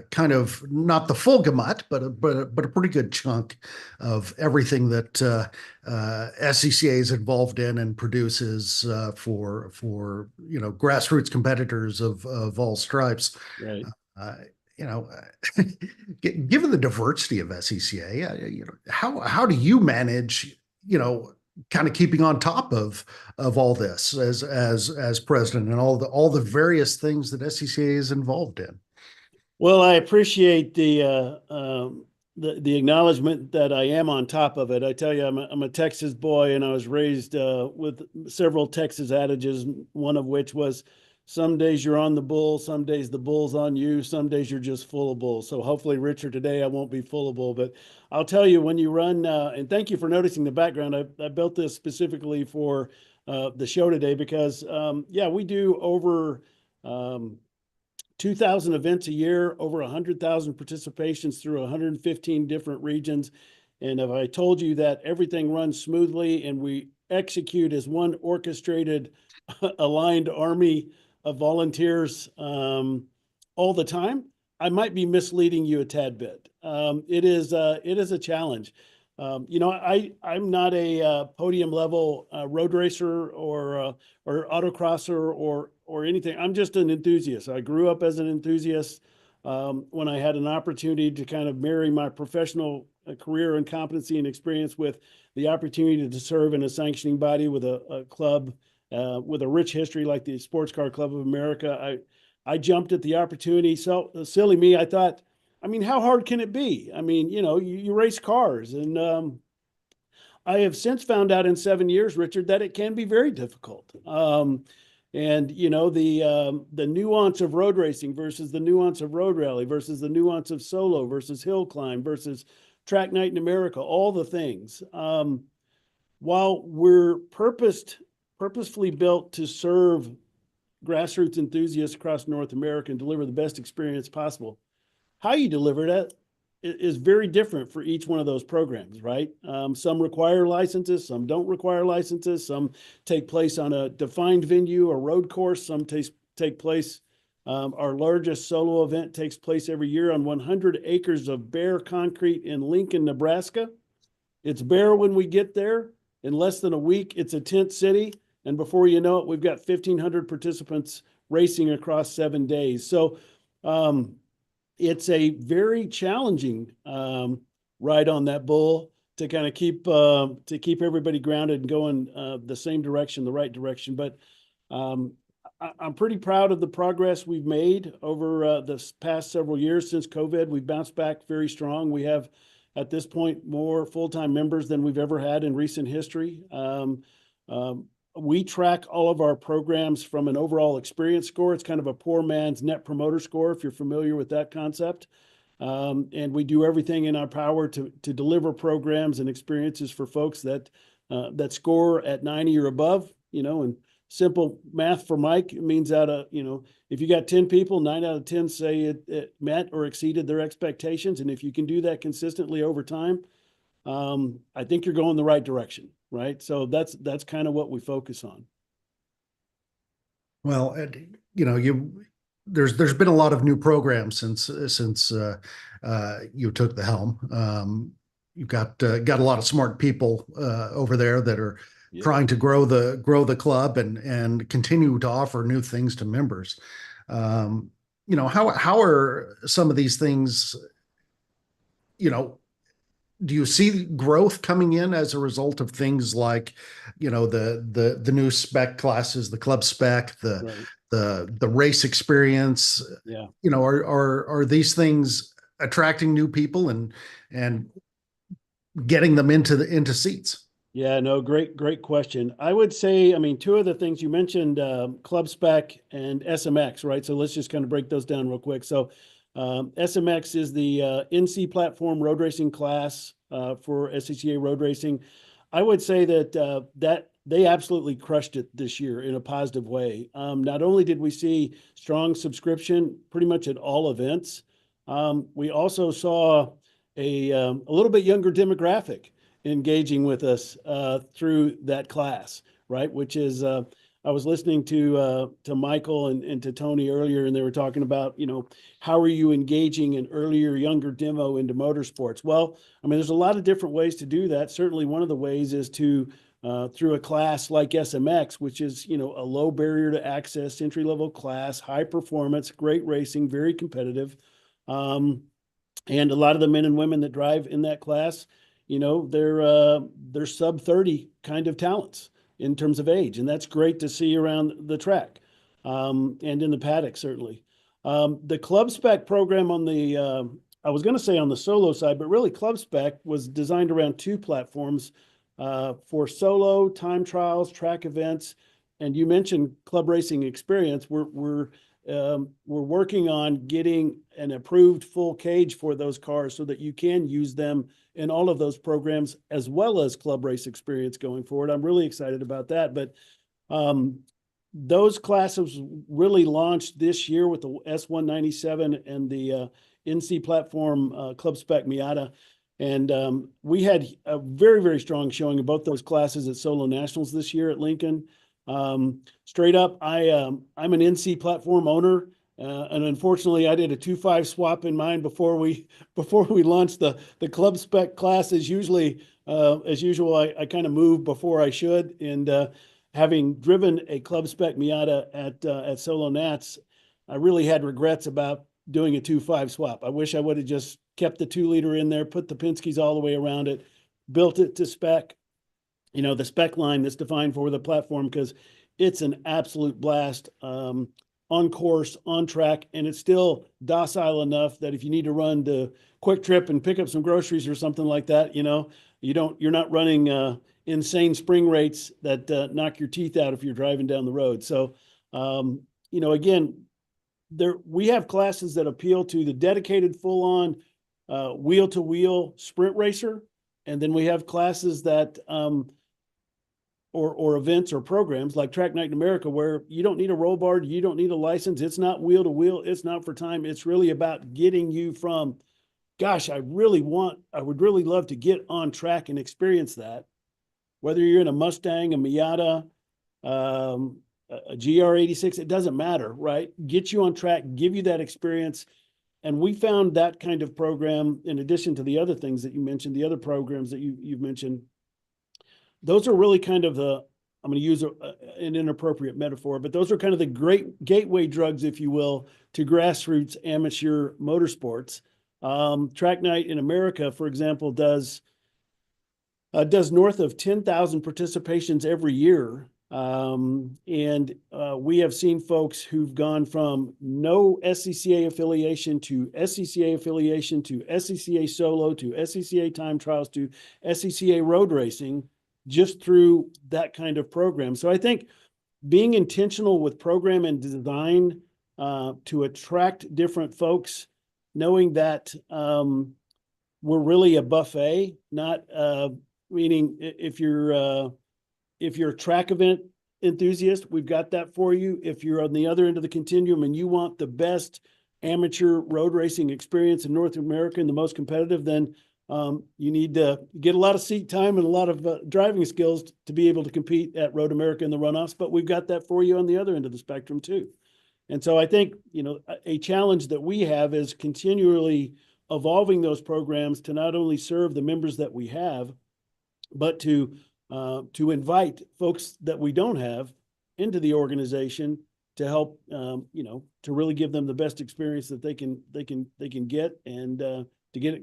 kind of not the full gamut, but a pretty good chunk of everything that SCCA is involved in and produces for grassroots competitors of all stripes. Right. Given the diversity of SCCA, how do you manage kind of keeping on top of all this as president and all the various things that SCCA is involved in? Well, I appreciate the acknowledgement that I am on top of it. I tell you, I'm a Texas boy, and I was raised with several Texas adages, one of which was, some days you're on the bull, some days the bull's on you, some days you're just full of bull. So hopefully, Richard, today I won't be full of bull. But I'll tell you, when you run, and thank you for noticing the background. I built this specifically for the show today because, we do over 2,000 events a year, over 100,000 participations through 115 different regions. And if I told you that everything runs smoothly and we execute as one orchestrated, aligned army of volunteers all the time, I might be misleading you a tad bit. It is a challenge. I'm not a podium level road racer or autocrosser or anything. I'm just an enthusiast. I grew up as an enthusiast. When I had an opportunity to kind of marry my professional career and competency and experience with the opportunity to serve in a sanctioning body with a club with a rich history like the Sports Car Club of America, I jumped at the opportunity. So silly me, I thought, how hard can it be? You race cars, and I have since found out in 7 years, Richard, that it can be very difficult. And the nuance of road racing versus the nuance of road rally versus the nuance of solo versus hill climb versus track night in America, all the things. While we're purposefully built to serve grassroots enthusiasts across North America and deliver the best experience possible, how you deliver that is very different for each one of those programs, right? Some require licenses, some don't require licenses, some take place on a defined venue or road course, some take place, our largest solo event takes place every year on 100 acres of bare concrete in Lincoln, Nebraska. It's bare when we get there. In less than a week, it's a tent city. And before you know it, we've got 1,500 participants racing across 7 days. So, it's a very challenging ride on that bull to kind of keep everybody grounded and going the same direction, the right direction. But I'm pretty proud of the progress we've made over the past several years since COVID. We've bounced back very strong. We have, at this point, more full-time members than we've ever had in recent history. we track all of our programs from an overall experience score. It's kind of a poor man's net promoter score, if you're familiar with that concept. And we do everything in our power to deliver programs and experiences for folks that score at 90 or above, and simple math for Mike means if you got 10 people, 9 out of 10 say it met or exceeded their expectations. And if you can do that consistently over time, I think you're going the right direction, right? So that's kind of what we focus on. Well, there's been a lot of new programs since you took the helm. You've got a lot of smart people over there that are trying to grow the club and continue to offer new things to members. How are some of these things? Do you see growth coming in as a result of things like, the new spec classes, the club spec, the race experience? Yeah. Are these things attracting new people and getting them into seats? Yeah, no, great question. I would say, two of the things you mentioned, club spec and SMX, right? So let's just kind of break those down real quick. So SMX is the NC platform road racing class for SCCA road racing. I would say that they absolutely crushed it this year in a positive way. Not only did we see strong subscription pretty much at all events, we also saw a little bit younger demographic engaging with us through that class, right? Which is, I was listening to Michael and to Tony earlier, and they were talking about, how are you engaging an earlier, younger demo into motorsports? Well, there's a lot of different ways to do that. Certainly one of the ways is to, through a class like SMX, which is, a low barrier to access, entry-level class, high performance, great racing, very competitive. And a lot of the men and women that drive in that class, they're sub 30 kind of talents in terms of age. And that's great to see around the track and in the paddock, certainly. The club spec program on the, I was going to say on the solo side, but really club spec was designed around two platforms for solo, time trials, track events. And you mentioned club racing experience. We're working on getting an approved full cage for those cars so that you can use them in all of those programs as well as club race experience going forward. I'm really excited about that. But those classes really launched this year with the S197 and the NC platform club spec Miata. And we had a very, very strong showing of both those classes at Solo Nationals this year at Lincoln. Straight up, I'm an NC platform owner, and unfortunately, I did a 2.5 swap in mine before we launched the club spec classes. Usually, as usual, I kind of move before I should, and having driven a club spec Miata at Solo Nats, I really had regrets about doing a 2.5 swap. I wish I would have just kept the 2-liter in there, put the Penske's all the way around it, built it to spec. The spec line that's defined for the platform, because it's an absolute blast on course, on track, and it's still docile enough that if you need to run the quick trip and pick up some groceries or something like that, you're not running insane spring rates that knock your teeth out if you're driving down the road. So, again, we have classes that appeal to the dedicated full-on wheel-to-wheel sprint racer, and then we have classes that or events or programs like Track Night in America, where you don't need a roll bar, you don't need a license. It's not wheel to wheel. It's not for time. It's really about getting you from, gosh, I would really love to get on track and experience that. Whether you're in a Mustang, a Miata, a GR86, it doesn't matter, right? Get you on track, give you that experience. And we found that kind of program, in addition to the other things that you mentioned, the other programs that you've mentioned, those are really kind of I'm going to use an inappropriate metaphor, but those are kind of the great gateway drugs, if you will, to grassroots amateur motorsports. Track Night in America, for example, does north of 10,000 participations every year. And we have seen folks who've gone from no SCCA affiliation to SCCA affiliation to SCCA solo to SCCA time trials to SCCA road racing just through that kind of program. So I think being intentional with program and design to attract different folks, knowing that we're really a buffet, not meaning if you're a track event enthusiast, we've got that for you. If you're on the other end of the continuum and you want the best amateur road racing experience in North America and the most competitive, then you need to get a lot of seat time and a lot of driving skills to be able to compete at Road America in the runoffs. But we've got that for you on the other end of the spectrum too. And so I think, a challenge that we have is continually evolving those programs to not only serve the members that we have, but to invite folks that we don't have into the organization to help, to really give them the best experience that they can get and to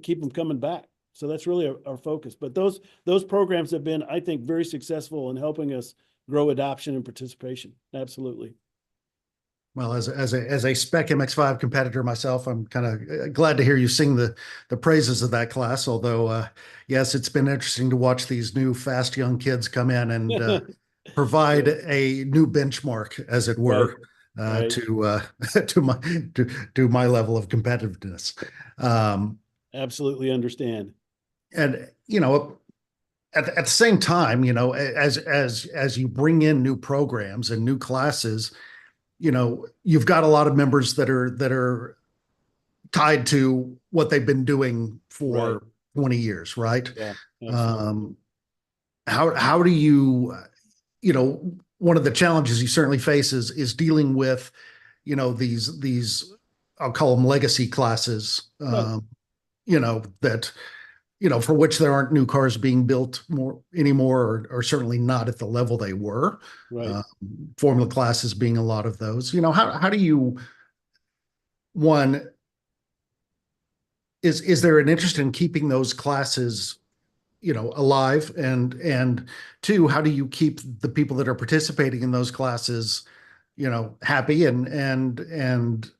keep them coming back. So that's really our focus. But those programs have been, I think, very successful in helping us grow adoption and participation. Absolutely. Well, as a Spec MX-5 competitor myself, I'm kind of glad to hear you sing the praises of that class. Although, yes, it's been interesting to watch these new fast young kids come in and provide a new benchmark, as it were, Right. to my level of competitiveness. Absolutely understand. And at the same time, as you bring in new programs and new classes, you've got a lot of members that are tied to what they've been doing for 20 years, right? Yeah. How do you, one of the challenges you certainly face is dealing with, these, I'll call them legacy classes, that, for which there aren't new cars being built anymore, or certainly not at the level they were. Right. Formula classes being a lot of those. How do you, one, is there an interest in keeping those classes, alive, and two, how do you keep the people that are participating in those classes, happy and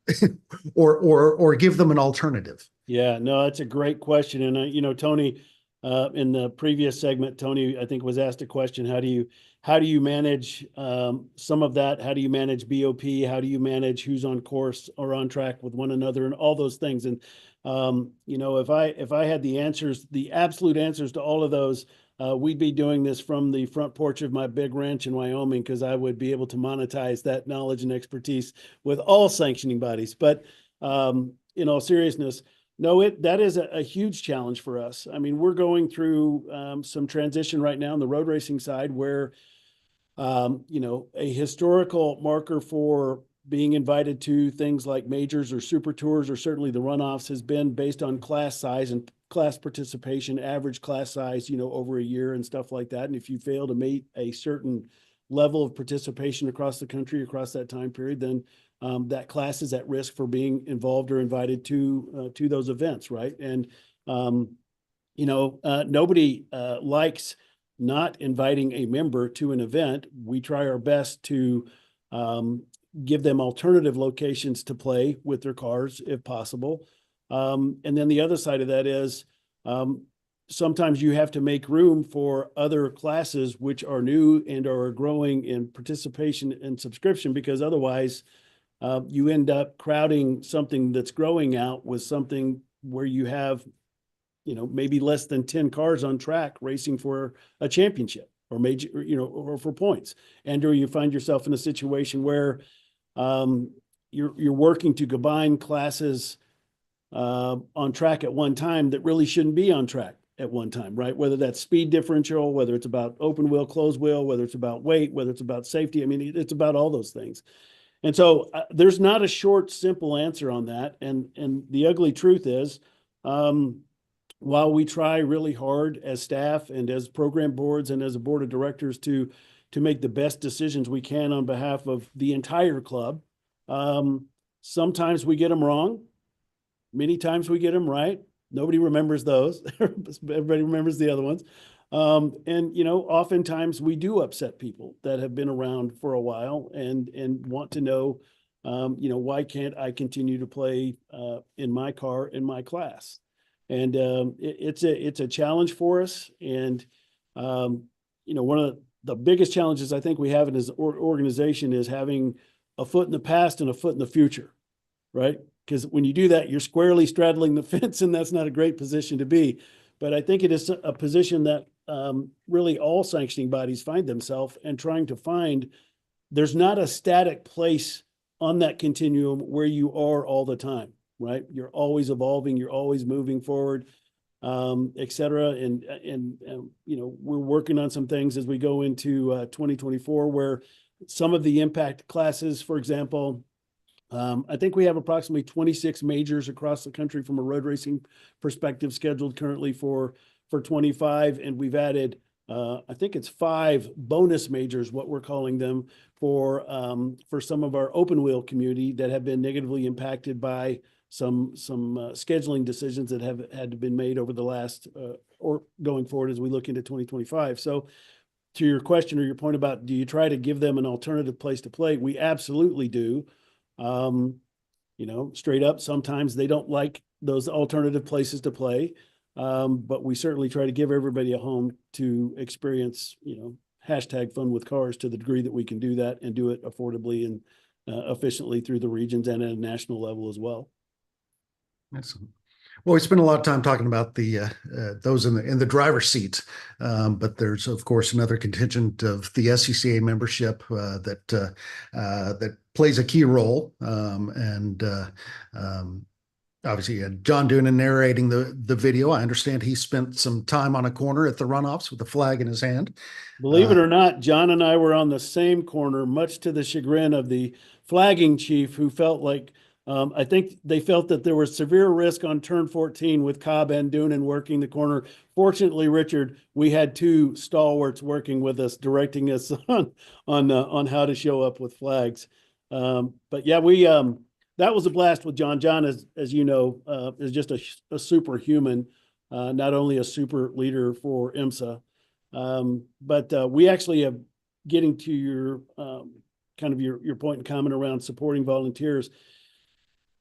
or give them an alternative? Yeah, no, that's a great question. And Tony, in the previous segment, Tony, I think, was asked a question: how do you manage some of that? How do you manage BOP? How do you manage who's on course or on track with one another, and all those things? And if I had the answers, the absolute answers to all of those, we'd be doing this from the front porch of my big ranch in Wyoming, because I would be able to monetize that knowledge and expertise with all sanctioning bodies. But in all seriousness, no, that is a huge challenge for us. I mean, we're going through some transition right now on the road racing side where, a historical marker for being invited to things like majors or super tours, or certainly the runoffs, has been based on class size and class participation, average class size, over a year and stuff like that. And if you fail to meet a certain level of participation across the country, across that time period, then that class is at risk for being involved or invited to those events, right? And nobody likes not inviting a member to an event. We try our best to give them alternative locations to play with their cars if possible. And then the other side of that is sometimes you have to make room for other classes which are new and are growing in participation and subscription, because otherwise you end up crowding something that's growing out with something where you have, maybe less than 10 cars on track racing for a championship or major, or for points. And or you find yourself in a situation where you're working to combine classes on track at one time that really shouldn't be on track at one time, right? Whether that's speed differential, whether it's about open wheel, closed wheel, whether it's about weight, whether it's about safety. I mean, it's about all those things. And so there's not a short, simple answer on that. And the ugly truth is, while we try really hard as staff and as program boards and as a board of directors to make the best decisions we can on behalf of the entire club, sometimes we get them wrong. Many times we get them right. Nobody remembers those. Everybody remembers the other ones. And oftentimes we do upset people that have been around for a while and want to know, why can't I continue to play in my car, in my class? And it's a challenge for us. And one of the biggest challenges I think we have in this organization is having a foot in the past and a foot in the future, right? Because when you do that, you're squarely straddling the fence, and that's not a great position to be. But I think it is a position that really all sanctioning bodies find themselves and trying to find. There's not a static place on that continuum where you are all the time, right? You're always evolving, you're always moving forward, et cetera. And we're working on some things as we go into 2024, where some of the impact classes, for example, I think we have approximately 26 majors across the country from a road racing perspective scheduled currently for 25. And we've added, I think it's 5 bonus majors, what we're calling them, for some of our open wheel community that have been negatively impacted by some scheduling decisions that have had to been made over the last or going forward as we look into 2025. So to your question or your point about, do you try to give them an alternative place to play? We absolutely do. Straight up, sometimes they don't like those alternative places to play. But we certainly try to give everybody a home to experience, hashtag fun with cars to the degree that we can do that and do it affordably and efficiently through the regions and at a national level as well. Excellent. Well, we spent a lot of time talking about the those in the driver's seat, but there's of course another contingent of the SCCA membership that plays a key role, and obviously, John Doonan narrating the video. I understand he spent some time on a corner at the runoffs with a flag in his hand. Believe it or not, John and I were on the same corner, much to the chagrin of the flagging chief, who felt like, I think they felt that there was severe risk on turn 14 with Cobb and Doonan working the corner. Fortunately, Richard, we had 2 stalwarts working with us, directing us on how to show up with flags. But yeah, that was a blast with John. John, as you know, is just a superhuman, not only a super leader for IMSA, but we actually have, getting to your kind of your point and comment around supporting volunteers.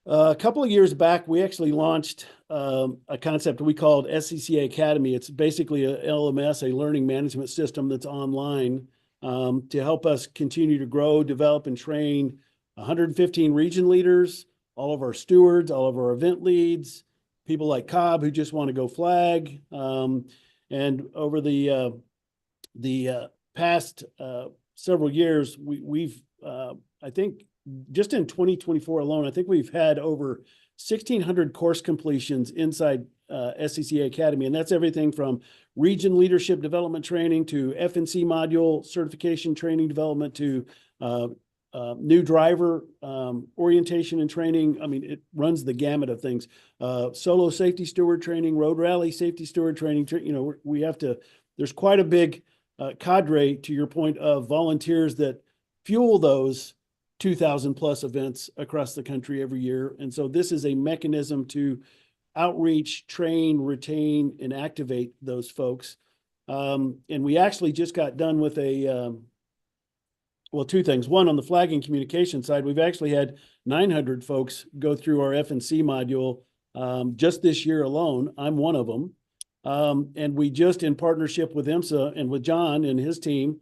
A couple of years back, we actually launched a concept we called SCCA Academy. It's basically a LMS, a learning management system that's online to help us continue to grow, develop, and train 115 region leaders, all of our stewards, all of our event leads, people like Cobb who just want to go flag. And over the past several years, we've I think just in 2024 alone, I think we've had over 1,600 course completions inside SCCA Academy. And that's everything from region leadership development training to FNC module certification training development to new driver orientation and training. I mean, it runs the gamut of things. Solo safety steward training, road rally safety steward training. We have to, there's quite a big cadre, to your point, of volunteers that fuel those 2,000 plus events across the country every year. And so this is a mechanism to outreach, train, retain, and activate those folks. And we actually just got done with well, 2 things. One, on the flagging communication side, we've actually had 900 folks go through our FNC module just this year alone. I'm one of them. And we just, in partnership with IMSA and with John and his team,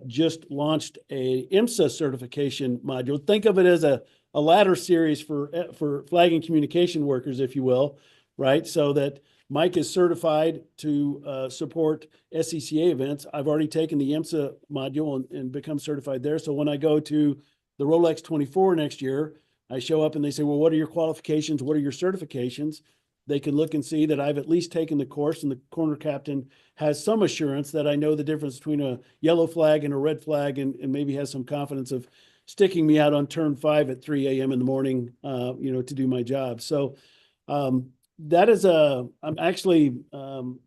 just launched a IMSA certification module. Think of it as a ladder series for flagging communication workers, if you will, right? So that Mike is certified to support SCCA events. I've already taken the IMSA module and become certified there. So when I go to the Rolex 24 next year, I show up and they say, well, what are your qualifications? What are your certifications? They can look and see that I've at least taken the course, and the corner captain has some assurance that I know the difference between a yellow flag and a red flag, and maybe has some confidence of sticking me out on turn 5 at 3 a.m. in the morning, to do my job. So that is I'm actually, John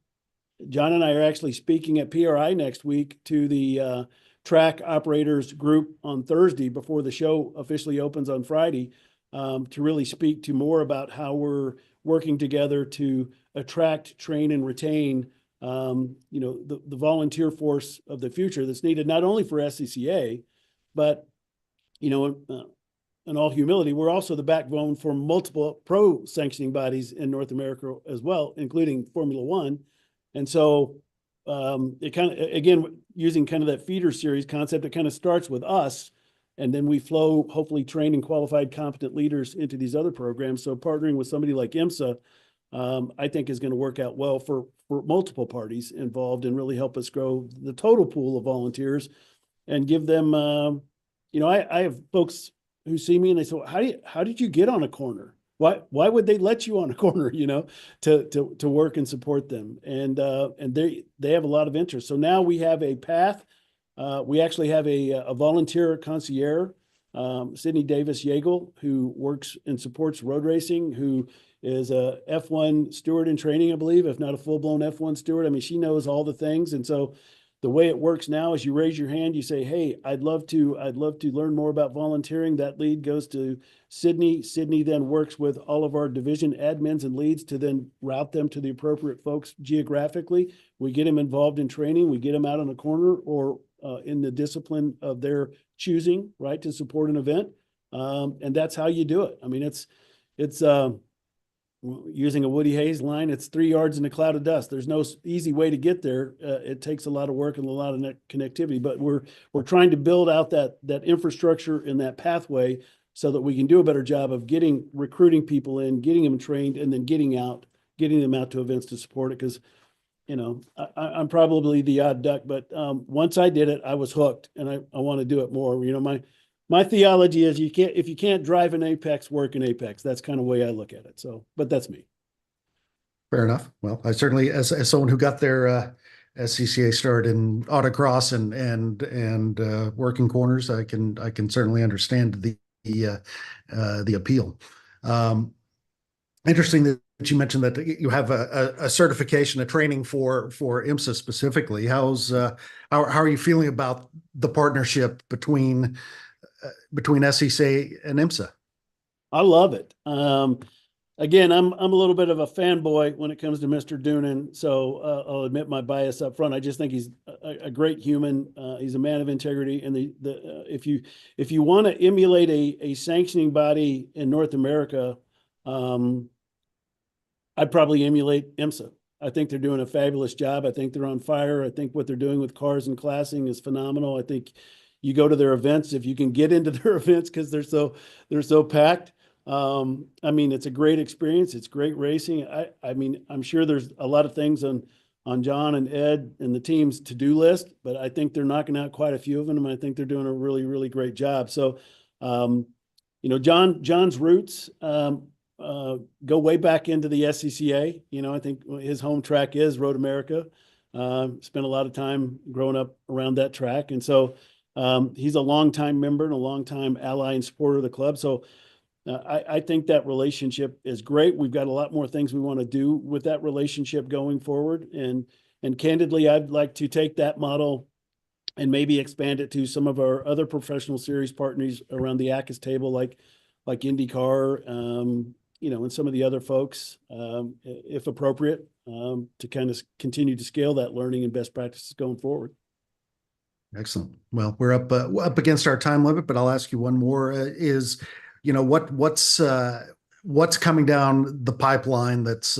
and I are actually speaking at PRI next week to the track operators group on Thursday before the show officially opens on Friday, to really speak to more about how we're working together to attract, train, and retain, the volunteer force of the future that's needed not only for SCCA, but, in all humility, we're also the backbone for multiple pro sanctioning bodies in North America as well, including Formula One. And so it kind of, again, using kind of that feeder series concept, it kind of starts with us, and then we flow, hopefully trained and qualified, competent leaders into these other programs. So partnering with somebody like IMSA, I think is going to work out well for multiple parties involved and really help us grow the total pool of volunteers and give them, I have folks who see me and they say, well, how did you get on a corner? Why would they let you on a corner, to work and support them? And they have a lot of interest. So now we have a path. We actually have a volunteer concierge, Sydney Davis Yeagle, who works and supports road racing, who is a F1 steward in training, I believe, if not a full-blown F1 steward. I mean, she knows all the things. And so the way it works now is you raise your hand, you say, hey, I'd love to learn more about volunteering. That lead goes to Sydney. Sydney then works with all of our division admins and leads to then route them to the appropriate folks geographically. We get them involved in training. We get them out on a corner or in the discipline of their choosing, right, to support an event. And that's how you do it. I mean, it's using a Woody Hayes line, it's 3 yards in a cloud of dust. There's no easy way to get there. It takes a lot of work and a lot of connectivity, but we're trying to build out that infrastructure and that pathway so that we can do a better job of recruiting people in, getting them trained, and then getting them out to events to support it. Because, I'm probably the odd duck, but once I did it, I was hooked, and I want to do it more. My theology is if you can't drive an Apex, work an Apex. That's kind of the way I look at it. So, but that's me. Fair enough. Well, I certainly, as someone who got their SCCA start in autocross and working corners, I can certainly understand the appeal. Interesting that you mentioned that you have a certification, a training for IMSA specifically. How are you feeling about the partnership between SCCA and IMSA? I love it. Again, I'm a little bit of a fanboy when it comes to Mr. Doonan, so I'll admit my bias up front. I just think he's a great human. He's a man of integrity, and if you want to emulate a sanctioning body in North America, I'd probably emulate IMSA. I think they're doing a fabulous job. I think they're on fire. I think what they're doing with cars and classing is phenomenal. I think you go to their events, if you can get into their events, because they're so packed. I mean, it's a great experience. It's great racing. I mean, I'm sure there's a lot of things on John and Ed and the team's to-do list, but I think they're knocking out quite a few of them, and I think they're doing a really, really great job. So, John's roots go way back into the SCCA. I think his home track is Road America. Spent a lot of time growing up around that track, and so he's a longtime member and a longtime ally and supporter of the club. So I think that relationship is great. We've got a lot more things we want to do with that relationship going forward. And candidly, I'd like to take that model and maybe expand it to some of our other professional series partners around the ACAS table, like INDYCAR, and some of the other folks, if appropriate, to kind of continue to scale that learning and best practices going forward. Excellent. Well, we're up against our time limit, but I'll ask you one more. What's coming down the pipeline that's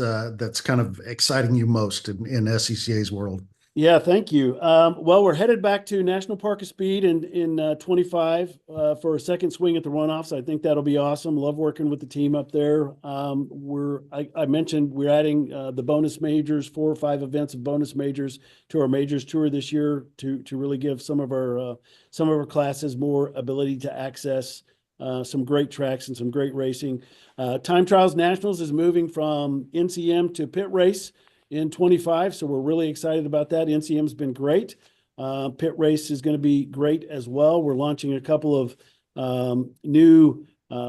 kind of exciting you most in SCCA's world? Yeah, thank you. Well, we're headed back to National Park of Speed in 25 for a second swing at the runoffs. I think that'll be awesome. Love working with the team up there. I mentioned we're adding the bonus majors, 4 or 5 events of bonus majors to our majors tour this year to really give some of our classes more ability to access some great tracks and some great racing. Time Trials Nationals is moving from NCM to pit race in 25. So we're really excited about that. NCM's been great. Pit race is going to be great as well. We're launching a couple of new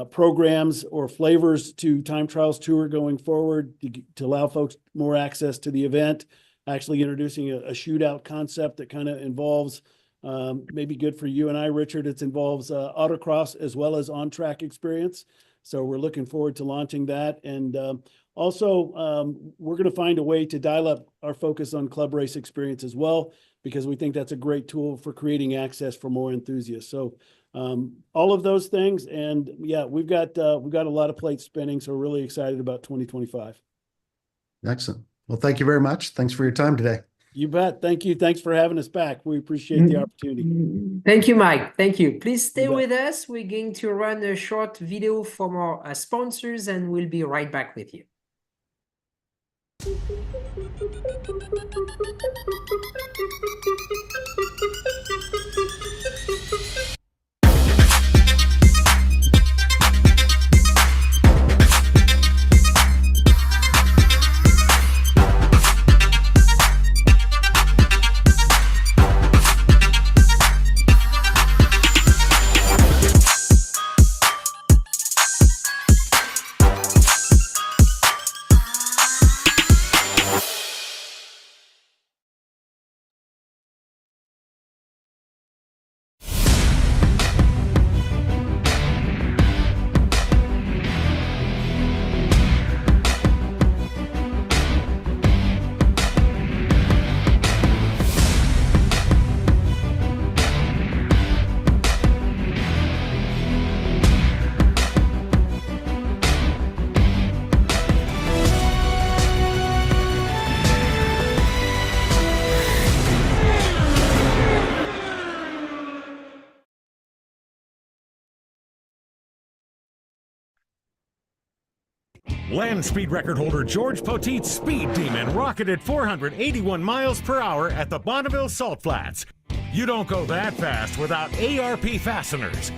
programs or flavors to Time Trials Tour going forward to allow folks more access to the event. Actually introducing a shootout concept that kind of involves maybe good for you and I, Richard. It involves autocross as well as on-track experience. So we're looking forward to launching that. And also, we're going to find a way to dial up our focus on club race experience as well, because we think that's a great tool for creating access for more enthusiasts. So all of those things. And yeah, we've got a lot of plates spinning. So we're really excited about 2025. Excellent. Well, thank you very much. Thanks for your time today. You bet. Thank you. Thanks for having us back. We appreciate the opportunity. Thank you, Mike. Thank you. Please stay You bet. with us. We're going to run a short video from our sponsors, and we'll be right back with you. Land speed record holder George Poteet's Speed Demon rocketed 481 miles per hour at the Bonneville Salt Flats. You don't go that fast without ARP fasteners.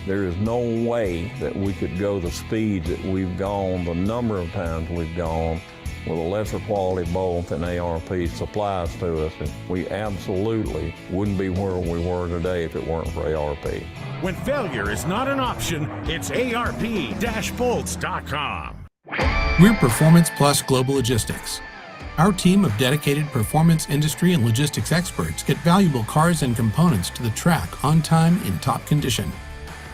There is no way that we could go the speed that we've gone, the number of times we've gone, with a lesser quality bolt than ARP supplies to us. And we absolutely wouldn't be where we were today if it weren't for ARP. When failure is not an option, it's ARP-bolts.com. We're Performance Plus Global Logistics. Our team of dedicated performance industry and logistics experts get valuable cars and components to the track on time in top condition.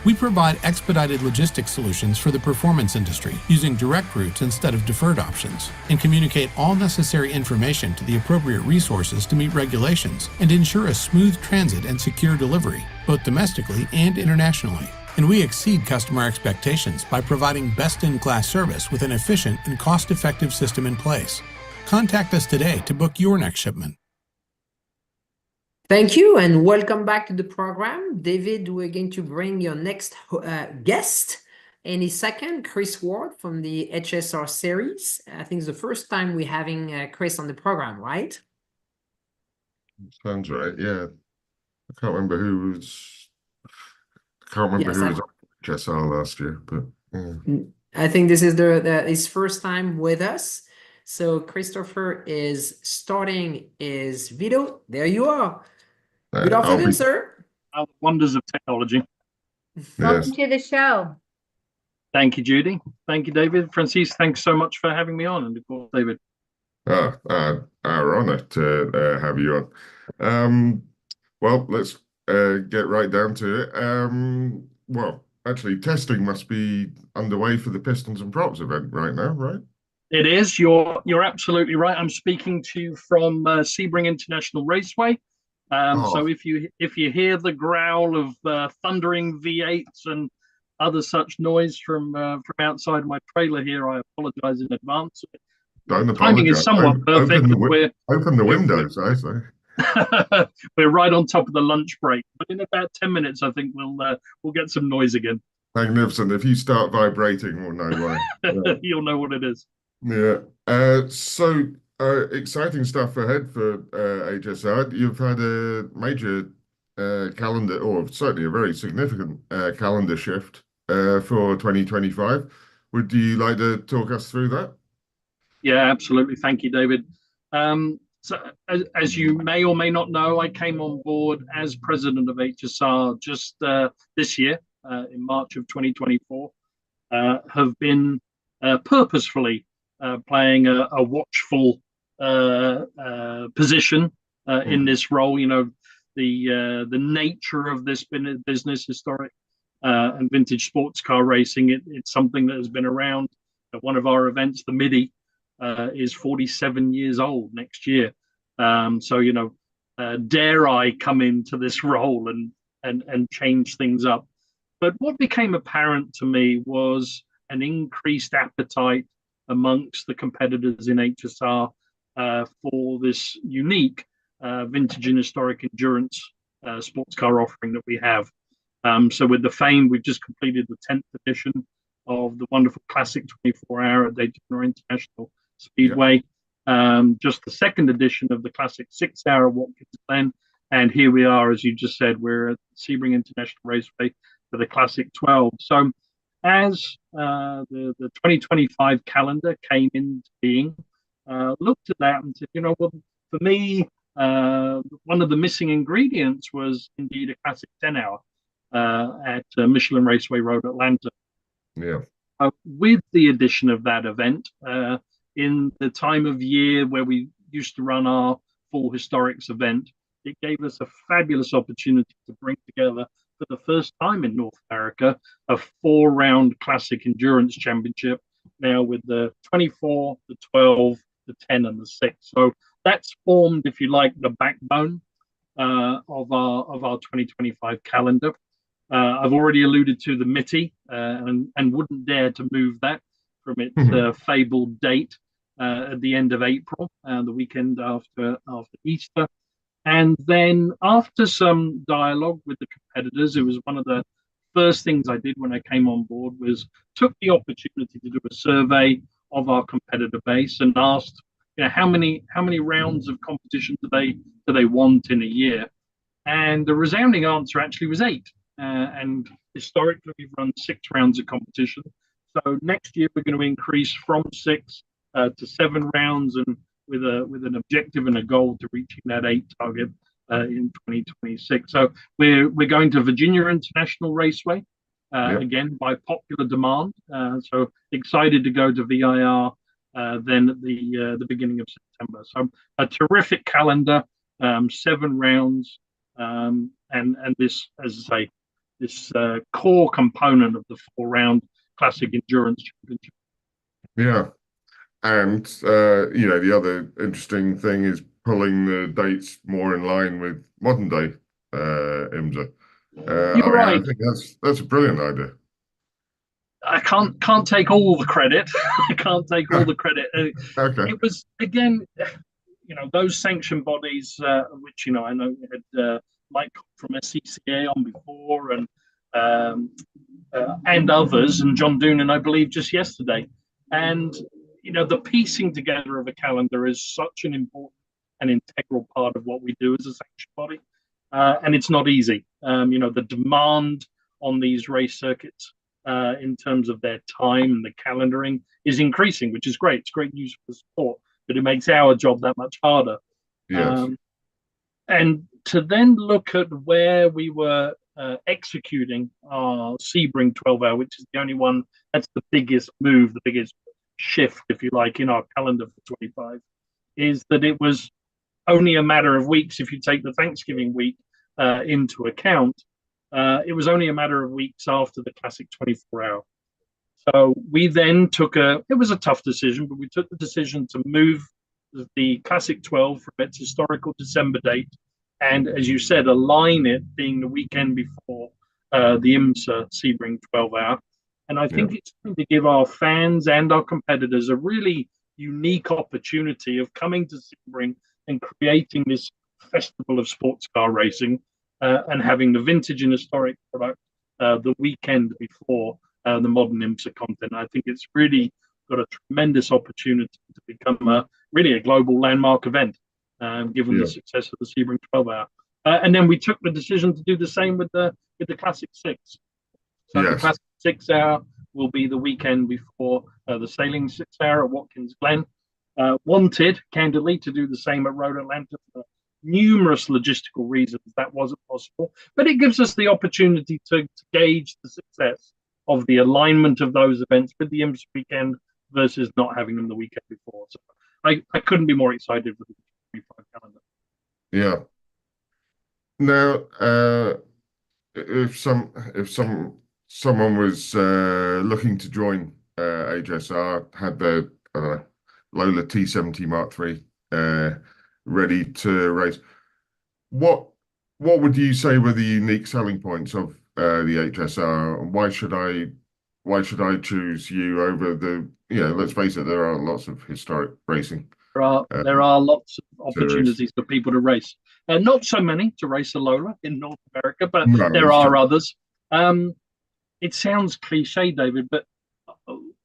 We provide expedited logistics solutions for the performance industry using direct routes instead of deferred options, and communicate all necessary information to the appropriate resources to meet regulations and ensure a smooth transit and secure delivery, both domestically and internationally. And we exceed customer expectations by providing best-in-class service with an efficient and cost-effective system in place. Contact us today to book your next shipment. Thank you, and welcome back to the program. David, we're going to bring your next guest any second, Chris Ward from the HSR series. I think it's the first time we're having Chris on the program, right? Sounds right, yeah. I can't remember who was... Can't remember who was on HSR last year, but yeah. I think this is his first time with us. So Christopher is starting his video. There you are. Good afternoon, sir. Wonders of technology. Welcome to the show. Thank you, Judy. Thank you, David. Francis, thanks so much for having me on. And of course, David. Our honor to have you on. Well, let's get right down to it. Well, actually, testing must be underway for the Pistons and Props event right now, right? It is. You're absolutely right. I'm speaking to you from Sebring International Raceway. So if you hear the growl of thundering V8s and other such noise from outside my trailer here, I apologize in advance. Don't the timing is somewhat perfect. Open the windows, I say. We're right on top of the lunch break, but in about 10 minutes, I think we'll get some noise again. Magnificent. If you start vibrating, we'll know why. You'll know what it is. Yeah. So exciting stuff ahead for HSR. You've had a major calendar, or certainly a very significant calendar shift for 2025. Would you like to talk us through that? Yeah, absolutely. Thank you, David. So as you may or may not know, I came on board as president of HSR just this year, in March of 2024, have been purposefully playing a watchful position in this role. You know, the nature of this business, historic and vintage sports car racing, it's something that has been around. At one of our events, the MIDI, is 47 years old next year. So, you know, dare I come into this role and change things up. But what became apparent to me was an increased appetite amongst the competitors in HSR for this unique vintage and historic endurance sports car offering that we have. So with the Fame, we've just completed the 10th edition of the wonderful Classic 24-hour at Daytona International Speedway. Just the second edition of the Classic 6-hour at Watkins Glen. And here we are, as you just said, we're at Sebring International Raceway for the Classic 12. So as the 2025 calendar came into being, looked at that and said, well, for me, one of the missing ingredients was indeed a Classic 10-hour at Michelin Raceway Road, Atlanta. Yeah. With the addition of that event, in the time of year where we used to run our full historics event, it gave us a fabulous opportunity to bring together, for the first time in North America, a 4-round Classic Endurance Championship, now with the 24, the 12, the 10, and the 6. So that's formed, if you like, the backbone of our 2025 calendar. I've already alluded to the Mitty, and wouldn't dare to move that from its fabled date at the end of April, the weekend after Easter. And then after some dialogue with the competitors, it was one of the first things I did when I came on board, was took the opportunity to do a survey of our competitor base and asked, how many rounds of competition do they want in a year? And the resounding answer actually was 8. And historically, we've run 6 rounds of competition. So next year, we're going to increase from 6 to 7 rounds, and with an objective and a goal to reaching that 8 target in 2026. So we're going to Virginia International Raceway again by popular demand. So excited to go to VIR then at the beginning of September. So a terrific calendar, 7 rounds, and this, as I say, this core component of the 4-round Classic Endurance Championship. Yeah. And, the other interesting thing is pulling the dates more in line with modern day IMSA. You're right. I think that's a brilliant idea. I can't take all the credit. I can't take all the credit. Okay. It was, again, those sanction bodies, which, I know we had Mike from SCCA on before, and others, and John Doonan, I believe, just yesterday. And the piecing together of a calendar is such an important and integral part of what we do as a sanction body. And it's not easy. The demand on these race circuits in terms of their time and the calendaring is increasing, which is great. It's great news for the sport, but it makes our job that much harder. Yes. And to then look at where we were executing our Sebring 12-hour, which is the only one, that's the biggest move, the biggest shift, if you like, in our calendar for 25, is that it was only a matter of weeks. If you take the Thanksgiving week into account, it was only a matter of weeks after the Classic 24-hour. So we then it was a tough decision, but we took the decision to move the Classic 12 from its historical December date, and as you said, align it being the weekend before the IMSA Sebring 12-hour. And I think it's going to give our fans and our competitors a really unique opportunity of coming to Sebring and creating this festival of sports car racing and having the vintage and historic product the weekend before the modern IMSA content. I think it's really got a tremendous opportunity to become really a global landmark event, given the success of the Sebring 12-hour. And then we took the decision to do the same with the Classic 6. So the Classic 6-hour will be the weekend before the Sailing 6-hour at Watkins Glen. Wanted, candidly, to do the same at Road Atlanta for numerous logistical reasons. That wasn't possible. But it gives us the opportunity to gauge the success of the alignment of those events with the IMSA weekend versus not having them the weekend before. So I couldn't be more excited for the 25 calendar. Yeah. Now, if someone was looking to join HSR, had their Lola T70 Mark III ready to race, what would you say were the unique selling points of the HSR, and why should I choose you over the? Let's face it, there are lots of historic racing There are lots of opportunities for people to race. Not so many to race a Lola in North America, but there are others. It sounds cliche, David, but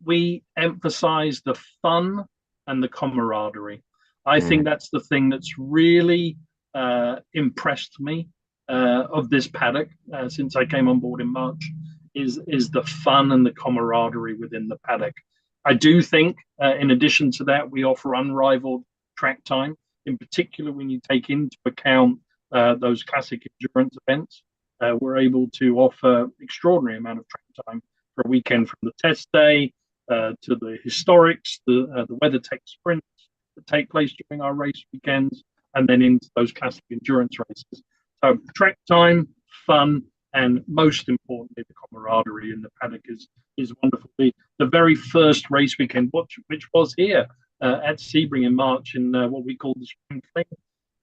we emphasize the fun and the camaraderie. I think that's the thing that's really impressed me of this paddock since I came on board in March is the fun and the camaraderie within the paddock. I do think, in addition to that, we offer unrivaled track time, in particular when you take into account those classic endurance events. We're able to offer extraordinary amount of track time for a weekend, from the test day to the historics, the WeatherTech sprints that take place during our race weekends, and then into those classic endurance races. So track time, fun, and most importantly, the camaraderie in the paddock is wonderful. The very first race weekend, which was here at Sebring in March in what we call the Spring Fling.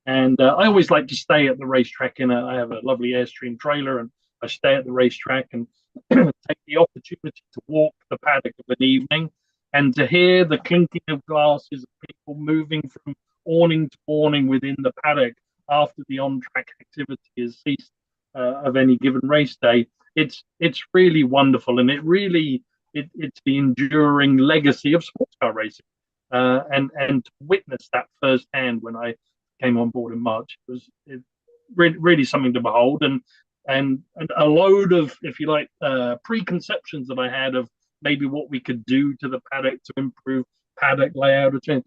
And I always like to stay at the racetrack. I have a lovely Airstream trailer, and I stay at the racetrack and take the opportunity to walk the paddock of an evening and to hear the clinking of glasses of people moving from awning to awning within the paddock after the on-track activity has ceased of any given race day. It's really wonderful, and it's the enduring legacy of sports car racing. And to witness that firsthand when I came on board in March, it was really something to behold, and a load of, if you like, preconceptions that I had of maybe what we could do to the paddock to improve paddock layout or change.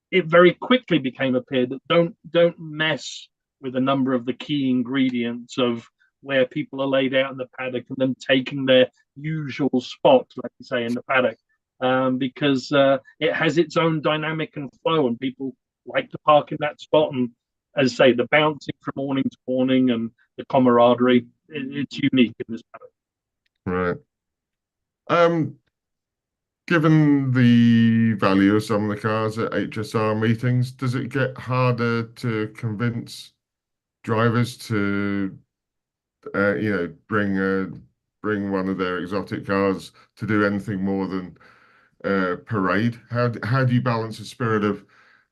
It very quickly became apparent that don't mess with a number of the key ingredients of where people are laid out in the paddock and them taking their usual spot, like you say, in the paddock, because it has its own dynamic and flow, and people like to park in that spot. And as I say, the bouncing from awning to awning and the camaraderie, it's unique in this paddock. Right. Given the value of some of the cars at HSR meetings, does it get harder to convince drivers to, bring one of their exotic cars to do anything more than parade? How do you balance the spirit of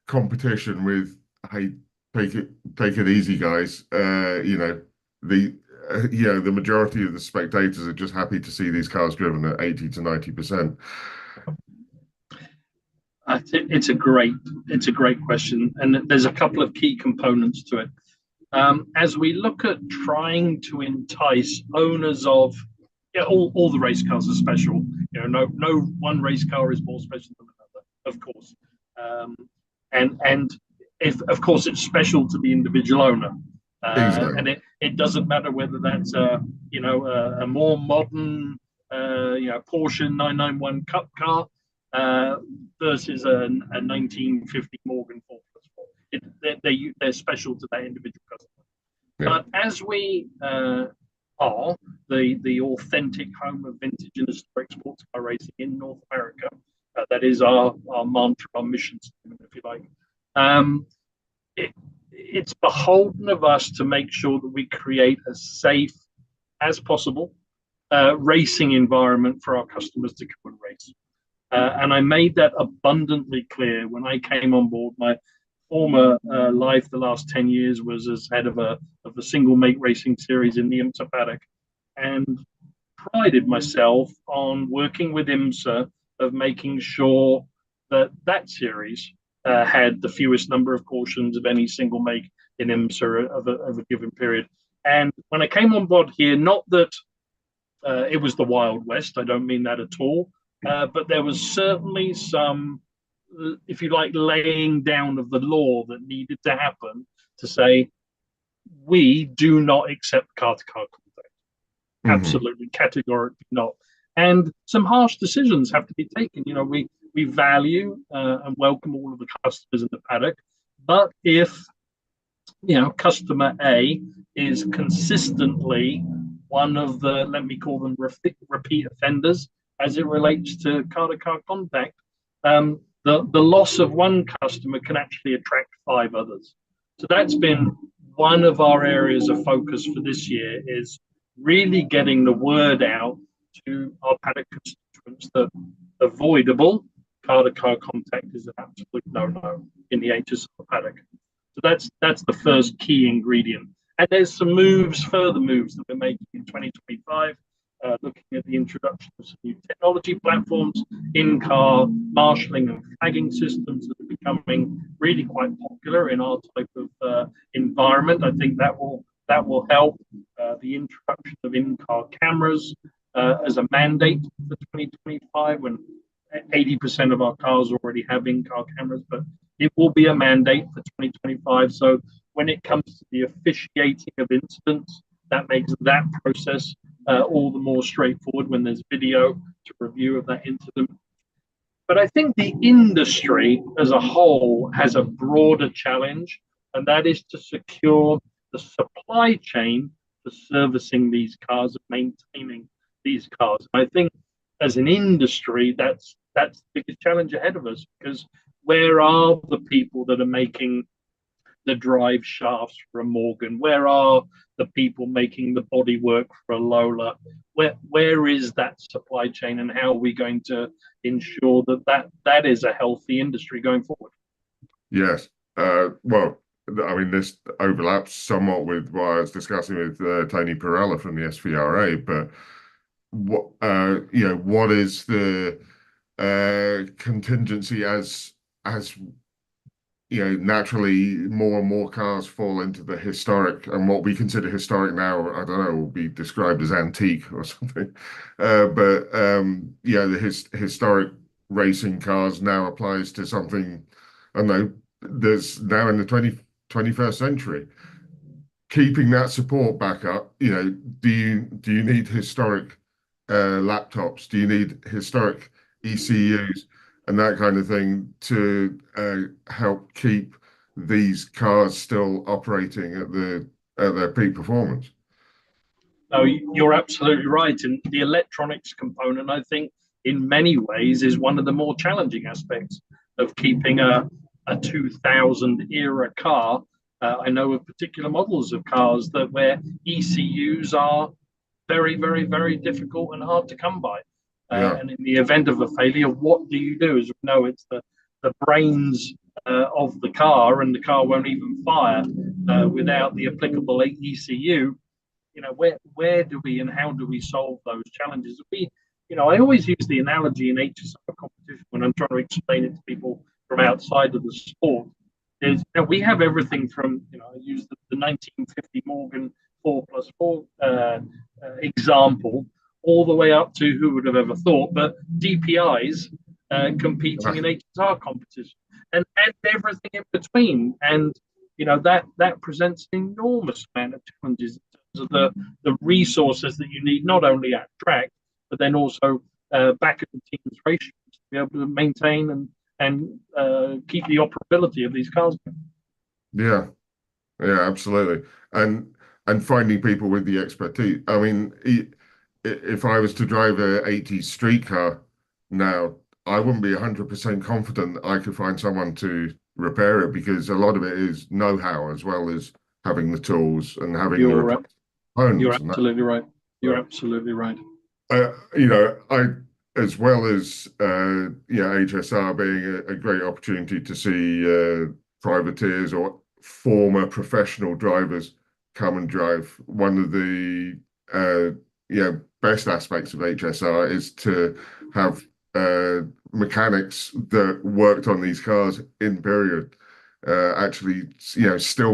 competition with, hey, take it easy, guys? The majority of the spectators are just happy to see these cars driven at 80 to 90%. It's a great question, and there's a couple of key components to it. As we look at trying to entice owners of all the race cars are special. No one race car is more special than another, of course. And if of course it's special to the individual owner. Exactly. And it doesn't matter whether that's a more modern Porsche 991 Cup car versus a 1950 Morgan 4+4. They're special to that individual customer. Yeah. But as we are the authentic home of vintage and historic sports car racing in North America, that is our mantra, our mission statement, if you like. It's beholden of us to make sure that we create as safe as possible racing environment for our customers to come and race. And I made that abundantly clear when I came on board. My former life, the last 10 years, was as head of a single make racing series in the IMSA paddock, and prided myself on working with IMSA of making sure that series had the fewest number of cautions of any single make in IMSA of a given period. And when I came on board here, not that it was the Wild West, I don't mean that at all, but there was certainly some, if you like, laying down of the law that needed to happen to say, we do not accept car-to-car contact. Mm-hmm. Absolutely, categorically not. And some harsh decisions have to be taken. We value and welcome all of the customers in the paddock, but if customer A is consistently one of the, let me call them repeat offenders as it relates to car-to-car contact, the loss of one customer can actually attract 5 others. So that's been one of our areas of focus for this year, is really getting the word out to our paddock constituents that avoidable car-to-car contact is an absolute no-no in the HSR paddock. So that's the first key ingredient. And there's some further moves that we're making in 2025, looking at the introduction of some new technology platforms, in-car marshalling and flagging systems that are becoming really quite popular in our type of environment. I think that will help. The introduction of in-car cameras as a mandate for 2025, when 80% of our cars already have in-car cameras, but it will be a mandate for 2025. So when it comes to the officiating of incidents, that makes that process all the more straightforward when there's video to review of that incident. But I think the industry as a whole has a broader challenge, and that is to secure the supply chain for servicing these cars and maintaining these cars. And I think as an industry, that's the biggest challenge ahead of us, because where are the people that are making the drive shafts for a Morgan? Where are the people making the bodywork for a Lola? Where is that supply chain, and how are we going to ensure that is a healthy industry going forward? Yes. Well, I mean, this overlaps somewhat with what I was discussing with Tony Perella from the SVRA, but what is the contingency as naturally more and more cars fall into the historic, and what we consider historic now, I don't know, will be described as antique or something. The historic racing cars now applies to something, I don't know, there's now in the 21st century. Keeping that support back up, do you need historic laptops? Do you need historic ECUs and that kind of thing to help keep these cars still operating at their peak performance? No, you're absolutely right. And the electronics component, I think, in many ways, is one of the more challenging aspects of keeping a 2000 era car. I know of particular models of cars where ECUs are very, very, very difficult and hard to come by. And in the event of a failure, what do you do? As we know, it's the brains of the car, and the car won't even fire without the applicable ECU. Where do we and how do we solve those challenges? I always use the analogy in HSR competition when I'm trying to explain it to people from outside of the sport. Is we have everything from I use the 1950 Morgan 4+4 example, all the way up to who would have ever thought, but DPIs competing in HSR competition, and everything in between. And that presents an enormous amount of challenges in terms of the resources that you need, not only at track, but then also back at the team's ratios to be able to maintain and keep the operability of these cars. Yeah, absolutely. And finding people with the expertise. I mean, if I was to drive a 80s street car now, I wouldn't be 100% confident that I could find someone to repair it, because a lot of it is know-how as well as having the tools and having the components. You're absolutely right. You're absolutely right. I, as well as HSR being a great opportunity to see privateers or former professional drivers come and drive. One of the best aspects of HSR is to have mechanics that worked on these cars in period actually still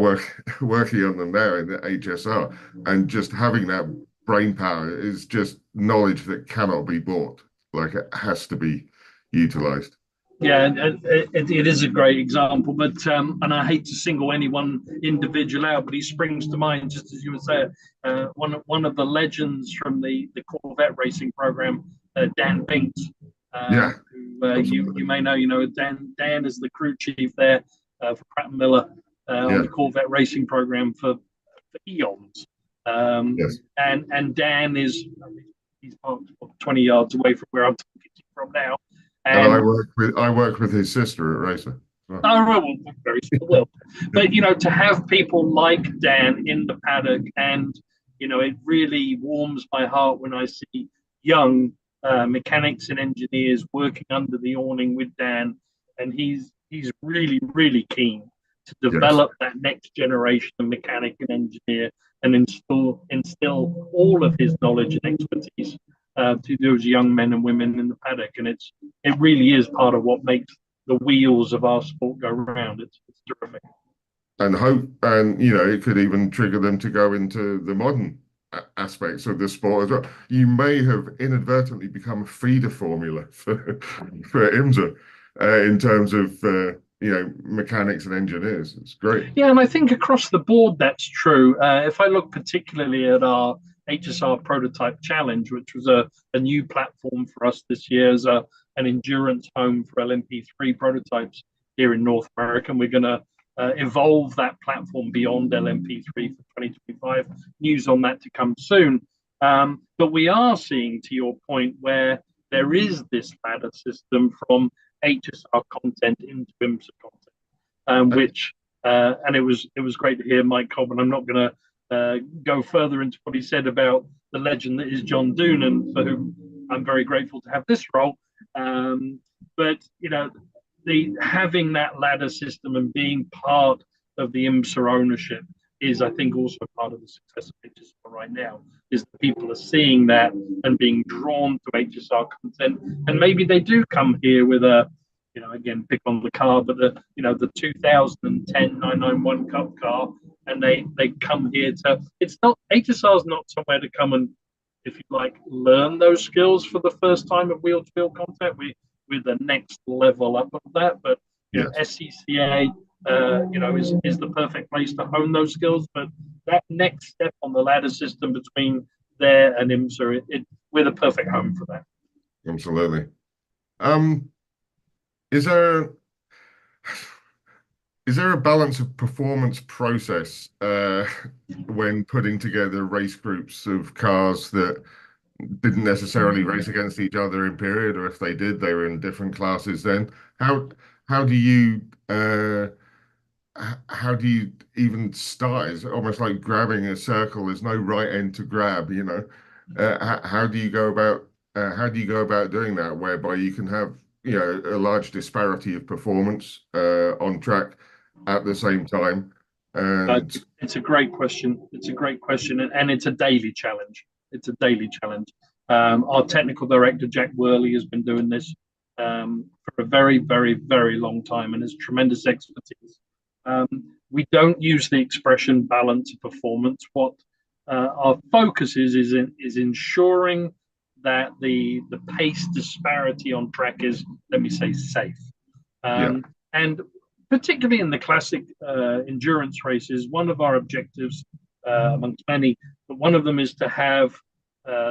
working on them now in the HSR, and just having that brain power is just knowledge that cannot be bought. Like, it has to be utilized. Yeah, it is a great example, but and I hate to single any one individual out, but he springs to mind, just as you would say, one of the legends from the Corvette racing program, Dan Binks. Who you may know. Dan is the crew chief there for Pratt & Miller on the Corvette racing program for eons. And Dan he's parked 20 yards away from where I'm talking to you from now. And I work with his sister at Racer. Oh, well, very small world. But to have people like Dan in the paddock, and it really warms my heart when I see young mechanics and engineers working under the awning with Dan, and he's really, really keen to develop that next generation of mechanic and engineer and instill all of his knowledge and expertise to those young men and women in the paddock. And it really is part of what makes the wheels of our sport go round. It's terrific. And it could even trigger them to go into the modern aspects of the sport as well. You may have inadvertently become a feeder formula for IMSA in terms of mechanics and engineers. It's great. Yeah, and I think across the board that's true. If I look particularly at our HSR Prototype Challenge, which was a new platform for us this year as an endurance home for LMP3 prototypes here in North America, and we're going to evolve that platform beyond LMP3 for 2025. News on that to come soon. But we are seeing, to your point, where there is this ladder system from HSR content into IMSA content, and it was great to hear Mike Cobb, and I'm not going to go further into what he said about the legend that is John Doonan, for whom I'm very grateful to have this role. But having that ladder system and being part of the IMSA ownership is, I think, also part of the success of HSR right now, is that people are seeing that and being drawn to HSR content. And maybe they do come here with a, again, pick on the car, but the 2010 991 Cup car, and they come here to, HSR is not somewhere to come and, if you like, learn those skills for the first time of wheel-to-wheel contact. We're the next level up of that, but SCCA is the perfect place to hone those skills. But that next step on the ladder system between there and IMSA, we're the perfect home for that. Absolutely. Is there a balance of performance process when putting together race groups of cars that didn't necessarily race against each other in period, or if they did, they were in different classes then? How do you even start? It's almost like grabbing a circle. There's no right end to grab, how do you go about doing that, whereby you can have a large disparity of performance on track at the same time? And it's a great question. And it's a daily challenge. Our technical director, Jack Worley, has been doing this for a very, very, very long time and has tremendous expertise. We don't use the expression balance of performance. What our focus is ensuring that the pace disparity on track is, let me say, safe. And particularly in the classic endurance races, one of our objectives, amongst many, but one of them is to have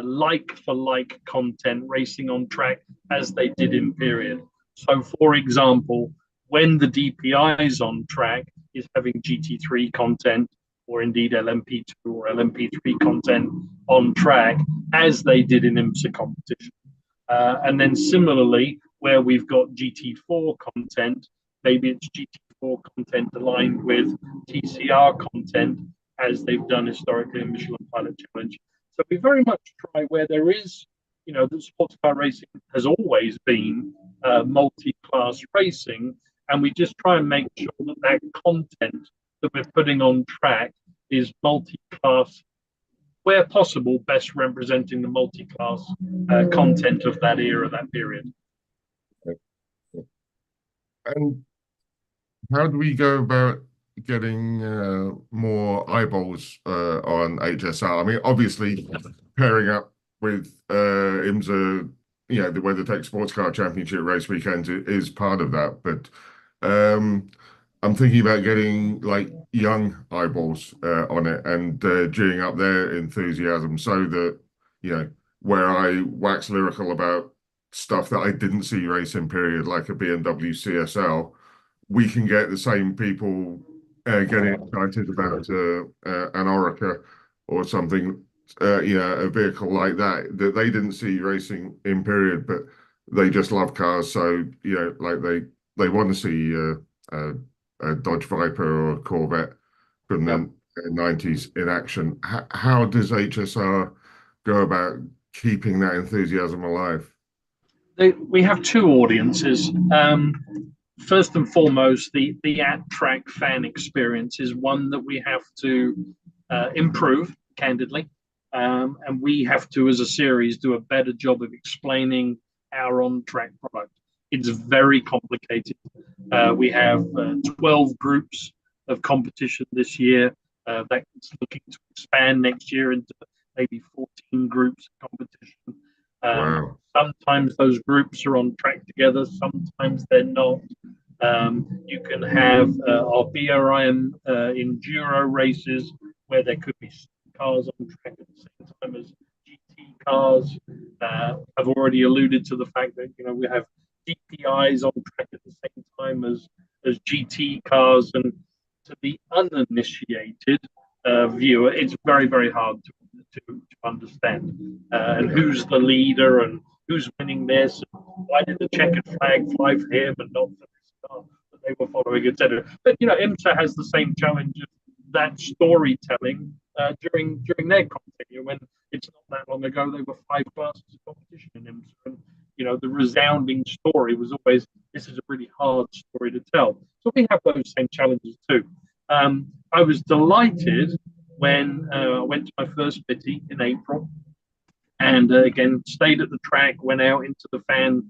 like-for-like content racing on track as they did in period. So, for example, when the DPI is on track, is having GT3 content, or indeed LMP2 or LMP3 content on track as they did in IMSA competition. And then similarly, where we've got GT4 content, maybe it's GT4 content aligned with TCR content as they've done historically in Michelin Pilot Challenge. So we very much try, where there is, the sports car racing has always been multi-class racing, and we just try and make sure that content that we're putting on track is multi-class, where possible, best representing the multi-class content of that era, that period. And how do we go about getting more eyeballs on HSR? I mean, obviously, pairing up with IMSA, the WeatherTech Sports Car Championship race weekend is part of that. But I'm thinking about getting young eyeballs on it and gearing up their enthusiasm, so that where I wax lyrical about stuff that I didn't see race in period, like a BMW CSL, we can get the same people getting excited about an Orica or something, a vehicle like that they didn't see racing in period, but they just love cars. So they want to see a Dodge Viper or a Corvette from the 90s in action. How does HSR go about keeping that enthusiasm alive? We have two audiences. First and foremost, the at-track fan experience is one that we have to improve, candidly. And we have to, as a series, do a better job of explaining our on-track product. It's very complicated. We have 12 groups of competition this year. That's looking to expand next year into maybe 14 groups of competition. Wow. Sometimes those groups are on track together, sometimes they're not. You can have our BRM enduro races where there could be cars on track at the same time as GT cars. I've already alluded to the fact that we have DPIs on track at the same time as GT cars, and to the uninitiated viewer, it's very, very hard to understand. And who's the leader and who's winning this? And why did the checkered flag fly for him and not for this car that they were following, etc. But IMSA has the same challenge of that storytelling during their competition. When it's not that long ago, there were 5 classes of competition in IMSA, and the resounding story was always, this is a really hard story to tell. So we have those same challenges too. I was delighted when I went to my first Bitty in April, and again stayed at the track, went out into the fan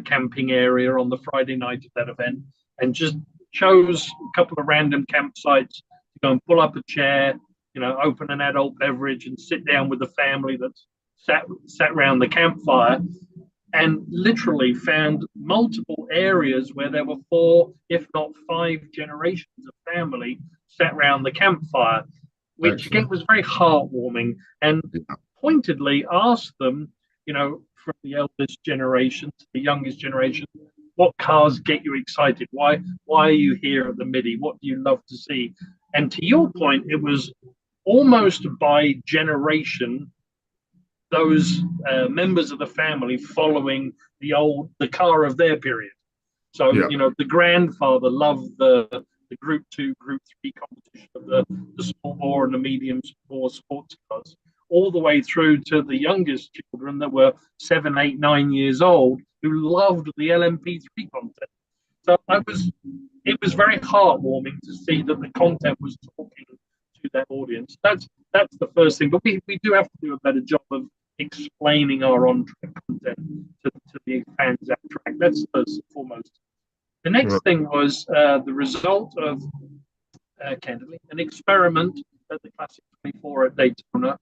camping area on the Friday night of that event, and just chose a couple of random campsites to go and pull up a chair, open an adult beverage and sit down with the family that's sat around the campfire, and literally found multiple areas where there were 4, if not 5 generations of family sat around the campfire, which again was very heartwarming, and pointedly asked them, from the eldest generation to the youngest generation, what cars get you excited? Why are you here at the Midi? What do you love to see? And to your point, it was almost by generation, those members of the family following the car of their period. So, the grandfather loved the Group 2, Group 3 competition of the small bore and the medium bore sports cars, all the way through to the youngest children that were 7, 8, 9 years old, who loved the LMP3 content. So it was very heartwarming to see that the content was talking to that audience. That's the first thing. But we do have to do a better job of explaining our on-track content to the fans at track. That's first and foremost. The next thing was the result of, candidly, an experiment at the Classic 24 at Daytona,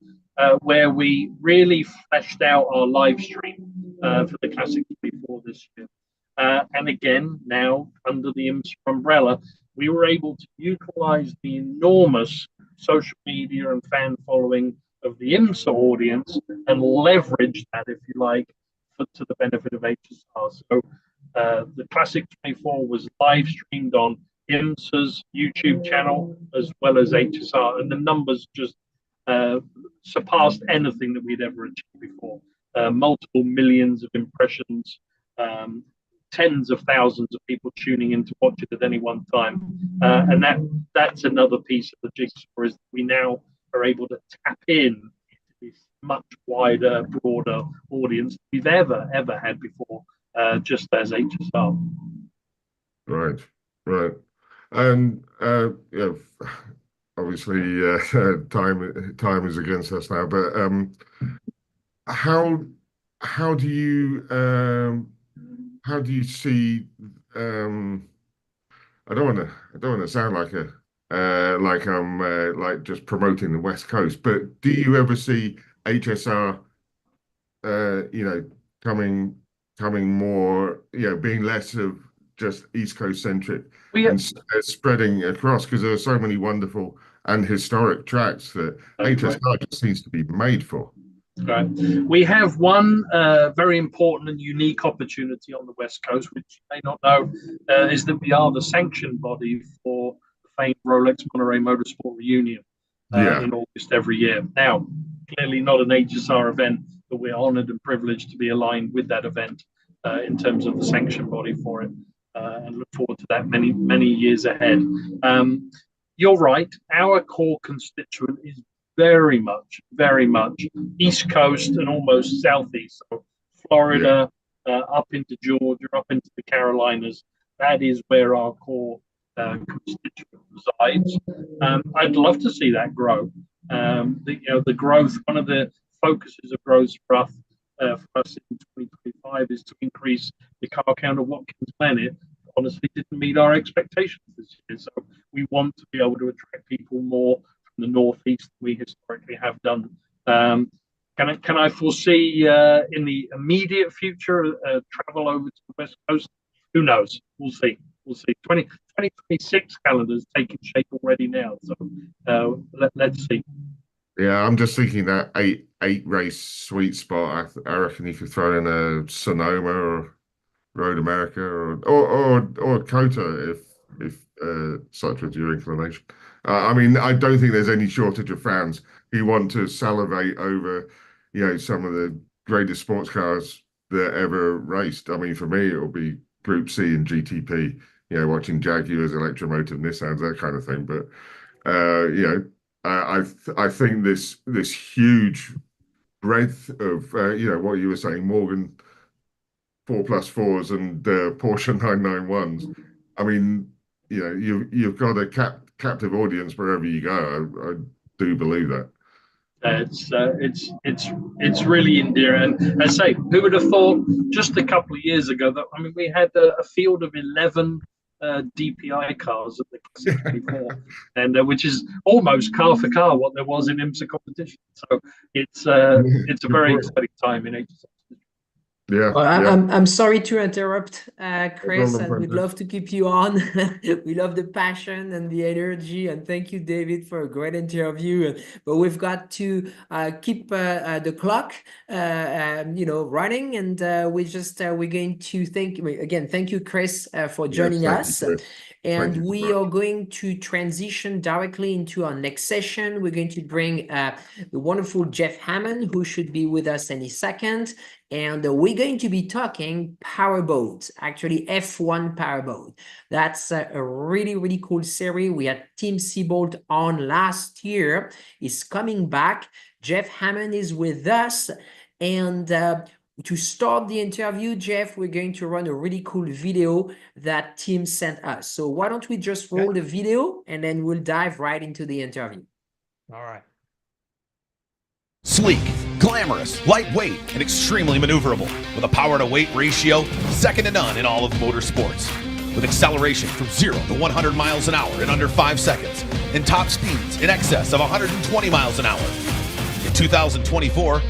where we really fleshed out our live stream for the Classic 24 this year. And again, now under the IMSA umbrella, we were able to utilize the enormous social media and fan following of the IMSA audience and leverage that, if you like, to the benefit of HSR. So the Classic 24 was live streamed on IMSA's YouTube channel as well as HSR, and the numbers just surpassed anything that we'd ever achieved before. Multiple millions of impressions, tens of thousands of people tuning in to watch it at any one time, and that's another piece of the jigsaw, is we now are able to tap in into this much wider, broader audience we've ever had before, just as HSR. Right. And obviously time is against us now, but how do you see, I don't want to sound like I'm like just promoting the West Coast, but do you ever see HSR coming more, being less of just East Coast centric and spreading across, because there are so many wonderful and historic tracks that HSR just seems to be made for? Right. We have one very important and unique opportunity on the West Coast, which you may not know, is that we are the sanction body for the famed Rolex Monterey Motorsport Reunion in August every year. Now, clearly not an HSR event, but we're honored and privileged to be aligned with that event in terms of the sanction body for it, and look forward to that many, many years ahead. You're right. Our core constituent is very much East Coast and almost Southeast. So Florida, up into Georgia, up into the Carolinas. That is where our core constituent resides. I'd love to see that grow. The growth, one of the focuses of growth for us in 2025 is to increase the car count of Watkins Glen. It honestly didn't meet our expectations this year. So we want to be able to attract people more from the Northeast than we historically have done. Can I foresee in the immediate future travel over to the West Coast? Who knows? We'll see. 2026 calendar's taking shape already now. So let's see. Yeah, I'm just thinking that eight race sweet spot. I reckon you could throw in a Sonoma or Road America or COTA if such was your inclination. I mean, I don't think there's any shortage of fans who want to salivate over, some of the greatest sports cars that ever raced. I mean, for me, it'll be Group C and GTP. Watching Jaguars, Electromotive, Nissans, that kind of thing. But I think this huge breadth of what you were saying, Morgan 4+4s and Porsche 991s. I mean, you've got a captive audience wherever you go. I do believe that. It's really endearing. And I say, who would have thought just a couple of years ago that we had a field of 11 DPI cars at the Classic 24, and which is almost car for car what there was in IMSA competition. So it's a very exciting time in HSR. Yeah, I'm sorry to interrupt, Chris, and we'd love to keep you on. We love the passion and the energy, and thank you, David, for a great interview. But we've got to keep the clock, running, and we're going to thank you, Chris, for joining us. And we are going to transition directly into our next session. We're going to bring the wonderful Jeff Hammond, who should be with us any second. And we're going to be talking powerboats, actually F1 powerboat. That's a really, really cool series. We had Tim Seabolt on last year. He's coming back. Jeff Hammond is with us. And to start the interview, Jeff, we're going to run a really cool video that Tim sent us. So why don't we just roll the video and then we'll dive right into the interview. All right. Sleek, glamorous, lightweight, and extremely maneuverable, with a power-to-weight ratio second to none in all of motorsports. With acceleration from 0 to 100 miles an hour in under 5 seconds, and top speeds in excess of 120 miles an hour. In 2024,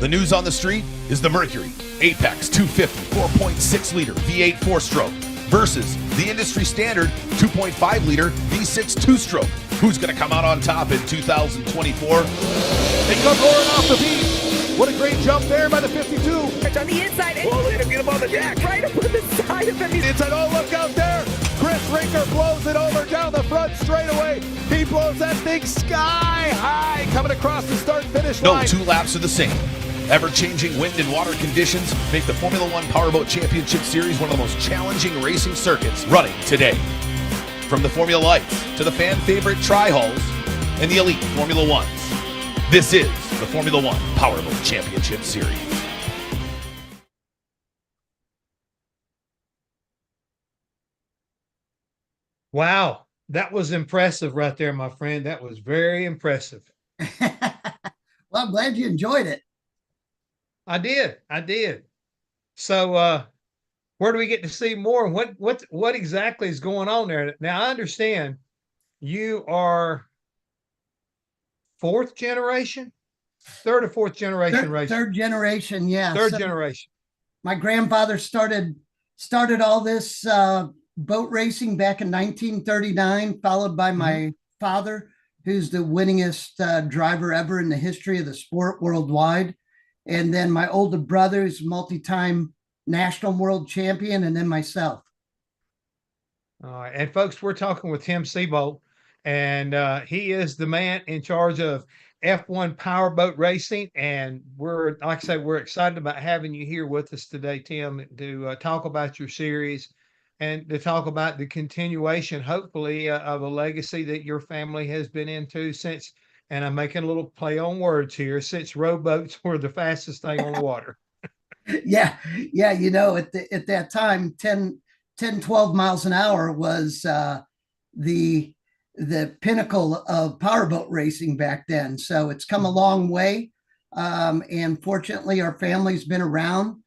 the news on the street is the Mercury Apex 250 4.6-liter V8 4-stroke versus the industry standard 2.5-liter V6 2-stroke. Who's going to come out on top in 2024? They come roaring off the beat. What a great jump there by the 52. It's on the inside. Oh, look at him get him on the deck. Right up on the side of him. Inside, oh, look out there. Chris Rinker blows it over down the front straightaway. He blows that thing sky high coming across the start-finish line. No two laps are the same. Ever-changing wind and water conditions make the Formula One Powerboat Championship Series one of the most challenging racing circuits running today. From the Formula Lights to the fan-favorite Tri-Hulls and the elite Formula Ones, this is the Formula One Powerboat Championship Series. Wow, that was impressive right there, my friend. That was very impressive. Well, I'm glad you enjoyed it. I did. So where do we get to see more? What exactly is going on there? Now I understand you are third or fourth generation racing. Third generation, yeah. Third generation. My grandfather started all this boat racing back in 1939, followed by my father, who's the winningest driver ever in the history of the sport worldwide. And then my older brother is multi-time national world champion, and then myself. All right. And folks, we're talking with Tim Seabolt, and he is the man in charge of F1 powerboat racing. And we're, like I said, we're excited about having you here with us today, Tim, to talk about your series and to talk about the continuation, hopefully, of a legacy that your family has been into since and I'm making a little play on words here, since rowboats were the fastest thing on the water. Yeah, yeah, at that time, 12 miles an hour was the pinnacle of powerboat racing back then. So it's come a long way. And fortunately, our family's been around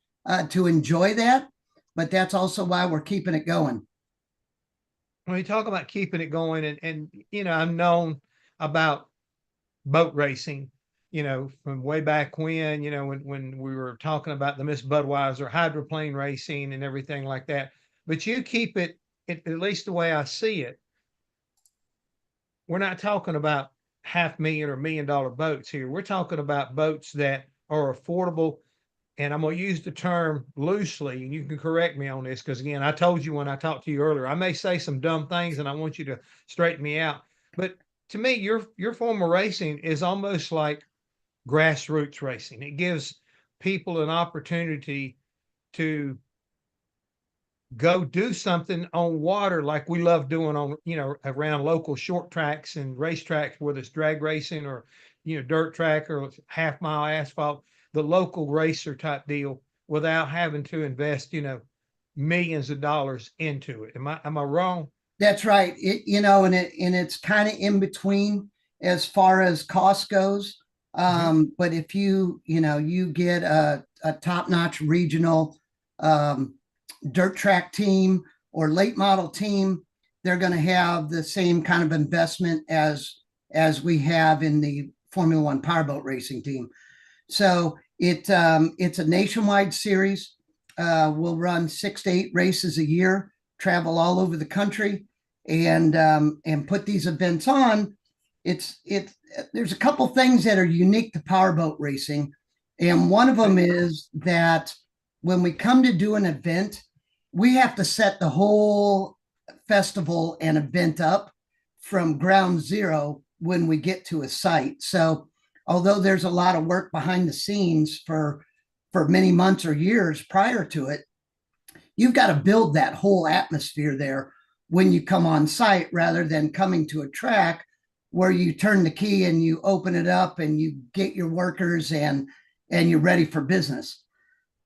to enjoy that, but that's also why we're keeping it going. When you talk about keeping it going, and I've known about boat racing, from way back when, when we were talking about the Miss Budweiser hydroplane racing and everything like that. But you keep it, at least the way I see it, we're not talking about $500,000 or $1 million boats here. We're talking about boats that are affordable. And I'm going to use the term loosely, and you can correct me on this, because again, I told you when I talked to you earlier, I may say some dumb things and I want you to straighten me out. But to me, your form of racing is almost like grassroots racing. It gives people an opportunity to go do something on water like we love doing on, around local short tracks and racetracks, whether it's drag racing or, dirt track or half-mile asphalt, the local racer type deal, without having to invest, millions of dollars into it. Am I wrong? That's right. And it's kind of in between as far as cost goes. But if you get a top-notch regional dirt track team or late model team, they're going to have the same kind of investment as we have in the Formula One powerboat racing team. So it's a nationwide series. We'll run 6 to 8 races a year, travel all over the country, and put these events on. There's a couple things that are unique to powerboat racing, and one of them is that when we come to do an event, we have to set the whole festival and event up from ground zero when we get to a site. So although there's a lot of work behind the scenes for many months or years prior to it, you've got to build that whole atmosphere there when you come on site, rather than coming to a track where you turn the key and you open it up and you get your workers and you're ready for business.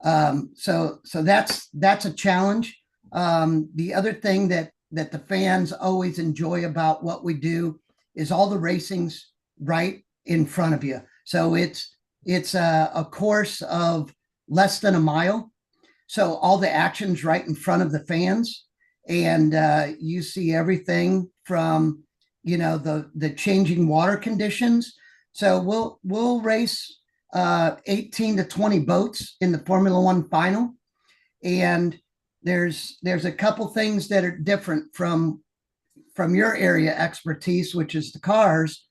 So that's a challenge. The other thing that the fans always enjoy about what we do is all the racing's right in front of you. So it's a course of less than a mile. So all the action's right in front of the fans, and you see everything from the changing water conditions. So we'll race 18 to 20 boats in the Formula One final, and there's a couple things that are different from your area expertise, which is the cars,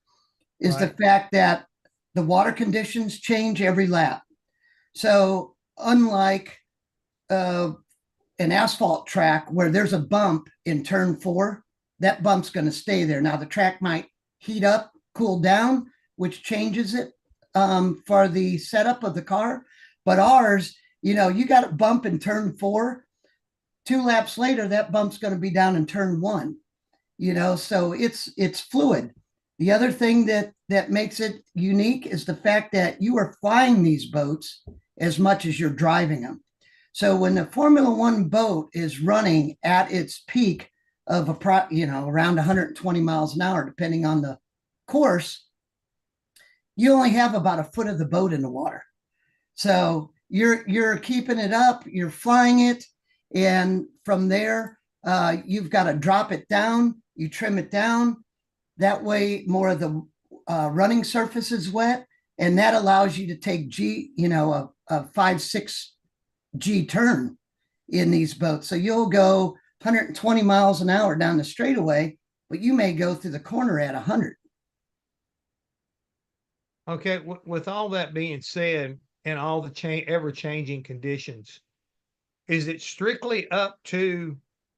is right. The fact that the water conditions change every lap. So unlike an asphalt track where there's a bump in turn 4, that bump's going to stay there. Now the track might heat up, cool down, which changes it for the setup of the car. But ours, you got a bump in turn 4, 2 laps later, that bump's going to be down in turn 1, so it's fluid. The other thing that makes it unique is the fact that you are flying these boats as much as you're driving them. So when the Formula One boat is running at its peak of around 120 miles an hour, depending on the course, you only have about a foot of the boat in the water. So you're keeping it up, you're flying it, and from there, you've got to drop it down, you trim it down. That way, more of the running surface is wet, and that allows you to take a 5-6 G turn in these boats. So you'll go 120 miles an hour down the straightaway, but you may go through the corner at 100. Okay, with all that being said, and all the ever-changing conditions, is it strictly up to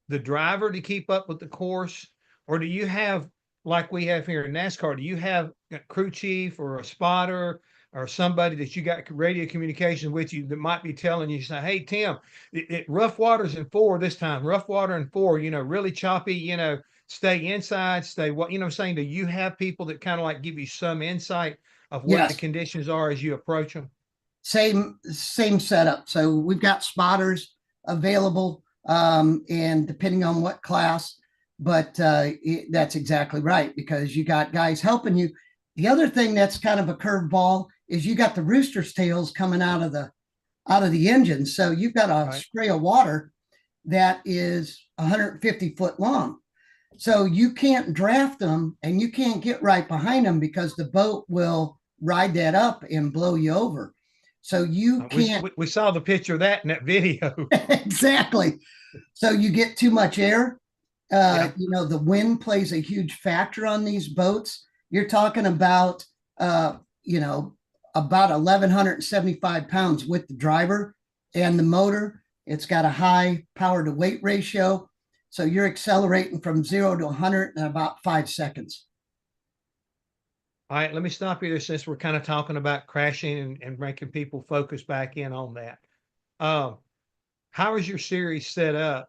the driver to keep up with the course, or do you have, like we have here in NASCAR, do you have a crew chief or a spotter or somebody that you got radio communication with you that might be telling you, say, hey, Tim, rough water's in 4 this time, rough water in 4, really choppy, stay inside, stay what, you know what I'm saying? Do you have people that kind of like give you some insight of what the Yes. conditions are as you approach them? Same setup. So we've got spotters available, and depending on what class, but that's exactly right, because you got guys helping you. The other thing that's kind of a curveball is you got the rooster's tails coming out of the engine. So you've got a spray of water that is 150 foot long. So you can't draft them and you can't get right behind them because the boat will ride that up and blow you over. So you can't. We saw the picture of that in that video. Exactly. So you get too much air. You know, the wind plays a huge factor on these boats. You're talking about, you know, about 1,175 pounds with the driver and the motor. It's got a high power to weight ratio. So you're accelerating from 0 to 100 in about 5 seconds. All right, let me stop you there since we're kind of talking about crashing and making people focus back in on that. How is your series set up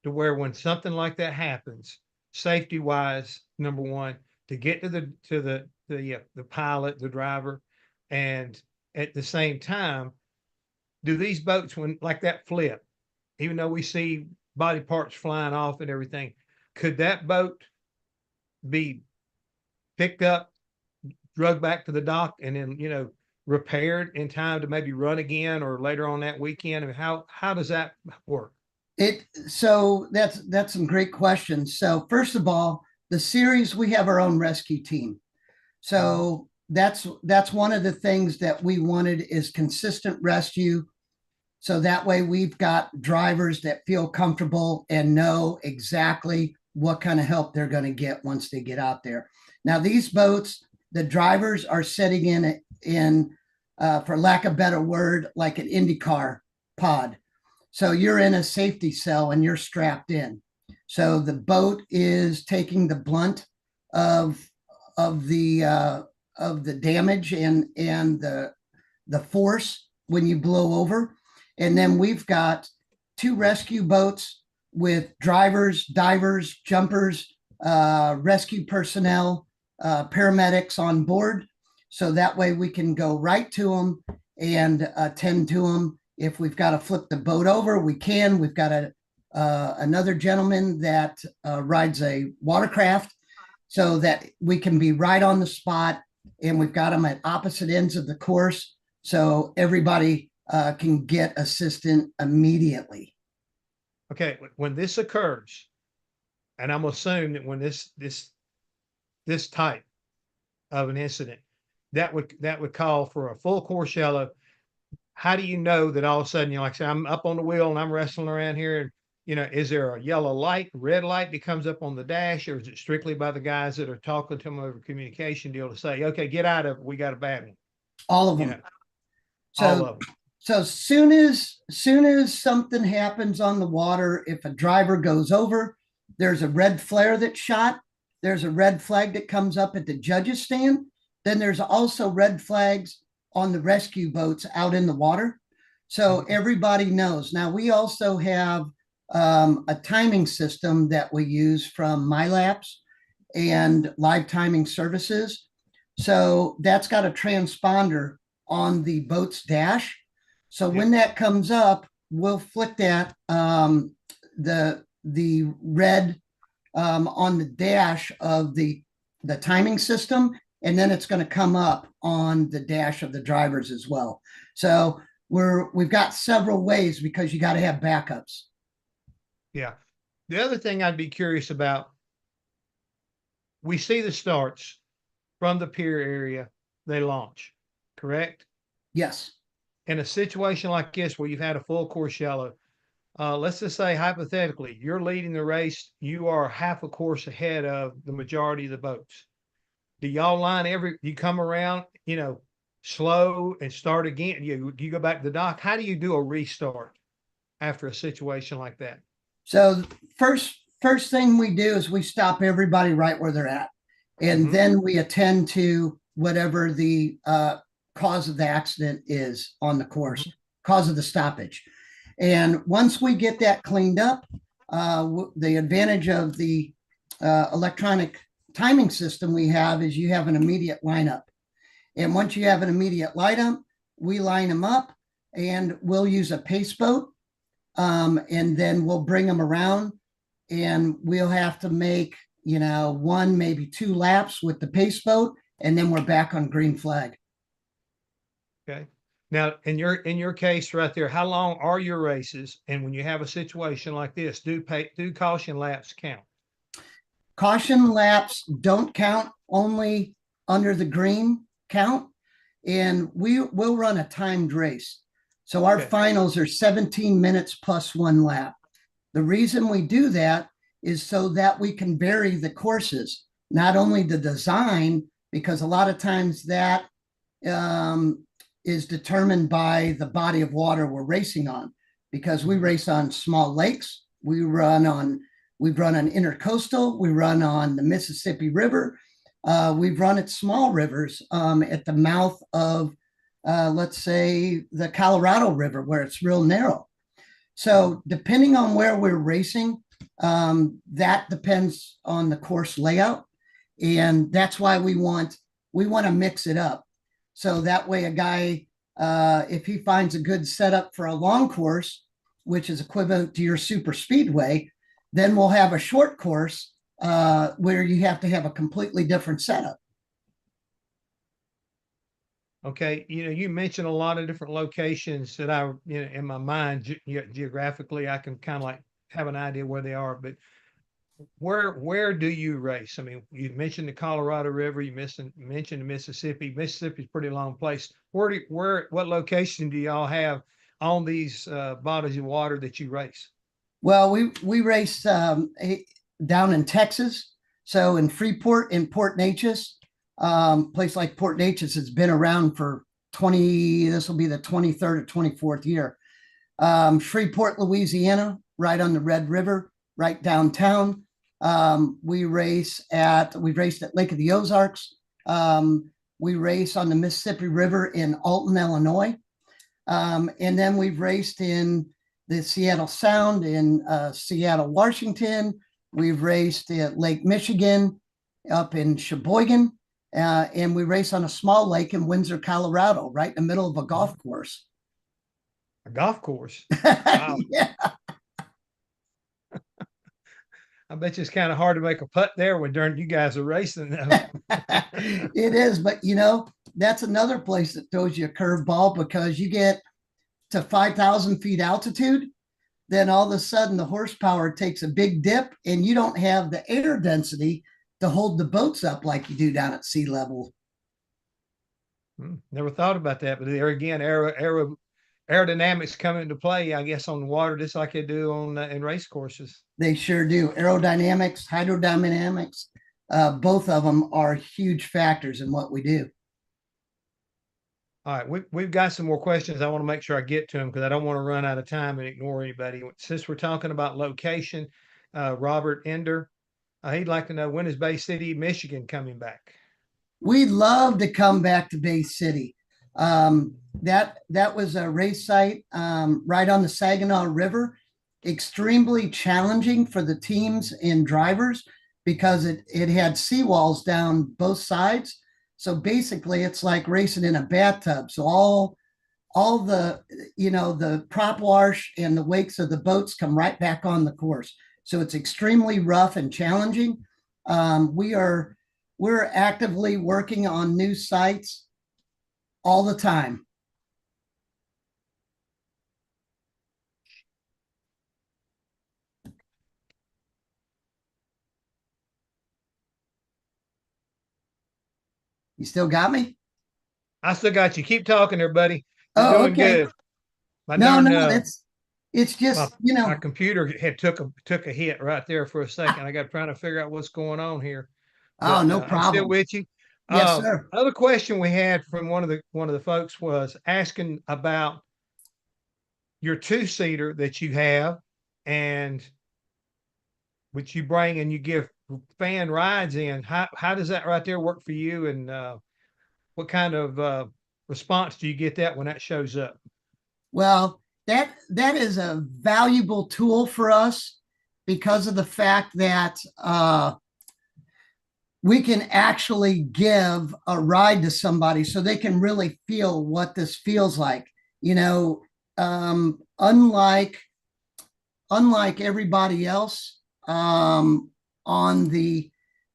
to where when something like that happens, safety wise, number one, to get to the pilot, the driver, and at the same time, do these boats, when like that flip, even though we see body parts flying off and everything, could that boat be picked up, drug back to the dock, and then, you know, repaired in time to maybe run again or later on that weekend? I mean, how does that work? So that's some great questions. So first of all, the series, we have our own rescue team. So that's one of the things that we wanted is consistent rescue. So that way we've got drivers that feel comfortable and know exactly what kind of help they're going to get once they get out there. Now, these boats, the drivers are sitting in for lack of a better word, like an INDYCAR pod. So you're in a safety cell and you're strapped in. So the boat is taking the blunt of the damage and the force when you blow over. And then we've got 2 rescue boats with drivers, divers, jumpers, rescue personnel, paramedics on board. So that way we can go right to them and attend to them. If we've got to flip the boat over, we can. We've got another gentleman that rides a watercraft so that we can be right on the spot. And we've got them at opposite ends of the course. So everybody can get assistance immediately. Okay, when this occurs, and I'm assuming that when this type of an incident, that would call for a full course yellow. How do you know that all of a sudden, you know, like I say, I'm up on the wheel and I'm wrestling around here, and you know, is there a yellow light, red light that comes up on the dash, or is it strictly by the guys that are talking to them over communication deal to say, okay, get out of it, we got a bad one? All of them. You know, all of them. So soon as something happens on the water, if a driver goes over, there's a red flare that's shot. There's a red flag that comes up at the judges stand. Then there's also red flags on the rescue boats out in the water. So everybody knows. Now we also have a timing system that we use from MyLapse and Live Timing Services. So that's got a transponder on the boat's dash. So when that comes up, we'll flick that the red on the dash of the timing system, and then it's going to come up on the dash of the drivers as well. So we've got several ways because you got to have backups. Yeah. The other thing I'd be curious about, we see the starts from the pier area, they launch, correct? Yes. In a situation like this where you've had a full course yellow, let's just say hypothetically, you're leading the race, you are half a course ahead of the majority of the boats. Do y'all line you come around, you know, slow and start again? You go back to the dock. How do you do a restart after a situation like that? So first thing we do is we stop everybody right where they're at. And then we attend to whatever the cause of the accident is on the course, cause of the stoppage. And once we get that cleaned up, the advantage of the electronic timing system we have is you have an immediate lineup. And once you have an immediate lineup, we line them up and we'll use a pace boat. And then we'll bring them around and we'll have to make, 1, maybe 2 laps with the pace boat. And then we're back on green flag. Okay. Now, in your case right there, how long are your races? And when you have a situation like this, do caution laps count? Caution laps don't count, only under the green count. And we will run a timed race. So our finals are 17 minutes plus 1 lap. The reason we do that is so that we can vary the courses, not only the design, because a lot of times that is determined by the body of water we're racing on, because we race on small lakes. We run on intercoastal. We run on the Mississippi River. We've run at small rivers at the mouth of, let's say, the Colorado River, where it's real narrow. So depending on where we're racing, that depends on the course layout. And that's why we want to mix it up. So that way a guy, if he finds a good setup for a long course, which is equivalent to your super speedway, then we'll have a short course where you have to have a completely different setup. Okay. You mentioned a lot of different locations that in my mind, geographically, I can kind of like have an idea where they are, but where do you race? I mean, you mentioned the Colorado River, you mentioned the Mississippi. Mississippi's a pretty long place. What location do y'all have on these bodies of water that you race? Well, we race down in Texas. So in Freeport, in Port Neches, place like Port Neches has been around for this will be the 23rd or 24th year. Freeport, Louisiana, right on the Red River, right downtown. We've raced at Lake of the Ozarks. We race on the Mississippi River in Alton, Illinois. And then we've raced in the Seattle Sound in Seattle, Washington. We've raced at Lake Michigan up in Sheboygan. And we race on a small lake in Windsor, Colorado, right in the middle of a golf course. A golf course? Wow. Yeah. I bet you it's kind of hard to make a putt there when you guys are racing. It is, but that's another place that throws you a curveball, because you get to 5,000 feet altitude, then all of a sudden the horsepower takes a big dip and you don't have the air density to hold the boats up like you do down at sea level. Never thought about that, but there again, aerodynamics come into play, I guess, on the water, just like they do in race courses. They sure do. Aerodynamics, hydrodynamics, both of them are huge factors in what we do. All right, we've got some more questions. I want to make sure I get to them because I don't want to run out of time and ignore anybody. Since we're talking about location, Robert Ender, he'd like to know, when is Bay City, Michigan coming back? We'd love to come back to Bay City. That was a race site right on the Saginaw River. Extremely challenging for the teams and drivers because it had seawalls down both sides. So basically it's like racing in a bathtub. So all the, the prop wash and the wakes of the boats come right back on the course. So it's extremely rough and challenging. We're actively working on new sites all the time. You still got me? I still got you. Keep talking there, buddy. You're doing okay. Good. It's just, my computer had took a hit right there for a second. I got trying to figure out what's going on here. But, no problem. I'm still with you. Yes, sir. Another question we had from one of the folks was asking about your 2-seater that you have, and which you bring and you give fan rides in. How does that right there work for you, and what kind of response do you get that when that shows up? Well, that is a valuable tool for us because of the fact that we can actually give a ride to somebody so they can really feel what this feels like. You know, unlike everybody else, on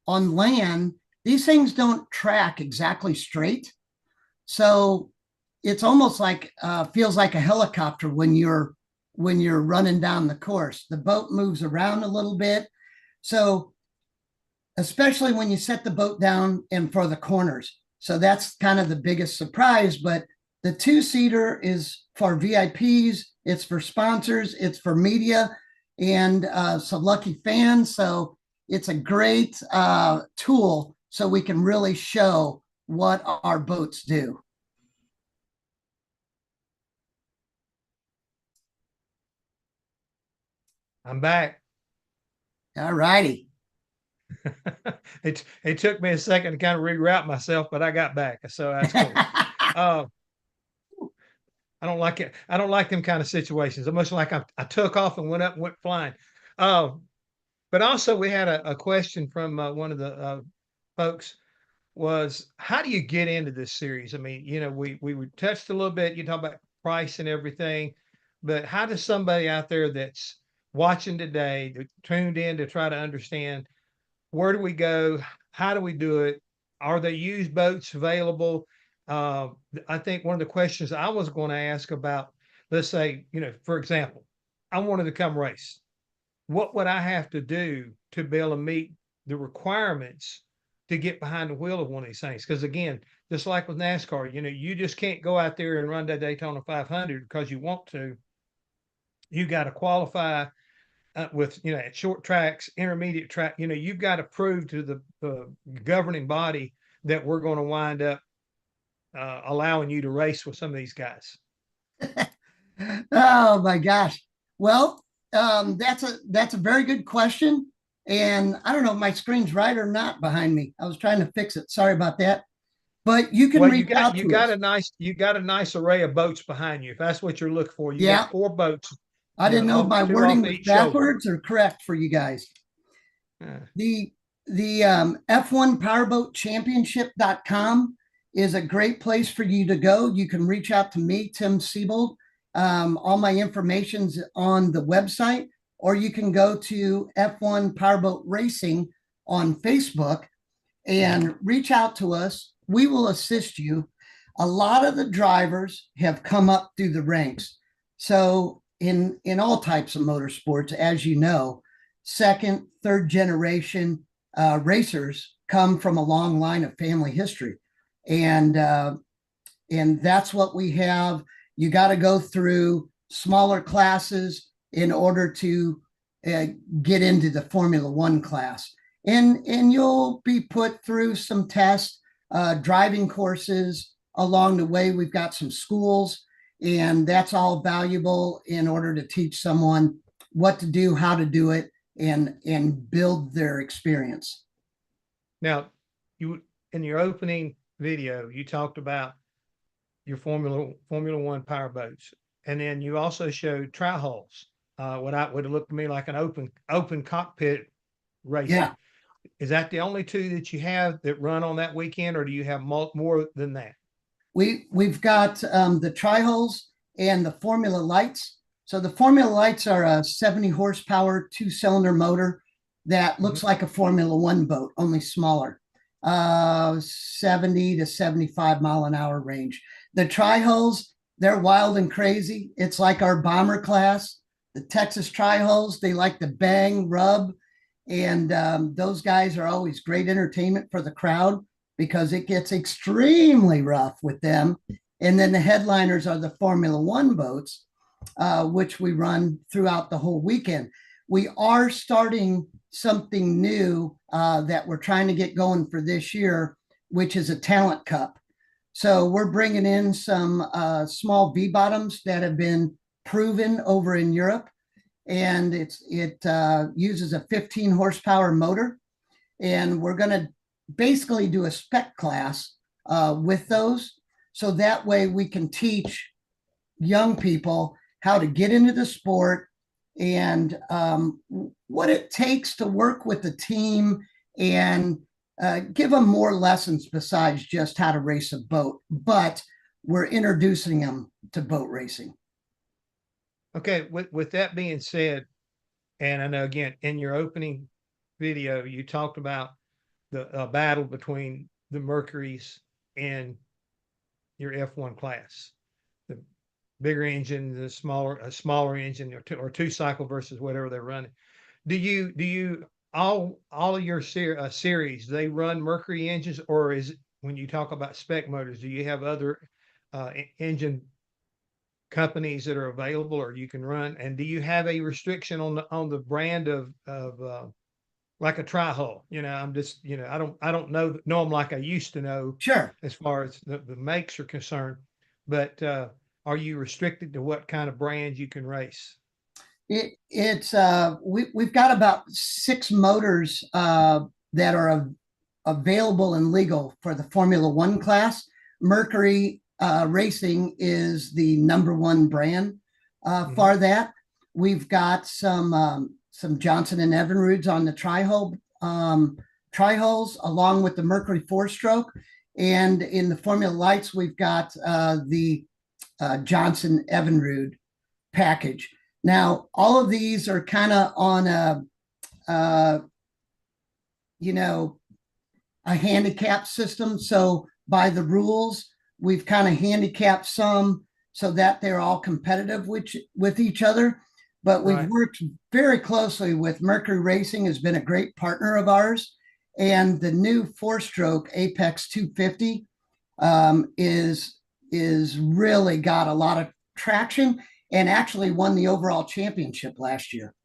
land, these things don't track exactly straight. So it's almost like, feels like a helicopter when you're running down the course. The boat moves around a little bit. So especially when you set the boat down and for the corners. So that's kind of the biggest surprise. But the two-seater is for VIPs, it's for sponsors, it's for media, and some lucky fans. So it's a great tool so we can really show what our boats do. I'm back. All righty. It took me a second to kind of reroute myself, but I got back, so that's cool. I don't like it. I don't like them kind of situations. Almost like I took off and went up and went flying. But also we had a question from one of the folks was, how do you get into this series? I mean, you know, we touched a little bit. You talk about price and everything, but how does somebody out there that's watching today, tuned in to try to understand, where do we go? How do we do it? Are there used boats available? I think one of the questions I was going to ask about, let's say, you know, for example, I wanted to come race. What would I have to do to be able to meet the requirements to get behind the wheel of one of these things? Because again, just like with NASCAR, you know, you just can't go out there and run that Daytona 500 because you want to. You got to qualify with, you know, at short tracks, intermediate track. You know, you've got to prove to the governing body that we're going to wind up allowing you to race with some of these guys. Oh my gosh. Well, that's a very good question. And I don't know if my screen's right or not behind me. I was trying to fix it. Sorry about that. But you can reach out to us. You got a nice array of boats behind you. If that's what you're looking for, you got 4 boats. I didn't know if my wording was backwards or correct for you guys. The F1powerboatchampionship.com is a great place for you to go. You can reach out to me, Tim Siebold. All my information's on the website, or you can go to F1 Powerboat Racing on Facebook and reach out to us. We will assist you. A lot of the drivers have come up through the ranks. So in all types of motorsports, as you know, second, third generation racers come from a long line of family history. And that's what we have. You got to go through smaller classes in order to get into the Formula One class. And you'll be put through some tests, driving courses along the way. We've got some schools, and that's all valuable in order to teach someone what to do, how to do it, and build their experience. Now, you in your opening video, you talked about your Formula One powerboats, and then you also showed tri-hulls. What would look to me like an open cockpit race. Yeah. Is that the only 2 that you have that run on that weekend, or do you have more than that? We've got the tri-hulls and the Formula Lights. So the Formula Lights are a 70 horsepower 2-cylinder motor that looks like a Formula One boat, only smaller, 70 to 75 mile an hour range. The tri-hulls, they're wild and crazy. It's like our bomber class. The Texas tri-hulls, they like to bang, rub, and those guys are always great entertainment for the crowd because it gets extremely rough with them. And then the headliners are the Formula One boats, which we run throughout the whole weekend. We are starting something new that we're trying to get going for this year, which is a talent cup. So we're bringing in some small V-bottoms that have been proven over in Europe, and it uses a 15 horsepower motor, and we're going to basically do a spec class with those, so that way we can teach young people how to get into the sport and what it takes to work with the team and give them more lessons besides just how to race a boat, but we're introducing them to boat racing. Okay, with that being said, and I know again in your opening video you talked about the battle between the Mercuries and your F1 class, the bigger engine, a smaller engine, or two cycle versus whatever they're running. Do you all of your series, they run Mercury engines, or is it, when you talk about spec motors, do you have other engine companies that are available or you can run? And do you have a restriction on the brand of like a tri-hull? I'm just, I don't know them like I used to know. Sure. As far as the makes are concerned, but are you restricted to what kind of brand you can race? We've got about 6 motors that are available and legal for the Formula One class. Mercury Racing is the #1 brand for that. We've got some Johnson and Evinrudes on the tri-hulls along with the Mercury 4-stroke. And in the Formula Lights, we've got the Johnson Evinrude package. Now, all of these are kind of on a handicap system. So by the rules, we've kind of handicapped some so that they're all competitive with each other. But we've worked very closely with Mercury Racing, has been a great partner of ours. And the new 4-stroke Apex 250 is really got a lot of traction and actually won the overall championship last year.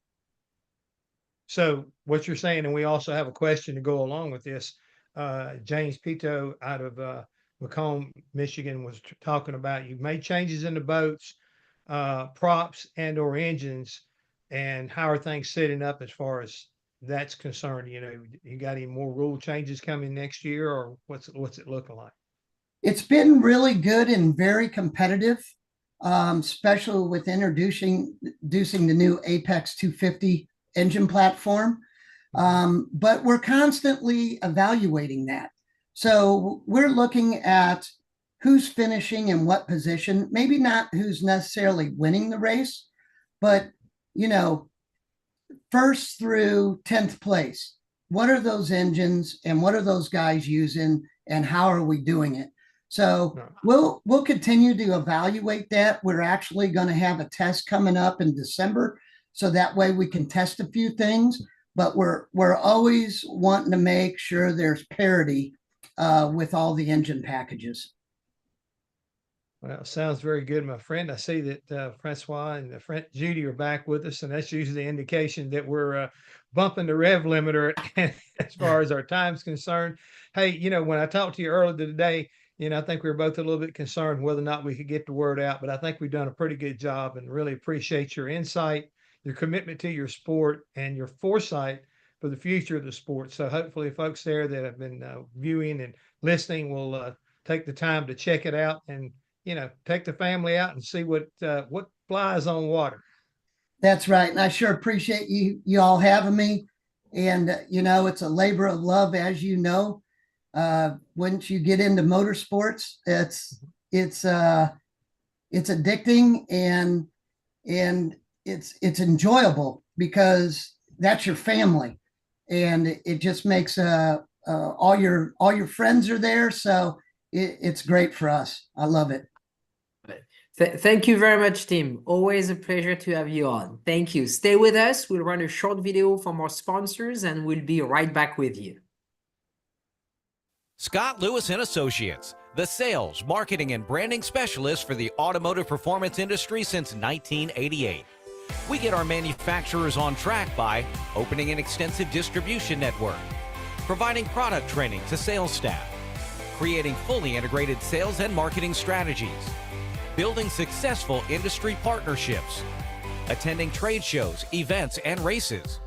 So what you're saying, and we also have a question to go along with this. James Pito out of Macomb, Michigan, was talking about you've made changes in the boats, props and or engines, and how are things setting up as far as that's concerned? You got any more rule changes coming next year, or what's it looking like? It's been really good and very competitive, especially with introducing the new Apex 250 engine platform. But we're constantly evaluating that. So we're looking at who's finishing in what position, maybe not who's necessarily winning the race, but, first through 10th place, what are those engines and what are those guys using and how are we doing it? So we'll continue to evaluate that. We're actually going to have a test coming up in December, so that way we can test a few things, but we're always wanting to make sure there's parity with all the engine packages. Well, sounds very good, my friend. I see that Francois and Judy are back with us, and that's usually the indication that we're bumping the rev limiter as far as our time's concerned. Hey, when I talked to you earlier today, I think we were both a little bit concerned whether or not we could get the word out, but I think we've done a pretty good job and really appreciate your insight, your commitment to your sport, and your foresight for the future of the sport. So hopefully folks there that have been viewing and listening will take the time to check it out and, take the family out and see what flies on water. That's right. And I sure appreciate you all having me. And, it's a labor of love, as you know. Once you get into motorsports, it's addicting and it's enjoyable because that's your family, and it just makes all your friends are there. So it's great for us. I love it. Thank you very much, Tim. Always a pleasure to have you on. Thank you. Stay with us. We'll run a short video from our sponsors and we'll be right back with you. Scott Lewis and Associates, the sales, marketing, and branding specialist for the automotive performance industry since 1988. We get our manufacturers on track by opening an extensive distribution network, providing product training to sales staff, creating fully integrated sales and marketing strategies, building successful industry partnerships, attending trade shows, events, and races,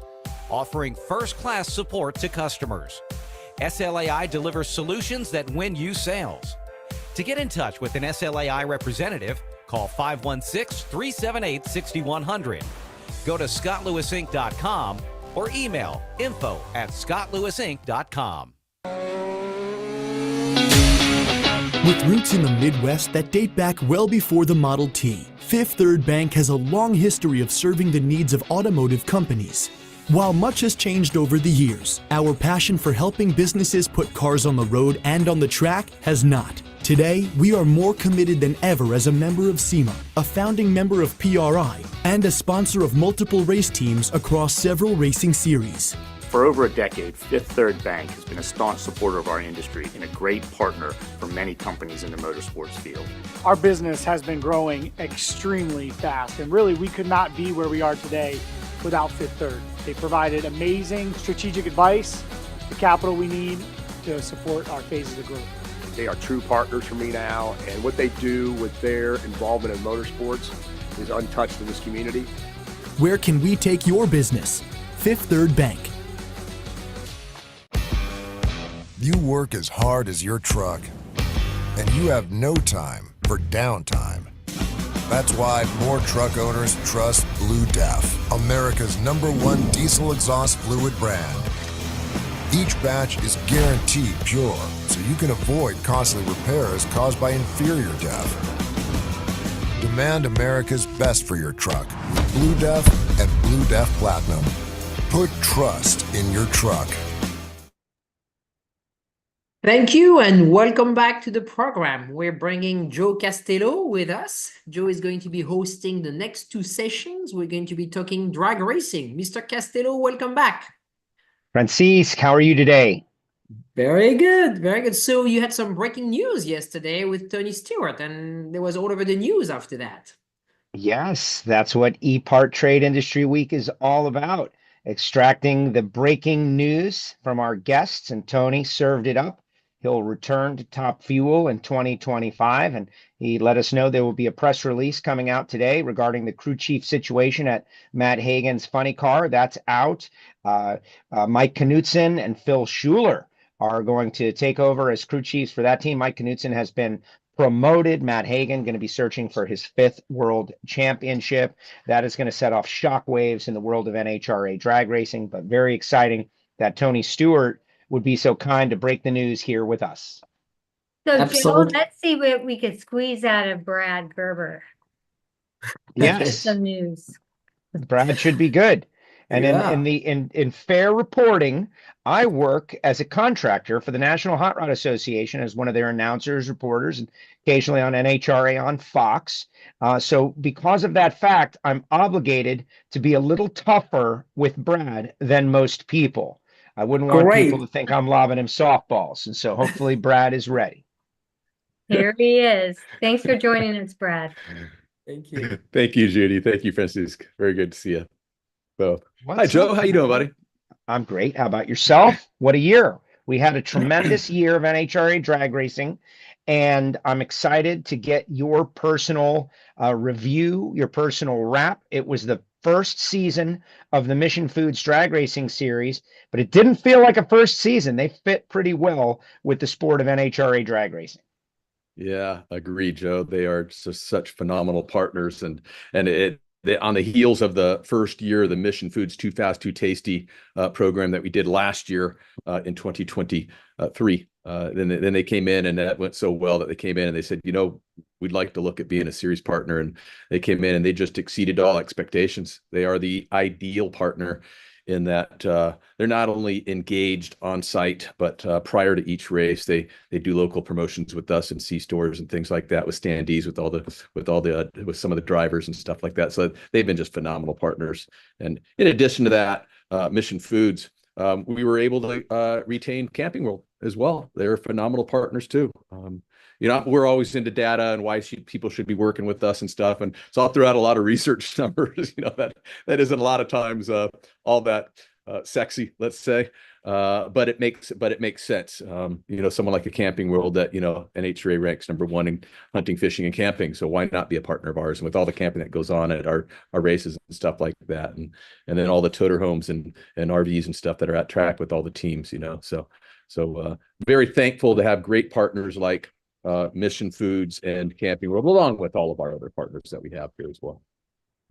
offering first-class support to customers. SLAI delivers solutions that win you sales. To get in touch with an SLAI representative, call 516-378-6100. Go to scottlewisinc.com or email info@scottlewisinc.com. With roots in the Midwest that date back well before the Model T, Fifth Third Bank has a long history of serving the needs of automotive companies. While much has changed over the years, our passion for helping businesses put cars on the road and on the track has not. Today, we are more committed than ever as a member of SEMA, a founding member of PRI, and a sponsor of multiple race teams across several racing series. For over a decade, Fifth Third Bank has been a staunch supporter of our industry and a great partner for many companies in the motorsports field. Our business has been growing extremely fast, and really we could not be where we are today without Fifth Third. They provided amazing strategic advice, the capital we need to support our phases of growth. They are true partners for me now, and what they do with their involvement in motorsports is untouched in this community. Where can we take your business? Fifth Third Bank. You work as hard as your truck, and you have no time for downtime. That's why more truck owners trust Blue Def, America's #1 diesel exhaust fluid brand. Each batch is guaranteed pure, so you can avoid costly repairs caused by inferior DEF. Demand America's best for your truck. Blue Def and Blue Def Platinum. Put trust in your truck. Thank you and welcome back to the program. We're bringing Joe Castello with us. Joe is going to be hosting the next 2 sessions. We're going to be talking drag racing. Mr. Castello, welcome back. Francisque, how are you today? Very good, very good. So you had some breaking news yesterday with Tony Stewart, and there was all over the news after that. Yes, that's what ePart Trade Industry Week is all about. Extracting the breaking news from our guests, and Tony served it up. He'll return to Top Fuel in 2025, and he let us know there will be a press release coming out today regarding the crew chief situation at Matt Hagan's Funny Car. That's out. Mike Knutson and Phil Schuler are going to take over as crew chiefs for that team. Mike Knutson has been promoted. Matt Hagan going to be searching for his 5th world championship. That is going to set off shockwaves in the world of NHRA drag racing, but very exciting that Tony Stewart would be so kind to break the news here with us. So, Absolutely. Joe, let's see what we could squeeze out of Brad Gerber. Yes. Some news. Brad should be good. And Yeah. in fair reporting, I work as a contractor for the National Hot Rod Association as one of their announcers, reporters, and occasionally on NHRA on Fox. So because of that fact, I'm obligated to be a little tougher with Brad than most people. I wouldn't want Great. people to think I'm lobbing him softballs. And so hopefully Brad is ready. Here he is. Thanks for joining us, Brad. Thank you. Thank you, Judy. Thank you, Francisque. Very good to see you both. Hi, What's Joe. up? How you doing, buddy? I'm great. How about yourself? What a year. We had a tremendous year of NHRA drag racing, and I'm excited to get your personal review, your personal wrap. It was the first season of the Mission Foods drag racing series, but it didn't feel like a first season. They fit pretty well with the sport of NHRA drag racing. Yeah, agreed, Joe. They are just such phenomenal partners, and on the heels of the first year of the Mission Foods Too Fast, Too Tasty program that we did last year in 2023. Then they came in, and that went so well that they came in and they said, we'd like to look at being a series partner. And they came in and they just exceeded all expectations. They are the ideal partner in that they're not only engaged on site, but prior to each race, they do local promotions with us and C-stores and things like that, with standees, with some of the drivers and stuff like that. So they've been just phenomenal partners. And in addition to that, Mission Foods, we were able to retain Camping World as well. They're phenomenal partners too. We're always into data and why people should be working with us and stuff. And so I'll throw out a lot of research numbers, that isn't a lot of times all that sexy, let's say. But it makes sense. Someone like a Camping World that, NHRA ranks #1 in hunting, fishing, and camping. So why not be a partner of ours? And with all the camping that goes on at our races and stuff like that. And then all the toter homes and RVs and stuff that are at track with all the teams, So very thankful to have great partners like Mission Foods and Camping World, along with all of our other partners that we have here as well.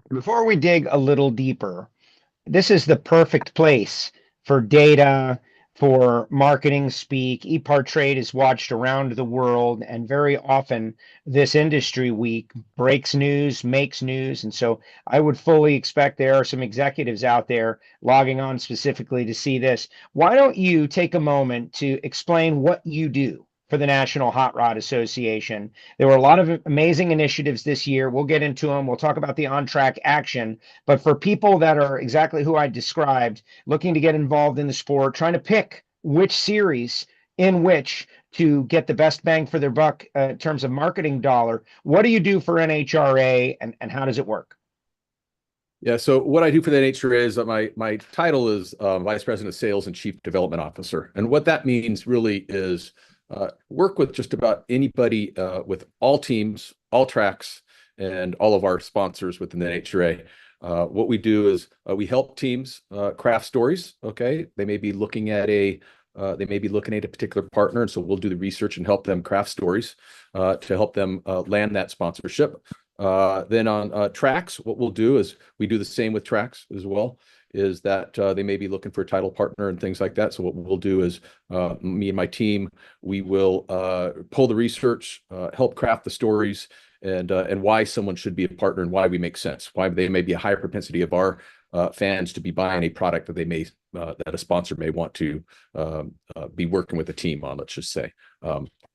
Before we dig a little deeper, this is the perfect place for data, for marketing speak. ePart Trade is watched around the world, and very often this industry week breaks news, makes news. And so I would fully expect there are some executives out there logging on specifically to see this. Why don't you take a moment to explain what you do for the National Hot Rod Association? There were a lot of amazing initiatives this year. We'll get into them. We'll talk about the on-track action. But for people that are exactly who I described, looking to get involved in the sport, trying to pick which series in which to get the best bang for their buck in terms of marketing dollar, what do you do for NHRA, and how does it work? Yeah, so what I do for the NHRA is my title is Vice President of Sales and Chief Development Officer. And what that means really is work with just about anybody with all teams, all tracks, and all of our sponsors within the NHRA. What we do is we help teams craft stories. Okay, they may be looking at a particular partner, and so we'll do the research and help them craft stories to help them land that sponsorship. Then on tracks, what we'll do is we do the same with tracks as well. Is that they may be looking for a title partner and things like that. So what we'll do is me and my team, we will pull the research, help craft the stories, and why someone should be a partner and why we make sense. Why they may be a higher propensity of our fans to be buying a product that they may that a sponsor may want to be working with a team on. Let's just say.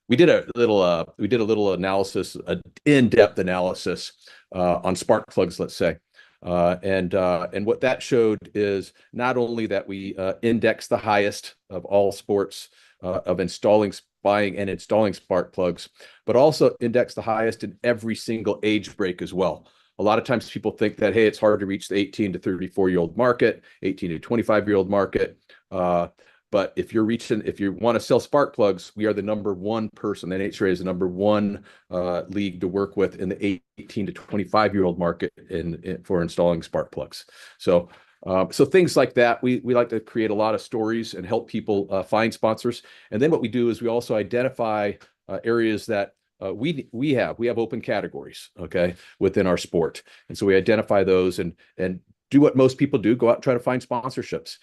We did a little analysis, an in-depth analysis on spark plugs, let's say. And what that showed is not only that we index the highest of all sports of buying and installing spark plugs, but also index the highest in every single age break as well. A lot of times people think that, hey, it's hard to reach the 18 to 34-year-old market, 18 to 25-year-old market. But if you want to sell spark plugs, we are the number one person. The NHRA is the number one league to work with in the 18 to 25-year-old market for installing spark plugs. So things like that, we like to create a lot of stories and help people find sponsors. And then what we do is we also identify areas that we have open categories, okay, within our sport. And so we identify those and do what most people do, go out and try to find sponsorships.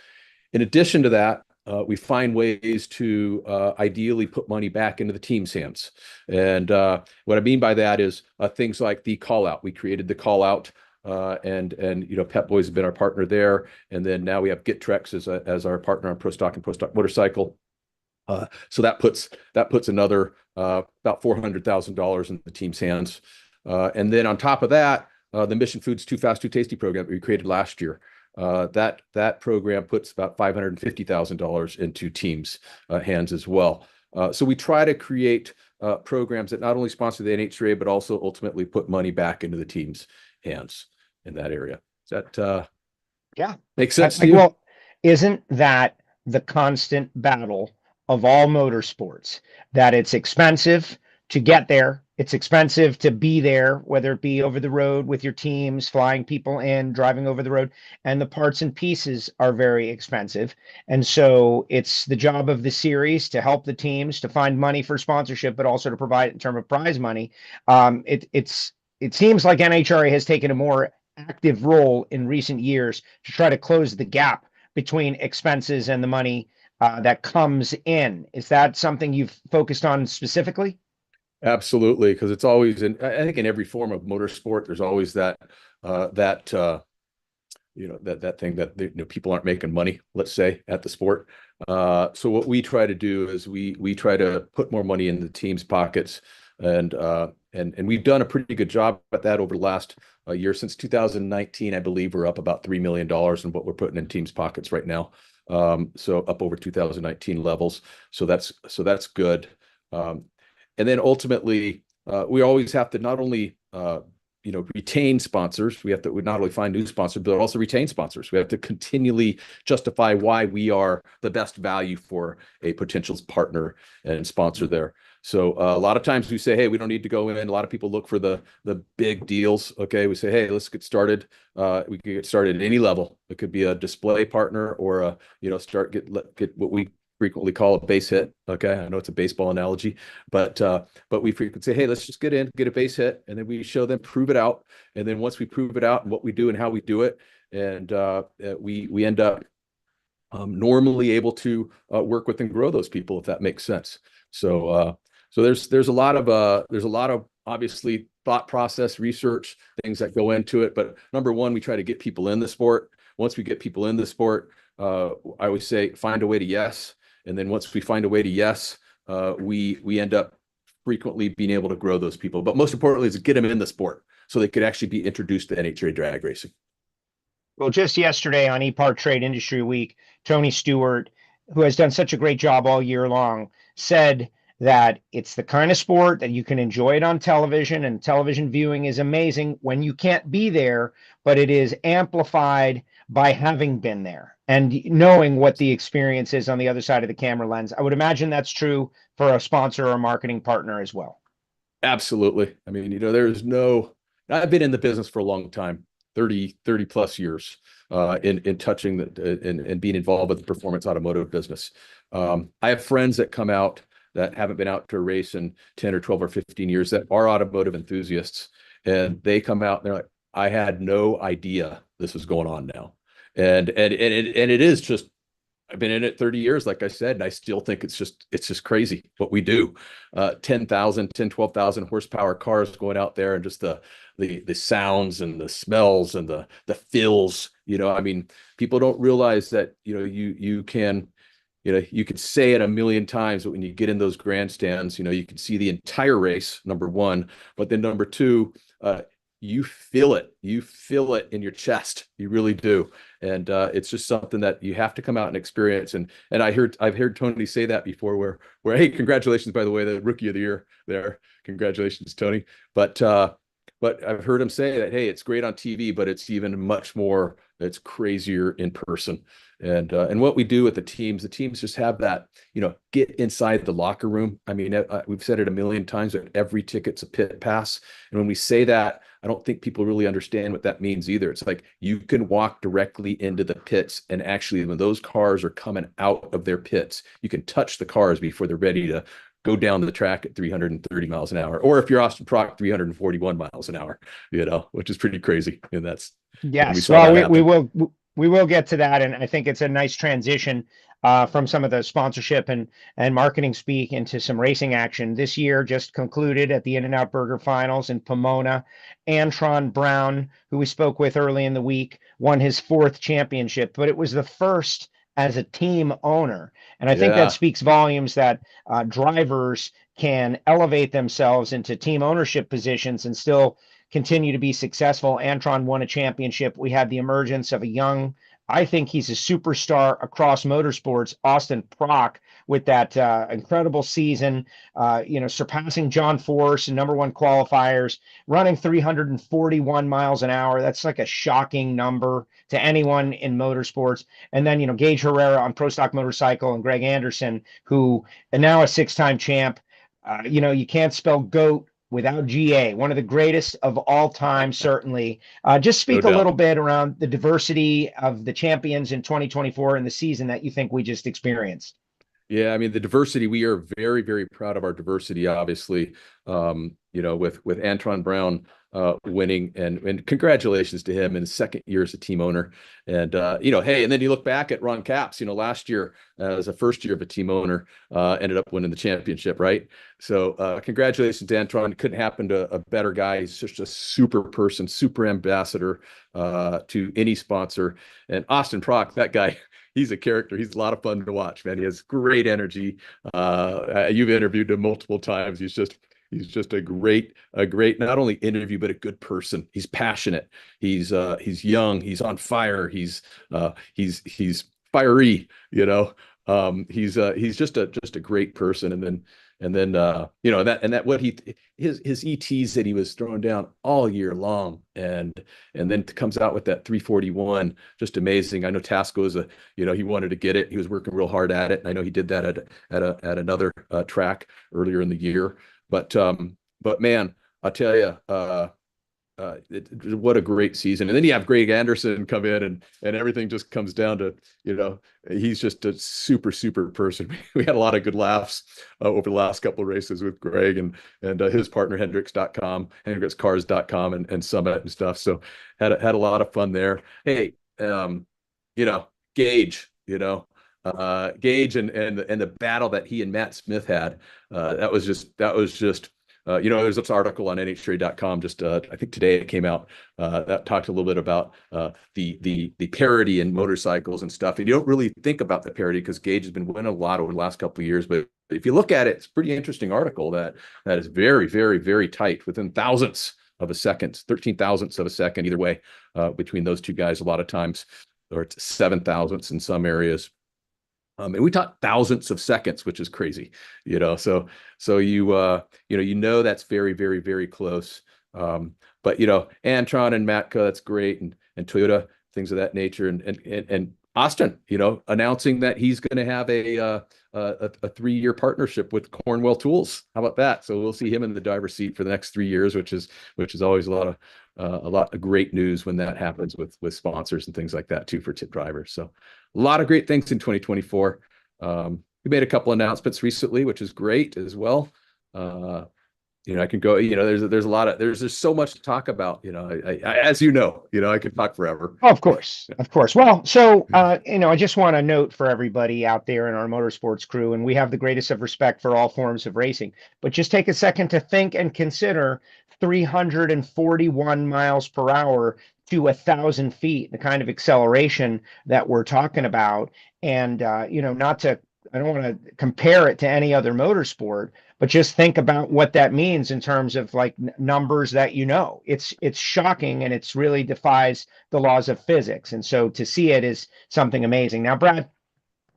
In addition to that, we find ways to ideally put money back into the team's hands. And what I mean by that is things like the call out. We created the call out, and Pep Boys have been our partner there. And then now we have Gittrex as our partner on Pro Stock and Pro Stock Motorcycle. So that puts another about $400,000 in the team's hands. And then on top of that, the Mission Foods Too Fast, Too Tasty program that we created last year. That program puts about $550,000 into teams' hands as well. So we try to create programs that not only sponsor the NHRA, but also ultimately put money back into the team's hands in that area. Does that make sense to you? Well, isn't that the constant battle of all motorsports, that it's expensive to get there? It's expensive to be there, whether it be over the road with your teams, flying people in, driving over the road, and the parts and pieces are very expensive. And so it's the job of the series to help the teams to find money for sponsorship, but also to provide it in terms of prize money. It seems like NHRA has taken a more active role in recent years to try to close the gap between expenses and the money that comes in. Is that something you've focused on specifically? Absolutely, because it's always I think in every form of motorsport, there's always that thing that people aren't making money, let's say, at the sport. So what we try to do is we try to put more money in the team's pockets, and we've done a pretty good job at that over the last year. Since 2019, I believe we're up about $3 million in what we're putting in teams' pockets right now. So up over 2019 levels. So that's good. And then ultimately, we always have to not only retain sponsors. We have to not only find new sponsors, but also retain sponsors. We have to continually justify why we are the best value for a potential partner and sponsor there. So a lot of times we say, hey, we don't need to go in. A lot of people look for the big deals. Okay, we say, hey, let's get started. We can get started at any level. It could be a display partner or get what we frequently call a base hit. Okay, I know it's a baseball analogy, but we frequently say, hey, let's just get a base hit, and then we show them, prove it out, and then once we prove it out and what we do and how we do it, and we end up normally able to work with and grow those people, if that makes sense. So there's a lot of obviously thought process, research, things that go into it. But number one, we try to get people in the sport. Once we get people in the sport, I always say find a way to yes. And then once we find a way to yes, we end up frequently being able to grow those people. But most importantly is to get them in the sport so they could actually be introduced to NHRA drag racing. Well, just yesterday on ePart Trade Industry Week, Tony Stewart, who has done such a great job all year long, said that it's the kind of sport that you can enjoy it on television, and television viewing is amazing when you can't be there, but it is amplified by having been there and knowing what the experience is on the other side of the camera lens. I would imagine that's true for a sponsor or a marketing partner as well. Absolutely. I mean, I've been in the business for a long time, 30 plus years, in touching and being involved with the performance automotive business. I have friends that come out that haven't been out to a race in 10 or 12 or 15 years that are automotive enthusiasts. And they come out and they're like, I had no idea this was going on now. And it is just, I've been in it 30 years, like I said, and I still think it's just crazy what we do. 12,000 horsepower cars going out there, and just the sounds and the smells and the feels, I mean, people don't realize that, you can say it a million times, but when you get in those grandstands, you can see the entire race, number one, but then number two, you feel it in your chest. You really do. And it's just something that you have to come out and experience. And I've heard Tony say that before, where, hey, congratulations, by the way, the rookie of the year there. Congratulations, Tony. But I've heard him say that, hey, it's great on TV, but it's even much more, it's crazier in person. And what we do with the teams just have that, get inside the locker room. I mean, we've said it a million times that every ticket's a pit pass. And when we say that, I don't think people really understand what that means either. It's like you can walk directly into the pits, and actually when those cars are coming out of their pits, you can touch the cars before they're ready to go down the track at 330 miles an hour. Or if you're Austin Prock, 341 miles an hour, which is pretty crazy. And that's, yes, well, we will get to that. And I think it's a nice transition from some of the sponsorship and marketing speak into some racing action. This year just concluded at the In-N-Out Burger Finals in Pomona. Antron Brown, who we spoke with early in the week, won his 4th championship, but it was the first as a team owner. And I think that speaks volumes that drivers can elevate themselves into team ownership positions and still continue to be successful. Antron won a championship. We had the emergence of a young, I think he's a superstar across motorsports, Austin Prock, with that incredible season, surpassing John Force in #1 qualifiers, running 341 miles an hour. That's like a shocking number to anyone in motorsports. And then, Gage Herrera on Pro Stock Motorcycle, and Greg Anderson, who are now a 6-time champ. You can't spell GOAT without GA, one of the greatest of all time, certainly. Just speak a little bit around the diversity of the champions in 2024 and the season that you think we just experienced. Yeah, I mean, the diversity, we are very, very proud of our diversity, obviously, with Antron Brown winning, and congratulations to him in his 2nd year as a team owner. And, hey, and then you look back at Ron Capps, last year as a first year of a team owner, ended up winning the championship, right? So congratulations to Antron. Couldn't happen to a better guy. He's just a super person, super ambassador to any sponsor. And Austin Prock, that guy, he's a character. He's a lot of fun to watch, man. He has great energy. You've interviewed him multiple times. He's just a great, not only interview, but a good person. He's passionate. He's young. He's on fire. He's fiery. He's just a great person. And then his ETs that he was throwing down all year long, and then comes out with that 341, just amazing. I know Tasco is he wanted to get it. He was working real hard at it. And I know he did that at another track earlier in the year. But man, I'll tell you, what a great season. And then you have Greg Anderson come in, and everything just comes down to, he's just a super, super person. We had a lot of good laughs over the last couple of races with Greg and his partner, Hendricks.com, HendricksCars.com and Summit and stuff. So had a lot of fun there. Hey, Gage, Gage and the battle that he and Matt Smith had, that was just there's this article on NHRA.com just I think today it came out that talked a little bit about the parity in motorcycles and stuff. And you don't really think about the parity because Gage has been winning a lot over the last couple of years, but if you look at it, it's a pretty interesting article that is very, very, very tight, within thousandths of a second, 13 thousandths of a second either way, between those two guys a lot of times, or it's 7 thousandths in some areas. And we talk thousandths of seconds, which is crazy, so that's very, very, very close. But Antron and Matka, that's great, and Toyota, things of that nature, and Austin, announcing that he's going to have a 3-year partnership with Cornwell Tools. How about that? So we'll see him in the driver's seat for the next 3 years, which is always a lot of great news when that happens with sponsors and things like that too for tip drivers. So a lot of great things in 2024. We made a couple announcements recently, which is great as well. I can go, there's so much to talk about, as I could talk forever. Of course. Well, so, I just want to note for everybody out there in our motorsports crew, and we have the greatest of respect for all forms of racing, but just take a second to think and consider 341 miles per hour to 1,000 feet, the kind of acceleration that we're talking about. And, I don't want to compare it to any other motorsport, but just think about what that means in terms of like numbers that it's shocking, and it's really defies the laws of physics. And so to see it is something amazing. Now, Brad,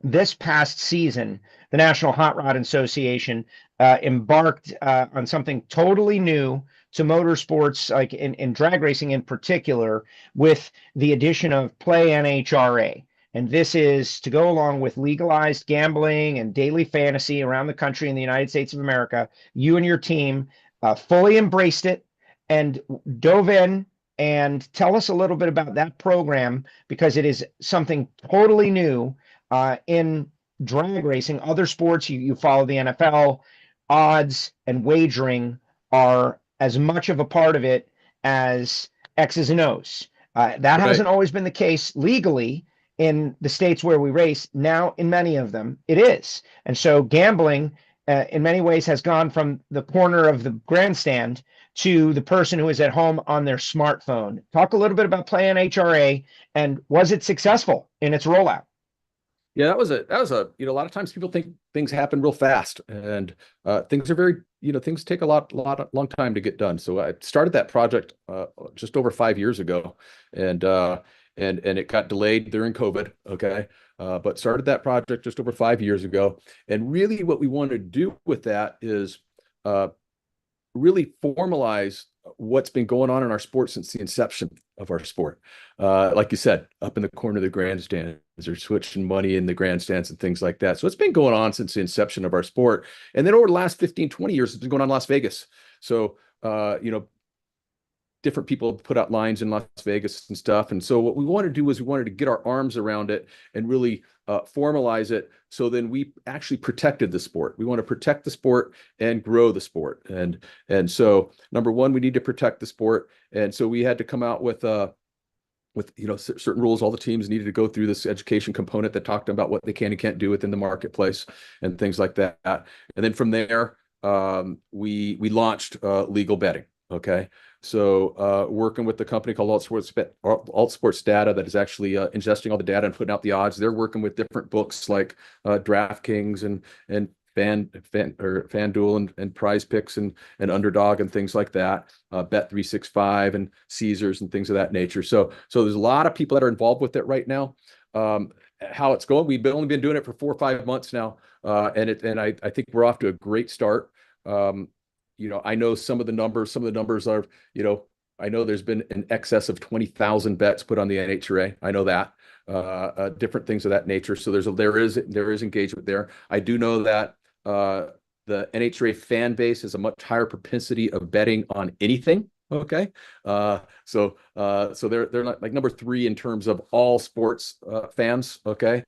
this past season, the National Hot Rod Association embarked on something totally new to motorsports, like in drag racing in particular, with the addition of Play NHRA. And this is to go along with legalized gambling and daily fantasy around the country in the United States of America. You and your team fully embraced it and dove in, and tell us a little bit about that program, because it is something totally new in drag racing. Other sports, you follow the NFL, odds and wagering are as much of a part of it as X's and O's. That hasn't always been the case legally in the states where we race. Now, in many of them, it is. And so gambling, in many ways, has gone from the corner of the grandstand to the person who is at home on their smartphone. Talk a little bit about Play NHRA, and was it successful in its rollout? Yeah, that was a lot of times people think things happen real fast, and things are very, things take a long time to get done. So I started that project just over 5 years ago, and it got delayed during COVID. Okay. But started that project just over 5 years ago. And really what we wanted to do with that is really formalize what's been going on in our sport since the inception of our sport. Like you said, up in the corner of the grandstands, they're switching money in the grandstands and things like that. So it's been going on since the inception of our sport. And then over the last 15, 20 years, it's been going on in Las Vegas. So, different people put out lines in Las Vegas and stuff. And so what we wanted to do was we wanted to get our arms around it and really formalize it. So then we actually protected the sport. We want to protect the sport and grow the sport. And so number one, we need to protect the sport. And so we had to come out with certain rules. All the teams needed to go through this education component that talked about what they can and can't do within the marketplace and things like that. And then from there, we launched legal betting. Okay. So working with the company called Alt Sports Data that is actually ingesting all the data and putting out the odds. They're working with different books like DraftKings and FanDuel and Prize Picks and Underdog and things like that. Bet365 and Caesars and things of that nature. So there's a lot of people that are involved with it right now. How it's going, we've only been doing it for 4 or 5 months now, and I think we're off to a great start. I know some of the numbers are, I know there's been an excess of 20,000 bets put on the NHRA. I know that, different things of that nature. So there is engagement there. I do know that the NHRA fan base has a much higher propensity of betting on anything. Okay. So they're not like number 3 in terms of all sports fans. Okay.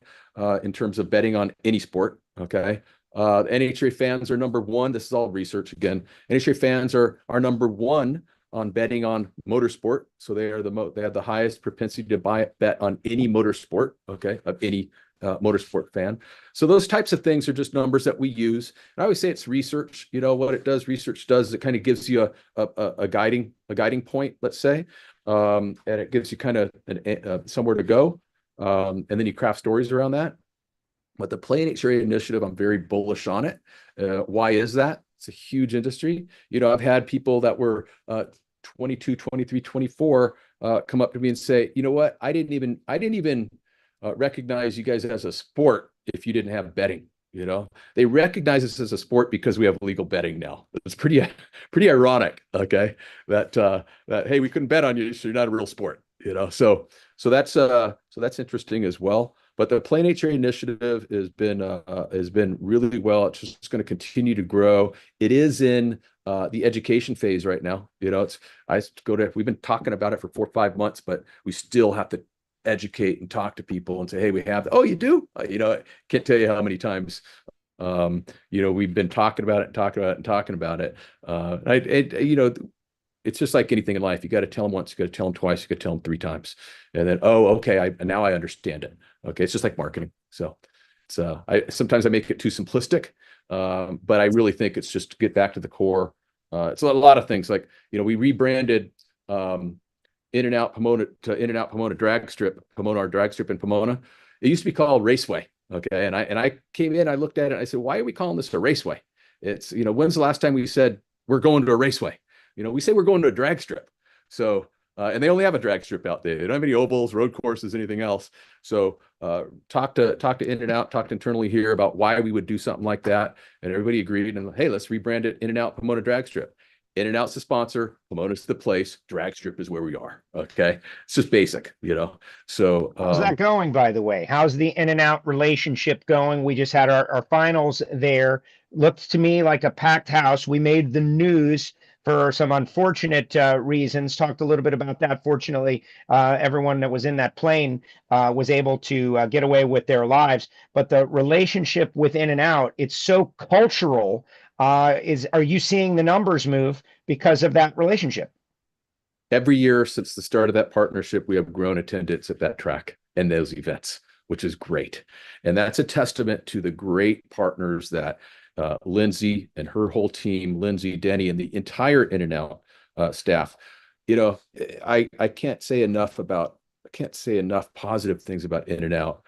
In terms of betting on any sport. Okay. NHRA fans are number 1. This is all research again. NHRA fans are number 1 on betting on motorsport. So they have the highest propensity to bet on any motorsport, okay, of any motorsport fan. So those types of things are just numbers that we use. And I always say it's research. What it does, research does, it kind of gives you a guiding point, let's say, and it gives you kind of somewhere to go, and then you craft stories around that. But the Play NHRA initiative, I'm very bullish on it. Why is that? It's a huge industry. I've had people that were 22, 23, 24 come up to me and say, you know what? I didn't even recognize you guys as a sport if you didn't have betting. They recognize us as a sport because we have legal betting now. It's pretty ironic, okay? That hey, we couldn't bet on you, so you're not a real sport. So that's interesting as well. But the Play NHRA initiative has been really well. It's just going to continue to grow. It is in the education phase right now. We've been talking about it for 4 or 5 months, but we still have to educate and talk to people and say, hey, we have, oh, you do? I can't tell you how many times, we've been talking about it. It's just like anything in life. You got to tell them once, you got to tell them twice, you got to tell them 3 times. And then, oh, okay, now I understand it. Okay, it's just like marketing. So sometimes I make it too simplistic, but I really think it's just to get back to the core. It's a lot of things. Like, we rebranded In-N-Out Pomona to In-N-Out Pomona Drag Strip, our drag strip in Pomona. It used to be called Raceway. Okay, and I came in, I looked at it, and I said, why are we calling this a raceway? It's, when's the last time we said we're going to a raceway? We say we're going to a drag strip. So, and they only have a drag strip out there. They don't have any ovals, road courses, anything else. So talk to In-N-Out, talked internally here about why we would do something like that. And everybody agreed. And hey, let's rebrand it In-N-Out Pomona Drag Strip. In-N-Out's the sponsor, Pomona's the place, drag strip is where we are. Okay. It's just basic, So how's that going, by the way? How's the In-N-Out relationship going? We just had our finals there. Looked to me like a packed house. We made the news for some unfortunate reasons. Talked a little bit about that. Fortunately, everyone that was in that plane was able to get away with their lives. But the relationship with In-N-Out, it's so cultural. Are you seeing the numbers move because of that relationship? Every year since the start of that partnership, we have grown attendance at that track and those events, which is great. And that's a testament to the great partners that Lindsay and her whole team, Lindsay, Denny, and the entire In-N-Out staff. I can't say enough positive things about In-N-Out.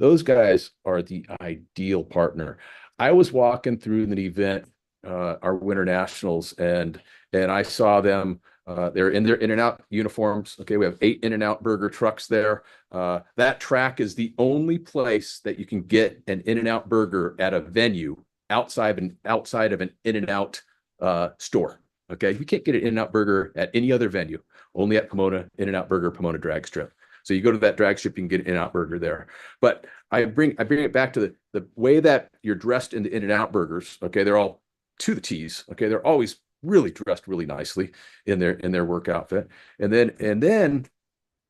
Those guys are the ideal partner. I was walking through the event, our Winter Nationals, and I saw them. They're in their In-N-Out uniforms. Okay, we have 8 In-N-Out burger trucks there. That track is the only place that you can get an In-N-Out burger at a venue outside of an In-N-Out store. Okay, you can't get an In-N-Out burger at any other venue. Only at Pomona In-N-Out Burger, Pomona Drag Strip. So you go to that drag strip, you can get an In-N-Out burger there. But I bring it back to the way that you're dressed in the In-N-Out burgers. Okay, they're all to the T's. Okay, they're always really dressed really nicely in their work outfit, and then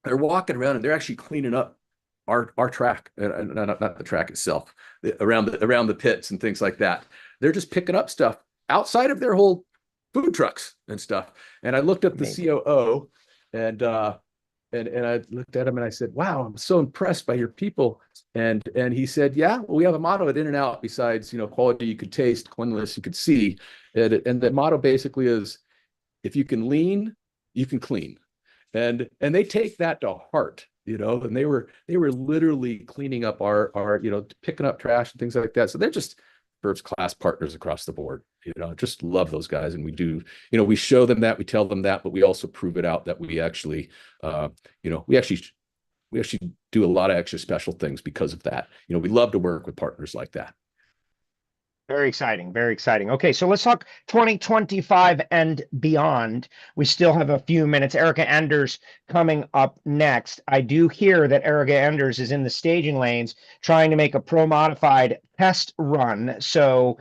they're walking around and they're actually cleaning up our track, not the track itself, around the pits and things like that. They're just picking up stuff outside of their whole food trucks and stuff. And I looked at the COO, and I looked at him and I said, wow, I'm so impressed by your people. And he said, yeah, well, we have a motto at In-N-Out besides, quality you could taste, cleanliness you could see. And the motto basically is, if you can lean, you can clean. And they take that to heart, and they were literally cleaning up our picking up trash and things like that. So they're just first class partners across the board. Just love those guys. And we do, we show them that, we tell them that, but we also prove it out that we actually, we actually do a lot of extra special things because of that. We love to work with partners like that. Very exciting. Very exciting. Okay, so let's talk 2025 and beyond. We still have a few minutes. Erica Enders coming up next. I do hear that Erica Enders is in the staging lanes trying to make a pro modified test run. So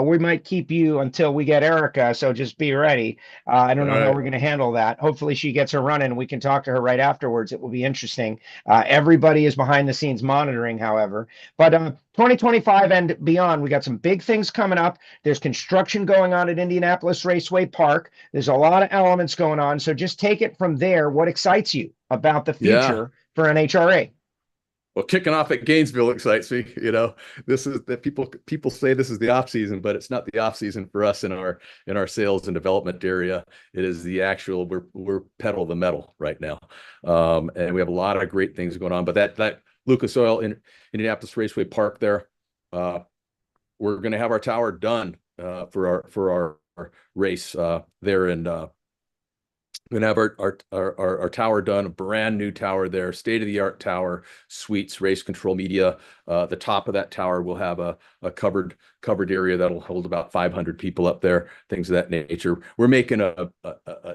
we might keep you until we get Erica. So just be ready. I don't know how we're going to handle that. Hopefully she gets her run in. We can talk to her right afterwards. It will be interesting. Everybody is behind the scenes monitoring, however. But 2025 and beyond, we got some big things coming up. There's construction going on at Indianapolis Raceway Park. There's a lot of elements going on. So just take it from there. What excites you about the future for NHRA? Well, kicking off at Gainesville excites me. You know, this is that people say this is the off season, but it's not the off season for us in our sales and development area. It is the actual we're pedal the metal right now, and we have a lot of great things going on. But that Lucas Oil in Indianapolis Raceway Park there, we're going to have our tower done for our race there in. We're going to have our tower done, a brand new tower there, state-of-the-art tower, suites, race control media. The top of that tower will have a covered area that'll hold about 500 people up there, things of that nature. We're making a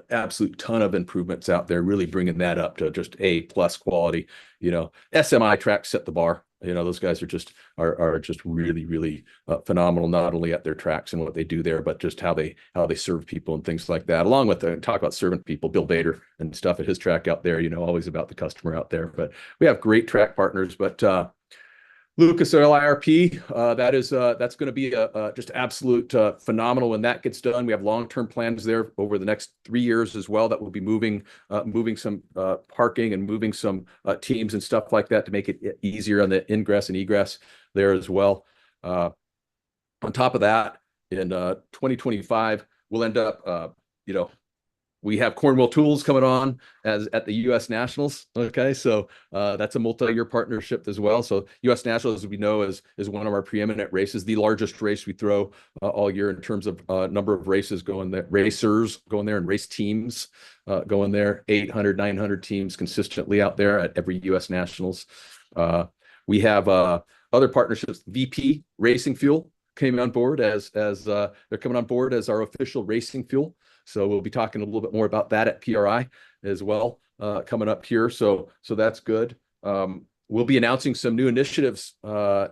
absolute ton of improvements out there, really bringing that up to just A+ quality. You know, SMI tracks set the bar. You know, those guys are just really phenomenal, not only at their tracks and what they do there, but just how they serve people and things like that. Along with talk about serving people, Bill Bader and stuff at his track out there, you know, always about the customer out there. But we have great track partners. But Lucas Oil IRP, that's going to be just absolute phenomenal when that gets done. We have long-term plans there over the next 3 years as well that will be moving some parking and moving some teams and stuff like that to make it easier on the ingress and egress there as well. On top of that, in 2025, we'll end up, we have Cornwell Tools coming on at the U.S. Nationals. Okay, so that's a multi-year partnership as well. So U.S. Nationals, as we know, is one of our preeminent races, the largest race we throw all year in terms of number of races going there, racers going there, and race teams going there. 800, 900 teams consistently out there at every U.S. Nationals. We have other partnerships. VP Racing Fuel came on board as they're coming on board as our official racing fuel. So we'll be talking a little bit more about that at PRI as well, coming up here. So that's good. We'll be announcing some new initiatives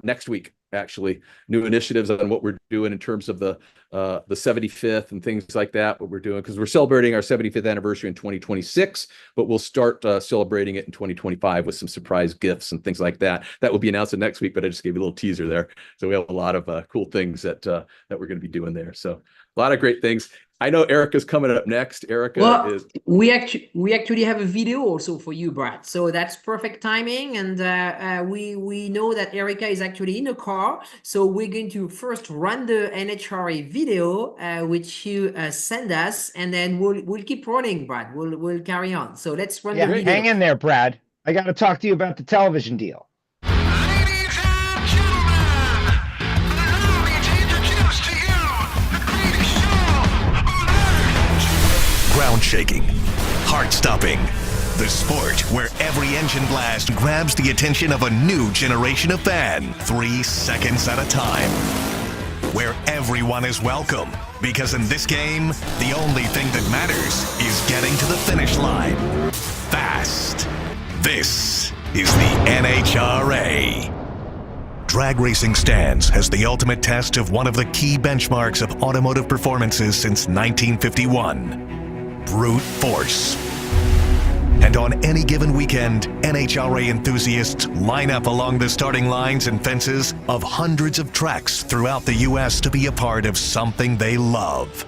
next week, actually, new initiatives on what we're doing in terms of the 75th and things like that, what we're doing, because we're celebrating our 75th anniversary in 2026, but we'll start celebrating it in 2025 with some surprise gifts and things like that. That will be announced next week, but I just gave you a little teaser there. So we have a lot of cool things that we're going to be doing there. So a lot of great things. I know Erica's coming up next. Erica is. We actually have a video also for you, Brad. So that's perfect timing. And we know that Erica is actually in a car. So we're going to first run the NHRA video, which you send us, and then we'll keep running, Brad. We'll carry on. So let's run the video. Hang in there, Brad. I got to talk to you about the television deal. Ground-shaking, heart-stopping, the sport where every engine blast grabs the attention of a new generation of fan, 3 seconds at a time. Where everyone is welcome, because in this game, the only thing that matters is getting to the finish line fast. This is the NHRA. Drag racing stands as the ultimate test of one of the key benchmarks of automotive performances since 1951. Brute force. And on any given weekend, NHRA enthusiasts line up along the starting lines and fences of hundreds of tracks throughout the U.S. to be a part of something they love.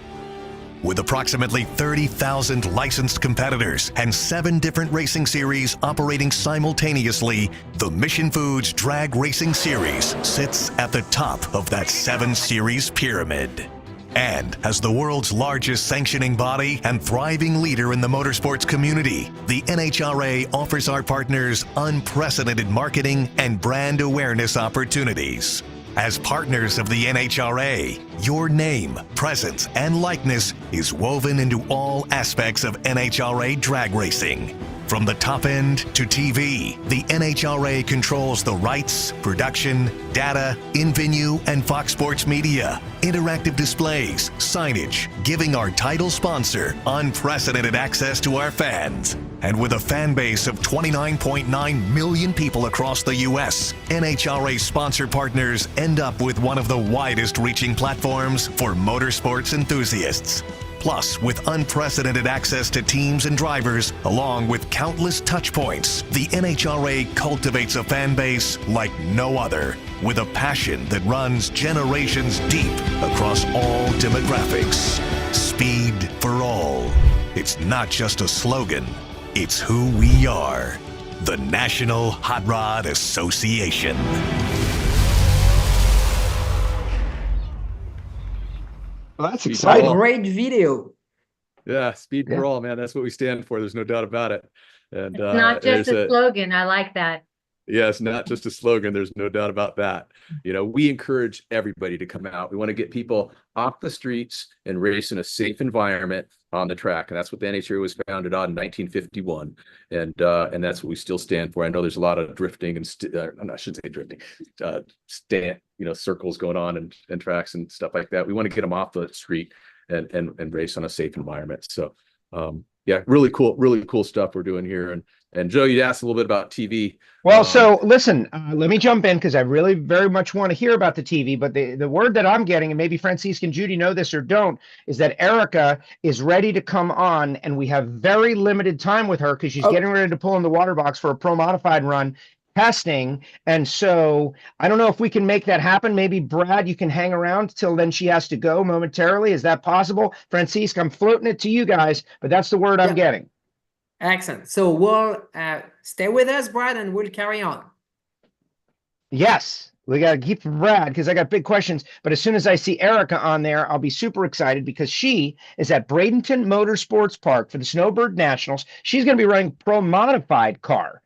With approximately 30,000 licensed competitors and 7 different racing series operating simultaneously, the Mission Foods Drag Racing Series sits at the top of that 7-series pyramid. And as the world's largest sanctioning body and thriving leader in the motorsports community, the NHRA offers our partners unprecedented marketing and brand awareness opportunities. As partners of the NHRA, your name, presence, and likeness is woven into all aspects of NHRA drag racing. From the top end to TV, the NHRA controls the rights, production, data, in-venue, and Fox Sports Media, interactive displays, signage, giving our title sponsor unprecedented access to our fans. And with a fan base of 29.9 million people across the U.S., NHRA sponsor partners end up with one of the widest reaching platforms for motorsports enthusiasts. Plus, with unprecedented access to teams and drivers, along with countless touch points, the NHRA cultivates a fan base like no other, with a passion that runs generations deep across all demographics. Speed for all. It's not just a slogan, it's who we are. the National Hot Rod Association. Well, that's exciting. Great video. Yeah, speed for all, man. That's what we stand for. There's no doubt about it. And It's not just a slogan. I like that. yeah, it's not just a slogan. There's no doubt about that. You know, we encourage everybody to come out. We want to get people off the streets and race in a safe environment on the track. And that's what the NHRA was founded on in 1951. And that's what we still stand for. I know there's a lot of drifting and I shouldn't say drifting, circles going on and tracks and stuff like that. We want to get them off the street and race on a safe environment. So yeah, really cool stuff we're doing here. And Joe, you asked a little bit about TV. Well, so listen, let me jump in because I really very much want to hear about the TV. But the word that I'm getting, and maybe Francisque and Judy know this or don't, is that Erica is ready to come on, and we have very limited time with her because she's getting ready to pull in the water box for a pro modified run testing. And so I don't know if we can make that happen. Maybe Brad, you can hang around till then. She has to go momentarily. Is that possible? Francisque, I'm floating it to you guys, but that's the word I'm getting. Excellent. So we'll stay with us, Brad, and we'll carry on. Yes, we got to keep Brad because I got big questions. But as soon as I see Erica on there, I'll be super excited because she is at Bradenton Motorsports Park for the Snowbird Nationals. She's going to be running pro modified car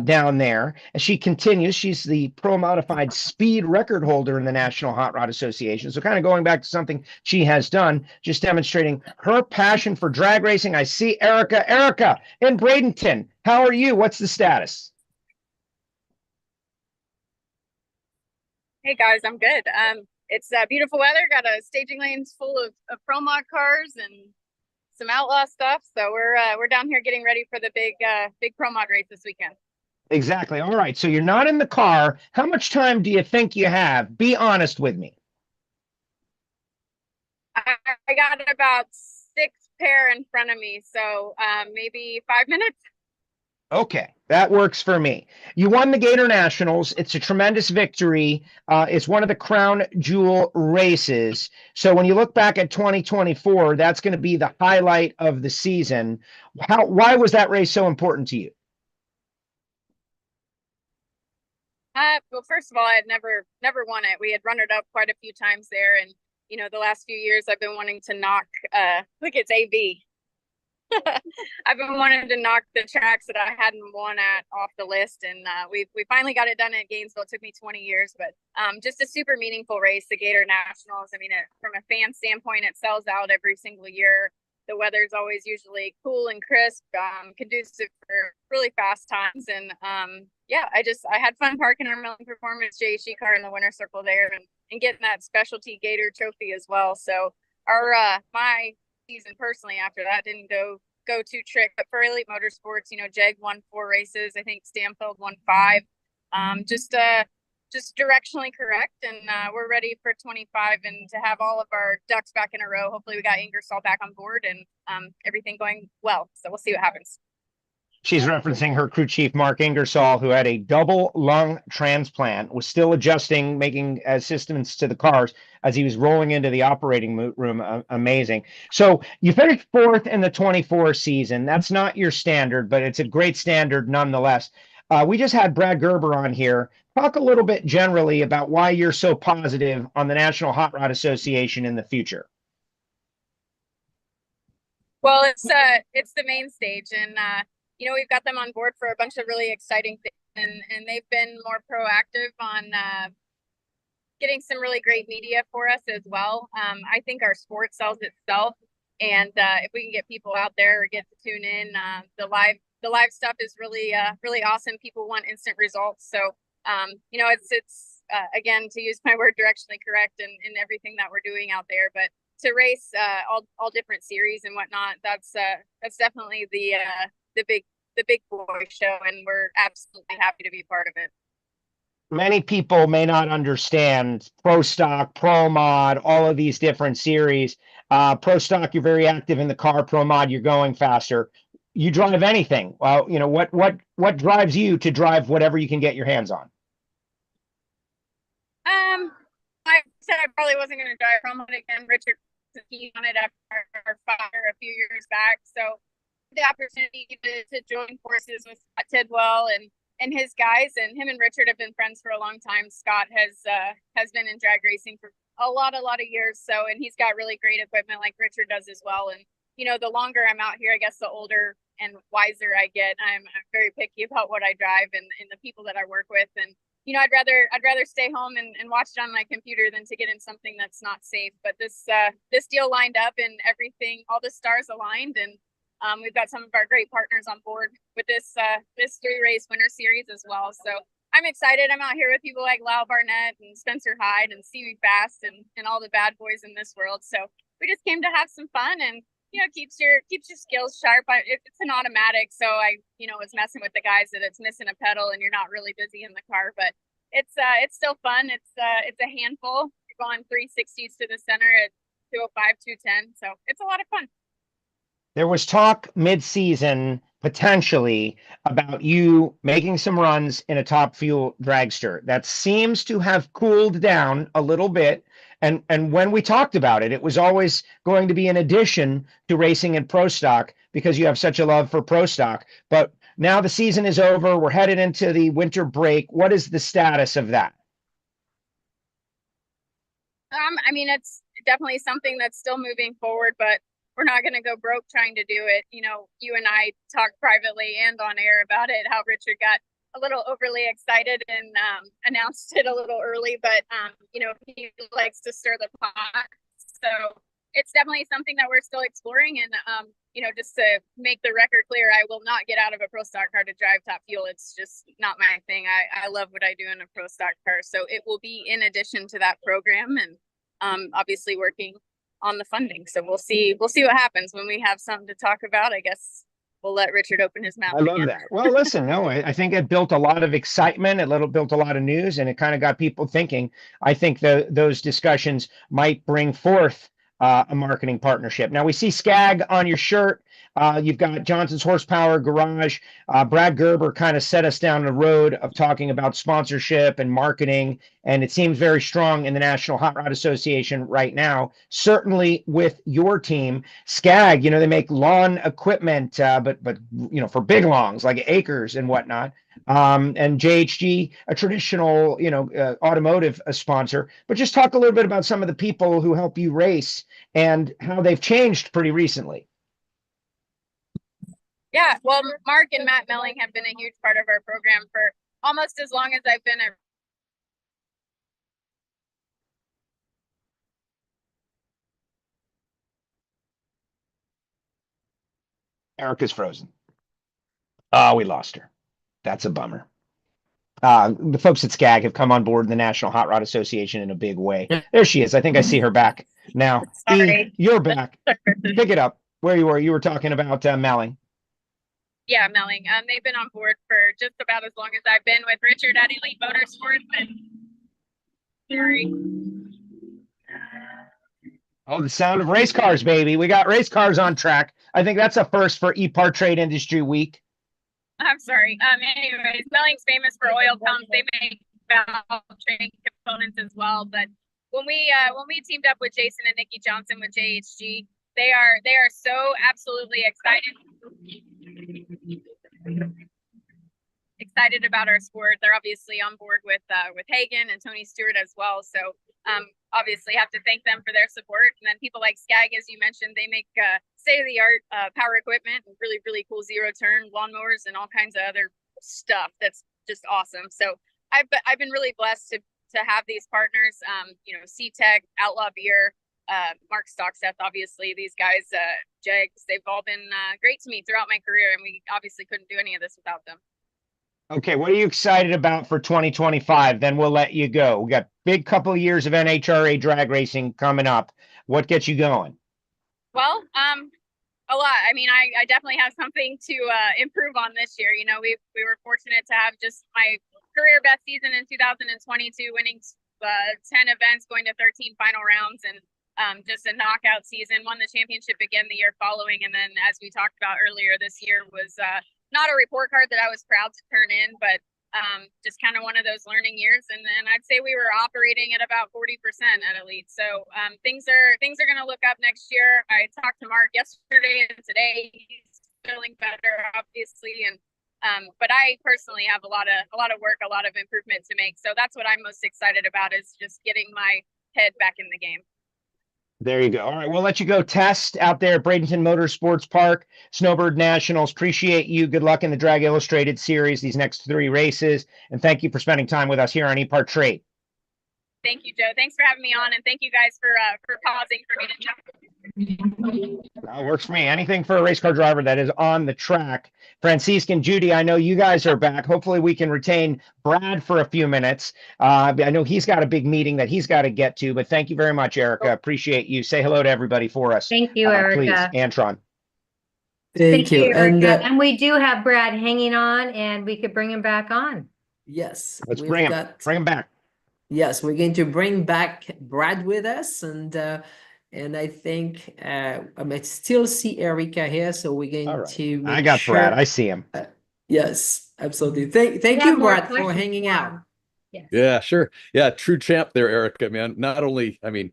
down there. And she continues. She's the pro modified speed record holder in the National Hot Rod Association. So kind of going back to something she has done, just demonstrating her passion for drag racing. I see Erica. Erica in Bradenton, how are you? What's the status? Hey guys, I'm good. It's beautiful weather. Got a staging lanes full of pro mod cars and some outlaw stuff. So we're down here getting ready for the big pro mod race this weekend. Exactly. All right. So you're not in the car. How much time do you think you have? Be honest with me. I got about 6 pair in front of me, so maybe 5 minutes. Okay, that works for me. You won the Gator Nationals. It's a tremendous victory. It's one of the crown jewel races. So when you look back at 2024, that's going to be the highlight of the season. Why was that race so important to you? Well, first of all, I had never won it. We had run it up quite a few times there, and the last few years I've been wanting to knock. Look, it's AB. I've been wanting to knock the tracks that I hadn't won at off the list, and we finally got it done at Gainesville. It took me 20 years, but just a super meaningful race, the Gator Nationals. I mean, from a fan standpoint, it sells out every single year. The weather's always usually cool and crisp, conducive for really fast times, and yeah, I had fun parking our Millen Performance JHG car in the winner's circle there, and getting that specialty Gator trophy as well. So our my season personally after that didn't go too trick, but for Elite Motorsports, Jeg won 4 races. I think Stamfeld won 5. Just directionally correct, and we're ready for 25 and to have all of our ducks back in a row. Hopefully we got Ingersoll back on board and everything going well. So we'll see what happens. She's referencing her crew chief, Mark Ingersoll, who had a double lung transplant, was still adjusting, making assistance to the cars as he was rolling into the operating room. Amazing. So you finished 4th in the 24 season. That's not your standard, but it's a great standard nonetheless. We just had Brad Gerber on here. Talk a little bit generally about why you're so positive on the National Hot Rod Association in the future. Well, it's the main stage, and we've got them on board for a bunch of really exciting things, and they've been more proactive on getting some really great media for us as well. I think our sport sells itself, and if we can get people out there or get to tune in, the live stuff is really awesome. People want instant results, so it's again, to use my word, directionally correct in everything that we're doing out there. But to race all different series and whatnot, that's definitely the big boy show, and we're absolutely happy to be part of it. Many people may not understand Pro Stock, Pro Mod, all of these different series. Pro Stock, you're very active in the car. Pro Mod, you're going faster. You drive anything. Well, what drives you to drive whatever you can get your hands on? I said I probably wasn't going to drive Pro Mod again. Richard was keen on it after our fire a few years back, so the opportunity to join forces with Scott Tidwell and his guys, and him and Richard have been friends for a long time. Scott has been in drag racing for a lot of years, so, and he's got really great equipment like Richard does as well. And the longer I'm out here, I guess the older and wiser I get. I'm very picky about what I drive and the people that I work with. And I'd rather stay home and watch it on my computer than to get in something that's not safe. But this deal lined up and everything, all the stars aligned, and we've got some of our great partners on board with this 3-race winter series as well. So I'm excited. I'm out here with people like Lyle Barnett and Spencer Hyde and Stevie Fast and all the bad boys in this world. So we just came to have some fun and keeps your skills sharp. It's an automatic, so I was messing with the guys that it's missing a pedal and you're not really busy in the car, but it's still fun. It's a handful. You're going 360s to the center at 205, 210, so it's a lot of fun. There was talk mid-season potentially about you making some runs in a Top Fuel dragster. That seems to have cooled down a little bit. And when we talked about it, it was always going to be an addition to racing in Pro Stock because you have such a love for Pro Stock. But now the season is over. We're headed into the winter break. What is the status of that? I mean, it's definitely something that's still moving forward, but we're not going to go broke trying to do it. You and I talked privately and on air about it, how Richard got a little overly excited and announced it a little early, but he likes to stir the pot. So it's definitely something that we're still exploring. And, just to make the record clear, I will not get out of a Pro Stock car to drive Top Fuel. It's just not my thing. I love what I do in a Pro Stock car. So it will be in addition to that program, and obviously working on the funding. So we'll see what happens when we have something to talk about. I guess we'll let Richard open his mouth. I love that. Well, listen, no, I think it built a lot of excitement. It built a lot of news, and it kind of got people thinking. I think those discussions might bring forth a marketing partnership. Now we see Skag on your shirt. You've got Johnson's Horsepower Garage. Brad Gerber kind of set us down the road of talking about sponsorship and marketing, and it seems very strong in the National Hot Rod Association right now. Certainly with your team, Skag, they make lawn equipment, but for big lawns like acres and whatnot. And JHG, a traditional, automotive sponsor. But just talk a little bit about some of the people who help you race and how they've changed pretty recently. Yeah, well, Mark and Matt Melling have been a huge part of our program for almost as long as I've been a Erica's frozen. Oh, we lost her. That's a bummer. The folks at Skag have come on board the National Hot Rod Association in a big way. There she is. I think I see her back now. Sorry. You're back. Pick it up where you were. You were talking about Melling. Yeah, Melling. They've been on board for just about as long as I've been with Richard at Elite Motorsports. And sorry. Oh, the sound of race cars, baby. We got race cars on track. I think that's a first for EPAR Trade Industry Week. I'm sorry. Anyways, Melling's famous for oil pumps. They make valve train components as well. But when we teamed up with Jason and Nikki Johnson with JHG, they are so absolutely excited about our sport. They're obviously on board with Hagen and Tony Stewart as well. So obviously have to thank them for their support. And then people like Skag, as you mentioned, they make state-of-the-art power equipment and really, really cool zero-turn lawnmowers and all kinds of other stuff that's just awesome. So I've been really blessed to have these partners, C-Tech, Outlaw Beer, Mark Stockseth, obviously, these guys, Jegs, they've all been great to me throughout my career, and we obviously couldn't do any of this without them. Okay, what are you excited about for 2025? Then we'll let you go. We got big couple of years of NHRA drag racing coming up. What gets you going? Well, a lot. I mean, I definitely have something to improve on this year. We were fortunate to have just my career best season in 2022, winning 10 events, going to 13 final rounds, and just a knockout season. Won the championship again the year following, and then as we talked about earlier, this year was not a report card that I was proud to turn in, but just kind of one of those learning years. And then I'd say we were operating at about 40% at Elite. So things are going to look up next year. I talked to Mark yesterday and today. He's feeling better, obviously, and but I personally have a lot of work, a lot of improvement to make. So that's what I'm most excited about, is just getting my head back in the game. There you go. All right, we'll let you go test out there at Bradenton Motorsports Park, Snowbird Nationals. Appreciate you. Good luck in the Drag Illustrated series, these next 3 races. And thank you for spending time with us here on ePart Trade. Thank you, Joe. Thanks for having me on, and thank you guys for pausing for me to jump. That works for me. Anything for a race car driver that is on the track. Francisque and Judy, I know you guys are back. Hopefully we can retain Brad for a few minutes. I know he's got a big meeting that he's got to get to, but thank you very much, Erica. Appreciate you. Say hello to everybody for us. Thank you, Erica. Please, Antron. Thank you, Erica. And we do have Brad hanging on, and we could bring him back on. Yes. Let's bring him back. Yes, we're going to bring back Brad with us, and I think I might still see Erica here, so we're going to. I got Brad. I see him. Yes, absolutely. Thank you, Brad, for hanging out. Yes. Yeah, sure. Yeah, true champ there, Erica, man. Not only, I mean,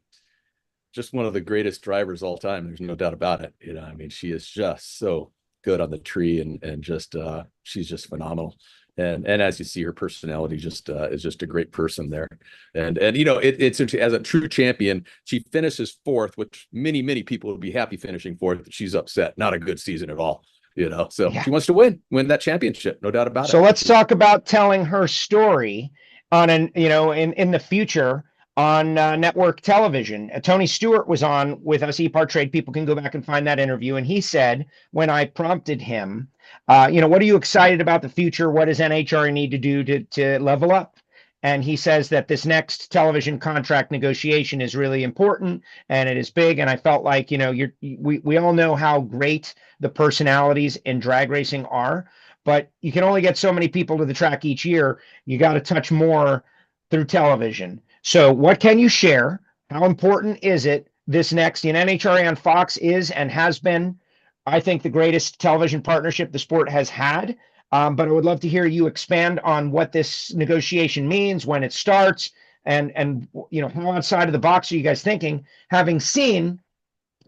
just one of the greatest drivers all time. There's no doubt about it. You know, I mean, she is just so good on the tree, and just she's just phenomenal. And as you see, her personality just is just a great person there. And you know, it's as a true champion, she finishes 4th, which many people would be happy finishing 4th. She's upset. Not a good season at all. You know, so she wants to win that championship, no doubt about it. So let's talk about telling her story on in the future on network television. Tony Stewart was on with us, ePart Trade. People can go back and find that interview. And he said, when I prompted him, what are you excited about the future? What does NHRA need to do to level up? And he says that this next television contract negotiation is really important, and it is big. And I felt like, we all know how great the personalities in drag racing are, but you can only get so many people to the track each year. You got to touch more through television. So what can you share? How important is it this next? NHRA on Fox is and has been, I think, the greatest television partnership the sport has had. But I would love to hear you expand on what this negotiation means, when it starts, and how outside of the box are you guys thinking, having seen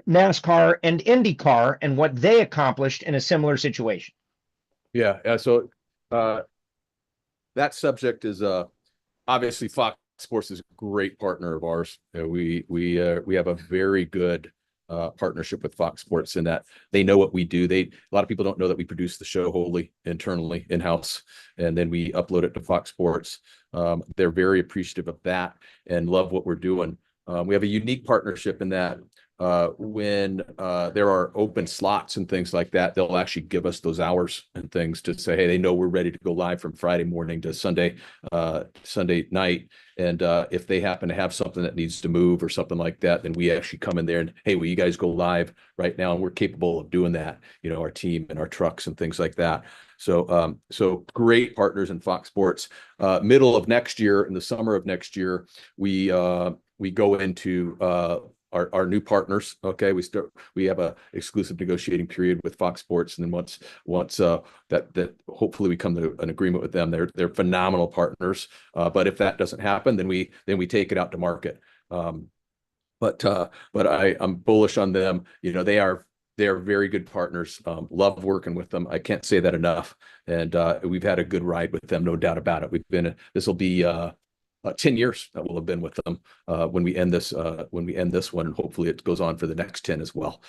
NASCAR and INDYCAR and what they accomplished in a similar situation? Yeah. So that subject is obviously Fox Sports is a great partner of ours. We have a very good partnership with Fox Sports in that they know what we do. A lot of people don't know that we produce the show wholly internally in-house, and then we upload it to Fox Sports. They're very appreciative of that and love what we're doing. We have a unique partnership in that when there are open slots and things like that, they'll actually give us those hours and things to say, hey, they know we're ready to go live from Friday morning to Sunday night. And if they happen to have something that needs to move or something like that, then we actually come in there and, hey, will you guys go live right now? And we're capable of doing that, our team and our trucks and things like that. So great partners in Fox Sports. Middle of next year, in the summer of next year, we go into our new partners. Okay, we have a exclusive negotiating period with Fox Sports, and then once that hopefully we come to an agreement with them. They're phenomenal partners. But if that doesn't happen, then we take it out to market. But I'm bullish on them. They are very good partners. Love working with them. I can't say that enough. And we've had a good ride with them, no doubt about it. This will be 10 years that we'll have been with them when we end this one, and hopefully it goes on for the next 10 as well.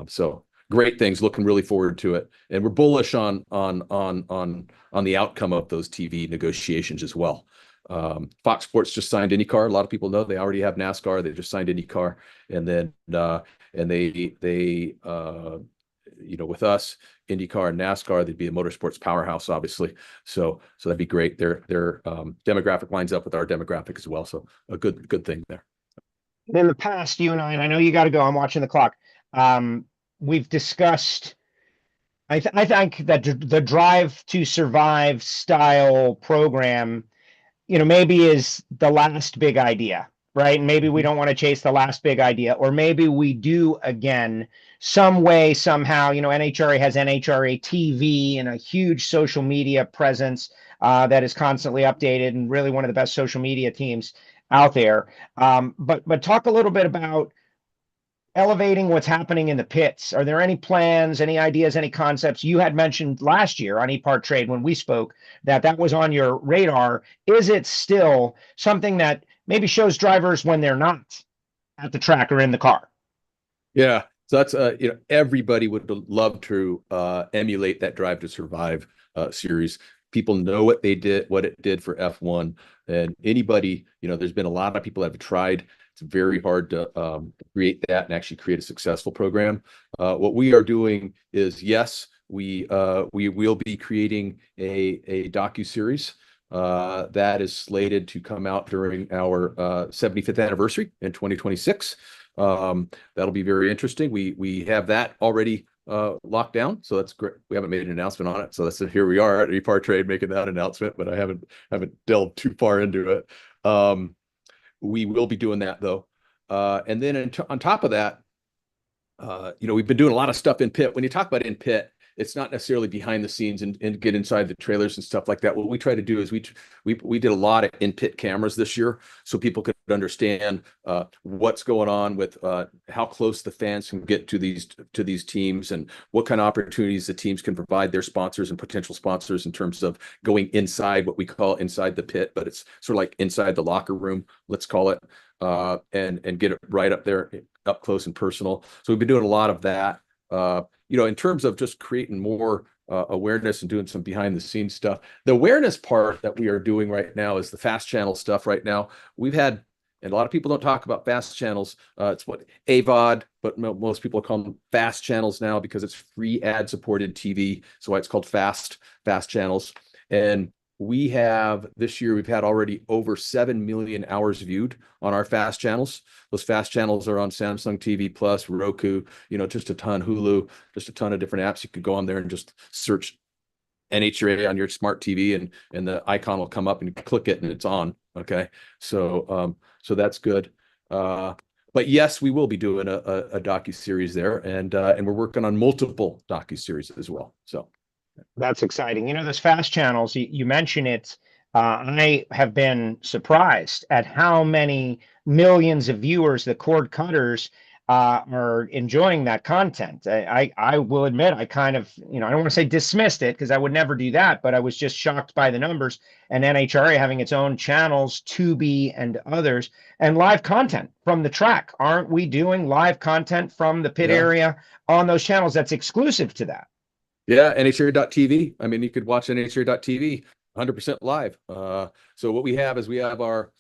So great things, looking really forward to it, and we're bullish on the outcome of those TV negotiations as well. Fox Sports just signed INDYCAR. A lot of people know they already have NASCAR. They just signed INDYCAR, and then they with us, INDYCAR and NASCAR, they'd be a motorsports powerhouse, obviously. So that'd be great. Their demographic lines up with our demographic as well. So a good thing there. In the past, you and I know you got to go. I'm watching the clock. We've discussed. I think that the Drive to Survive style program, maybe is the last big idea, right? And maybe we don't want to chase the last big idea, or maybe we do again. Some way, somehow, NHRA has NHRA TV and a huge social media presence that is constantly updated, and really one of the best social media teams out there. But talk a little bit about elevating what's happening in the pits. Are there any plans, any ideas, any concepts? You had mentioned last year on ePart Trade when we spoke that was on your radar. Is it still something that maybe shows drivers when they're not at the track or in the car? Yeah. So that's everybody would love to emulate that Drive to Survive series. People know what it did for F1, and anybody, there's been a lot of people that have tried. It's very hard to create that and actually create a successful program. What we are doing is, yes, we will be creating a docu-series that is slated to come out during our 75th anniversary in 2026. That'll be very interesting. We have that already locked down, so that's great. We haven't made an announcement on it, so here we are at ePart Trade making that announcement, but I haven't delved too far into it. We will be doing that though, and then on top of that, we've been doing a lot of stuff in pit. When you talk about in pit, it's not necessarily behind the scenes and get inside the trailers and stuff like that. What we try to do is we did a lot of in pit cameras this year, so people could understand what's going on with how close the fans can get to these teams and what kind of opportunities the teams can provide their sponsors and potential sponsors in terms of going inside what we call inside the pit, but it's sort of like inside the locker room, let's call it, and get it right up there, up close and personal. So we've been doing a lot of that. In terms of just creating more awareness and doing some behind the scenes stuff. The awareness part that we are doing right now is the fast channel stuff right now. We've had, and a lot of people don't talk about fast channels. It's what AVOD, but most people call them fast channels now because it's free ad supported TV. So it's called fast channels. And this year, we've had already over 7 million hours viewed on our fast channels. Those fast channels are on Samsung TV Plus, Roku, just a ton, Hulu, just a ton of different apps. You could go on there and just search NHRA on your smart TV and the icon will come up and you can click it and it's on. Okay. So that's good. But yes, we will be doing a docu-series there and we're working on multiple docu-series as well. So. That's exciting. Those fast channels, you mention it. I have been surprised at how many millions of viewers the cord cutters are enjoying that content. I will admit, I kind of, I don't want to say dismissed it because I would never do that, but I was just shocked by the numbers and NHRA having its own channels, Tubi and others, and live content from the track. Aren't we doing live content from the pit area on those channels that's exclusive to that? Yeah, NHRA.TV. I mean, you could watch NHRA.TV 100% live. So what we have is our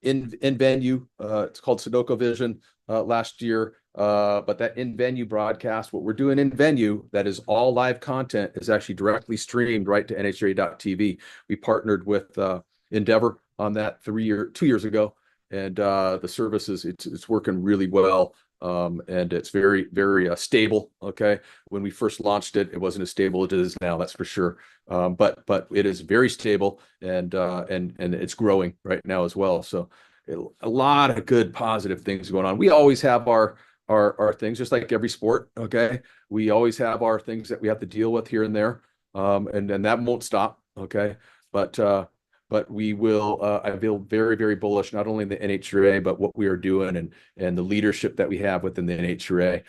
in venue. It's called Sudoku Vision last year. But that in venue broadcast, what we're doing in venue, that is all live content, is actually directly streamed right to NHRA.TV. We partnered with Endeavor on that 2 years ago, and the service it's working really well. And it's very, very stable. Okay. When we first launched it, it wasn't as stable as it is now, that's for sure. But it is very stable and it's growing right now as well. So a lot of good, positive things going on. We always have our things, just like every sport. Okay. We always have our things that we have to deal with here and there. And that won't stop. Okay. But we will, I feel very, very bullish, not only in the NHRA, but what we are doing and the leadership that we have within the NHRA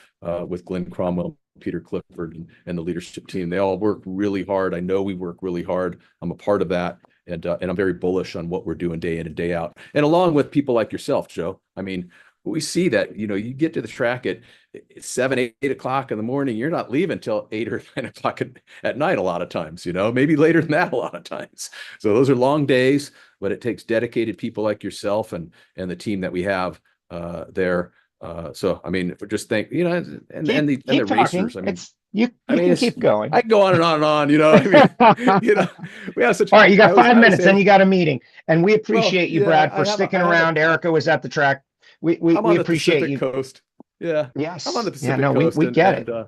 with Glenn Cromwell, Peter Clifford, and the leadership team. They all work really hard. I know we work really hard. I'm a part of that. And I'm very bullish on what we're doing day in and day out. And along with people like yourself, Joe, I mean, we see that, you get to the track at 7, 8 o'clock in the morning, you're not leaving till 8 or 9 o'clock at night a lot of times, maybe later than that a lot of times. So those are long days, but it takes dedicated people like yourself and the team that we have there. So, I mean, just think, and the racers, I mean, you can keep going. I can go on and on and on, I mean, we have such. All right, you got 5 minutes, then you got a meeting, and we appreciate you, Brad, for sticking around. Erica was at the track. We appreciate you. Coast. Yeah. Yes. I'm on the Pacific Coast. We get it.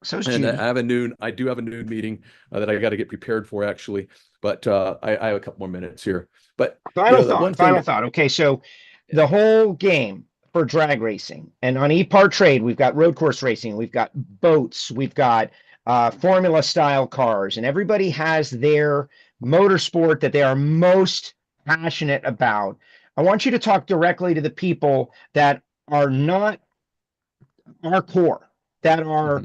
So I do have a noon meeting that I got to get prepared for actually, but I have a couple more minutes here. But final thought. Okay, so the whole game for drag racing, and on ePart Trade, we've got road course racing, we've got boats, we've got formula style cars, and everybody has their motorsport that they are most passionate about. I want you to talk directly to the people that are not our core that are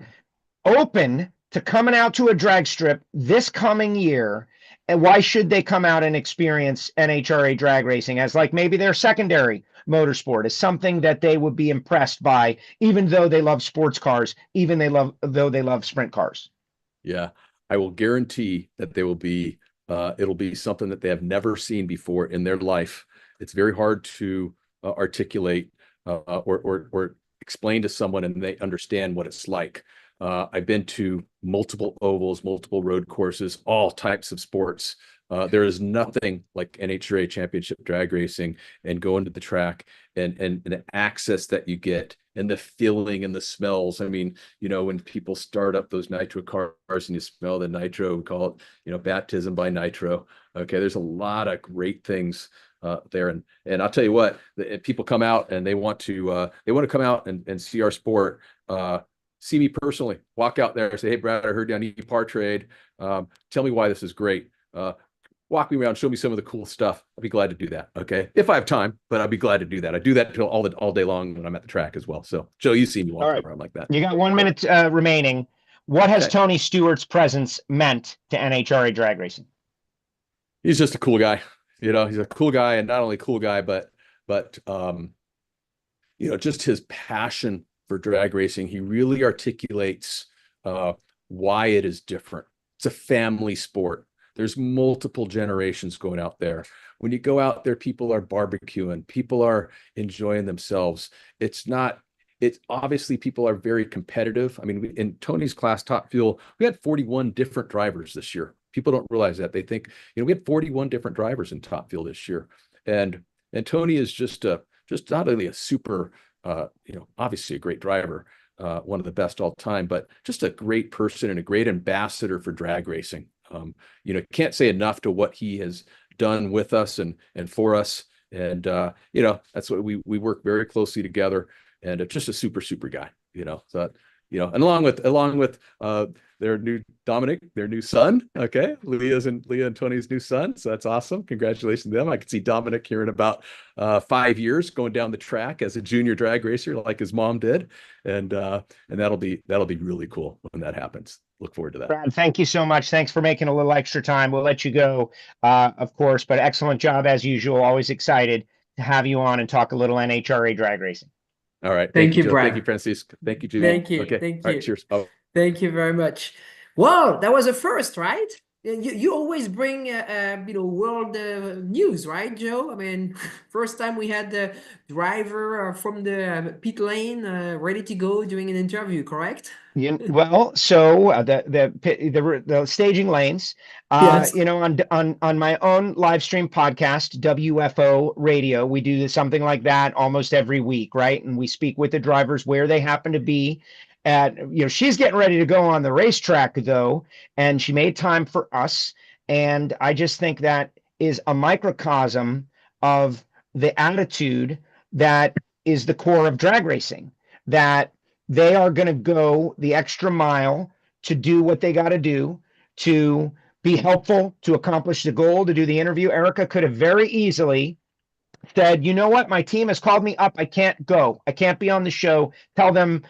open to coming out to a drag strip this coming year. And why should they come out and experience NHRA drag racing as like maybe their secondary motorsport, is something that they would be impressed by, even though they love sports cars, though they love sprint cars? Yeah, I will guarantee that they will be, it'll be something that they have never seen before in their life. It's very hard to articulate or explain to someone and they understand what it's like. I've been to multiple ovals, multiple road courses, all types of sports. There is nothing like NHRA championship drag racing, and going to the track and the access that you get and the feeling and the smells. I mean, you know, when people start up those nitro cars and you smell the nitro, we call it, you know, baptism by nitro. Okay, there's a lot of great things there, and I'll tell you what, people come out and they want to come out and see our sport. See me personally, walk out there and say, hey, Brad, I heard you on e-Par Trade. Tell me why this is great. Walk me around, show me some of the cool stuff. I'll be glad to do that. Okay. If I have time, but I'll be glad to do that. I do that all day long when I'm at the track as well. So Joe, you see me walking around like that. You got 1 minute remaining. What has Tony Stewart's presence meant to NHRA drag racing? He's just a cool guy. You know, he's a cool guy, and not only a cool guy, but you know, just his passion for drag racing. He really articulates why it is different. It's a family sport. There's multiple generations going out there. When you go out there, people are barbecuing, people are enjoying themselves. It's obviously people are very competitive. I mean, in Tony's class, Top Fuel, we had 41 different drivers this year. People don't realize that. They think, you know, we had 41 different drivers in Top Fuel this year. And Tony is just not only a super, you know, obviously a great driver, one of the best all time, but just a great person and a great ambassador for drag racing. You know, can't say enough to what he has done with us and for us. And, you know, that's what we work very closely together, and just a super guy, you know, so, you know, and along with their new Dominic, their new son. Okay. Leah and Tony's new son. So that's awesome. Congratulations to them. I could see Dominic here in about 5 years going down the track as a junior drag racer like his mom did. And that'll be really cool when that happens. Look forward to that. Brad, thank you so much. Thanks for making a little extra time. We'll let you go, of course, but excellent job as usual. Always excited to have you on and talk a little NHRA drag racing. All right. Thank you, Joe. Brad. Thank you, Francisco. Thank you, Julie. Thank you. Okay. Thank All you. right, cheers. Oh. Thank you very much. Well, that was a first, right? You always bring you know, world news, right, Joe? I mean, first time we had the driver from the pit lane ready to go doing an interview, correct? Well, so the staging lanes, Yes. you know, on my own live stream podcast, WFO Radio, we do something like that almost every week, right? And we speak with the drivers where they happen to be. You know, she's getting ready to go on the racetrack though, and she made time for us. And I just think that is a microcosm of the attitude that is the core of drag racing, that they are going to go the extra mile to do what they got to do to be helpful, to accomplish the goal, to do the interview. Erica could have very easily said, you know what, my team has called me up. I can't go. I can't be on the show. Tell them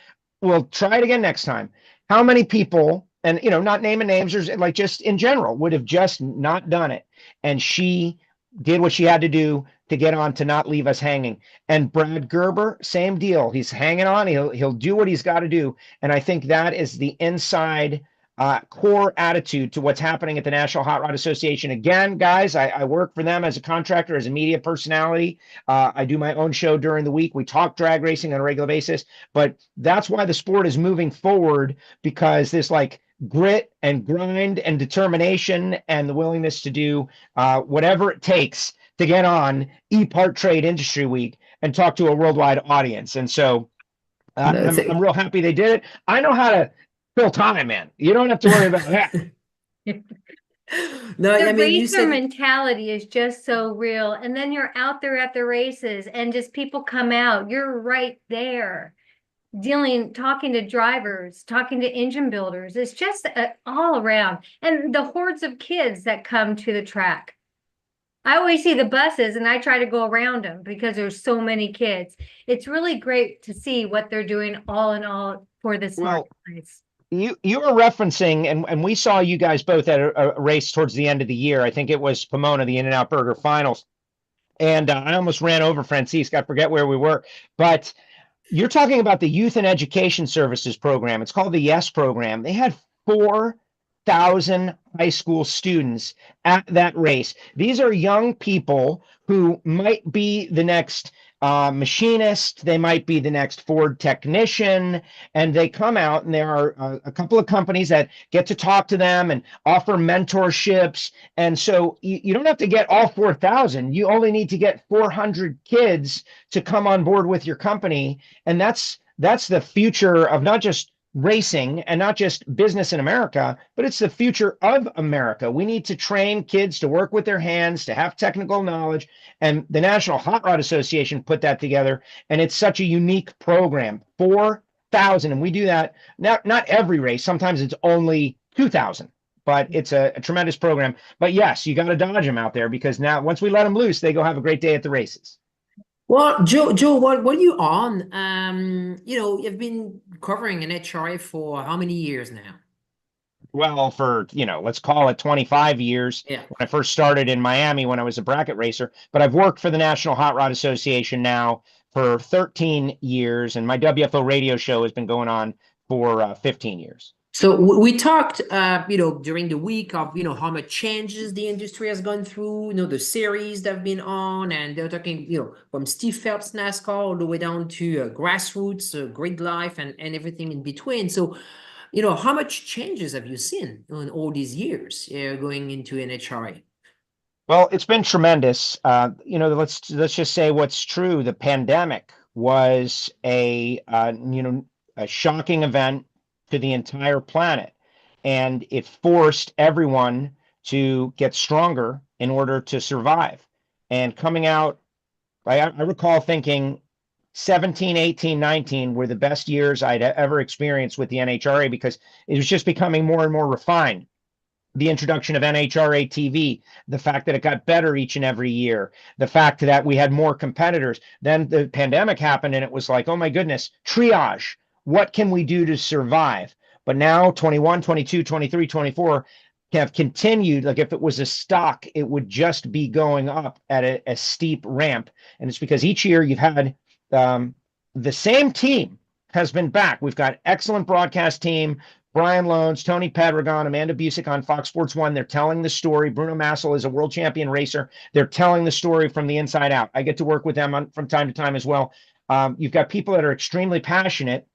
we'll try it again next time. How many people, and, you know, not naming names, or like just in general, would have just not done it? And she did what she had to do to get on, to not leave us hanging. And Brad Gerber, same deal. He's hanging on. He'll do what he's got to do. And I think that is the inside core attitude to what's happening at the National Hot Rod Association. Again, guys, I work for them as a contractor, as a media personality. I do my own show during the week. We talk drag racing on a regular basis, but that's why the sport is moving forward, because there's like grit and grind and determination and the willingness to do whatever it takes to get on e-Part Trade Industry Week and talk to a worldwide audience. And so I'm real happy they did it. I know how to fill time, man. You don't have to worry about that. No, the racer mentality is just so real. And then you're out there at the races and just people come out. You're right there talking to drivers, talking to engine builders. It's just all around. And the hordes of kids that come to the track. I always see the buses and I try to go around them because there's so many kids. It's really great to see what they're doing all in all for this Well, marketplace. You were referencing, and we saw you guys both at a race towards the end of the year. I think it was Pomona, the In-N-Out Burger Finals. And I almost ran over Francisque. I forget where we were. But you're talking about the Youth and Education Services program. It's called the YES program. They had 4,000 high school students at that race. These are young people who might be the next machinist, they might be the next Ford technician, and they come out, and there are a couple of companies that get to talk to them and offer mentorships. And so you don't have to get all 4,000. You only need to get 400 kids to come on board with your company. And that's the future of not just racing and not just business in America, but it's the future of America. We need to train kids to work with their hands, to have technical knowledge. And the National Hot Rod Association put that together. And it's such a unique program, 4,000. And we do that not every race. Sometimes it's only 2,000, but it's a tremendous program. But yes, you got to dodge them out there, because now once we let them loose, they go have a great day at the races. Well, Joe, what are you on? You've been covering an HRA for how many years now? Well, for, let's call it 25 years. Yeah. When I first started in Miami when I was a bracket racer, but I've worked for the National Hot Rod Association now for 13 years, and my WFO radio show has been going on for 15 years. So we talked, during the week of, how much changes the industry has gone through, the series that have been on, and they're talking, from Steve Phelps NASCAR all the way down to grassroots, grid life, and everything in between. So, how much changes have you seen in all these years going into NHRA? Well, it's been tremendous. Let's just say what's true. The pandemic was a shocking event to the entire planet, and it forced everyone to get stronger in order to survive. And coming out, I recall thinking 17, 18, 19 were the best years I'd ever experienced with the NHRA, because it was just becoming more and more refined. The introduction of NHRA TV, the fact that it got better each and every year, the fact that we had more competitors. Then the pandemic happened, and it was like, oh my goodness, triage. What can we do to survive? But now 21, 22, 23, 24 have continued. Like if it was a stock, it would just be going up at a steep ramp. And it's because each year you've had the same team has been back. We've got excellent broadcast team, Brian Loans, Tony Padragon, Amanda Busick on Fox Sports 1. They're telling the story. Bruno Massel is a world champion racer. They're telling the story from the inside out. I get to work with them from time to time as well. You've got people that are extremely passionate.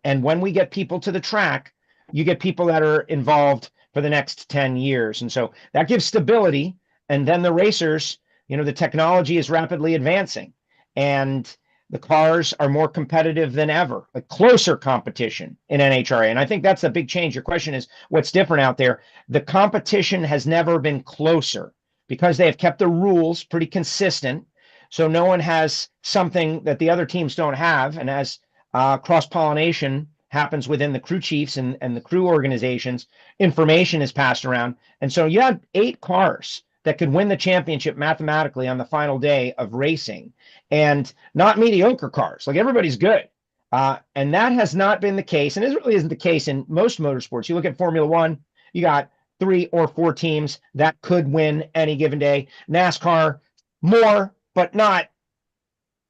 And when we get people to the track, you get people that are involved for the next 10 years. And so that gives stability. And then the racers, the technology is rapidly advancing, and the cars are more competitive than ever, a closer competition in NHRA. And I think that's a big change. Your question is, what's different out there? The competition has never been closer because they have kept the rules pretty consistent. So no one has something that the other teams don't have. And as cross-pollination happens within the crew chiefs and the crew organizations, information is passed around. And so you had 8 cars that could win the championship mathematically on the final day of racing, and not mediocre cars. Like everybody's good. And that has not been the case. And it really isn't the case in most motorsports. You look at Formula One, you got 3 or 4 teams that could win any given day. NASCAR, more, but not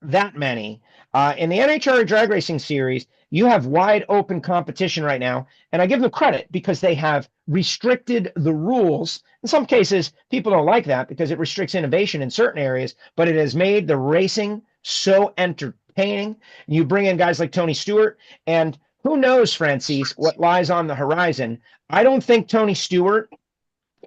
that many. In the NHRA Drag Racing Series, you have wide open competition right now, and I give them credit because they have restricted the rules. In some cases, people don't like that because it restricts innovation in certain areas, but it has made the racing so entertaining. You bring in guys like Tony Stewart, and who knows, Francis, what lies on the horizon. I don't think Tony Stewart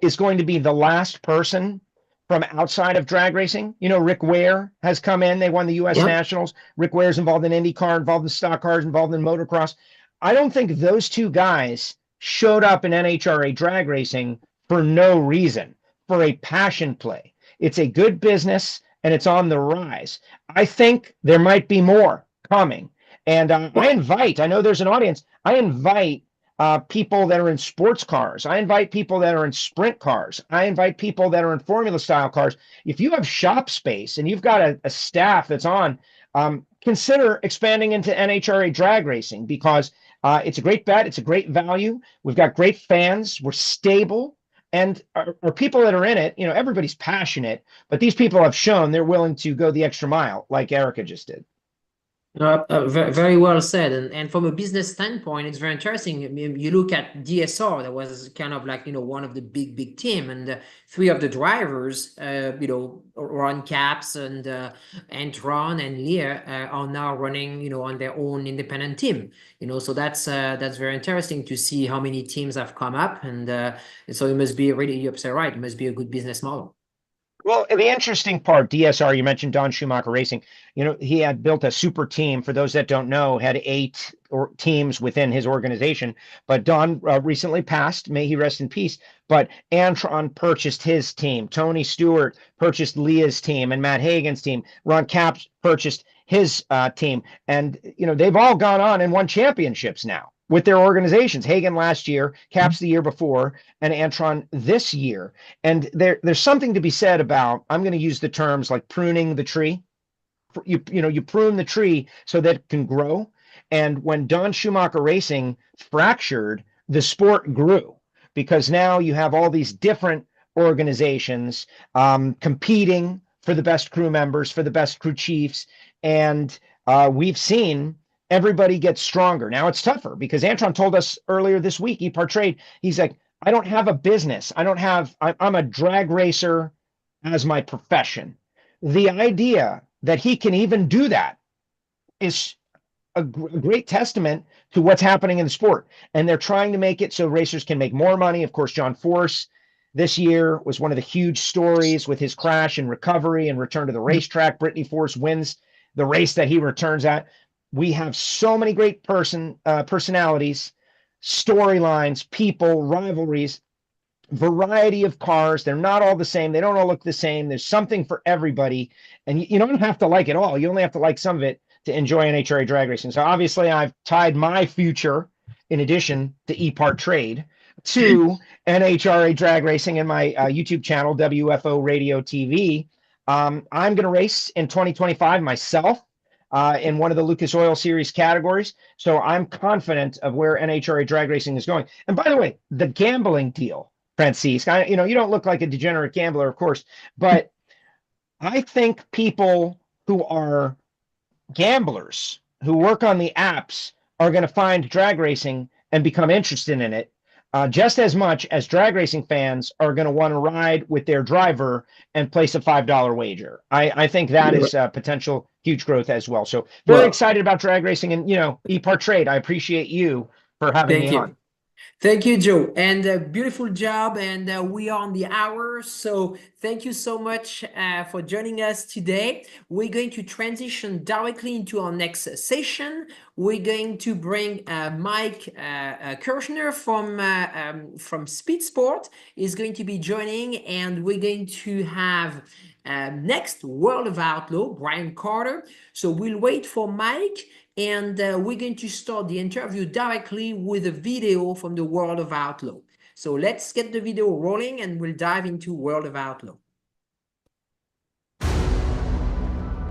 is going to be the last person from outside of drag racing. Rick Ware has come in. They won the U.S. Nationals. Rick Ware's involved in INDYCAR, involved in stock cars, involved in motocross. I don't think those 2 guys showed up in NHRA drag racing for no reason, for a passion play. It's a good business, and it's on the rise. I think there might be more coming. And I know there's an audience. I invite people that are in sports cars. I invite people that are in sprint cars. I invite people that are in formula style cars. If you have shop space and you've got a staff that's on, consider expanding into NHRA drag racing because it's a great bet. It's a great value. We've got great fans. We're stable. And our people that are in it, you know, everybody's passionate, but these people have shown they're willing to go the extra mile, like Erica just did. Very, very well said. And from a business standpoint, it's very interesting. I mean, you look at DSR, that was kind of like, you know, one of the big team, and three of the drivers, you know, Ron Capps and Antron and Lear are now running, you know, on their own independent team. You know, so that's very interesting to see how many teams have come up, and so it must be really, you're right, it must be a good business model. Well, the interesting part, DSR, you mentioned Don Schumacher Racing. You know, he had built a super team. For those that don't know, had 8 teams within his organization. But Don recently passed. May he rest in peace. But Antron purchased his team. Tony Stewart purchased Leah's team and Matt Hagan's team. Ron Capps purchased his team. And, you know, they've all gone on and won championships now with their organizations. Hagan last year, Capps the year before, and Antron this year. And there's something to be said about, I'm going to use the terms like pruning the tree. You prune the tree so that it can grow. And when Don Schumacher Racing fractured, the sport grew because now you have all these different organizations competing for the best crew members, for the best crew chiefs. And we've seen everybody gets stronger. Now it's tougher because Antron told us earlier this week, ePart Trade, he's like, I don't have a business. I'm a drag racer as my profession. The idea that he can even do that is a great testament to what's happening in the sport. And they're trying to make it so racers can make more money. Of course, John Force this year was one of the huge stories with his crash and recovery and return to the racetrack. Brittany Force wins the race that he returns at. We have so many great personalities, storylines, people, rivalries, variety of cars. They're not all the same. They don't all look the same. There's something for everybody. And you don't have to like it all. You only have to like some of it to enjoy NHRA drag racing. So obviously I've tied my future, in addition to ePart Trade, to NHRA drag racing in my YouTube channel, WFO Radio TV. I'm going to race in 2025 myself. In one of the Lucas Oil Series categories. So I'm confident of where NHRA drag racing is going. And by the way, the gambling deal, Francisque, you don't look like a degenerate gambler, of course, but I think people who are gamblers, who work on the apps, are going to find drag racing and become interested in it just as much as drag racing fans are going to want to ride with their driver and place a $5 wager. I think that is potential huge growth as well. So very excited about drag racing and, ePart Trade. I appreciate you for having me on. Thank you, Joe, and beautiful job. And we are on the hour, so thank you so much for joining us today. We're going to transition directly into our next session. We're going to bring Mike Kirchner from Speed Sport is going to be joining, and we're going to have next World of Outlaw, Brian Carter. So we'll wait for Mike. And we're going to start the interview directly with a video from the World of Outlaw. So let's get the video rolling and we'll dive into World of Outlaw.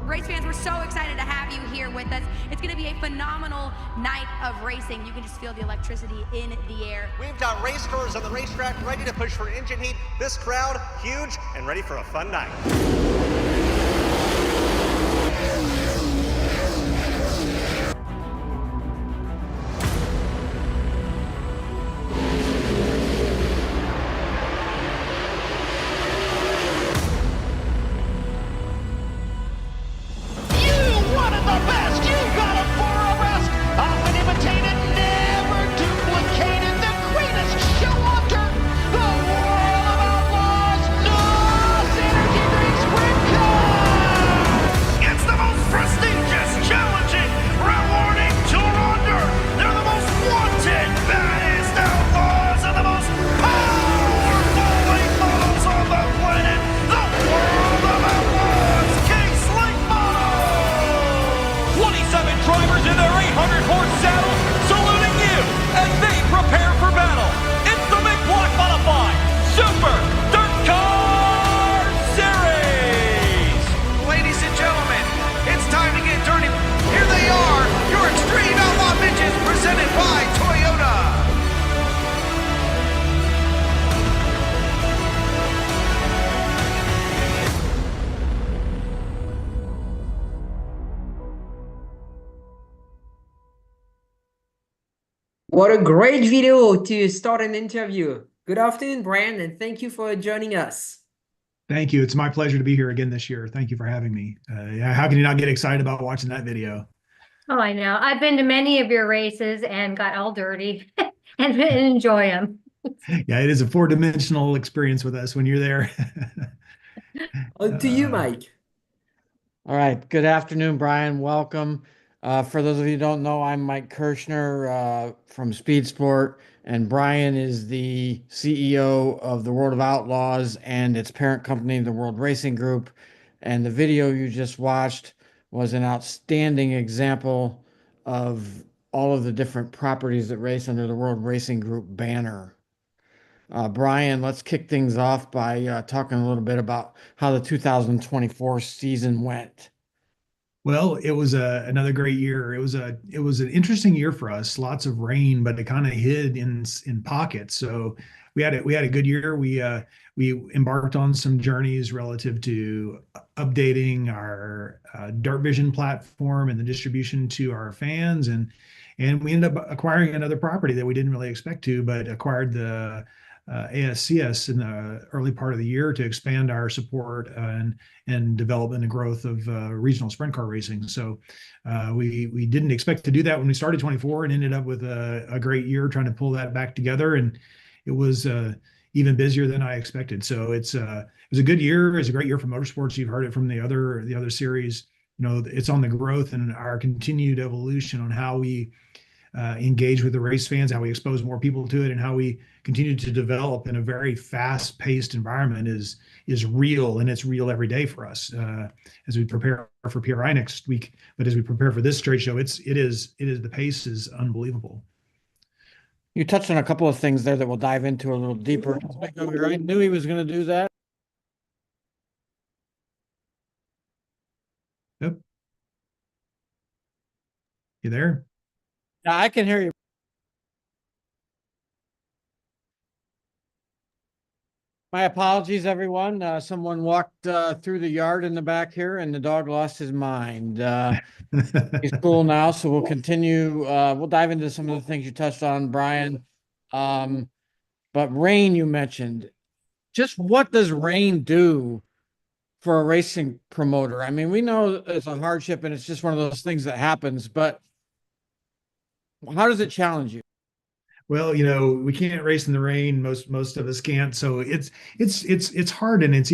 Race fans, we're so excited to have you here with us. It's going to be a phenomenal night of racing. You can just feel the electricity in the air. We've got race cars on the racetrack ready to push for engine heat. This crowd, huge and ready for a fun night. Sprint car! Super Dirt Car Series. Ladies and gentlemen, it's time to get dirty. Here they are, your Extreme Outlaw Midgets presented by Toyota. What a great video to start an interview. Good afternoon, Brian, and thank you for joining us. Thank you. It's my pleasure to be here again this year. Thank you for having me. Yeah, how can you not get excited about watching that video? Oh, I know. I've been to many of your races and got all dirty and enjoy them. Yeah, it is a four-dimensional experience with us when you're there. To you, Mike. All right. Good afternoon, Brian. Welcome. For those of you who don't know, I'm Mike Kirshner from Speed Sport, and Brian is the CEO of the World of Outlaws and its parent company, the World Racing Group. And the video you just watched was an outstanding example of all of the different properties that race under the World Racing Group banner. Brian, let's kick things off by talking a little bit about how the 2024 season went. Well, it was another great year. It was an interesting year for us. Lots of rain, but it kind of hid in pockets. So we had a good year. We embarked on some journeys relative to updating our Dark Vision platform and the distribution to our fans, and we ended up acquiring another property that we didn't really expect to, but acquired the ASCS in the early part of the year to expand our support and development and growth of regional sprint car racing. So we didn't expect to do that when we started 24, and ended up with a great year trying to pull that back together. And it was even busier than I expected. So it was a good year. It's a great year for motorsports. You've heard it from the other series. You know, it's on the growth and our continued evolution on how we engage with the race fans, how we expose more people to it, and how we continue to develop in a very fast-paced environment is real, and it's real every day for us as we prepare for PRI next week. But as we prepare for this trade show, the pace is unbelievable. You touched on a couple of things there that we'll dive into a little deeper. I knew he was going to do that. Yep. You there? Yeah, I can hear you. My apologies, everyone. Someone walked through the yard in the back here, and the dog lost his mind. He's cool now, so we'll continue. We'll dive into some of the things you touched on, Brian. But rain, you mentioned. Just what does rain do for a racing promoter? I mean, we know it's a hardship, and it's just one of those things that happens, but how does it challenge you? Well, you know, we can't race in the rain. Most of us can't. So it's hard, and it's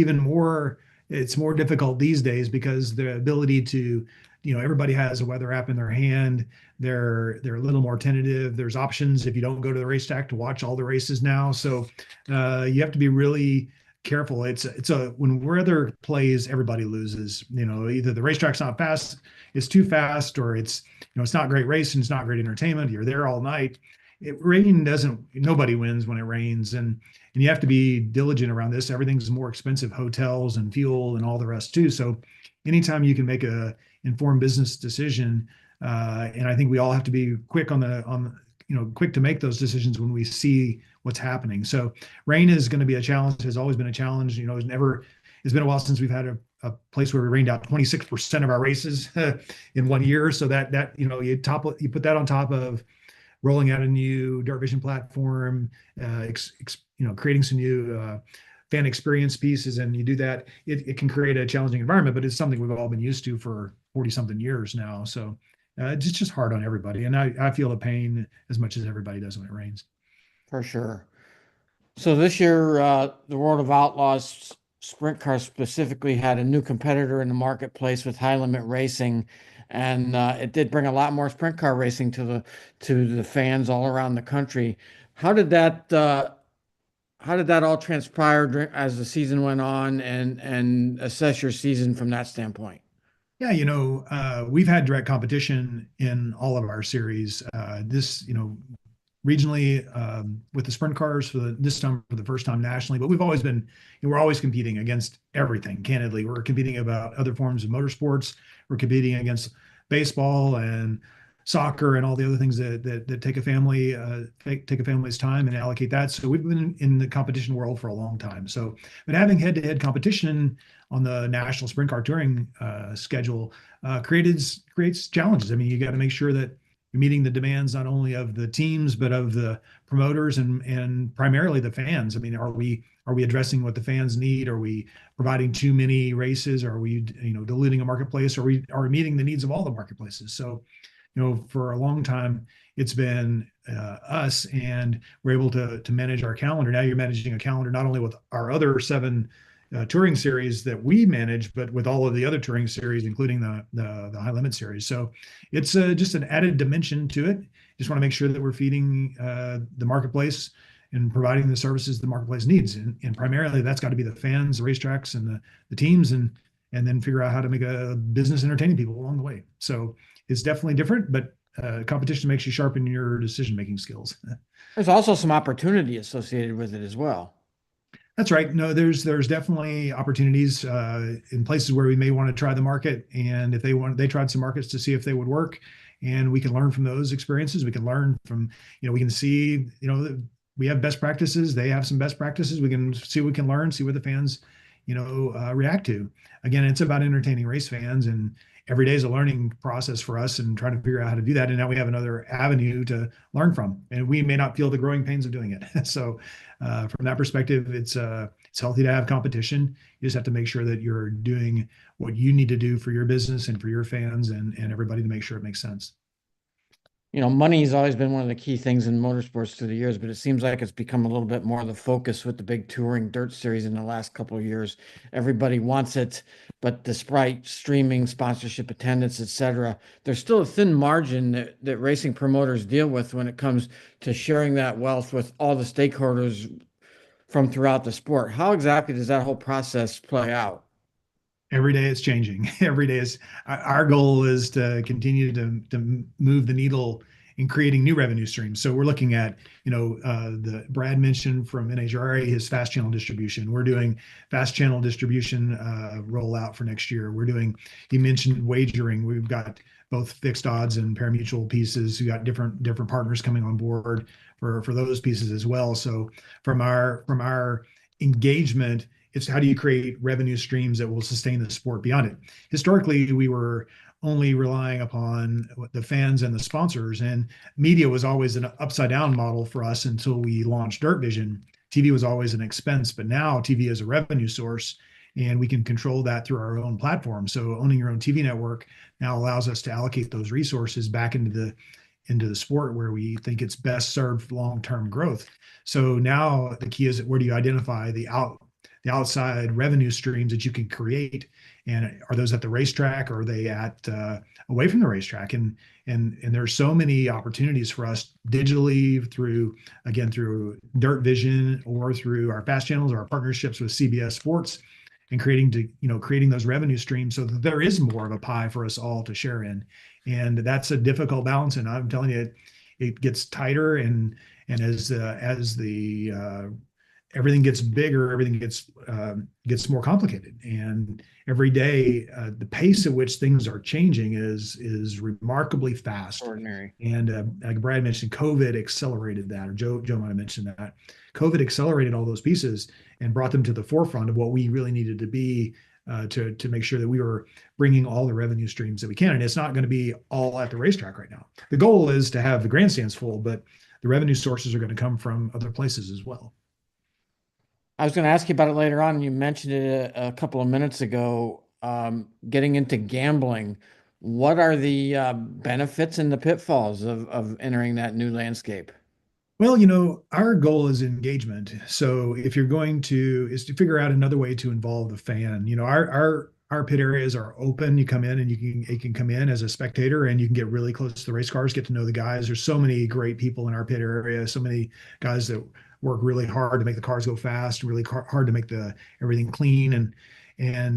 more difficult these days because the ability to, you know, everybody has a weather app in their hand. They're a little more tentative. There's options if you don't go to the racetrack to watch all the races now. So you have to be really careful. When weather plays, everybody loses. You know, either the racetrack's not fast, it's too fast, or it's not great racing, it's not great entertainment. You're there all night. Nobody wins when it rains, and you have to be diligent around this. Everything's more expensive, hotels and fuel and all the rest too. So anytime you can make a informed business decision, and I think we all have to be quick quick to make those decisions when we see what's happening. So rain is going to be a challenge, has always been a challenge. You know, it's been a while since we've had a place where we rained out 26% of our races in 1 year. So that you put that on top of rolling out a new Dark Vision platform, creating some new fan experience pieces, and you do that, it can create a challenging environment, but it's something we've all been used to for 40-something years now. So it's just hard on everybody. And I feel the pain as much as everybody does when it rains. For sure. So this year, the World of Outlaws sprint car specifically had a new competitor in the marketplace with High Limit Racing. And it did bring a lot more sprint car racing to the fans all around the country. How did that all transpire as the season went on, and assess your season from that standpoint? Yeah, we've had direct competition in all of our series. regionally with the sprint cars this time for the first time nationally. But we've always been, we're always competing against everything. Candidly, we're competing about other forms of motorsports. We're competing against baseball and soccer and all the other things that take a family take a family's time and allocate that. So we've been in the competition world for a long time. So, but having head-to-head competition on the National Sprint Car Touring schedule creates challenges. I mean, you got to make sure that you're meeting the demands not only of the teams but of the promoters and primarily the fans. I mean, are we addressing what the fans need? Are we providing too many races? Are we diluting a marketplace? Are we meeting the needs of all the marketplaces? So, for a long time, it's been us, and we're able to manage our calendar. Now you're managing a calendar not only with our other 7 touring series that we manage, but with all of the other touring series, including the high limit series. So it's just an added dimension to it. Just want to make sure that we're feeding the marketplace and providing the services the marketplace needs. And primarily that's got to be the fans, the racetracks, and the teams, and then figure out how to make a business entertaining people along the way. So it's definitely different, but competition makes you sharpen your decision-making skills. There's also some opportunity associated with it as well. That's right. No, there's definitely opportunities in places where we may want to try the market, and if they tried some markets to see if they would work, and we can learn from those experiences. We can learn from, we can see, we have best practices. They have some best practices. We can see, we can learn, see what the fans, react to. Again, it's about entertaining race fans, and every day is a learning process for us and trying to figure out how to do that. And now we have another avenue to learn from, and we may not feel the growing pains of doing it. So from that perspective, it's healthy to have competition. You just have to make sure that you're doing what you need to do for your business and for your fans and everybody to make sure it makes sense. Money has always been one of the key things in motorsports through the years, but it seems like it's become a little bit more of the focus with the big touring dirt series in the last couple of years. Everybody wants it, but despite streaming, sponsorship, attendance, etc., there's still a thin margin that racing promoters deal with when it comes to sharing that wealth with all the stakeholders from throughout the sport. How exactly does that whole process play out? Every day it's changing. Every day is our goal is to continue to move the needle in creating new revenue streams. So we're looking at, the Brad mentioned from NHRA, his fast channel distribution. We're doing fast channel distribution rollout for next year. He mentioned wagering. We've got both fixed odds and parimutuel pieces. We got different partners coming on board for those pieces as well. So from our engagement, it's how do you create revenue streams that will sustain the sport beyond it? Historically, we were only relying upon the fans and the sponsors, and media was always an upside down model for us until we launched Dirt Vision. TV was always an expense, but now TV is a revenue source, and we can control that through our own platform. So owning your own TV network now allows us to allocate those resources back into the sport where we think it's best served for long-term growth. So now the key is, where do you identify the outside revenue streams that you can create, and are those at the racetrack, or are they at away from the racetrack? And there's so many opportunities for us digitally through Dirt Vision or through our fast channels or our partnerships with CBS Sports, and creating those revenue streams so that there is more of a pie for us all to share in. And that's a difficult balance, and I'm telling you, it gets tighter, and as the everything gets bigger, everything gets more complicated, and every day the pace at which things are changing is remarkably fast. Extraordinary. And like Brad mentioned, COVID accelerated that, or Joe might have mentioned that. COVID accelerated all those pieces and brought them to the forefront of what we really needed to be to make sure that we were bringing all the revenue streams that we can. And it's not going to be all at the racetrack right now. The goal is to have the grandstands full, but the revenue sources are going to come from other places as well. I was going to ask you about it later on. You mentioned it a couple of minutes ago, getting into gambling. What are the benefits and the pitfalls of entering that new landscape? Well, our goal is engagement. So if you're is to figure out another way to involve the fan. Our pit areas are open. You come in and you can come in as a spectator, and you can get really close to the race cars, get to know the guys. There's so many great people in our pit area, so many guys that work really hard to make the cars go fast, really hard to make everything clean, and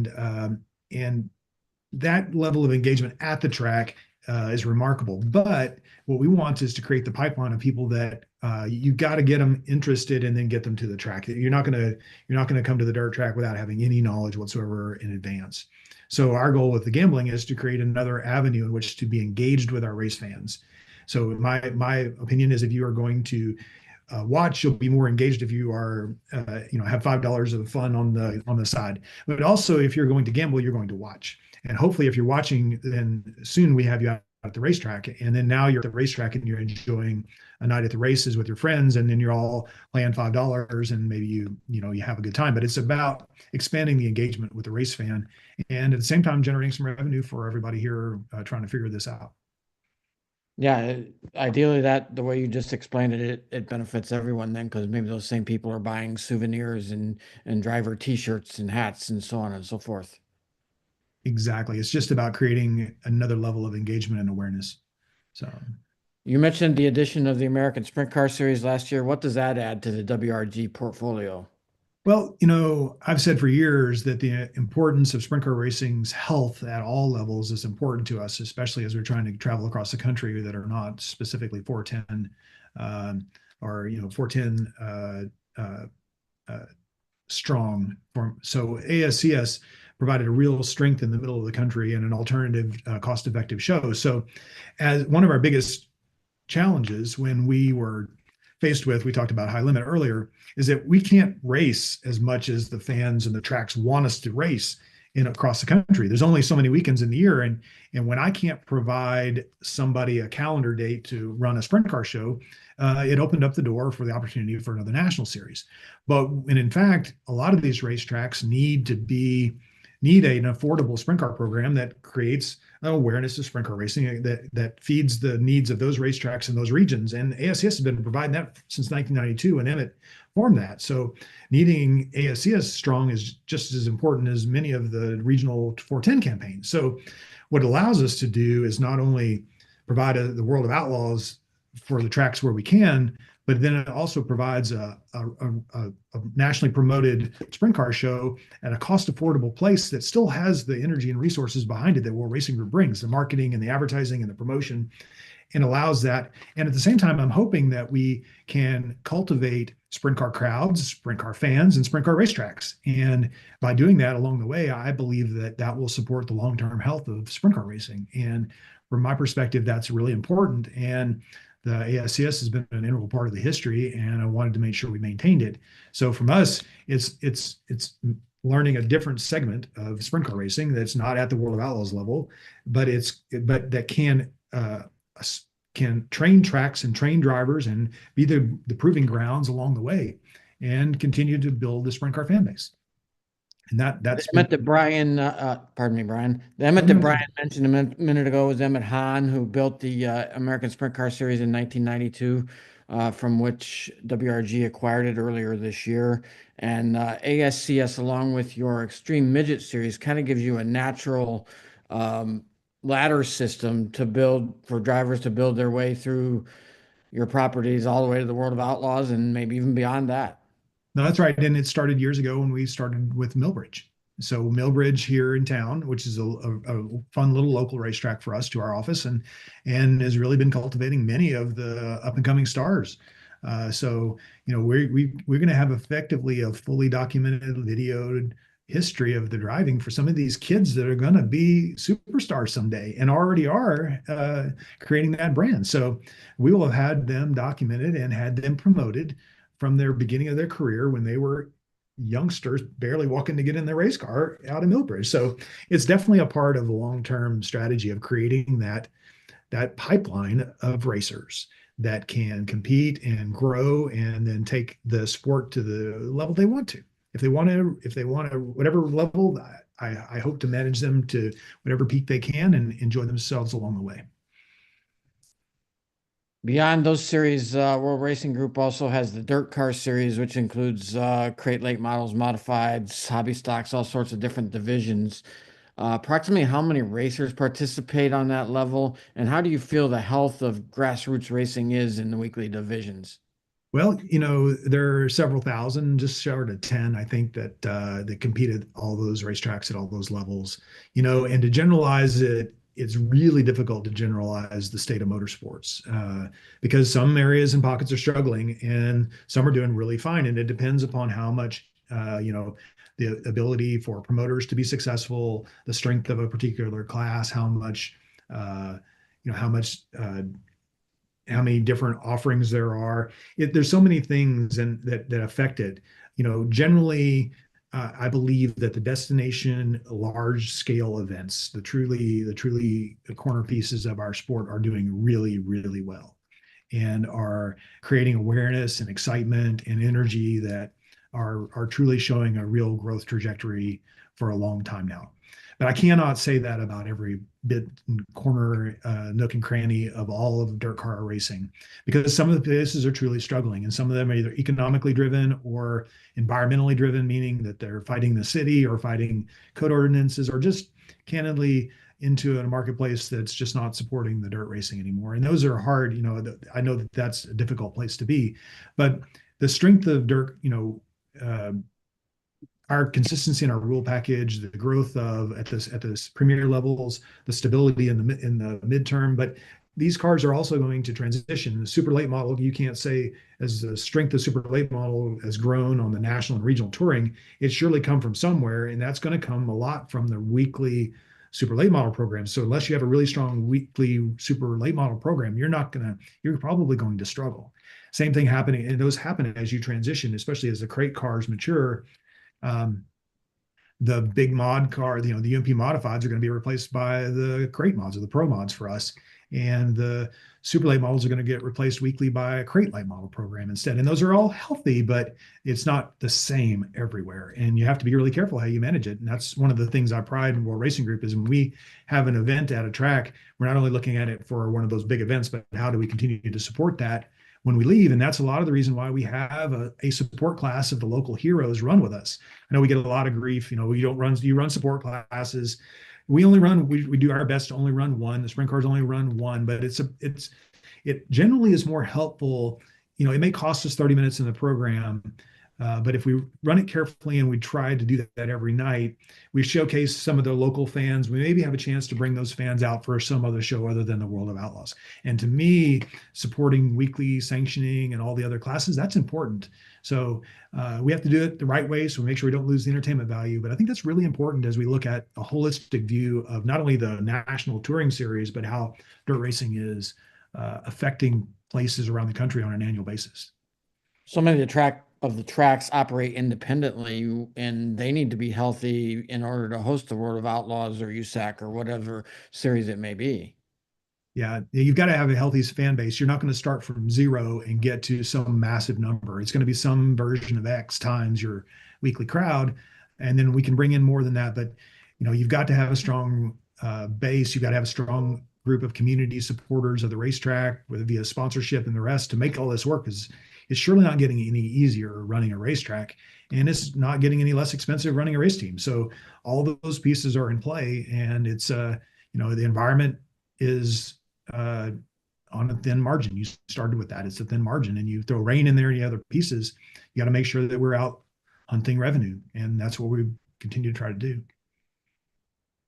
that level of engagement at the track is remarkable. But what we want is to create the pipeline of people that You got to get them interested and then get them to the track. You're not going to come to the dirt track without having any knowledge whatsoever in advance. So our goal with the gambling is to create another avenue in which to be engaged with our race fans. So my opinion is, if you are going to watch, you'll be more engaged if you are, have $5 of fun on the side. But also, if you're going to gamble, you're going to watch. And hopefully, if you're watching, then soon we have you out at the racetrack, and then now you're at the racetrack and you're enjoying a night at the races with your friends, and then you're all playing $5, and maybe you have a good time. But it's about expanding the engagement with the race fan, and at the same time generating some revenue for everybody here trying to figure this out. Yeah, ideally the way you just explained it benefits everyone then, because maybe those same people are buying souvenirs and driver T-shirts and hats and so on and so forth. Exactly. It's just about creating another level of engagement and awareness. So you mentioned the addition of the American Sprint Car Series last year. What does that add to the WRG portfolio? Well, I've said for years that the importance of sprint car racing's health at all levels is important to us, especially as we're trying to travel across the country that are not specifically 410 or 410 strong. So ASCS provided a real strength in the middle of the country and an alternative, cost-effective show. So as one of our biggest challenges when we were faced with, we talked about high limit earlier, is that we can't race as much as the fans and the tracks want us to race across the country. There's only so many weekends in the year. And when I can't provide somebody a calendar date to run a sprint car show, it opened up the door for the opportunity for another national series. And in fact, a lot of these racetracks need an affordable sprint car program that creates an awareness of sprint car racing that feeds the needs of those racetracks in those regions. And ASCS has been providing that since 1992 when Emmett formed that. So needing ASCS strong is just as important as many of the regional 410 campaigns. So what it allows us to do is not only provide the World of Outlaws for the tracks where we can, but then it also provides a nationally promoted sprint car show at a cost affordable place that still has the energy and resources behind it that World Racing Group brings, the marketing and the advertising and the promotion, and allows that. And at the same time, I'm hoping that we can cultivate sprint car crowds, sprint car fans, and sprint car racetracks. And by doing that along the way, I believe that will support the long-term health of sprint car racing. And from my perspective, that's really important. And the ASCS has been an integral part of the history, and I wanted to make sure we maintained it. So from us, it's learning a different segment of sprint car racing that's not at the World of Outlaws level, but that can train tracks and train drivers and be the proving grounds along the way, and continue to build the sprint car fan base. And that's Emmett that Brian, pardon me, Brian. The Emmett that Brian mentioned a minute ago was Emmett Hahn, who built the American Sprint Car Series in 1992, from which WRG acquired it earlier this year. And ASCS, along with your Extreme Midget Series, kind of gives you a natural ladder system to build for drivers to build their way through your properties all the way to the World of Outlaws and maybe even beyond that. No, that's right. And it started years ago when we started with Millbridge. So Millbridge here in town, which is a fun little local racetrack for us, to our office, and has really been cultivating many of the up and coming stars. So we're going to have effectively a fully documented, videoed history of the driving for some of these kids that are going to be superstars someday and already are creating that brand. So we will have had them documented and had them promoted from their beginning of their career when they were youngsters barely walking to get in their race car out of Millbridge. So it's definitely a part of the long-term strategy of creating that pipeline of racers that can compete and grow and then take the sport to the level they want to. If they want to, whatever level, I hope to manage them to whatever peak they can and enjoy themselves along the way. Beyond those series, World Racing Group also has the Dirt Car Series, which includes crate late models, modifieds, hobby stocks, all sorts of different divisions. Approximately how many racers participate on that level, and how do you feel the health of grassroots racing is in the weekly divisions? Well, there are several thousand, just short of 10, I think, that compete at all those racetracks at all those levels. And to generalize it it's really difficult to generalize the state of motorsports because some areas and pockets are struggling and some are doing really fine. And it depends upon how much, the ability for promoters to be successful, the strength of a particular class, how many different offerings there are. There's so many things that affect it. Generally, I believe that the destination large scale events, the truly corner pieces of our sport, are doing really, really well and are creating awareness and excitement and energy that are truly showing a real growth trajectory for a long time now. But I cannot say that about every bit and corner, nook and cranny of all of dirt car racing, because some of the places are truly struggling, and some of them are either economically driven or environmentally driven, meaning that they're fighting the city or fighting code ordinances, or just candidly into a marketplace that's just not supporting the dirt racing anymore. And those are hard. I know that that's a difficult place to be, but the strength of dirt, our consistency in our rule package, the growth of at this premier levels, the stability in the midterm. But these cars are also going to transition. The super late model, you can't say as the strength of super late model has grown on the national and regional touring, it's surely come from somewhere, and that's going to come a lot from the weekly super late model program. So unless you have a really strong weekly super late model program, you're probably going to struggle. Same thing happening, and those happen as you transition, especially as the crate cars mature. The big mod car, the UMP modifieds are going to be replaced by the crate mods or the pro mods for us. And the super late models are going to get replaced weekly by a crate late model program instead. And those are all healthy, but it's not the same everywhere. And you have to be really careful how you manage it. And that's one of the things I pride in World Racing Group is when we have an event at a track, we're not only looking at it for one of those big events, but how do we continue to support that when we leave? And that's a lot of the reason why we have a support class of the local heroes run with us. I know we get a lot of grief. You run support classes. We do our best to only run one. The sprint cars only run one, but it generally is more helpful. It may cost us 30 minutes in the program, but if we run it carefully and we try to do that every night, we showcase some of the local fans. We maybe have a chance to bring those fans out for some other show other than the World of Outlaws. And to me, supporting weekly sanctioning and all the other classes, that's important. So we have to do it the right way, so we make sure we don't lose the entertainment value. But I think that's really important as we look at a holistic view of not only the national touring series, but how dirt racing is affecting places around the country on an annual basis. So many of the tracks operate independently, and they need to be healthy in order to host the World of Outlaws or USAC or whatever series it may be. Yeah, you've got to have a healthy fan base. You're not going to start from zero and get to some massive number. It's going to be some version of X times your weekly crowd, and then we can bring in more than that. But you've got to have a strong base. You've got to have a strong group of community supporters of the racetrack, whether via sponsorship and the rest, to make all this work. Is it's surely not getting any easier running a racetrack, and it's not getting any less expensive running a race team. So all of those pieces are in play, and it's the environment is on a thin margin. You started with that. It's a thin margin, and you throw rain in there and the other pieces, you got to make sure that we're out hunting revenue. And that's what we continue to try to do.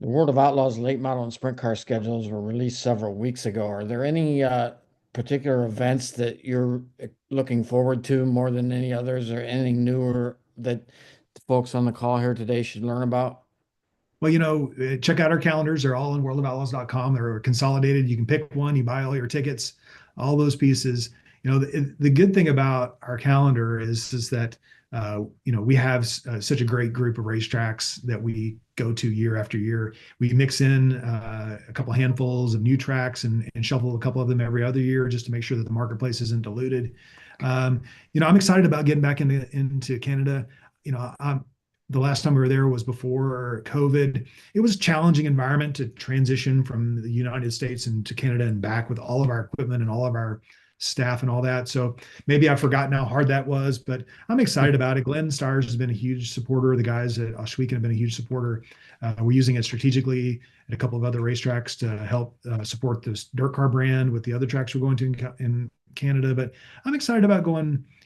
The World of Outlaws late model and sprint car schedules were released several weeks ago. Are there any particular events that you're looking forward to more than any others, or anything newer that the folks on the call here today should learn about? Well, check out our calendars. They're all on worldofoutlaws.com. They're consolidated. You can pick one, you buy all your tickets, all those pieces. The good thing about our calendar is that, we have such a great group of racetracks that we go to year after year. We mix in a couple handfuls of new tracks and shuffle a couple of them every other year just to make sure that the marketplace isn't diluted. I'm excited about getting back into Canada. The last time we were there was before COVID. It was a challenging environment to transition from the United States into Canada and back with all of our equipment and all of our staff and all that. So maybe I've forgotten how hard that was, but I'm excited about it. Glenn Stires has been a huge supporter. The guys at Oshweekon have been a huge supporter. We're using it strategically at a couple of other racetracks to help support this dirt car brand with the other tracks we're going to in Canada. But I'm excited about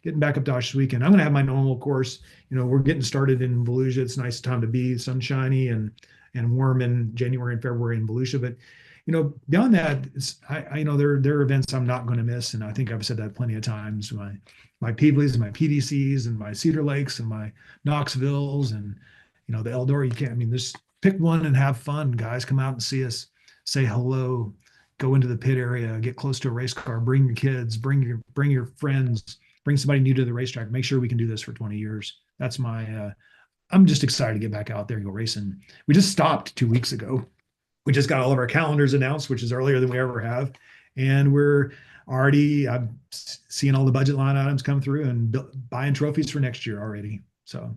getting back up to Oshweekon. I'm going to have my normal course. We're getting started in Volusia. It's a nice time to be sunshiny and warm in January and February in Volusia. But beyond that, I know there are events I'm not going to miss, and I think I've said that plenty of times. My Peebleys, my PDCs, and my Cedar Lakes, and my Knoxvilles, and the Eldora. You can't. I mean, just pick one and have fun, guys. Come out and see us. Say hello. Go into the pit area. Get close to a race car. Bring your kids. Bring your friends. Bring somebody new to the racetrack. Make sure we can do this for 20 years. That's my. I'm just excited to get back out there and go racing. We just stopped 2 weeks ago. We just got all of our calendars announced, which is earlier than we ever have. And I'm seeing all the budget line items come through and buying trophies for next year already. So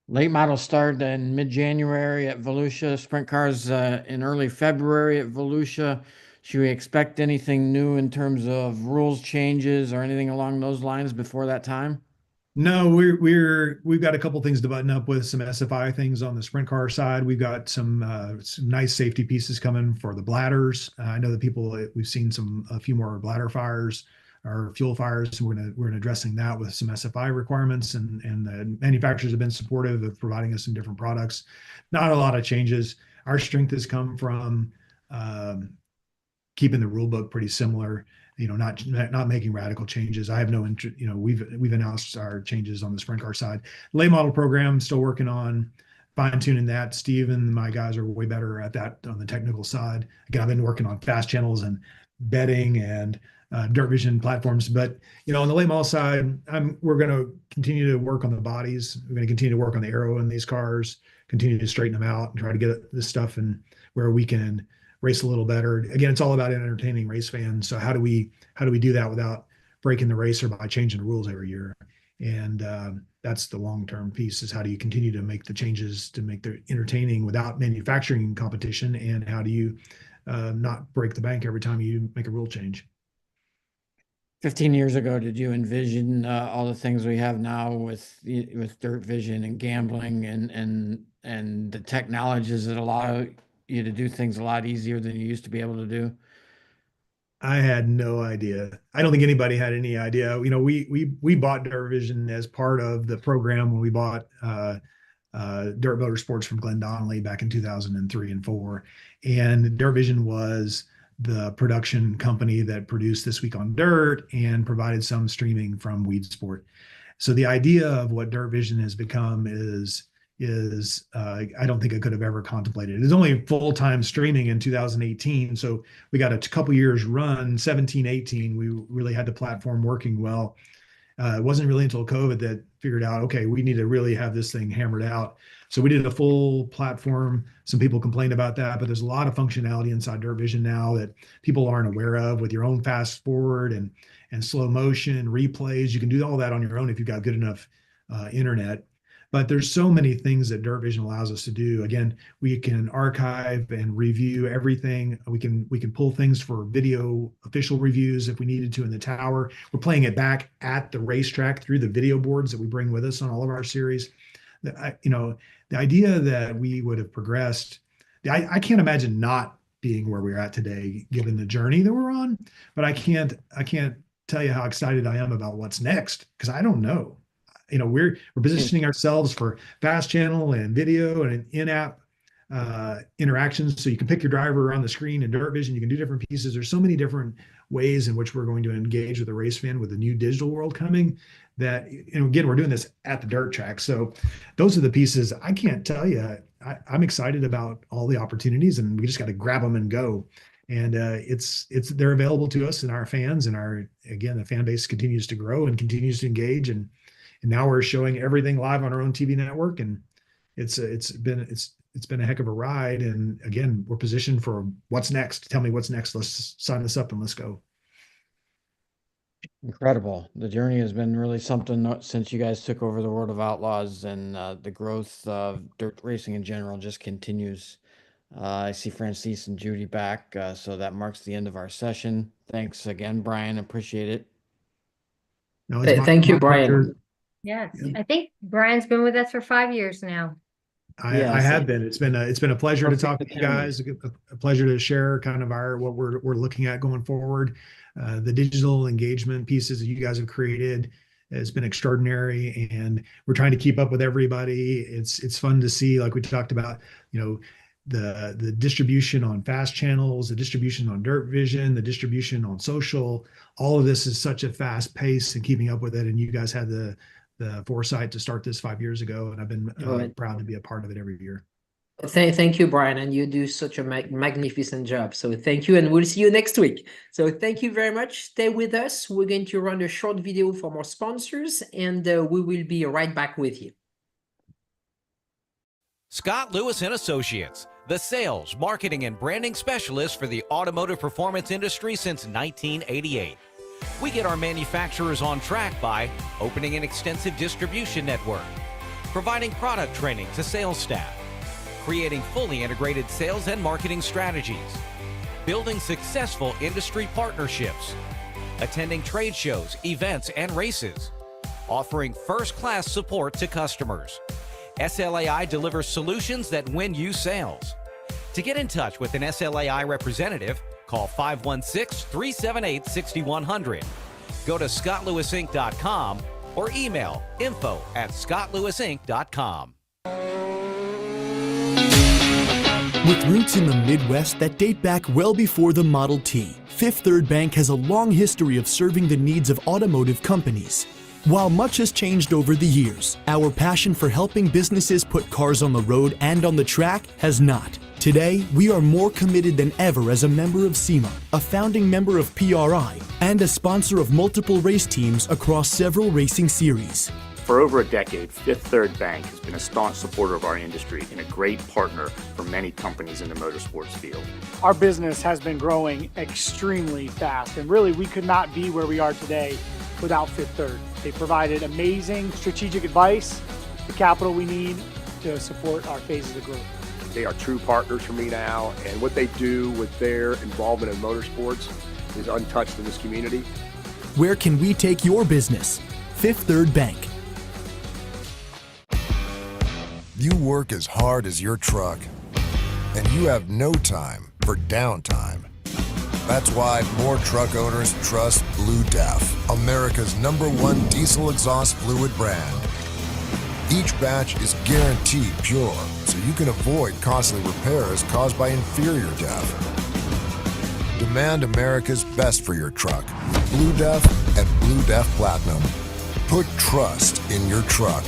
late model start in mid-January at Volusia, sprint cars in early February at Volusia. Should we expect anything new in terms of rules changes or anything along those lines before that time? No, we've got a couple things to button up with some SFI things on the sprint car side. We've got some nice safety pieces coming for the bladders. I know that we've seen a few more bladder fires or fuel fires. So we're addressing that with some SFI requirements, and the manufacturers have been supportive of providing us some different products. Not a lot of changes. Our strength has come from keeping the rule book pretty similar. Not making radical changes. I have no interest. We've announced our changes on the sprint car side. Late model program, still working on fine tuning that. Steve and my guys are way better at that on the technical side. Again, I've been working on fast channels and betting and dirt vision platforms. But on the late model side, we're going to continue to work on the bodies. We're going to continue to work on the aero in these cars, continue to straighten them out, and try to get this stuff in where we can race a little better. Again, it's all about entertaining race fans. So how do we do that without breaking the race or by changing the rules every year? And that's the long-term piece, is how do you continue to make the changes to make the entertaining without manufacturing competition, and how do you not break the bank every time you make a rule change? 15 years ago, did you envision all the things we have now with dirt vision and gambling and the technologies that allow you to do things a lot easier than you used to be able to do? I had no idea. I don't think anybody had any idea. We bought Dirt Vision as part of the program when we bought Dirt Motorsports from Glenn Donnelly back in 2003 and 4. And Dirt Vision was the production company that produced This Week on Dirt and provided some streaming from Weed Sport. So the idea of what Dirt Vision has become is I don't think I could have ever contemplated. It's only full-time streaming in 2018. So we got a couple years run, 17, 18. We really had the platform working well. It wasn't really until COVID that figured out, okay, we need to really have this thing hammered out. So we did a full platform. Some people complained about that, but there's a lot of functionality inside Dirt Vision now that people aren't aware of, with your own fast forward and slow motion replays. You can do all that on your own if you've got good enough internet. But there's so many things that Dirt Vision allows us to do. Again, we can archive and review everything. We can pull things for video official reviews if we needed to in the tower. We're playing it back at the racetrack through the video boards that we bring with us on all of our series. The idea that we would have progressed, I can't imagine not being where we're at today, given the journey that we're on. But I can't tell you how excited I am about what's next, because I don't know. We're positioning ourselves for fast channel and video and in-app interactions. So you can pick your driver on the screen in Dirt Vision. You can do different pieces. There's so many different ways in which we're going to engage with the race fan with the new digital world coming, that, again, we're doing this at the dirt track. So those are the pieces. I can't tell you. I'm excited about all the opportunities, and we just got to grab them and go. And they're available to us and our fans, and the fan base continues to grow and continues to engage. And now we're showing everything live on our own TV network, and it's been a heck of a ride. And again, we're positioned for what's next. Tell me what's next. Let's sign this up and let's go. Incredible. The journey has been really something since you guys took over the World of Outlaws, and the growth of dirt racing in general just continues. I see Francis and Judy back, so that marks the end of our session. Thanks again, Brian. Appreciate it. No, thank you, Brian. Yes, I think Brian's been with us for 5 years now. I have been. It's been a pleasure to talk to you guys. A pleasure to share kind of what we're looking at going forward. The digital engagement pieces that you guys have created has been extraordinary, and we're trying to keep up with everybody. It's fun to see, like we talked about, the distribution on fast channels, the distribution on Dirt Vision, the distribution on social. All of this is such a fast pace and keeping up with it. And you guys had the foresight to start this 5 years ago, and I've been proud to be a part of it every year. Thank you, Brian, and you do such a magnificent job. So thank you, and we'll see you next week. So thank you very much. Stay with us. We're going to run a short video for more sponsors, and we will be right back with you. Scott Lewis and Associates, the sales, marketing, and branding specialist for the automotive performance industry since 1988. We get our manufacturers on track by opening an extensive distribution network, providing product training to sales staff, creating fully integrated sales and marketing strategies, building successful industry partnerships, attending trade shows, events, and races, offering first-class support to customers. SLAI delivers solutions that win you sales. To get in touch with an SLAI representative, call 516-378-6100. Go to scottlewisinc.com or email info@scottlewisinc.com. With roots in the Midwest that date back well before the Model T, Fifth Third Bank has a long history of serving the needs of automotive companies. While much has changed over the years, our passion for helping businesses put cars on the road and on the track has not. Today, we are more committed than ever as a member of SEMA, a founding member of PRI, and a sponsor of multiple race teams across several racing series. For over a decade, Fifth Third Bank has been a staunch supporter of our industry and a great partner for many companies in the motorsports field. Our business has been growing extremely fast, and really we could not be where we are today without Fifth Third. They provided amazing strategic advice, the capital we need to support our phases of growth. They are true partners for me now, and what they do with their involvement in motorsports is untouched in this community. Where can we take your business? Fifth Third Bank. You work as hard as your truck, and you have no time for downtime. That's why more truck owners trust Blue Def, America's #1 diesel exhaust fluid brand. Each batch is guaranteed pure, so you can avoid costly repairs caused by inferior DEF. Demand America's best for your truck. Blue Def and Blue Def Platinum. Put trust in your truck.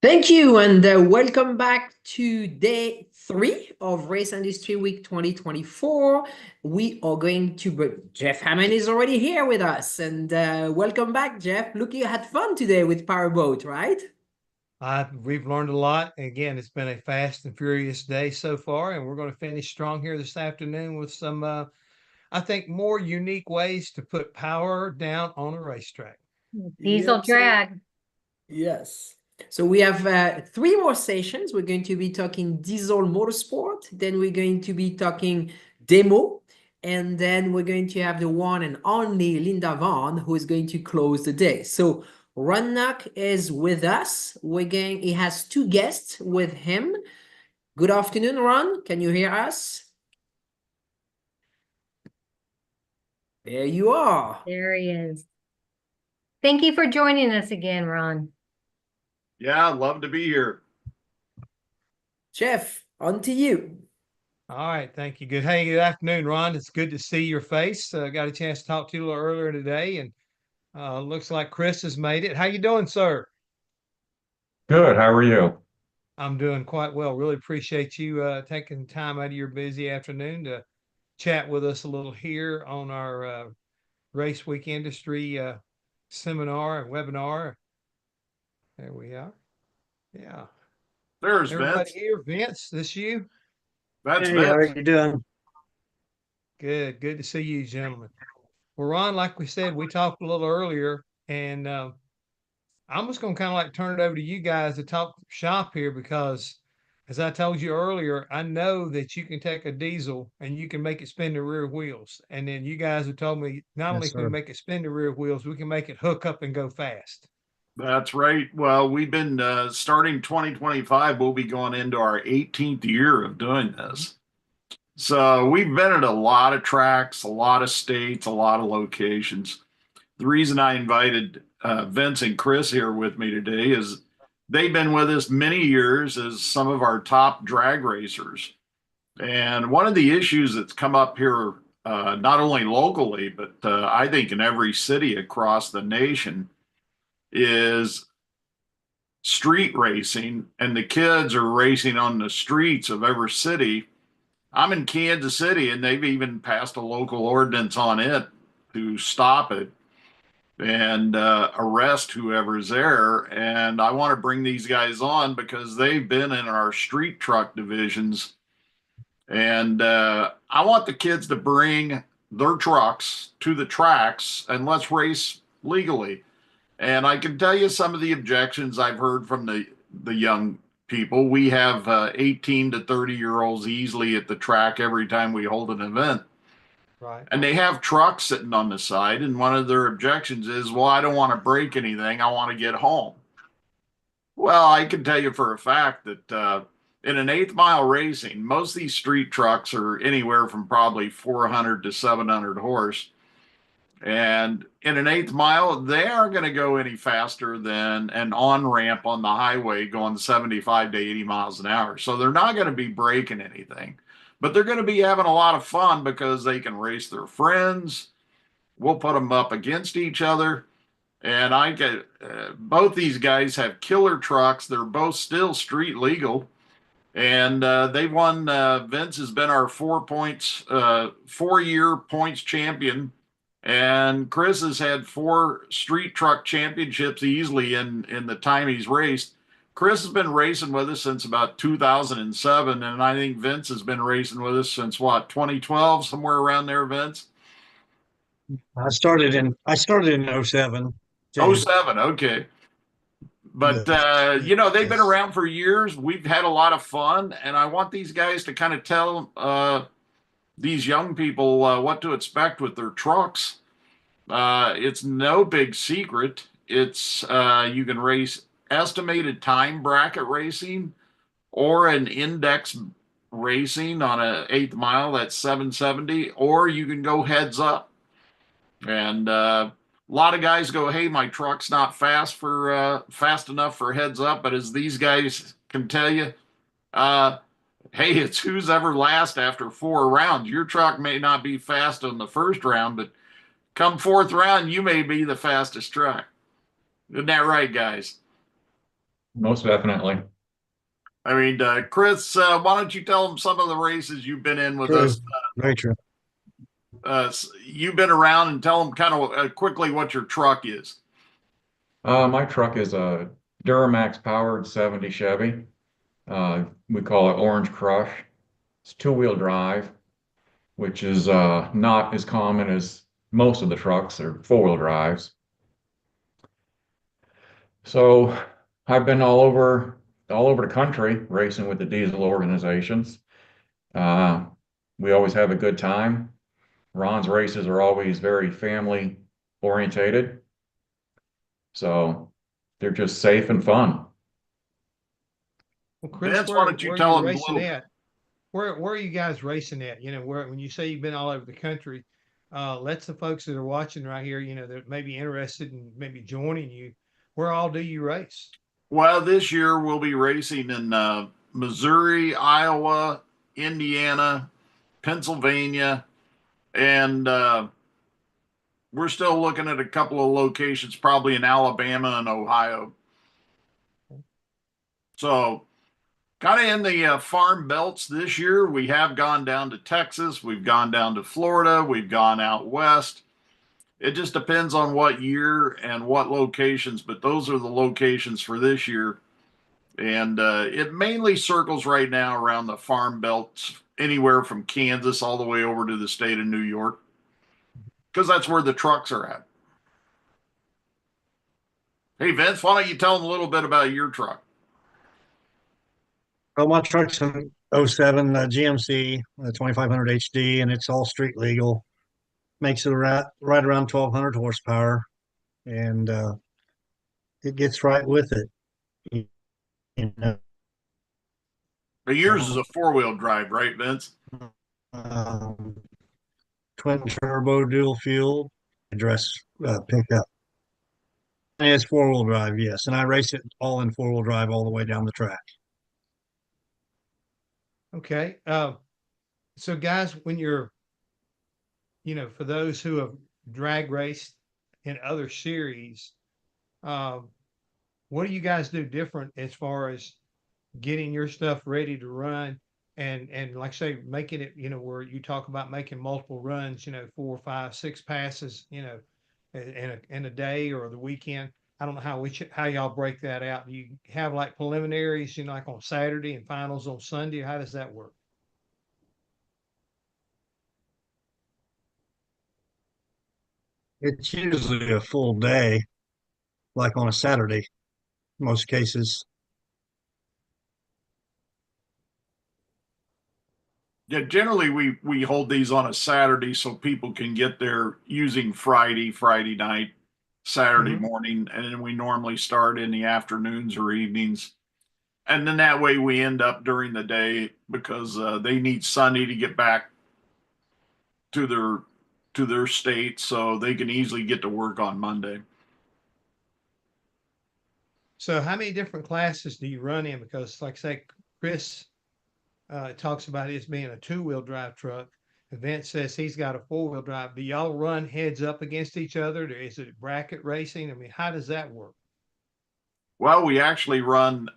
Thank you, and welcome back to day 3 of Race Industry Week 2024. We are going to, Jeff Hammond is already here with us, and welcome back, Jeff. Look, you had fun today with Powerboat, right? We've learned a lot. Again, it's been a fast and furious day so far, and we're going to finish strong here this afternoon with some, I think, more unique ways to put power down on a racetrack. Diesel drag. Yes. So we have 3 more sessions. We're going to be talking diesel motorsport, then we're going to be talking demo, and then we're going to have the one and only Linda Vaughn, who is going to close the day. So Ron Nock is with us. He has 2 guests with him. Good afternoon, Ron. Can you hear us? There you are. There he is. Thank you for joining us again, Ron. Yeah, I'd love to be here. Jeff, on to you. All right, thank you. Good afternoon, Ron. It's good to see your face. Got a chance to talk to you a little earlier today, and looks like Chris has made it. How you doing, sir? Good. How are you? I'm doing quite well. Really appreciate you taking time out of your busy afternoon to chat with us a little here on our Race Week Industry seminar and webinar. There we are. Yeah. There's everybody Vince. Here, Vince. This you? That's hey, Vince. how are you doing? Good. Good to see you, gentlemen. Well, Ron, like we said, we talked a little earlier, and I'm just going to kind of like turn it over to you guys to talk shop here because, as I told you earlier, I know that you can take a diesel and you can make it spin the rear wheels. And then you guys have told me not only can we make it spin the rear wheels, we can make it hook up and go fast. That's right. Well, we've been starting 2025. We'll be going into our 18th year of doing this. So we've been at a lot of tracks, a lot of states, a lot of locations. The reason I invited Vince and Chris here with me today is they've been with us many years as some of our top drag racers. And one of the issues that's come up here, not only locally, but I think in every city across the nation, is street racing, and the kids are racing on the streets of every city. I'm in Kansas City, and they've even passed a local ordinance on it to stop it and arrest whoever's there. And I want to bring these guys on because they've been in our street truck divisions. And I want the kids to bring their trucks to the tracks and let's race legally. And I can tell you some of the objections I've heard from the young people. We have 18 to 30-year-olds easily at the track every time we hold an event. Right. And they have trucks sitting on the side. And one of their objections is, well, I don't want to break anything. I want to get home. Well, I can tell you for a fact that in an 8th mile racing, most of these street trucks are anywhere from probably 400 to 700 horse. And in an 8th mile, they aren't going to go any faster than an on-ramp on the highway going 75 to 80 miles an hour. So they're not going to be breaking anything, but they're going to be having a lot of fun because they can race their friends. We'll put them up against each other. And I get both these guys have killer trucks. They're both still street legal. And they won. Vince has been our 4-year points champion. And Chris has had 4 street truck championships easily in the time he's raced. Chris has been racing with us since about 2007. And I think Vince has been racing with us since what, 2012, somewhere around there, Vince? I started in 07. 07, okay. But, you know, they've been around for years. We've had a lot of fun. And I want these guys to kind of tell these young people what to expect with their trucks. It's no big secret. It's you can race estimated time bracket racing or an index racing on an 8th mile, that's 770, or you can go heads up. And a lot of guys go, hey, my truck's not fast enough for heads up. But as these guys can tell you, hey, it's who's ever last after 4 rounds. Your truck may not be fast on the first round, but come 4th round, you may be the fastest truck. Isn't that right, guys? Most definitely. I mean, Chris, why don't you tell them some of the races you've been in with us? Very true. You've been around, and tell them kind of quickly what your truck is. My truck is a Duramax powered 70 Chevy. We call it Orange Crush. It's 2-wheel drive, which is not as common as most of the trucks are 4-wheel drives. So I've been all over the country racing with the diesel organizations. We always have a good time. Ron's races are always very family orientated. So they're just safe and fun. Well, Chris, Vince, why don't you tell them racing at? Where are you guys racing at? You know, when you say you've been all over the country, let the folks that are watching right here, you know, that may be interested in maybe joining you. Where all do you race? Well, this year we'll be racing in Missouri, Iowa, Indiana, Pennsylvania, and we're still looking at a couple of locations, probably in Alabama and Ohio. So kind of in the farm belts this year. We have gone down to Texas. We've gone down to Florida. We've gone out west. It just depends on what year and what locations, but those are the locations for this year. And it mainly circles right now around the farm belts, anywhere from Kansas all the way over to the state of New York, because that's where the trucks are at. Hey, Vince, why don't you tell them a little bit about your truck? Well, my truck's an 07 GMC 2500 HD, and it's all street legal. Makes it right around 1200 horsepower, and it gets right with it. You know. But yours is a 4-wheel drive, right, Vince? Twin turbo, dual fuel, address pickup. And it's 4-wheel drive, yes. And I race it all in 4-wheel drive all the way down the track. Okay. So guys, when you're, for those who have drag raced in other series, what do you guys do different as far as getting your stuff ready to run and like say making it, where you talk about making multiple runs, 4, 5, 6 passes, in a day or the weekend. I don't know how y'all break that out. Do you have like preliminaries, like on Saturday and finals on Sunday? How does that work? It's usually a full day, like on a Saturday, most cases. Yeah, generally we hold these on a Saturday so people can get there using Friday night, Saturday morning, and then we normally start in the afternoons or evenings. And then that way we end up during the day because they need Sunday to get back to their state so they can easily get to work on Monday. So how many different classes do you run in? Because like say Chris talks about his being a 2-wheel drive truck. Vince says he's got a 4-wheel drive. Do y'all run heads up against each other? Is it bracket racing? I mean, how does that work? Well, we actually run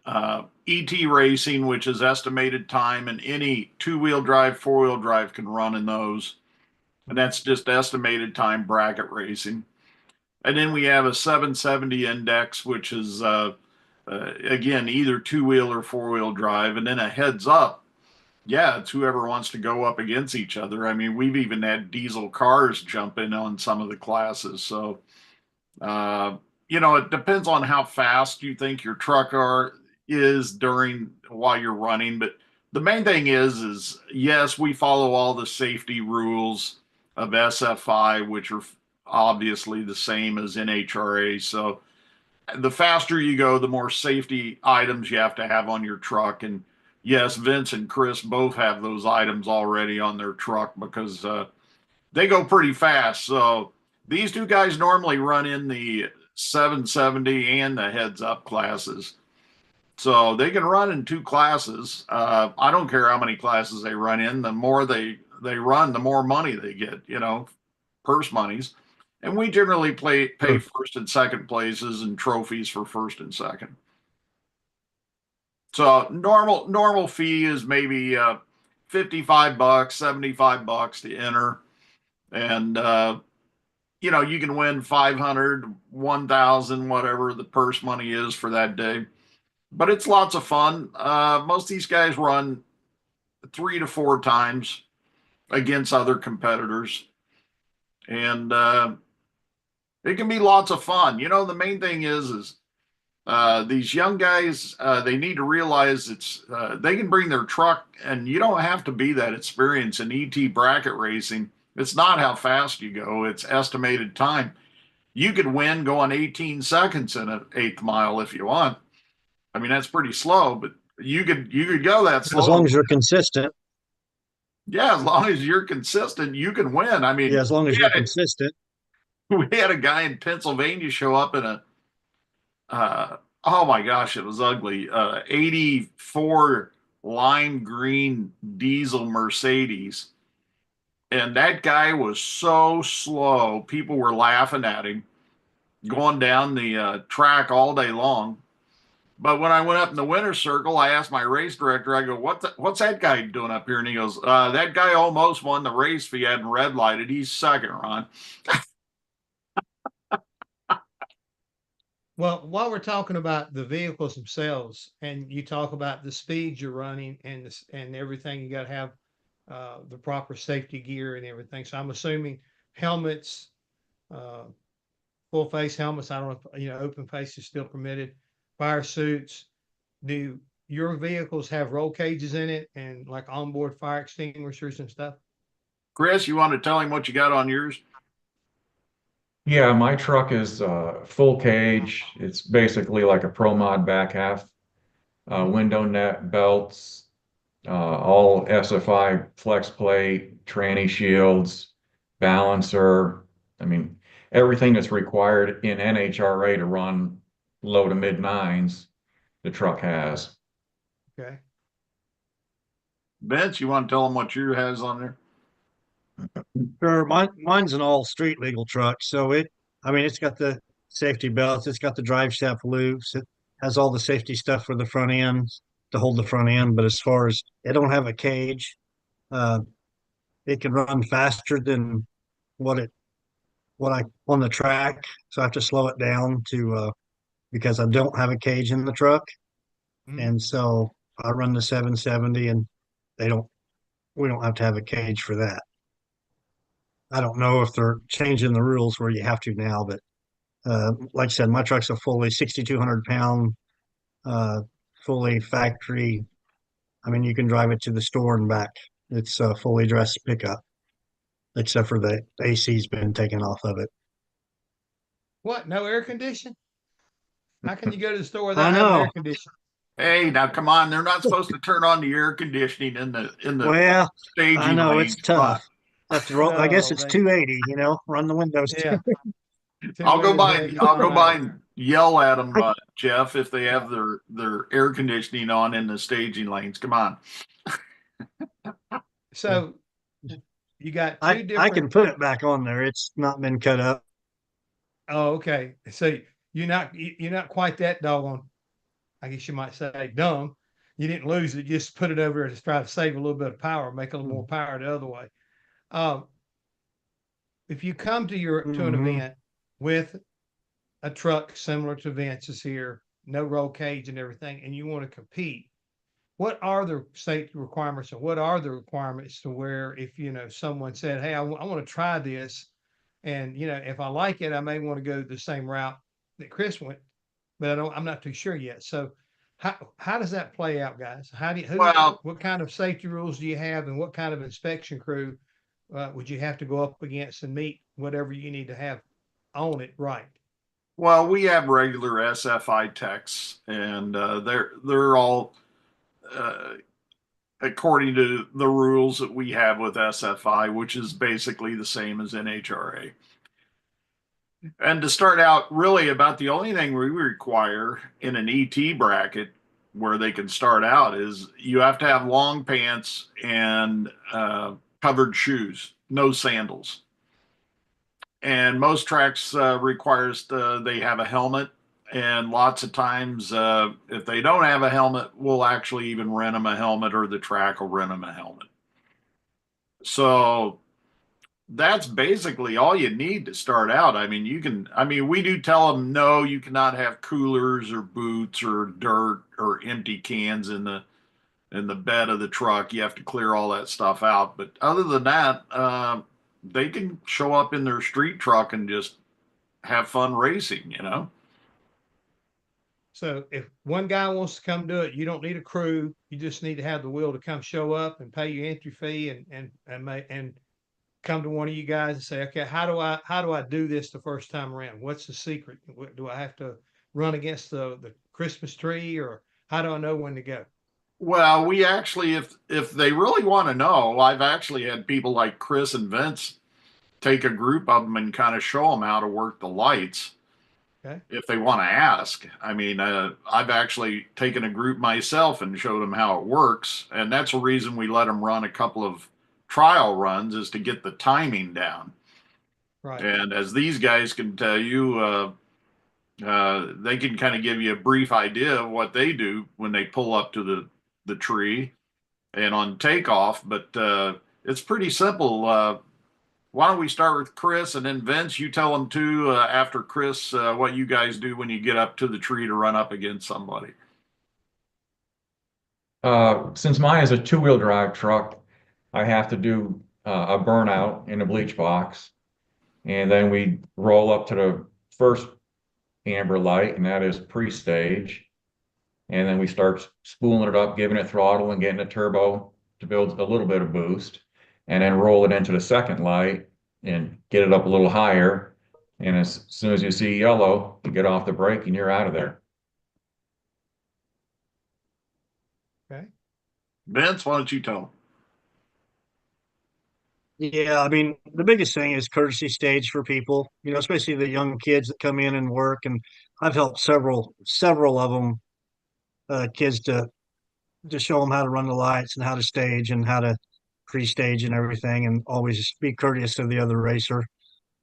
ET racing, which is estimated time, and any 2-wheel drive, 4-wheel drive can run in those. And that's just estimated time bracket racing. And then we have a 770 index, which is, again, either 2-wheel or 4-wheel drive. And then a heads up. Yeah, it's whoever wants to go up against each other. I mean, we've even had diesel cars jump in on some of the classes. So, it depends on how fast you think your truck is while you're running. But the main thing is yes, we follow all the safety rules of SFI, which are obviously the same as NHRA. So the faster you go, the more safety items you have to have on your truck. And yes, Vince and Chris both have those items already on their truck because they go pretty fast. So these two guys normally run in the 770 and the heads up classes. So they can run in 2 classes. I don't care how many classes they run in. The more they run, the more money they get, purse monies. And we generally pay first and second places and trophies for first and second. So normal fee is maybe $55, $75 to enter. And you can win 500, 1,000, whatever the purse money is for that day. But it's lots of fun. Most of these guys run 3 to 4 times against other competitors. And it can be lots of fun. The main thing is these young guys, they need to realize they can bring their truck, and you don't have to be that experienced in ET bracket racing. It's not how fast you go, it's estimated time. You could win going 18 seconds in an 8th mile if you want. I mean, that's pretty slow, but you could go that slow. As long as you're consistent. Yeah, as long as you're consistent, you can win. I mean, yeah, as long as you're consistent. We had a guy in Pennsylvania show up in a oh my gosh, it was ugly. 84 lime green diesel Mercedes. And that guy was so slow. People were laughing at him going down the track all day long. But when I went up in the winner's circle, I asked my race director, I go, what's that guy doing up here? And he goes, that guy almost won the race if he hadn't red lighted. He's second, Ron. Well, while we're talking about the vehicles themselves, and you talk about the speeds you're running and everything, you got to have the proper safety gear and everything. So I'm assuming helmets, full face helmets. I don't know if open face is still permitted. Fire suits. Do your vehicles have roll cages in it and like onboard fire extinguishers and stuff? Chris, you want to tell him what you got on yours? Yeah, my truck is full cage. It's basically like a Pro Mod back half, window net, belts, all SFI flex plate, tranny shields, balancer. I mean, everything that's required in NHRA to run low to mid nines, the truck has. Okay. Vince, you want to tell them what your has on there? Sure, mine's an all street legal truck, so I mean, it's got the safety belts, it's got the drive shaft loops, it has all the safety stuff for the front end to hold the front end. But as far as it don't have a cage, uh, it can run faster than what it what I on the track, so I have to slow it down to because I don't have a cage in the truck, and so I run the 770, and they don't we don't have to have a cage for that. I don't know if they're changing the rules where you have to now, but like I said, my truck's a fully 6,200 pound, fully factory. I mean, you can drive it to the store and back. It's a fully dressed pickup, except for the AC's been taken off of it. What? No air condition? How can you go to the store I without having know. air conditioning? Hey, now come on! They're not supposed to turn on the air conditioning in the Well, staging I know lanes. it's tough. Have to roll. I guess it's 280. Run the windows. Yeah. I'll go by. I'll go by Right. and yell at them, Jeff, if they have their air conditioning on in the staging lanes. Come on. So you got two I different. can put it back on there. It's not been cut up. Oh, okay. So you're not quite that doggone, I guess you might say, dumb. You didn't lose it. You just put it over to try to save a little bit of power, make a little more power the other way. If you come to an event with a truck similar to Vince's here, no roll cage and everything, and you want to compete, what are the safety requirements, or what are the requirements to where if someone said, hey, I want to try this, and if I like it, I may want to go the same route that Chris went, but I'm not too sure yet. So how does that play out, guys? What kind of safety rules do you have, and what kind of inspection crew would you have to go up against and meet whatever you need to have on it right? Well, we have regular SFI techs, and they're all according to the rules that we have with SFI, which is basically the same as NHRA. And to start out, really about the only thing we require in an ET bracket where they can start out is you have to have long pants and covered shoes, no sandals. And most tracks requires they have a helmet. And lots of times, if they don't have a helmet, we'll actually even rent them a helmet, or the track will rent them a helmet. So that's basically all you need to start out. I mean, we do tell them, no, you cannot have coolers or boots or dirt or empty cans in the bed of the truck. You have to clear all that stuff out. But other than that, they can show up in their street truck and just have fun racing, So if one guy wants to come do it, you don't need a crew. You just need to have the will to come show up and pay your entry fee and come to one of you guys and say, okay, how do I do this the first time around? What's the secret? Do I have to run against the Christmas tree, or how do I know when to go? Well, we actually, if they really want to know, I've actually had people like Chris and Vince take a group of them and kind of show them how to work the lights. Okay. If they want to ask. I mean, I've actually taken a group myself and showed them how it works. And that's the reason we let them run a couple of trial runs, is to get the timing down. Right. And as these guys can tell you, they can kind of give you a brief idea of what they do when they pull up to the tree and on takeoff. But it's pretty simple. Why don't we start with Chris, and then Vince, you tell them too, after Chris, what you guys do when you get up to the tree to run up against somebody. Since mine is a two-wheel drive truck, I have to do a burnout in a bleach box. And then we roll up to the first amber light, and that is pre-stage. And then we start spooling it up, giving it throttle and getting a turbo to build a little bit of boost, and then roll it into the second light and get it up a little higher. And as soon as you see yellow, you get off the brake and you're out of there. Okay. Vince, why don't you tell them? Yeah, I mean, the biggest thing is courtesy stage for people, especially the young kids that come in and work. And I've helped several of them, kids to show them how to run the lights and how to stage and how to pre-stage and everything, and always be courteous to the other racer.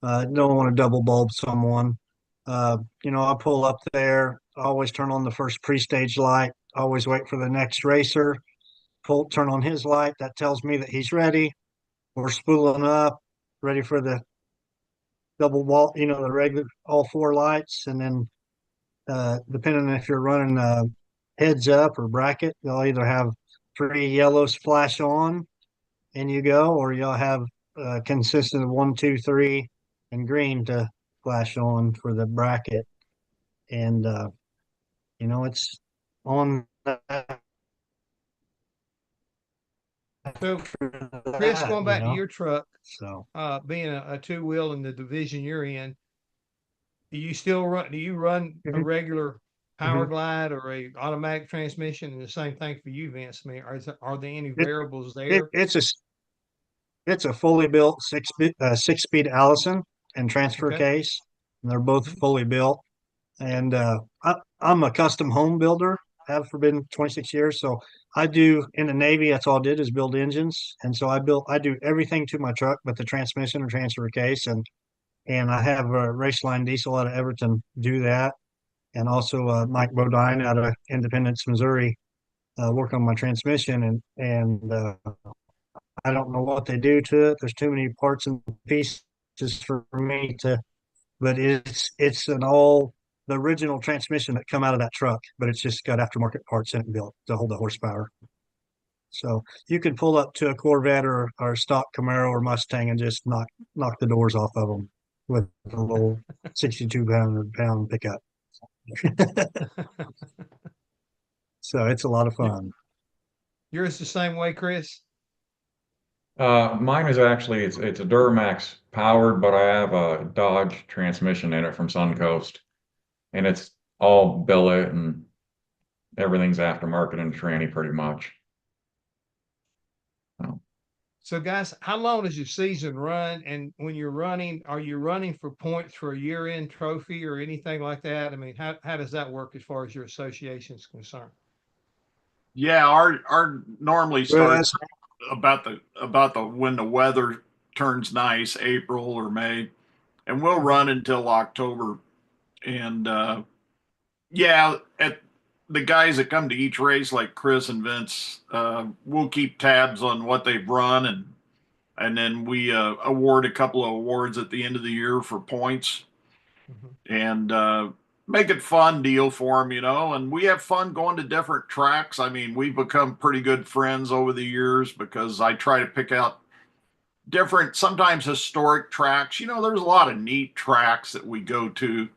Don't want to double bulb someone. I pull up there, always turn on the first pre-stage light, always wait for the next racer, turn on his light. That tells me that he's ready. We're spooling up, ready for the double ball, the regular, all four lights. And then, depending on if you're running heads up or bracket, you'll either have three yellows flash on and you go, or you'll have consistent of 1, 2, 3 and green to flash on for the bracket. And, it's on. So, Chris, going back to your truck, so being a two-wheel in the division you're in, do you run a regular power glide or a automatic transmission? And the same thing for you, Vince. I mean, are there any variables there? It's a fully built six-speed Allison and transfer Okay. case. And they're both fully built. And I'm a custom home builder, have for been 26 years. So I do in the Navy, that's all I did is build engines. And so I do everything to my truck, but the transmission and transfer case. And I have a Raceline Diesel out of Everton do that. And also Mike Bodine out of Independence, Missouri, work on my transmission. And I don't know what they do to it. There's too many parts and pieces for me but it's the original transmission that come out of that truck, but it's just got aftermarket parts in it built to hold the horsepower. So you can pull up to a Corvette or stock Camaro or Mustang and just knock the doors off of them with a little 62-pound pickup. So it's a lot of fun. Yours the same way, Chris? Mine is actually, it's a Duramax powered, but I have a Dodge transmission in it from Suncoast, and it's all billet and everything's aftermarket and tranny pretty much. So guys, how long does your season run? And when you're running, are you running for points for a year-end trophy or anything like that? I mean, how does that work as far as your association is concerned? Yeah, our normally starts about the when the weather turns nice, April or May, and we'll run until October. And at the guys that come to each race, like Chris and Vince, we'll keep tabs on what they've run, and then we award a couple of awards at the end of the year for points, and make it fun deal for them, and we have fun going to different tracks. I mean, we've become pretty good friends over the years because I try to pick out different, sometimes historic tracks. There's a lot of neat tracks that we go to.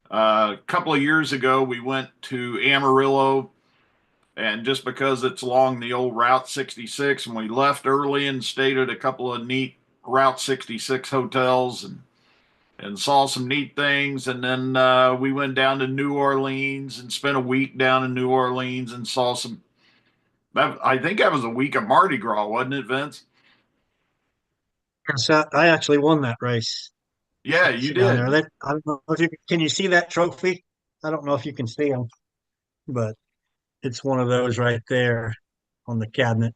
A couple of years ago, we went to Amarillo, and just because it's along the old Route 66, and we left early and stayed at a couple of neat Route 66 hotels and saw some neat things. And then we went down to New Orleans and spent a week down in New Orleans and saw some. I think that was a week of Mardi Gras, wasn't it, Vince? So I actually won that race. Yeah, you did. There. I don't know if can you see that trophy? I don't know if you can see them, but it's one of those right there on the cabinet.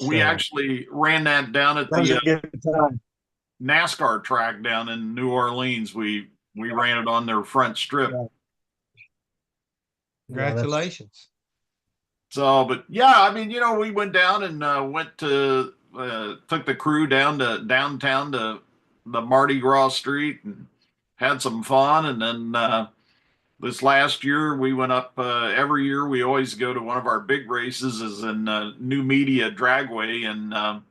We actually ran that down at the NASCAR track down in New Orleans. We ran it on their front strip. Congratulations. But yeah, I mean, we went down and took the crew down to downtown to the Mardi Gras street and had some fun. And then this last year we went up, every year we always go to one of our big races is in New Media Dragway in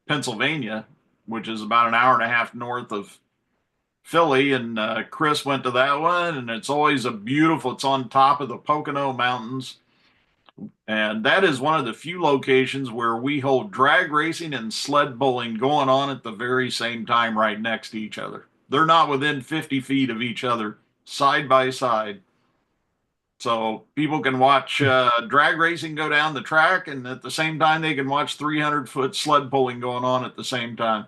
Pennsylvania, which is about an hour and a half north of Philly. And Chris went to that one, and it's always it's on top of the Pocono Mountains. And that is one of the few locations where we hold drag racing and sled bowling going on at the very same time right next to each other. They're not within 50 feet of each other, side by side. So people can watch drag racing go down the track, and at the same time, they can watch 300-foot sled pulling going on at the same time.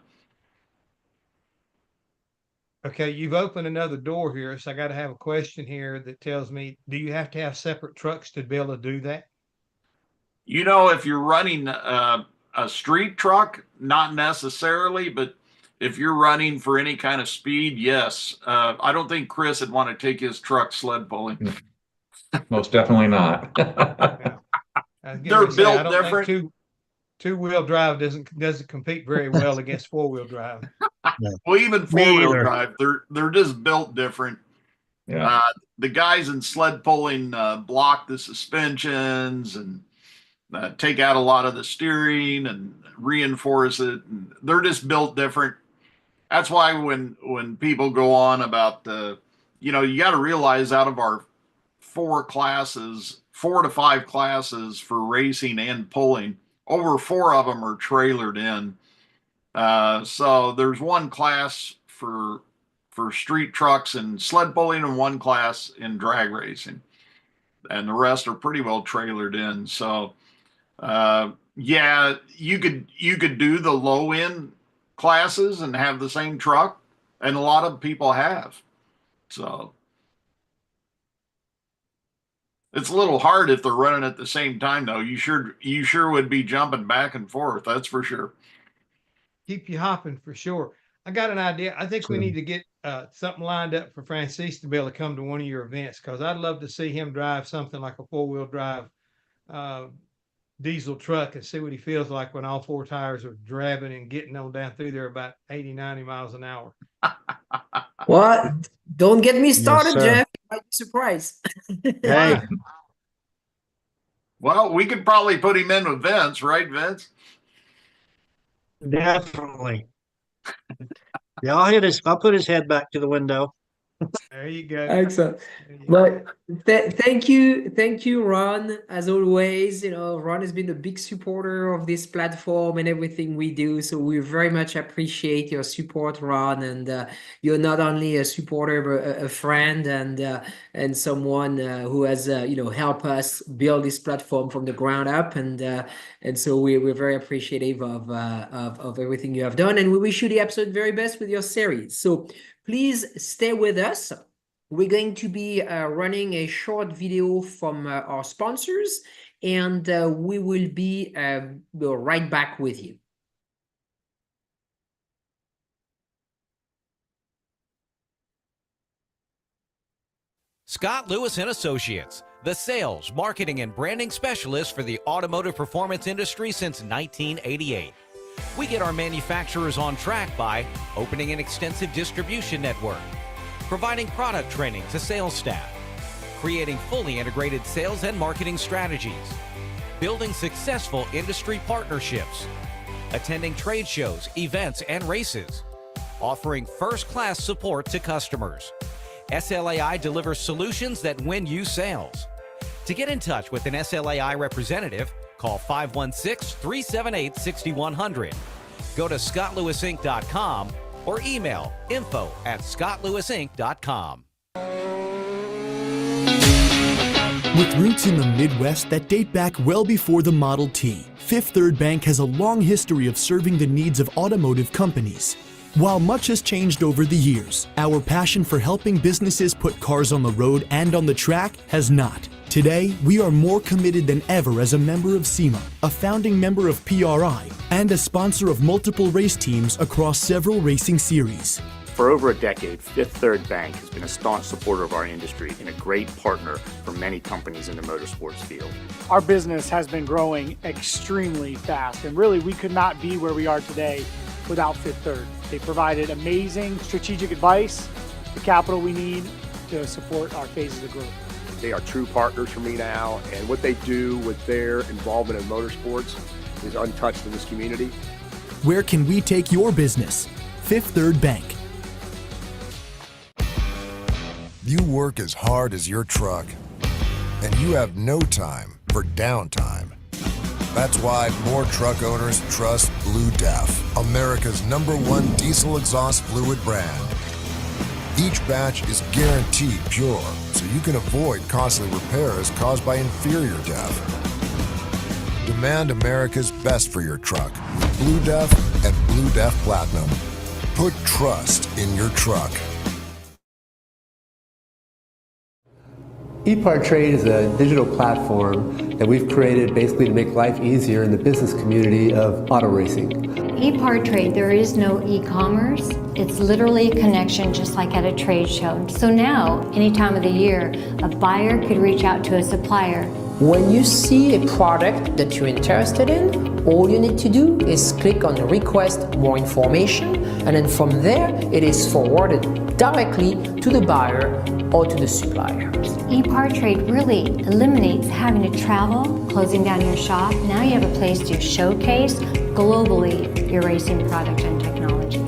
Okay, you've opened another door here, so I got to have a question here that tells me, do you have to have separate trucks to be able to do that? You know, if you're running a street truck, not necessarily, but if you're running for any kind of speed, yes. I don't think Chris would want to take his truck sled pulling. Most definitely not. They're built different. Two-wheel drive doesn't compete very well against four-wheel drive. Well, even four-wheel drive, they're just built different. Yeah. The guys in sled pulling block the suspensions and take out a lot of the steering and reinforce it. And they're just built different. That's why when people go on about you got to realize out of our 4 to 5 classes for racing and pulling, over 4 of them are trailered in. So there's 1 class for street trucks and sled pulling and 1 class in drag racing. And the rest are pretty well trailered in. So, yeah, you could do the low end classes and have the same truck, and a lot of people have. So it's a little hard if they're running at the same time, though. You sure would be jumping back and forth. That's for sure. Keep you hopping for sure. I got an idea. I think we need to get something lined up for Francis to be able to come to one of your events, because I'd love to see him drive something like a 4-wheel drive diesel truck and see what he feels like when all 4 tires are driving and getting on down through there about 80, 90 miles an hour. What? Don't get me started, Yes, Jeff. You might be surprised. Hey. Well, we could probably put him in with Vince, right, Vince? Definitely. Yeah, I'll put his head back to the window. There you go. Excellent. But thank you, Ron. As always, Ron has been a big supporter of this platform and everything we do. So we very much appreciate your support, Ron. And you're not only a supporter, but a friend and someone who has helped us build this platform from the ground up. And so we're very appreciative of everything you have done. And we wish you the absolute very best with your series. So please stay with us. We're going to be running a short video from our sponsors, and we will be right back with you. Scott Lewis and Associates, the sales, marketing, and branding specialist for the automotive performance industry since 1988. We get our manufacturers on track by opening an extensive distribution network, providing product training to sales staff, creating fully integrated sales and marketing strategies, building successful industry partnerships, attending trade shows, events, and races, offering first-class support to customers. SLAI delivers solutions that win you sales. To get in touch with an SLAI representative, call 516-378-6100. Go to scottlewisinc.com or email info@scottlewisinc.com. With roots in the Midwest that date back well before the Model T, Fifth Third Bank has a long history of serving the needs of automotive companies. While much has changed over the years, our passion for helping businesses put cars on the road and on the track has not. Today, we are more committed than ever as a member of SEMA, a founding member of PRI, and a sponsor of multiple race teams across several racing series. For over a decade, Fifth Third Bank has been a staunch supporter of our industry and a great partner for many companies in the motorsports field. Our business has been growing extremely fast, and really we could not be where we are today without Fifth Third. They provided amazing strategic advice, the capital we need to support our phases of growth. They are true partners for me now, and what they do with their involvement in motorsports is untouched in this community. Where can we take your business? Fifth Third Bank. You work as hard as your truck, and you have no time for downtime. That's why more truck owners trust Blue Def, America's #1 diesel exhaust fluid brand. Each batch is guaranteed pure, so you can avoid costly repairs caused by inferior DEF. Demand America's best for your truck. Blue DEF and Blue DEF Platinum. Put trust in your truck. ePart Trade is a digital platform that we've created basically to make life easier in the business community of auto racing. ePart Trade, there is no e-commerce. It's literally a connection just like at a trade show. So now, any time of the year, a buyer could reach out to a supplier. When you see a product that you're interested in, all you need to do is click on request more information, and then from there it is forwarded directly to the buyer or to the supplier. ePart Trade really eliminates having to travel, closing down your shop. Now you have a place to showcase globally your racing product and technology.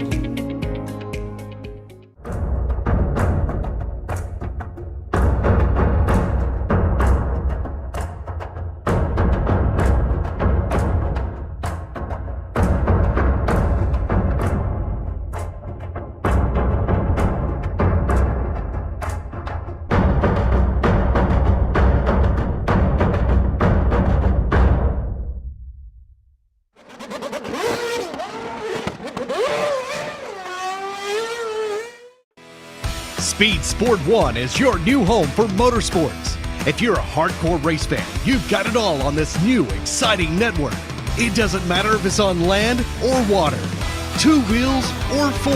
Speed Sport 1 is your new home for motorsports. If you're a hardcore race fan, you've got it all on this new, exciting network. It doesn't matter if it's on land or water, 2 wheels or 4,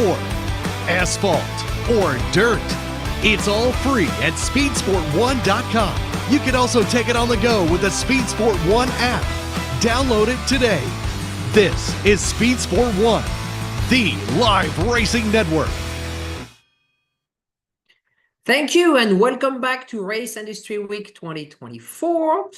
asphalt or dirt. It's all free at speedsport1.com. You can also take it on the go with the Speed Sport 1 app. Download it today. This is Speed Sport 1, the live racing network. Thank you and welcome back to Race Industry Week 2024.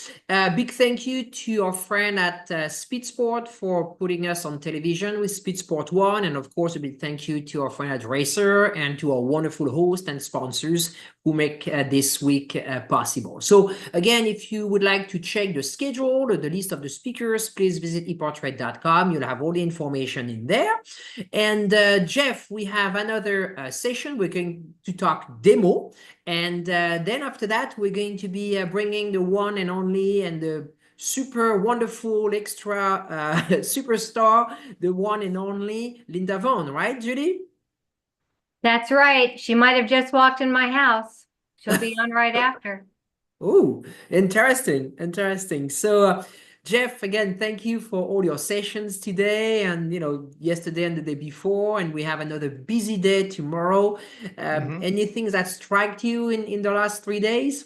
Big thank you to our friend at Speed Sport for putting us on television with Speed Sport 1. And of course, a big thank you to our friend at Racer and to our wonderful hosts and sponsors who make this week possible. So again, if you would like to check the schedule or the list of the speakers, please visit epartrade.com. You'll have all the information in there. And Jeff, we have another session. We're going to talk demo. And then after that, we're going to be bringing the one and only and the super wonderful extra superstar, the one and only Linda Vaughn, right, Judy? That's right. She might have just walked in my house. She'll be on right after. Oh, interesting, interesting. So, Jeff, again, thank you for all your sessions today and, yesterday and the day before, and we have another busy day tomorrow. Anything that struck you in the last 3 days?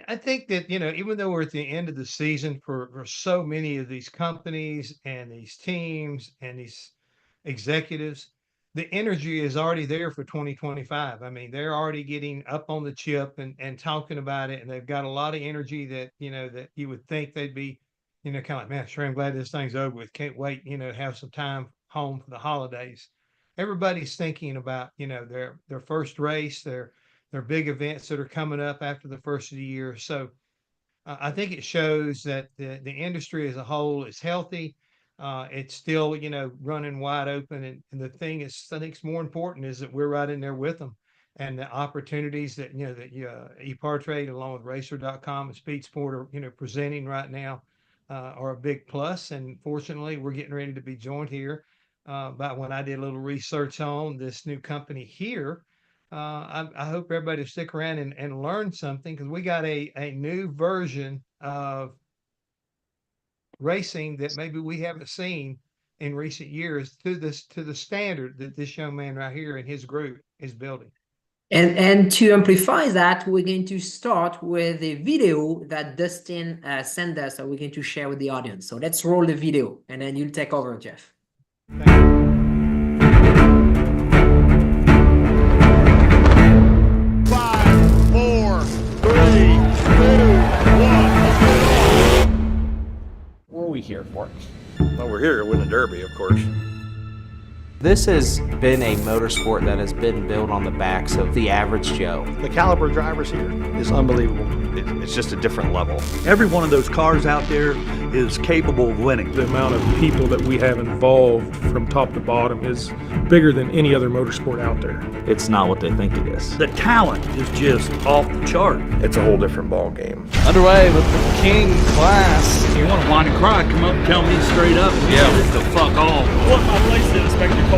I think that, even though we're at the end of the season for so many of these companies and these teams and these executives, the energy is already there for 2025. I mean, they're already getting up on the chip and talking about it. And they've got a lot of energy that, that you would think they'd be, kind of like, man, sure, I'm glad this thing's over with. Can't wait, to have some time home for the holidays. Everybody's thinking about, their first race, their big events that are coming up after the first of the year. So I think it shows that the industry as a whole is healthy. It's still, running wide open. And the thing is, I think it's more important is that we're right in there with them. And the opportunities that, ePart Trade along with racer.com and Speed Sport are, presenting right now are a big plus. And fortunately, we're getting ready to be joined here. About when I did a little research on this new company here, I hope everybody will stick around and learn something because we got a new version of racing that maybe we haven't seen in recent years to the standard that this young man right here and his group is building. And to amplify that, we're going to start with a video that Dustin sent us that we're going to share with the audience. So let's roll the video and then you'll take over, Jeff. What are we here for? Well, we're here to win the Derby, of course. This has been a motorsport that has been built on the backs of the average Joe. The caliber of drivers here is unbelievable. It's just a different level. Every one of those cars out there is capable of winning. The amount of people that we have involved from top to bottom is bigger than any other motorsport out there. It's not what they think it is. The talent is just off the chart. It's a whole different ball game. Underway with the King class. If you want to whine and cry, come up and tell me straight up. Yeah. It's the fuck off. What my place is, inspect your car.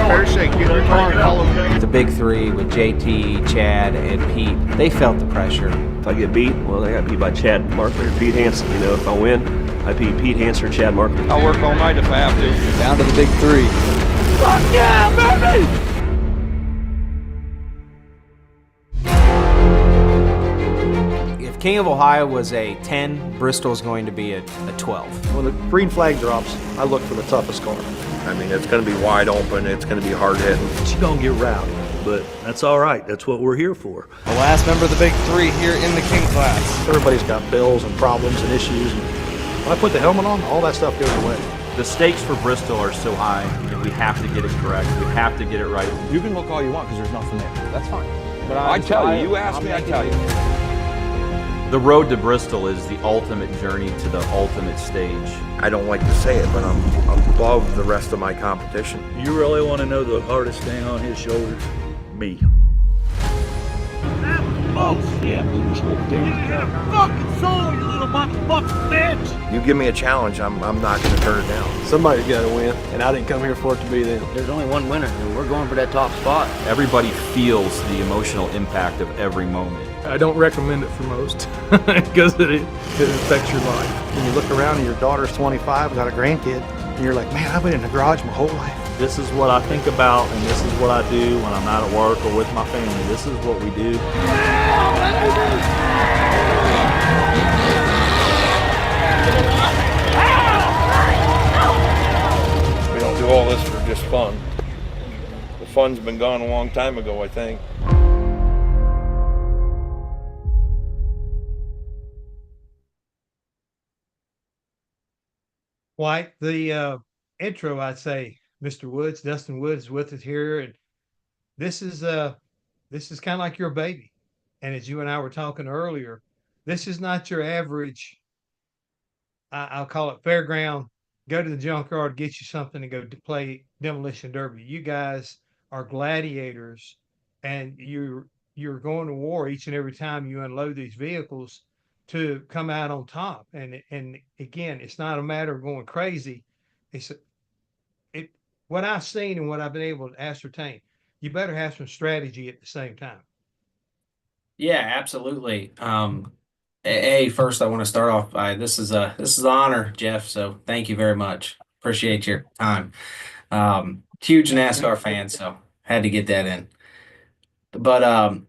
Fair shake, get your car and hello. The big three with JT, Chad, and Pete, they felt the pressure. If I get beat, well, I got beat by Chad Markley or Pete Hansen. You know, if I win, I beat Pete Hansen or Chad Markley. I'll work all night if I have to. Down to the big three. Fuck yeah, baby! If King of Ohio was a 10, Bristol is going to be a 12. When the green flag drops, I look for the toughest car. I mean, it's going to be wide open. It's going to be hard hitting. It's going to get rowdy, but that's all right. That's what we're here for. The last member of the big three here in the King class. Everybody's got bills and problems and issues. And when I put the helmet on, all that stuff goes away. The stakes for Bristol are so high, and we have to get it correct. We have to get it right. You can look all you want because there's nothing there. That's fine. But I tell you, you ask me, I tell you. The road to Bristol is the ultimate journey to the ultimate stage. I don't like to say it, but I'm above the rest of my competition. You really want to know the hardest thing on his shoulders? Me. Bullshit. Fucking soul, you little motherfucking bitch. You give me a challenge, I'm not going to turn it down. Somebody's got to win, and I didn't come here for it to be them. There's only one winner, and we're going for that top spot. Everybody feels the emotional impact of every moment. I don't recommend it for most because it affects your life. When you look around and your daughter's 25, got a grandkid, and you're like, man, I've been in the garage my whole life. This is what I think about, and this is what I do when I'm not at work or with my family. This is what we do. We don't do all this for just fun. The fun's been gone a long time ago, I think. White, the intro, I'd say, Mr. Woods, Dustin Woods, with us here, and this is kind of like your baby. And as you and I were talking earlier, this is not your average. I'll call it fairground. Go to the junkyard, get you something, and go to play demolition derby. You guys are gladiators, and you're going to war each and every time you unload these vehicles to come out on top. And again, it's not a matter of going crazy. What I've seen and what I've been able to ascertain, you better have some strategy at the same time. Yeah, absolutely. First I want to start off by this is an honor, Jeff. So thank you very much. Appreciate your time. Huge NASCAR fan, so had to get that in. But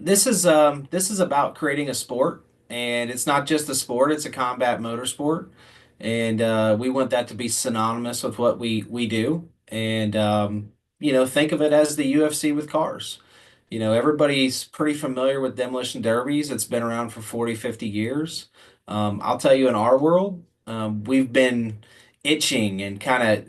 this is about creating a sport. And it's not just a sport, it's a combat motorsport. And we want that to be synonymous with what we do. And, think of it as the UFC with cars. Everybody's pretty familiar with demolition derbies. It's been around for 40, 50 years. I'll tell you, in our world, we've been itching and kind of,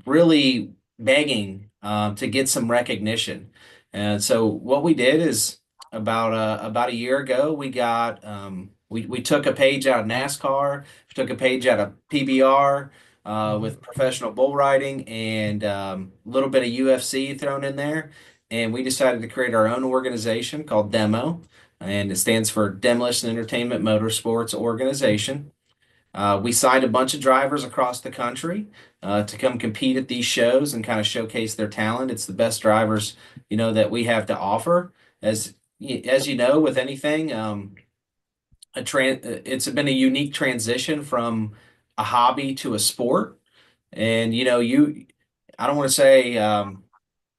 really begging to get some recognition. And so what we did is, about a year ago, we got we took a page out of NASCAR, we took a page out of PBR with professional bull riding, and a little bit of UFC thrown in there, and we decided to create our own organization called Demo, and it stands for Demolition Entertainment Motorsports Organization. We signed a bunch of drivers across the country to come compete at these shows and kind of showcase their talent. It's the best drivers, that we have to offer. As you know, with anything, it's been a unique transition from a hobby to a sport. And, I don't want to say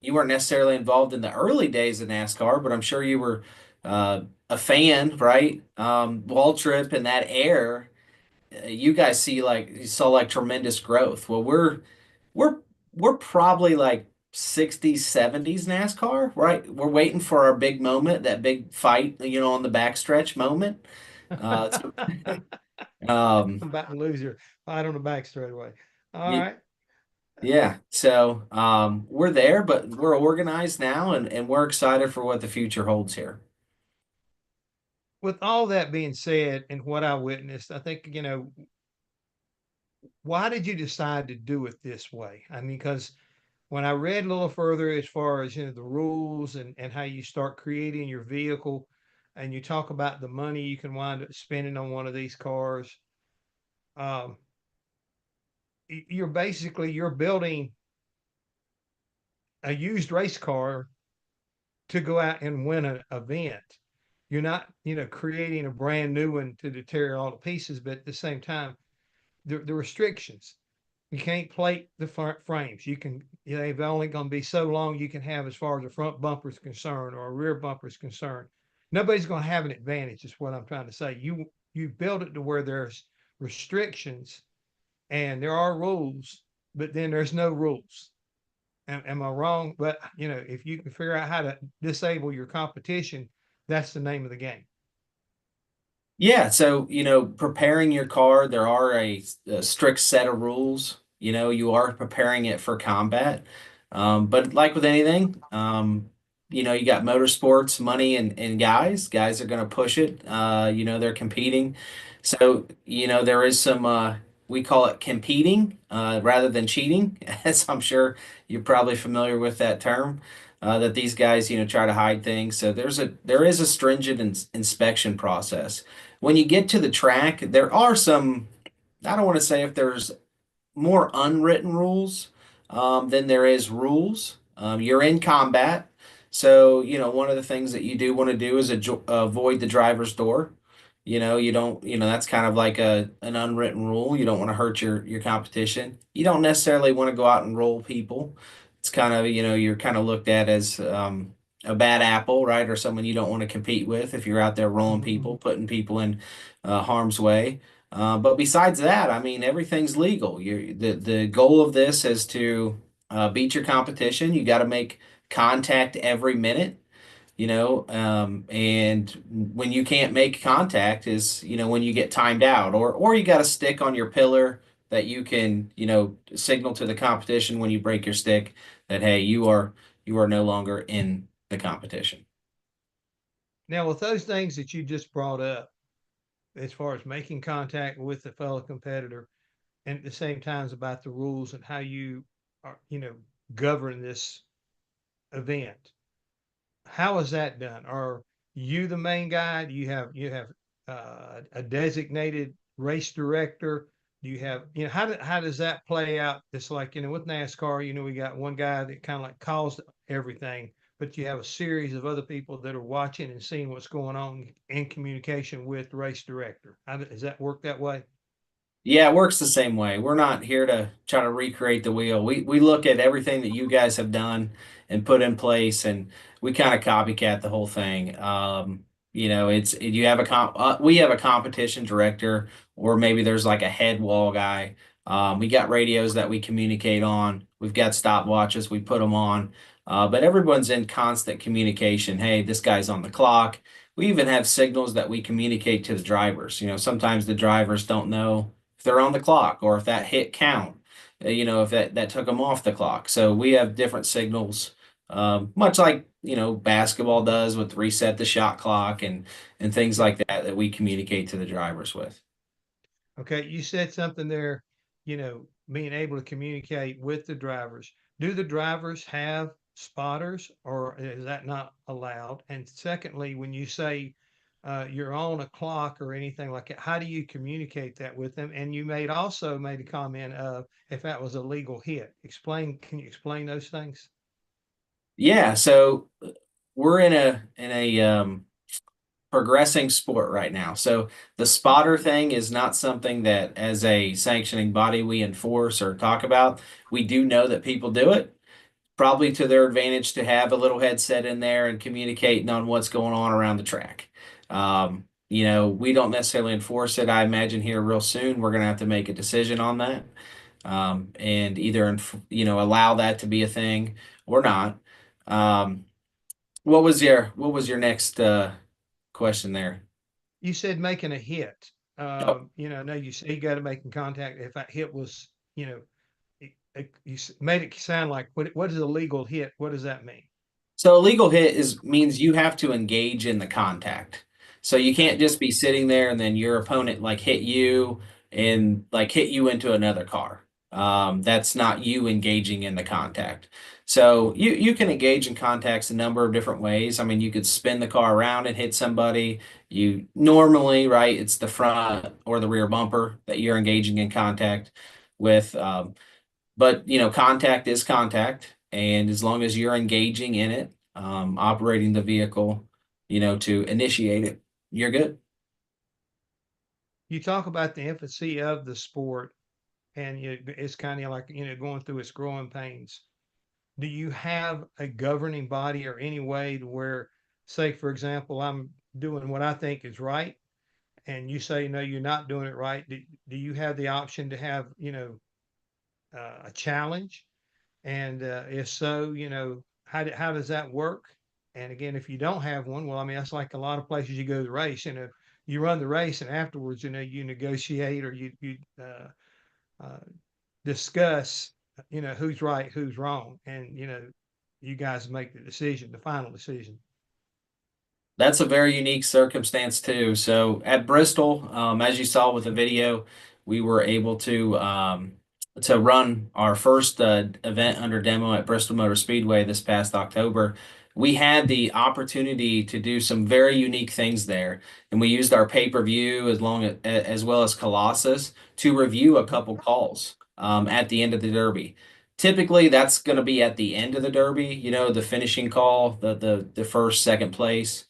you weren't necessarily involved in the early days of NASCAR, but I'm sure you were a fan, right? Waltrip and that era, you guys saw tremendous growth. Well, we're probably like 60s, 70s NASCAR, right? We're waiting for our big moment, that big fight, on the backstretch moment. I'm about to lose your fight on the back straight away. All right. Yeah. So we're there, but we're organized now, and we're excited for what the future holds here. With all that being said, and what I witnessed, I think, why did you decide to do it this way? I mean, because when I read a little further as far as, the rules and how you start creating your vehicle, and you talk about the money you can wind up spending on one of these cars, um, you're building a used race car to go out and win an event. You're not, creating a brand new one to tear all to pieces, but at the same time, the restrictions. You can't plate the front frames. They've only going to be so long you can have as far as the front bumper is concerned or a rear bumper is concerned. Nobody's going to have an advantage, is what I'm trying to say. You build it to where there's restrictions and there are rules, but then there's no rules. Am I wrong? But if you can figure out how to disable your competition, that's the name of the game. Yeah, so preparing your car, there are a strict set of rules. You are preparing it for combat. But like with anything, you got motorsports, money, and guys. Guys are going to push it. They're competing. So, there is some, we call it competing rather than cheating, as I'm sure you're probably familiar with that term. That these guys, try to hide things. So there is a stringent inspection process. When you get to the track, there are some, I don't want to say if there's more unwritten rules than there is rules. You're in combat. So, one of the things that you do want to do is avoid the driver's door. You don't, that's kind of like an unwritten rule. You don't want to hurt your competition. You don't necessarily want to go out and roll people. It's kind of, you're kind of looked at as a bad apple, right? Or someone you don't want to compete with if you're out there rolling people, putting people in harm's way. But besides that, I mean, everything's legal. The goal of this is to beat your competition. You got to make contact every minute, and when you can't make contact is, when you get timed out, or you got a stick on your pillar that you can, signal to the competition when you break your stick that, hey, you are no longer in the competition. Now, with those things that you just brought up, as far as making contact with a fellow competitor, and at the same time about the rules and how you are, govern this event. How is that done? Are you the main guy? Do you have a designated race director? Do you have, how does that play out? It's like, with NASCAR, we got one guy that kind of like calls everything, but you have a series of other people that are watching and seeing what's going on in communication with the race director. Does that work that way? Yeah, it works the same way. We're not here to try to recreate the wheel. We look at everything that you guys have done and put in place, and we kind of copycat the whole thing. It's you have we have a competition director, or maybe there's like a head wall guy. We got radios that we communicate on. We've got stopwatches. We put them on, but everyone's in constant communication. Hey, this guy's on the clock. We even have signals that we communicate to the drivers. Sometimes the drivers don't know they're on the clock or if that hit count, if that took them off the clock. So we have different signals, much like, basketball does with reset the shot clock and things like that we communicate to the drivers with. Okay, you said something there, being able to communicate with the drivers. Do the drivers have spotters or is that not allowed? And secondly, when you say you're on a clock or anything like that, how do you communicate that with them? And you also made a comment of if that was a legal hit. Can you explain those things? Yeah, so we're in a progressing sport right now. So the spotter thing is not something that as a sanctioning body we enforce or talk about. We do know that people do it, probably to their advantage to have a little headset in there and communicating on what's going on around the track. We don't necessarily enforce it. I imagine here real soon we're going to have to make a decision on that, and either allow that to be a thing or not. Um, what was your next question there? You said making a hit. Oh, No, you say you got to make contact. If that hit was, made it sound like what is a legal hit? What does that mean? So a legal hit means you have to engage in the contact. So you can't just be sitting there and then your opponent like hit you and like hit you into another car. That's not you engaging in the contact. So you can engage in contacts a number of different ways. I mean, you could spin the car around and hit somebody. You normally, right, it's the front or the rear bumper that you're engaging in contact with. But contact is contact, and as long as you're engaging in it, operating the vehicle, to initiate it, you're good. You talk about the infancy of the sport, and it's kind of like going through its growing pains. Do you have a governing body or any way to where, say, for example, I'm doing what I think is right, and you say no, you're not doing it right? Do you have the option to have a challenge? And if so, how does that work? And again, if you don't have one, well, I mean, that's like a lot of places you go to the race. You run the race, and afterwards, you negotiate or you discuss, who's right, who's wrong, and you guys make the decision, the final decision. That's a very unique circumstance too. So at Bristol, as you saw with the video, we were able to run our first event under demo at Bristol Motor Speedway this past October. We had the opportunity to do some very unique things there, and we used our pay-per-view as well as Colossus to review a couple calls at the end of the Derby. Typically, that's going to be at the end of the Derby, the finishing call, the first, second place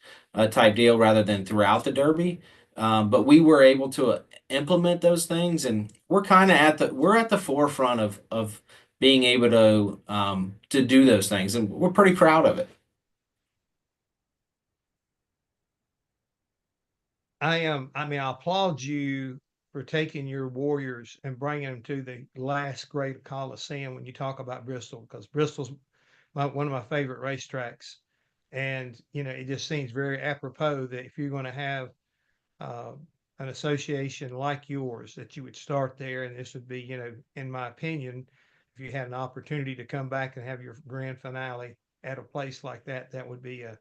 type deal, rather than throughout the Derby. But we were able to implement those things, and we're kind of at the forefront of being able to do those things, and we're pretty proud of it. I mean, I applaud you for taking your warriors and bringing them to the last great Coliseum when you talk about Bristol, because Bristol's one of my favorite racetracks. And, it just seems very apropos that if you're going to have an association like yours, that you would start there. And this would be, in my opinion, if you had an opportunity to come back and have your grand finale at a place like that, that would be a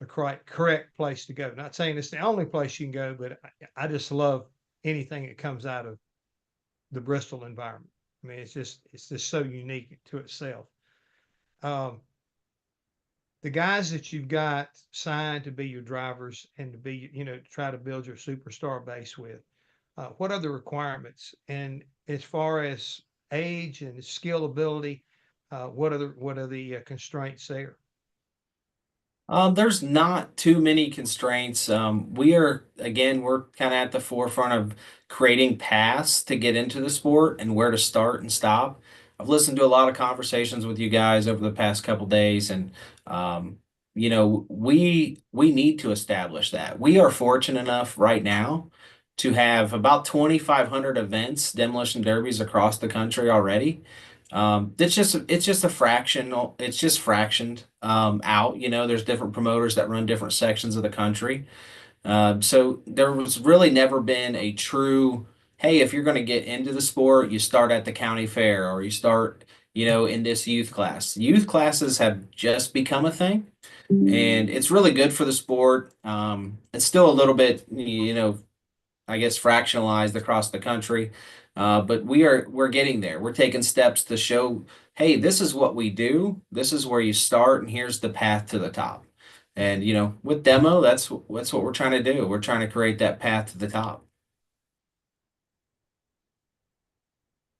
correct place to go. Not saying it's the only place you can go, but I just love anything that comes out of the Bristol environment. I mean, it's just so unique to itself. The guys that you've got signed to be your drivers and to be, to try to build your superstar base with, what are the requirements? And as far as age and skill ability, what are the constraints there? There's not too many constraints. We're kind of at the forefront of creating paths to get into the sport and where to start and stop. I've listened to a lot of conversations with you guys over the past couple days, and we need to establish that. We are fortunate enough right now to have about 2,500 events, demolition derbies across the country already. It's just a fraction. It's just fractioned out. There's different promoters that run different sections of the country. So there was really never been a true, hey, if you're going to get into the sport, you start at the county fair or you start, in this youth class. Youth classes have just become a thing, and it's really good for the sport. It's still a little bit, I guess, fractionalized across the country. But we're getting there. We're taking steps to show, hey, this is what we do. This is where you start, and here's the path to the top. And with demo, that's what we're trying to do. We're trying to create that path to the top.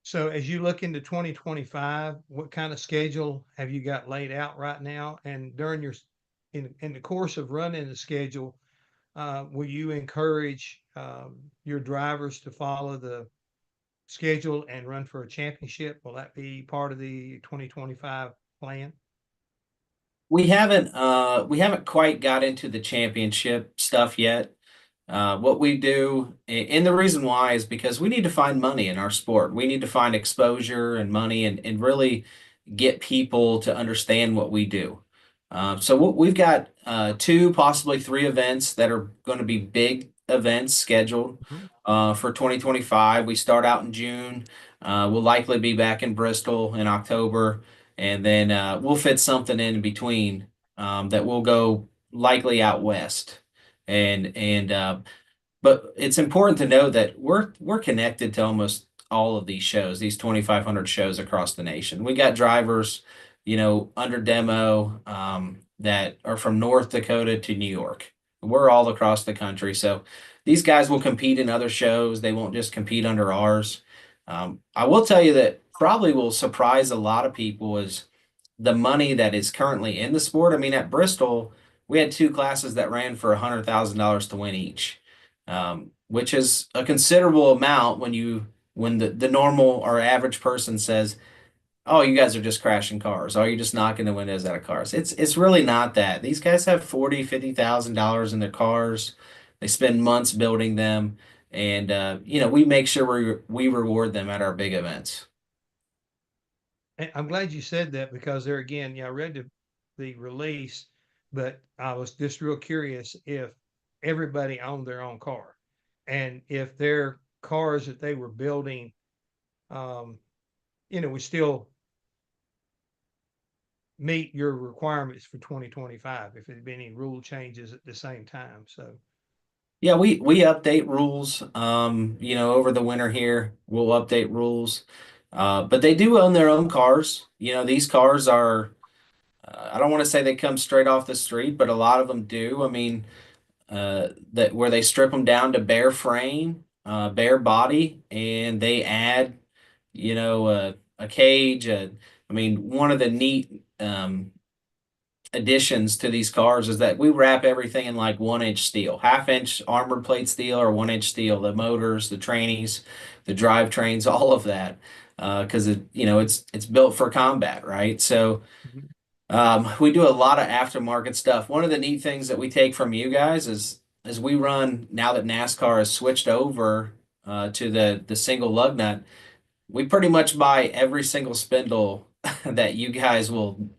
So as you look into 2025, what kind of schedule have you got laid out right now? And during in the course of running the schedule, will you encourage your drivers to follow the schedule and run for a championship? Will that be part of the 2025 plan? We haven't quite got into the championship stuff yet. What we do, and the reason why is because we need to find money in our sport. We need to find exposure and money and really get people to understand what we do. So we've got 2, possibly 3 events that are going to be big events scheduled for 2025. We start out in June. We'll likely be back in Bristol in October, and then we'll fit something in between that will go likely out west. And but it's important to know that we're connected to almost all of these shows, these 2,500 shows across the nation. We got drivers, under demo that are from North Dakota to New York. We're all across the country, so these guys will compete in other shows. They won't just compete under ours. I will tell you that probably will surprise a lot of people is the money that is currently in the sport. I mean, at Bristol, we had 2 classes that ran for $100,000 to win each, which is a considerable amount when the normal or average person says, "Oh, you guys are just crashing cars. Oh, you're just knocking the windows out of cars." It's really not that. These guys have $40,000-$50,000 in their cars. They spend months building them, and we make sure we reward them at our big events. And I'm glad you said that because there again, I read the release, but I was just real curious if everybody owned their own car and if their cars that they were building, would still meet your requirements for 2025, if there'd been any rule changes at the same time. So Yeah, we update rules. Over the winter here, we'll update rules. But they do own their own cars. These cars are, I don't want to say they come straight off the street, but a lot of them do. I mean, that where they strip them down to bare frame, bare body, and they add, a cage. I mean, one of the neat additions to these cars is that we wrap everything in like 1-inch steel, half-inch armor plate steel or 1-inch steel, the motors, the trannies, the drivetrains, all of that, because it's built for combat, right? So we do a lot of aftermarket stuff. One of the neat things that we take from you guys is we run, now that NASCAR has switched over to the single lug nut, we pretty much buy every single spindle that you guys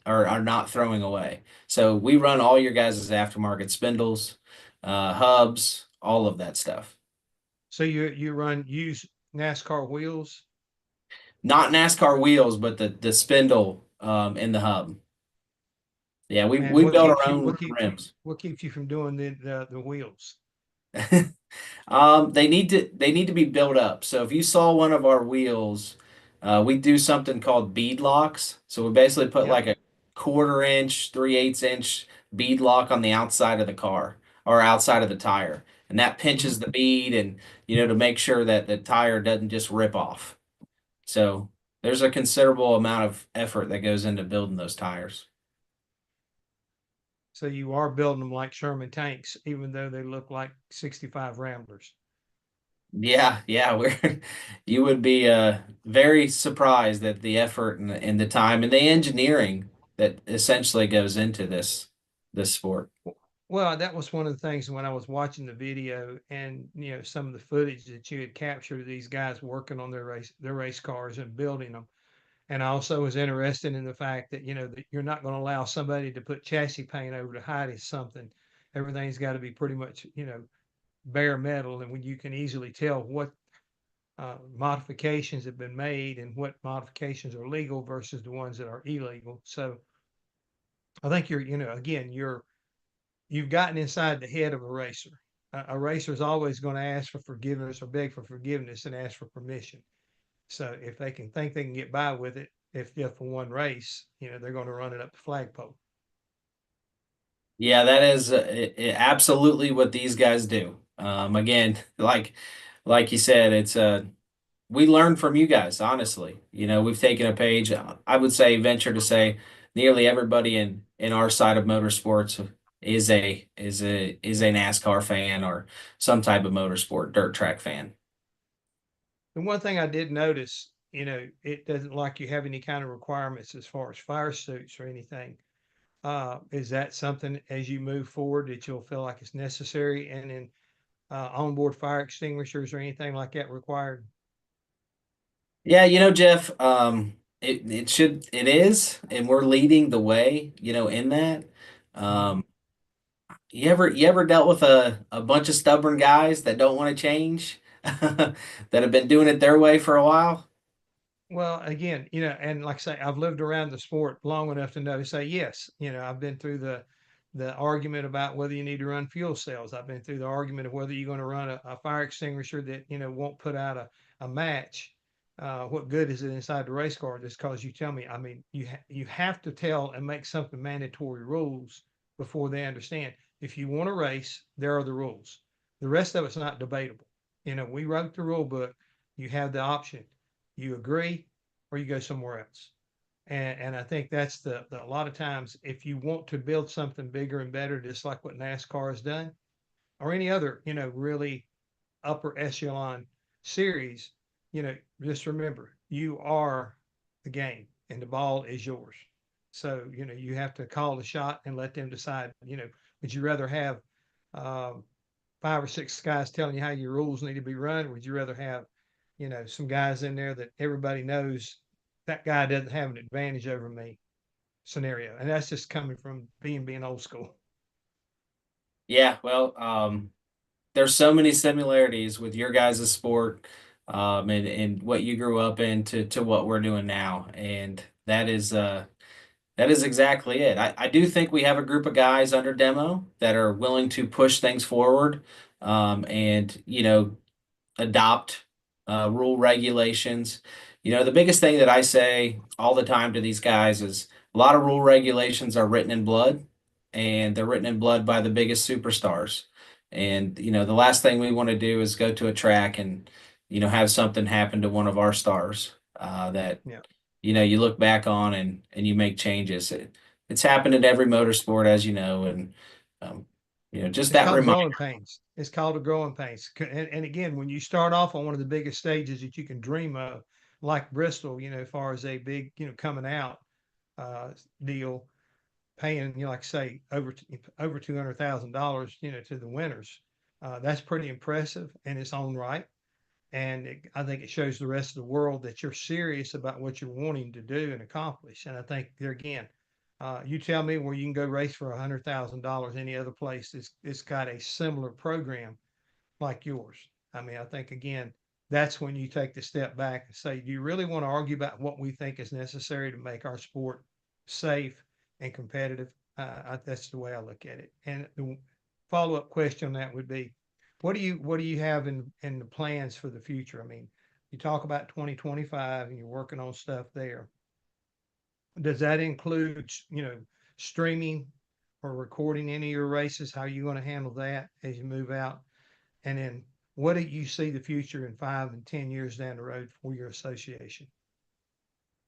are not throwing away. So we run all your guys' aftermarket spindles, hubs, all of that stuff. So you use NASCAR wheels? Not NASCAR wheels, but the spindle in the hub. Yeah, we built our own rims. What keeps you from doing the wheels? They need to be built up. So if you saw one of our wheels, we do something called bead locks. So we basically put like a 1/4 inch, 3/8 inch bead lock on the outside of the car or outside of the tire, and that pinches the bead and to make sure that the tire doesn't just rip off. So there's a considerable amount of effort that goes into building those tires. So you are building them like Sherman tanks, even though they look like 65 Ramblers. Yeah, you would be very surprised at the effort and the time and the engineering that essentially goes into this sport. Well, that was one of the things when I was watching the video and some of the footage that you had captured of these guys working on their race cars and building them. And I also was interested in the fact that that you're not going to allow somebody to put chassis paint over to hide something. Everything's got to be pretty much bare metal, and when you can easily tell what modifications have been made and what modifications are legal versus the ones that are illegal. So I think you've gotten inside the head of a racer. A racer is always going to ask for forgiveness or beg for forgiveness and ask for permission. So if they can think they can get by with it, if for one race, they're going to run it up the flagpole. Yeah, that is absolutely what these guys do. Again, like you said, it's we learn from you guys. Honestly, we've taken a page. I would venture to say, nearly everybody in our side of motorsports is a NASCAR fan or some type of motorsport dirt track fan. The one thing I did notice, it doesn't like you have any kind of requirements as far as fire suits or anything. Is that something as you move forward that you'll feel like it's necessary, and then onboard fire extinguishers or anything like that required? Yeah, Jeff, it is, and we're leading the way, in that. Um, you ever dealt with a bunch of stubborn guys that don't want to change, that have been doing it their way for a while? Well, again, and like I say, I've lived around the sport long enough to know, say, yes, I've been through the argument about whether you need to run fuel cells. I've been through the argument of whether you're going to run a fire extinguisher that, won't put out a match. What good is it inside the race car? Just because you tell me, I mean, you have to tell and make something mandatory rules before they understand. If you want to race, there are the rules. The rest of it's not debatable. We wrote the rule book. You have the option. You agree or you go somewhere else. And I think that's the a lot of times, if you want to build something bigger and better, just like what NASCAR has done, or any other, really upper echelon series, just remember, you are the game and the ball is yours. So, you have to call the shot and let them decide, would you rather have 5 or 6 guys telling you how your rules need to be run? Or would you rather have, some guys in there that everybody knows that guy doesn't have an advantage over me scenario? And that's just coming from being old school. Yeah, well, there's so many similarities with your guys' sport, and what you grew up in to what we're doing now, and that is exactly it. I do think we have a group of guys under demo that are willing to push things forward, and adopt rule regulations. The biggest thing that I say all the time to these guys is a lot of rule regulations are written in blood, and they're written in blood by the biggest superstars. And the last thing we want to do is go to a track and have something happen to one of our stars, that Yeah. you look back on and you make changes. It's happened in every motorsport, as you know, and just It's that called reminder. growing pains. It's called a growing pains. And again, when you start off on one of the biggest stages that you can dream of, like Bristol, as far as a big, coming out deal, paying, like I say, over $200,000, to the winners. That's pretty impressive in its own right. And I think it shows the rest of the world that you're serious about what you're wanting to do and accomplish. And I think there again, you tell me where you can go race for $100,000 any other place it's got a similar program like yours. I mean, I think again, that's when you take the step back and say, do you really want to argue about what we think is necessary to make our sport safe and competitive? That's the way I look at it. And the follow-up question on that would be, what do you have in the plans for the future? I mean, you talk about 2025 and you're working on stuff there. Does that include, streaming or recording any of your races? How are you going to handle that as you move out? And then what do you see the future in 5 and 10 years down the road for your association?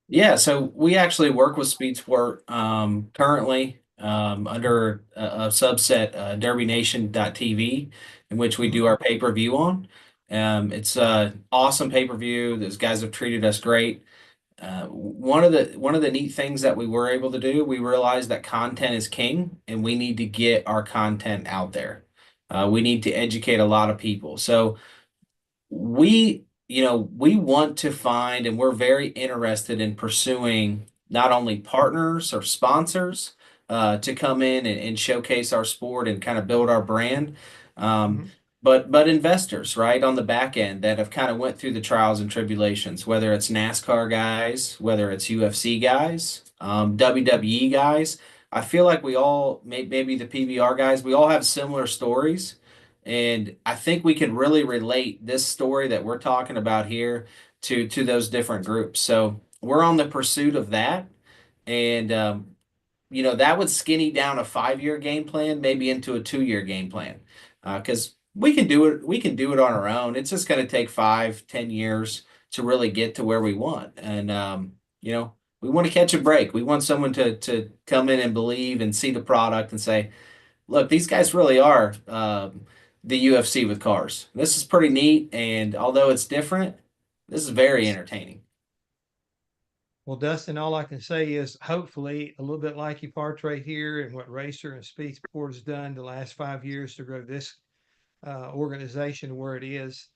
Yeah, so we actually work with Speed Sport, currently, under a subset, DerbyNation.tv, in which we do our pay-per-view on. It's a awesome pay-per-view. Those guys have treated us great. One of the neat things that we were able to do, we realized that content is king, and we need to get our content out there. We need to educate a lot of people. So we want to find, and we're very interested in pursuing not only partners or sponsors, to come in and showcase our sport and kind of build our brand, but investors, right, on the back end that have kind of went through the trials and tribulations, whether it's NASCAR guys, whether it's UFC guys, WWE guys. I feel like we all, maybe the PBR guys, we all have similar stories. And I think we can really relate this story that we're talking about here to those different groups. So we're on the pursuit of that. And that would skinny down a 5-year game plan, maybe into a 2-year game plan. Because we can do it, on our own. It's just going to take 5-10 years to really get to where we want. And we want to catch a break. We want someone to come in and believe and see the product and say, look, these guys really are the UFC with cars. This is pretty neat, and although it's different, this is very entertaining. Well, Dustin, all I can say is hopefully a little bit like you portray here and what Racer and Speed Sport has done the last 5 years to grow this organization where it is.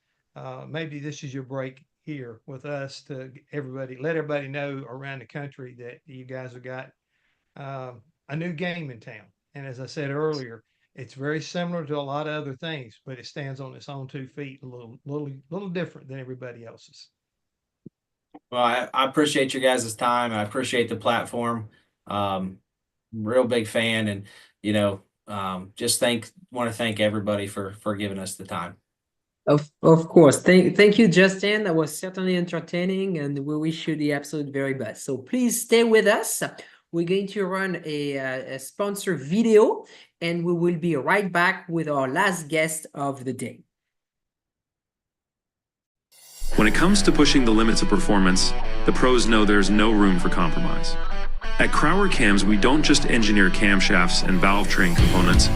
Maybe this is your break here with us to let everybody know around the country that you guys have got a new game in town. And as I said earlier, it's very similar to a lot of other things, but it stands on its own 2 feet, a little different than everybody else's. Well, I appreciate your guys' time. I appreciate the platform. Real big fan, and just want to thank everybody for giving us the time. Of course. Thank you, Justin. That was certainly entertaining, and we wish you the absolute very best. So please stay with us. We're going to run a sponsor video, and we will be right back with our last guest of the day. When it comes to pushing the limits of performance, the pros know there's no room for compromise. At Crower Cams, we don't just engineer camshafts and valve train components,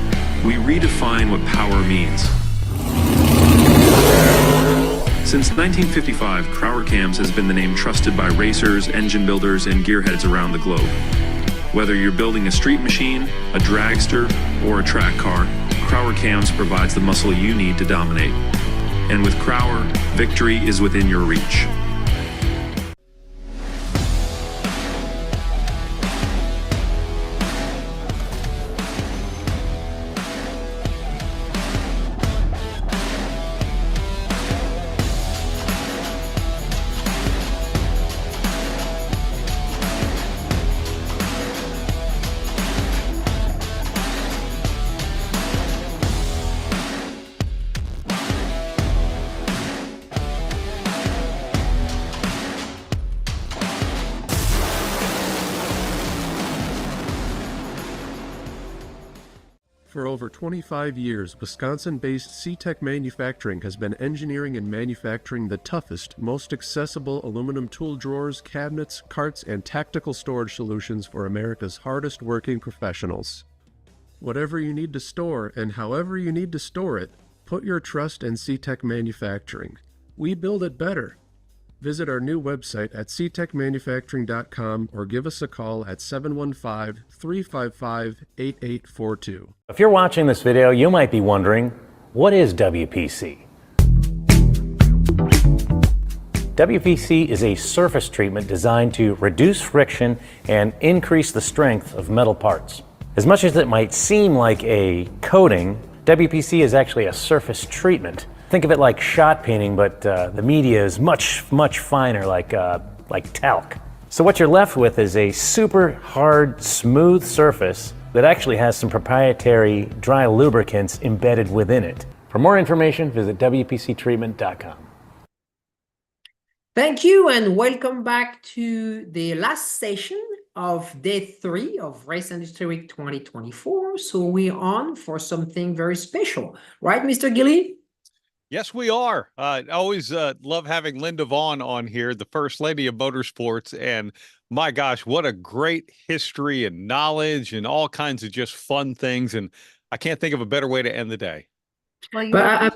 we redefine what power means. Since 1955, Crower Cams has been the name trusted by racers, engine builders, and gearheads around the globe. Whether you're building a street machine, a dragster, or a track car, Crower Cams provides the muscle you need to dominate. And with Crower, victory is within your reach. For over 25 years, Wisconsin-based C-Tech Manufacturing has been engineering and manufacturing the toughest, most accessible aluminum tool drawers, cabinets, carts, and tactical storage solutions for America's hardest working professionals. Whatever you need to store and however you need to store it, put your trust in C-Tech Manufacturing. We build it better. Visit our new website at ctechmanufacturing.com or give us a call at 715-355-8842. If you're watching this video, you might be wondering, what is WPC? WPC is a surface treatment designed to reduce friction and increase the strength of metal parts. As much as it might seem like a coating, WPC is actually a surface treatment. Think of it like shot painting, but the media is much finer, like talc. So what you're left with is a super hard, smooth surface that actually has some proprietary dry lubricants embedded within it. For more information, visit WPCtreatment.com. Thank you, and welcome back to the last session of day 3 of Race Industry Week 2024. So we're on for something very special, right, Mr. Gilly? Yes, we are. I always love having Linda Vaughn on here, the First Lady of Motorsports. And my gosh, what a great history and knowledge and all kinds of just fun things. And I can't think of a better way to end the day. Well, you're our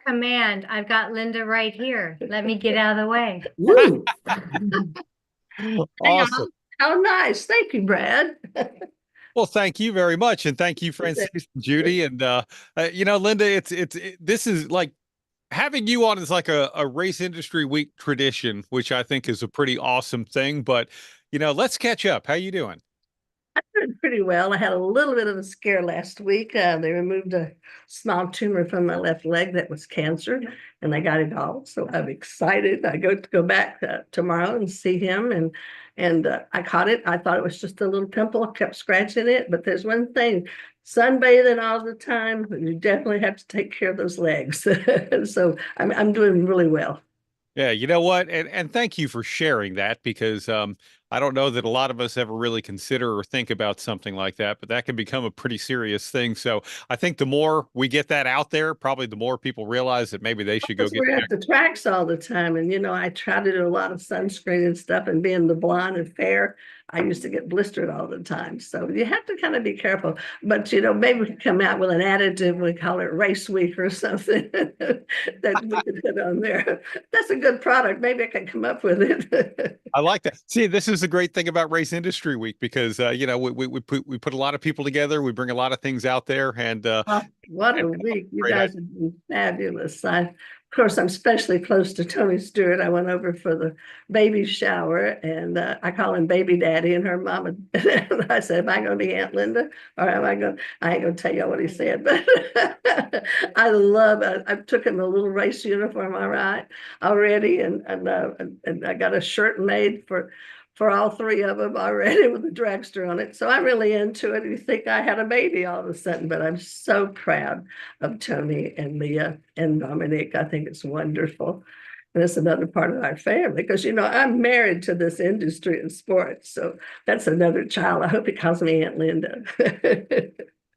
command. I've got Linda right here. Let me get out of the way. Woo! Awesome. How nice. Thank you, Brad. Well, thank you very much. And thank you, Francis and Judy. And, Linda, this is like, having you on is like a Race Industry Week tradition, which I think is a pretty awesome thing. But, let's catch up. How you doing? I'm doing pretty well. I had a little bit of a scare last week. They removed a small tumor from my left leg that was cancer, and they got it all. So I'm excited. I go back tomorrow and see him, and I caught it. I thought it was just a little pimple. I kept scratching it, but there's one thing. Sunbathing all the time, you definitely have to take care of those legs. So I'm doing really well. Yeah, you know what? And thank you for sharing that, because I don't know that a lot of us ever really consider or think about something like that, but that can become a pretty serious thing. So I think the more we get that out there, probably the more people realize that maybe they should go get we're at the tracks all the time. And, I try to do a lot of sunscreen and stuff, and being the blonde and fair, I used to get blistered all the time. So you have to kind of be careful. But, maybe we can come out with an additive. We call it Race Week or something that we could put on there. That's a good product. Maybe I can come up with it. I like that. See, this is the great thing about Race Industry Week, because, we put a lot of people together. We bring a lot of things out there. And what a week. You guys have been fabulous. course, I'm especially close to Tony Stewart. I went over for the baby shower, and I call him Baby Daddy, and her mama. And I said, "Am I going to be Aunt Linda, or am I going?" I ain't going to tell you what he said, but I love. I took him a little race uniform, all right, already, and I got a shirt made for all three of them already with the dragster on it. So I'm really into it. You think I had a baby all of a sudden, but I'm so proud of Tony and Leah and Dominic. I think it's wonderful. And it's another part of our family because, I'm married to this industry in sports. So that's another child. I hope he calls me Aunt Linda.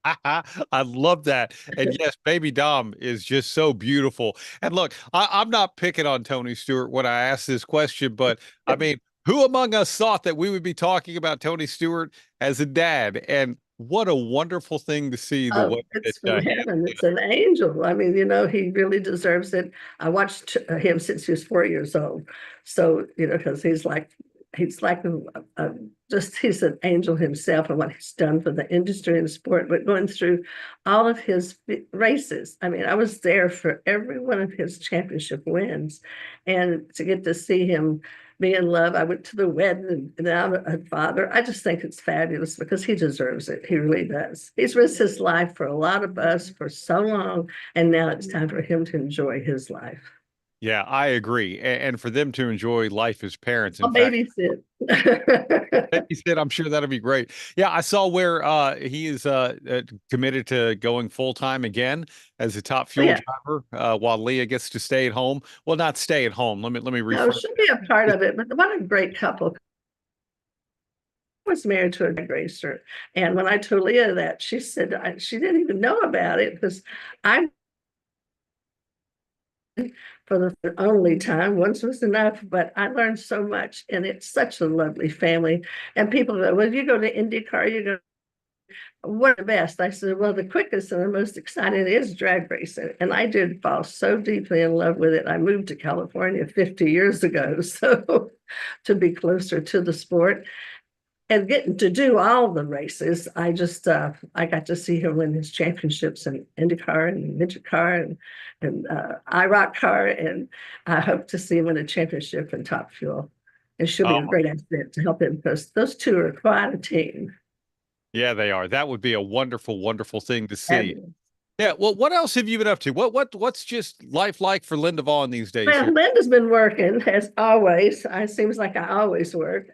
I love that. And yes, baby Dom is just so beautiful. And look, I'm not picking on Tony Stewart when I ask this question, but I mean, who among us thought that we would be talking about Tony Stewart as a dad? And what a wonderful thing to see. It's from heaven. It's an angel. I mean, he really deserves it. I watched him since he was 4 years old. So, because he's like he's an angel himself and what he's done for the industry and sport, but going through all of his races. I mean, I was there for every one of his championship wins, and to get to see him be in love. I went to the wedding and now I'm a father. I just think it's fabulous because he deserves it. He really does. He's risked his life for a lot of us for so long, and now it's time for him to enjoy his life. Yeah, I agree. And for them to enjoy life as parents. I'll babysit. Babysit, I'm sure that'll be great. Yeah, I saw where he is committed to going full-time again as a top fuel driver while Leah gets to stay at home. Well, not stay at home. Let me rephrase. No, she'll be a part of it, but what a great couple. I was married to a drag racer, and when I told Leah that, she said she didn't even know about it because I for the only time. Once was enough, but I learned so much, and it's such a lovely family. And people go, well, you go to INDYCAR, you go, what the best? I said, well, the quickest and the most exciting is drag racing. And I did fall so deeply in love with it. I moved to California 50 years ago, so to be closer to the sport. And getting to do all the races, I got to see him win his championships in INDYCAR and NASCAR and IROC, and I hope to see him win a championship in Top Fuel. And she'll be a great asset to help him because those two are quite a team. Yeah, they are. That would be a wonderful, wonderful thing to see. Yeah. Well, what else have you been up to? What's just life like for Linda Vaughn these days? Well, Linda's been working as always. It seems like I always work.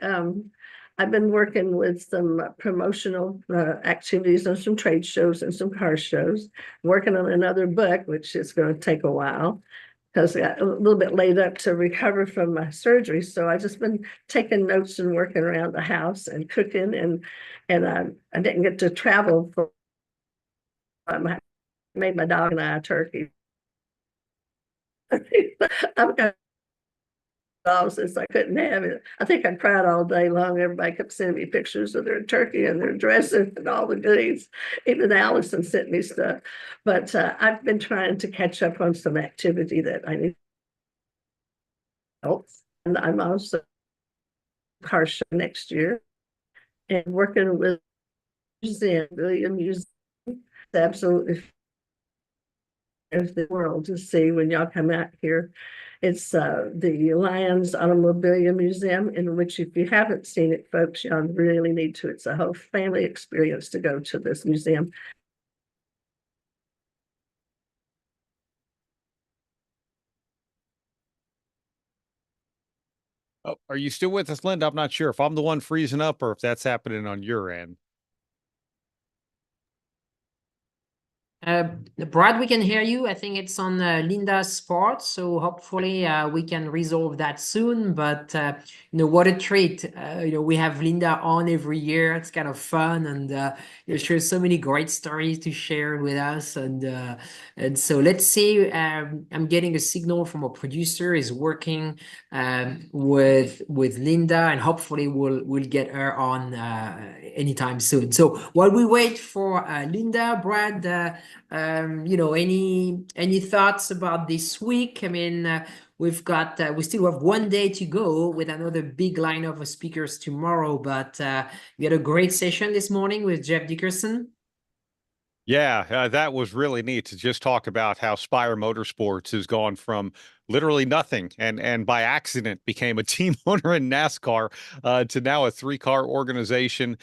I've been working with some promotional activities on some trade shows and some car shows, working on another book, which is going to take a while because I got a little bit laid up to recover from my surgery. So I've just been taking notes and working around the house and cooking, and I didn't get to travel for I made my dog and I a turkey. I've got since I couldn't have it. I think I cried all day long. Everybody kept sending me pictures of their turkey and their dressing and all the goodies. Even Allison sent me stuff. But I've been trying to catch up on some activity that I need help. And I'm also car show next year and working with William Museum. Absolutely of the world to see when y'all come out here. It's the Lions Automobilia Museum, in which if you haven't seen it, folks, y'all really need to. It's a whole family experience to go to this museum. Oh, are you still with us, Linda? I'm not sure if I'm the one freezing up or if that's happening on your end. Brad, we can hear you. I think it's on Linda's part, so hopefully we can resolve that soon. But what a treat! We have Linda on every year. It's kind of fun, and she has so many great stories to share with us. And so let's see. I'm getting a signal from a producer is working with Linda, and hopefully we'll get her on anytime soon. So while we wait for Linda, Brad. Any thoughts about this week? I mean, we still have one day to go with another big lineup of speakers tomorrow, but we had a great session this morning with Jeff Dickerson. Yeah, that was really neat to just talk about how Spire Motorsports has gone from literally nothing and by accident became a team owner in NASCAR to now a three-car organization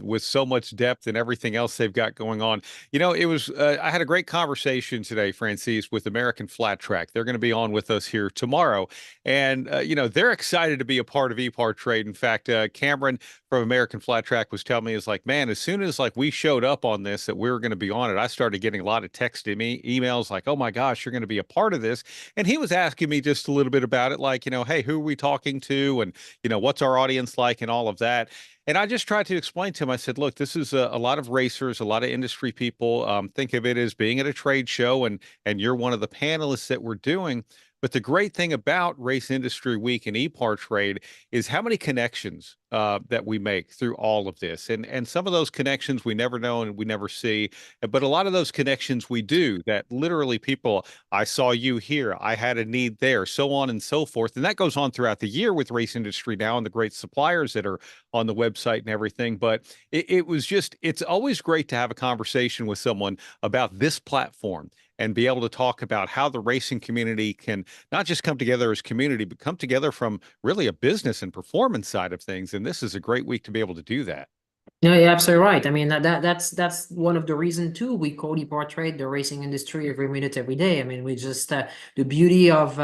with so much depth and everything else they've got going on. You know, it was I had a great conversation today, Francis, with American Flat Track. They're going to be on with us here tomorrow, and you know, they're excited to be a part of ePart Trade. In fact, Cameron from American Flat Track was telling me, is like, man, as soon as like we showed up on this that we were going to be on it, I started getting a lot of text to me, emails like, oh my gosh, you're going to be a part of this. And he was asking me just a little bit about it, like, you know, hey, who are we talking to? And, you know, what's our audience like and all of that. And I just tried to explain to him, I said, look, this is a lot of racers, a lot of industry people. Think of it as being at a trade show and you're one of the panelists that we're doing. But the great thing about Race Industry Week and ePart Trade is how many connections that we make through all of this. And some of those connections we never know and we never see. But a lot of those connections we do, that literally people, I saw you here, I had a need there, so on and so forth. And that goes on throughout the year with Race Industry Now and the great suppliers that are on the website and everything. But it was just, it's always great to have a conversation with someone about this platform and be able to talk about how the racing community can not just come together as community, but come together from really a business and performance side of things. And this is a great week to be able to do that. No, you're absolutely right. I mean, that's one of the reasons too we call ePortrait the racing industry every minute, every day. I mean, we just the beauty of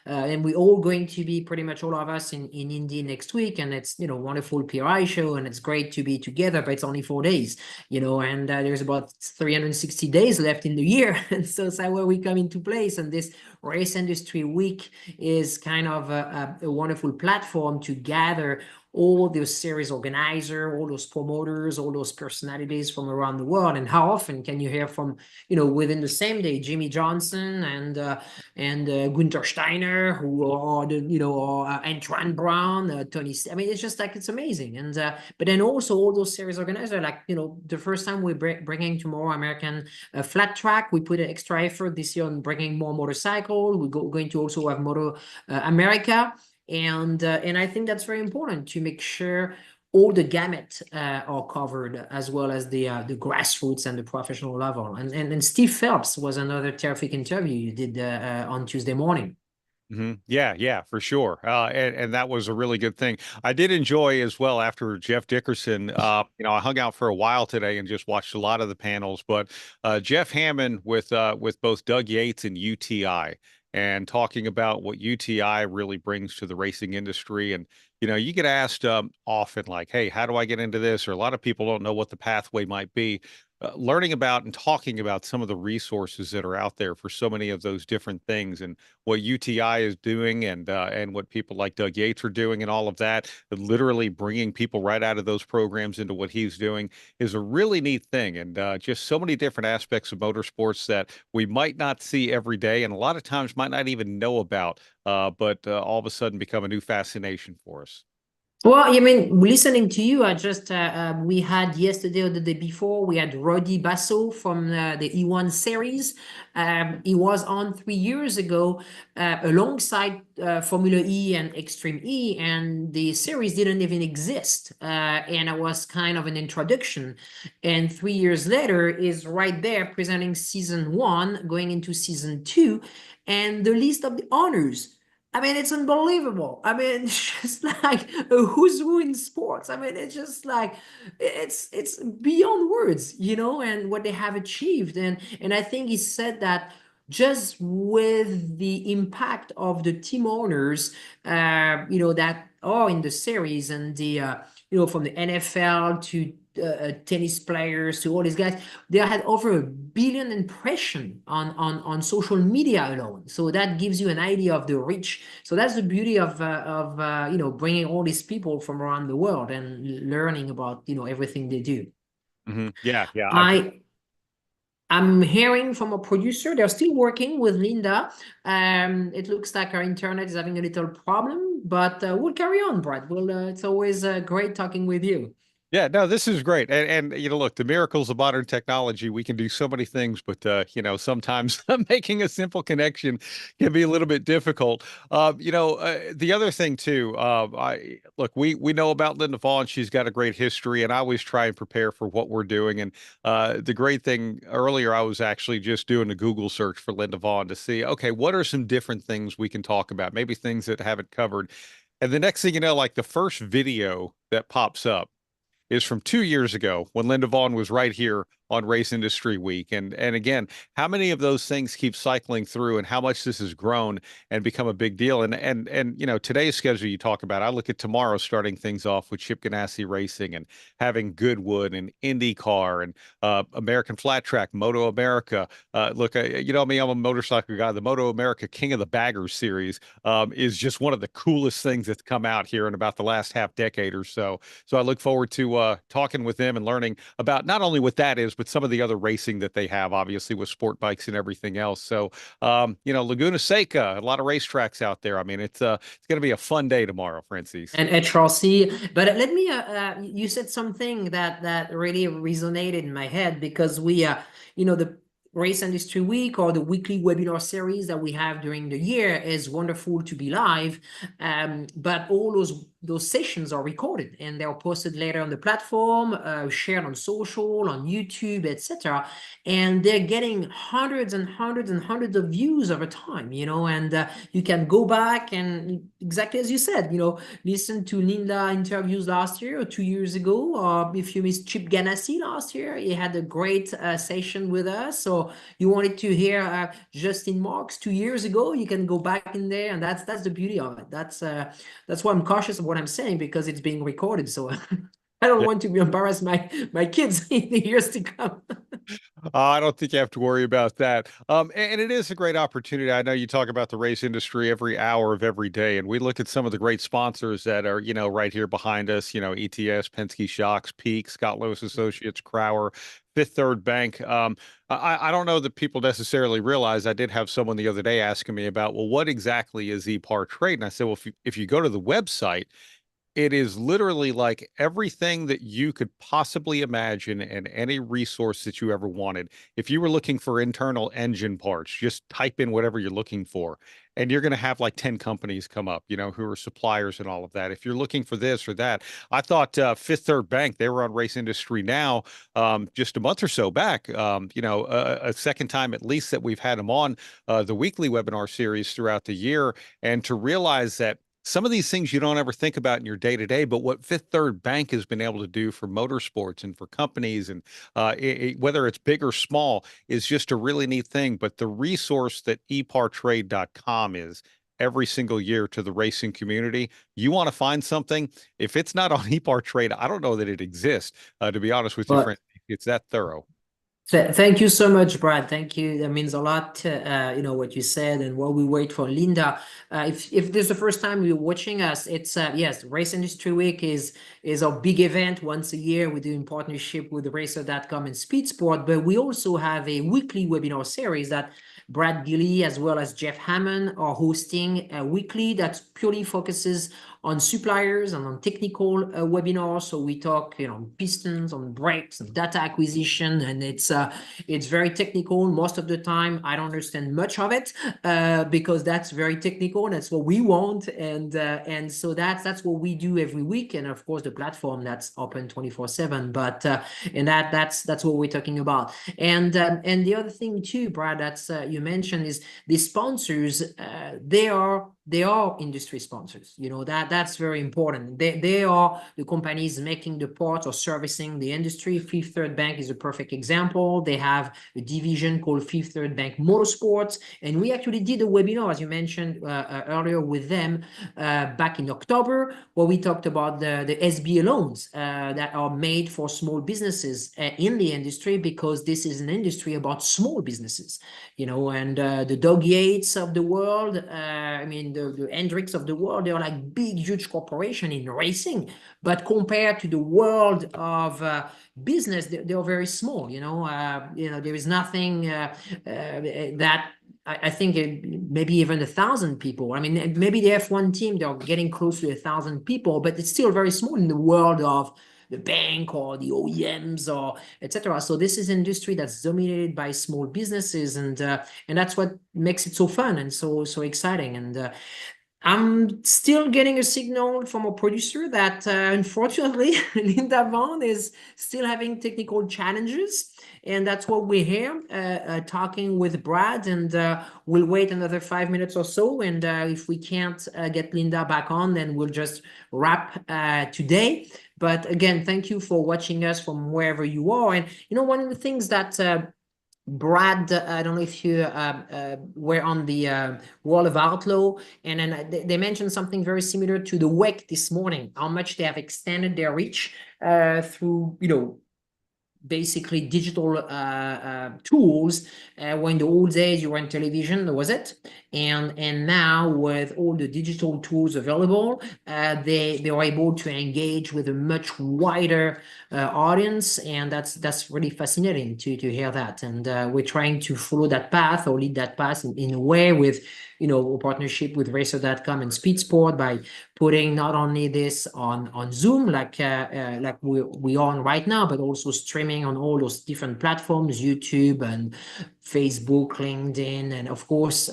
and we all going to be pretty much all of us in Indy next week, and it's, you know, wonderful PRI show, and it's great to be together, but it's only 4 days, you know, and there's about 360 days left in the year, and so that's where we come into place. And this Race Industry Week is kind of a wonderful platform to gather all those series organizers, all those promoters, all those personalities from around the world. And how often can you hear from, you know, within the same day, Jimmy Johnson and Gunther Steiner, who are the, you know, or Antoine Brown, Tony. I mean, it's just like, it's amazing. And but then also all those series organizers, like, you know, the first time we're bringing tomorrow American Flat Track, we put an extra effort this year on bringing more motorcycle. We're going to also have Moto America. And I think that's very important to make sure all the gamut are covered, as well as the grassroots and the professional level. And Steve Phelps was another terrific interview you did on Tuesday morning. Mm-hmm. Yeah, for sure. And that was a really good thing. I did enjoy as well after Jeff Dickerson. You know, I hung out for a while today and just watched a lot of the panels. But Jeff Hammond with both Doug Yates and UTI, and talking about what UTI really brings to the racing industry. And, you know, you get asked often like, hey, how do I get into this? Or a lot of people don't know what the pathway might be. Learning about and talking about some of the resources that are out there for so many of those different things, and what UTI is doing, and what people like Doug Yates are doing, and all of that, literally bringing people right out of those programs into what he's doing is a really neat thing. And just so many different aspects of motorsports that we might not see every day, and a lot of times might not even know about, but all of a sudden become a new fascination for us. Well, I mean, listening to you, I just, we had yesterday or the day before, we had Roddy Basso from the E1 series. He was on 3 years ago alongside Formula E and Extreme E, and the series didn't even exist. And it was kind of an introduction. And 3 years later is right there presenting season 1, going into season 2, and the list of the honors. I mean, it's unbelievable. I mean, it's just like a who's who in sports. I mean, it's just like, it's beyond words, you know, and what they have achieved. And I think he said that just with the impact of the team owners, you know, that are in the series, and the, you know, from the NFL to tennis players to all these guys, they had over 1 billion impressions on social media alone. So that gives you an idea of the reach. So that's the beauty of you know, bringing all these people from around the world and learning about, you know, everything they do. Mm-hmm. Yeah. I'm hearing from a producer, they're still working with Linda. It looks like our internet is having a little problem, but we'll carry on, Brad. It's always great talking with you. Yeah, no, this is great. And you know, look, the miracles of modern technology, we can do so many things, but you know, sometimes making a simple connection can be a little bit difficult. You know, the other thing too, I look, we know about Linda Vaughn. She's got a great history, and I always try and prepare for what we're doing. And the great thing earlier, I was actually just doing a Google search for Linda Vaughn to see, okay, what are some different things we can talk about? Maybe things that haven't covered. And the next thing you know, like the first video that pops up is from 2 years ago when Linda Vaughn was right here on Race Industry Week. And again, how many of those things keep cycling through and how much this has grown and become a big deal. And you know, today's schedule you talk about, I look at tomorrow starting things off with Chip Ganassi Racing and having Goodwood and IndyCar and American Flat Track, Moto America. Look, you know me, I'm a motorcycle guy. The Moto America King of the Baggers series is just one of the coolest things that's come out here in about the last half decade or so. So I look forward to talking with them and learning about not only what that is, but some of the other racing that they have, obviously with sport bikes and everything else. So, you know, Laguna Seca, a lot of racetracks out there. I mean, it's going to be a fun day tomorrow, Francis. And HRC. But let me, you said something that really resonated in my head because we, you know, the Race Industry Week or the weekly webinar series that we have during the year is wonderful to be live. But all those sessions are recorded and they're posted later on the platform, shared on social, on YouTube, etc. And they're getting hundreds and hundreds and hundreds of views over time, you know, and you can go back and exactly as you said, you know, listen to Linda interviews last year or 2 years ago, or if you missed Chip Ganassi last year, he had a great session with us. So you wanted to hear Justin Marks 2 years ago, you can go back in there, and that's the beauty of it. That's why I'm cautious of what I'm saying, because it's being recorded. So I don't want to embarrass my kids in the years to come. I don't think you have to worry about that. And it is a great opportunity. I know you talk about the race industry every hour of every day, and we look at some of the great sponsors that are, you know, right here behind us, you know, ETS, Penske Shocks, Peak, Scott Lewis Associates, Crower, Fifth Third Bank. I don't know that people necessarily realize. I did have someone the other day asking me about, well, what exactly is ePar Trade? And I said, well, if you go to the website, it is literally like everything that you could possibly imagine and any resource that you ever wanted. If you were looking for internal engine parts, just type in whatever you're looking for, and you're going to have like 10 companies come up, you know, who are suppliers and all of that. If you're looking for this or that, I thought Fifth Third Bank, they were on Race Industry Now just a month or so back, you know, a second time at least that we've had them on the weekly webinar series throughout the year. And to realize that some of these things you don't ever think about in your day to day, but what Fifth Third Bank has been able to do for motorsports and for companies, and whether it's big or small, is just a really neat thing. But the resource that epartrade.com is every single year to the racing community, you want to find something, if it's not on ePar Trade, I don't know that it exists, to be honest with you, friend. It's that thorough. Thank you so much, Brad. Thank you. That means a lot, you know, what you said. And while we wait for Linda, if this is the first time you're watching us, it's, yes, Race Industry Week is our big event once a year. We do in partnership with Racer.com and Speed Sport, but we also have a weekly webinar series that Brad Gilly as well as Jeff Hammond are hosting weekly that purely focuses on suppliers and on technical webinars. So we talk, you know, pistons, on brakes, and data acquisition, and it's very technical. Most of the time, I don't understand much of it because that's very technical. That's what we want, and so that's what we do every week. And of course, the platform that's open 24/7. But and that's what we're talking about. And the other thing too, Brad, that's you mentioned is the sponsors. They are industry sponsors. You know, that's very important. They are the companies making the parts or servicing the industry. Fifth Third Bank is a perfect example. They have a division called Fifth Third Bank Motorsports, and we actually did a webinar, as you mentioned earlier, with them back in October, where we talked about the SBA loans that are made for small businesses in the industry, because this is an industry about small businesses, you know, and the Doug Yates of the world, I mean, the Hendricks of the world, they are like big, huge corporation in racing, but compared to the world of business, they are very small. You know, there is nothing that I think maybe even 1,000 people. I mean, maybe the F1 team, they're getting close to 1,000 people, but it's still very small in the world of the bank or the OEMs or etc. So this is an industry that's dominated by small businesses, and that's what makes it so fun and so exciting. And I'm still getting a signal from a producer that unfortunately Linda Vaughn is still having technical challenges, and that's what we're here talking with Brad, and we'll wait another 5 minutes or so, and if we can't get Linda back on, then we'll just wrap today. But again, thank you for watching us from wherever you are. And one of the things that Brad, I don't know if you were on the World of Outlaw, and then they mentioned something very similar to the WEC this morning, how much they have extended their reach through, basically digital tools. When the old days you were on television, that was it. And now with all the digital tools available, they are able to engage with a much wider audience, and that's really fascinating to hear that. And we're trying to follow that path or lead that path in a way with a partnership with Racer.com and Speed Sport by putting not only this on Zoom like we are on right now, but also streaming on all those different platforms, YouTube and Facebook, LinkedIn, and of course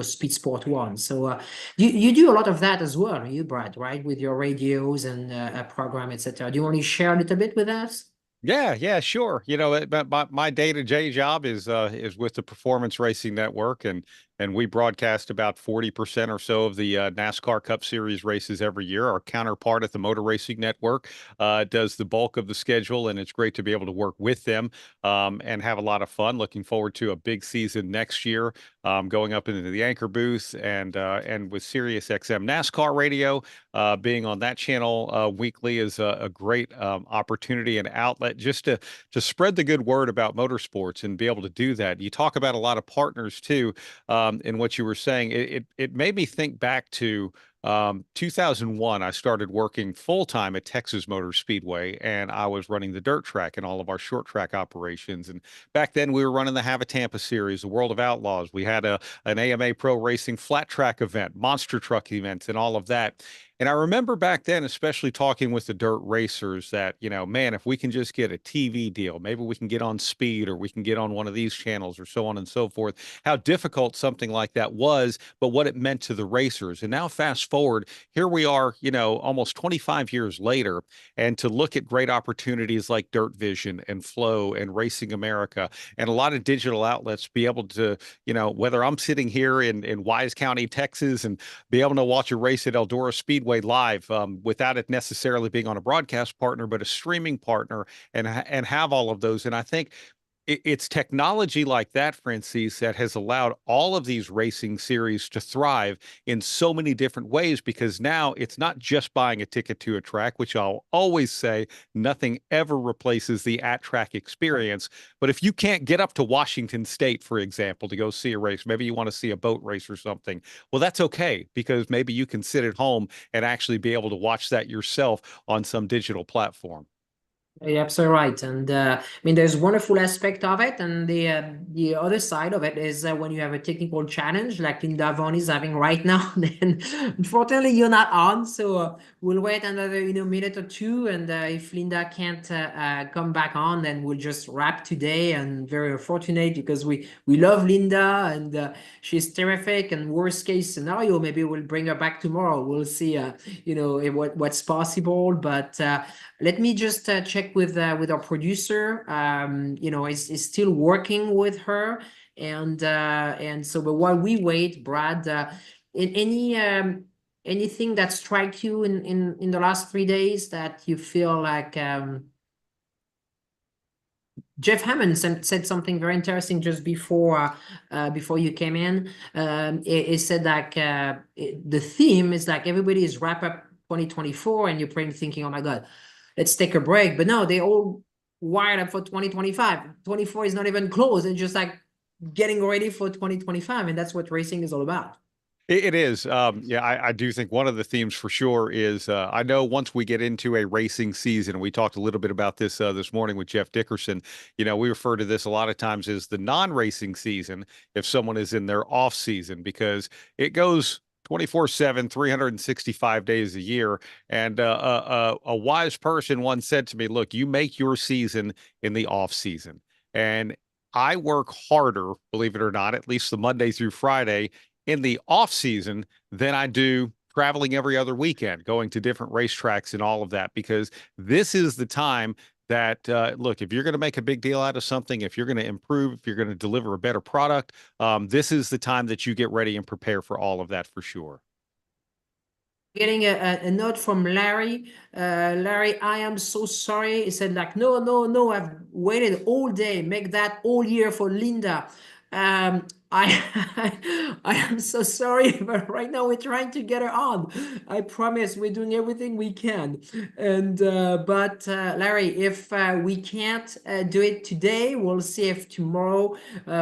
Speed Sport One. So you do a lot of that as well, you Brad, right, with your radios and program, etc. Do you want to share a little bit with us? Yeah, sure. My day-to-day job is with the Performance Racing Network, and we broadcast about 40% or so of the NASCAR Cup Series races every year. Our counterpart at the Motor Racing Network does the bulk of the schedule, and it's great to be able to work with them and have a lot of fun. Looking forward to a big season next year, going up into the anchor booth, and with Sirius XM NASCAR Radio being on that channel weekly is a great opportunity and outlet just to spread the good word about motorsports and be able to do that. You talk about a lot of partners too. In what you were saying, it made me think back to 2001. I started working full-time at Texas Motor Speedway, and I was running the dirt track and all of our short track operations. And back then we were running the Have a Tampa series, the World of Outlaws. We had an AMA Pro Racing flat track event, monster truck events, and all of that. And I remember back then, especially talking with the dirt racers, that, man, if we can just get a TV deal, maybe we can get on Speed, or we can get on one of these channels, or so on and so forth, how difficult something like that was, but what it meant to the racers. And now fast forward, here we are, almost 25 years later, and to look at great opportunities like Dirt Vision and Flow and Racing America and a lot of digital outlets be able to, whether I'm sitting here in Wise County, Texas, and be able to watch a race at Eldora Speedway live without it necessarily being on a broadcast partner, but a streaming partner, and have all of those. And I think it's technology like that, Francis, that has allowed all of these racing series to thrive in so many different ways, because now it's not just buying a ticket to a track, which I'll always say nothing ever replaces the at-track experience. But if you can't get up to Washington State, for example, to go see a race, maybe you want to see a boat race or something, well, that's okay, because maybe you can sit at home and actually be able to watch that yourself on some digital platform. You're absolutely right. And there's wonderful aspect of it, and the other side of it is when you have a technical challenge like Linda Vaughn is having right now, then unfortunately you're not on. So we'll wait another minute or two, and if Linda can't come back on, then we'll just wrap today. And very fortunate, because we love Linda, and she's terrific. And worst case scenario, maybe we'll bring her back tomorrow. We'll see what's possible. But let me just check with our producer. Is still working with her, and so. But while we wait, Brad, anything that strike you in the last 3 days that you feel like? Jeff Hammond said something very interesting just before you came in. It said like the theme is like everybody is wrap up 2024, and you're probably thinking, oh my God, let's take a break. But no, they all wired up for 2025. 24 is not even close. It's just like getting ready for 2025. And that's what racing is all about. It is. I do think one of the themes for sure is I know once we get into a racing season, we talked a little bit about this this morning with Jeff Dickerson. We refer to this a lot of times as the non-racing season if someone is in their off season, because it goes 24/7, 365 days a year. And a wise person once said to me, look, you make your season in the off season. And I work harder, believe it or not, at least the Monday through Friday in the off season than I do traveling every other weekend, going to different racetracks and all of that, because this is the time that, look, if you're going to make a big deal out of something, if you're going to improve, if you're going to deliver a better product, this is the time that you get ready and prepare for all of that for sure. Getting a note from Larry. Larry, I am so sorry. He said like, no, I've waited all day, make that all year for Linda. I am so sorry, but right now we're trying to get her on. I promise we're doing everything we can. And but Larry, if we can't do it today, we'll see if tomorrow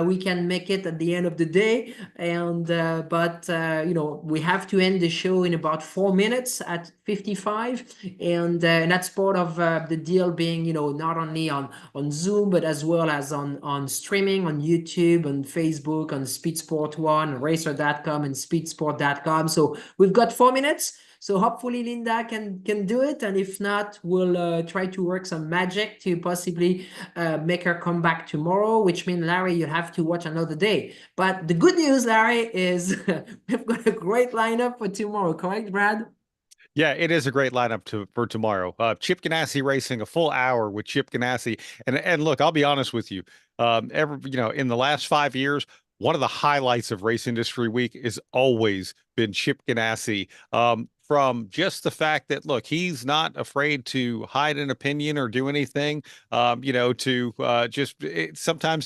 we can make it at the end of the day. And but you know, we have to end the show in about 4 minutes at 55, and that's part of the deal, being, you know, not only on Zoom but as well as on streaming on YouTube, on Facebook, on SpeedSport 1, Racer.com, and SpeedSport.com. So we've got 4 minutes. So hopefully Linda can do it, and if not, we'll try to work some magic to possibly make her come back tomorrow, which means, Larry, you have to watch another day. But the good news, Larry, is we've got a great lineup for tomorrow, correct, Brad? Yeah, it is a great lineup for tomorrow. Chip Ganassi Racing, a full hour with Chip Ganassi. And look, I'll be honest with you. In the last 5 years, one of the highlights of Race Industry Week has always been Chip Ganassi. From just the fact that, look, he's not afraid to hide an opinion or do anything, sometimes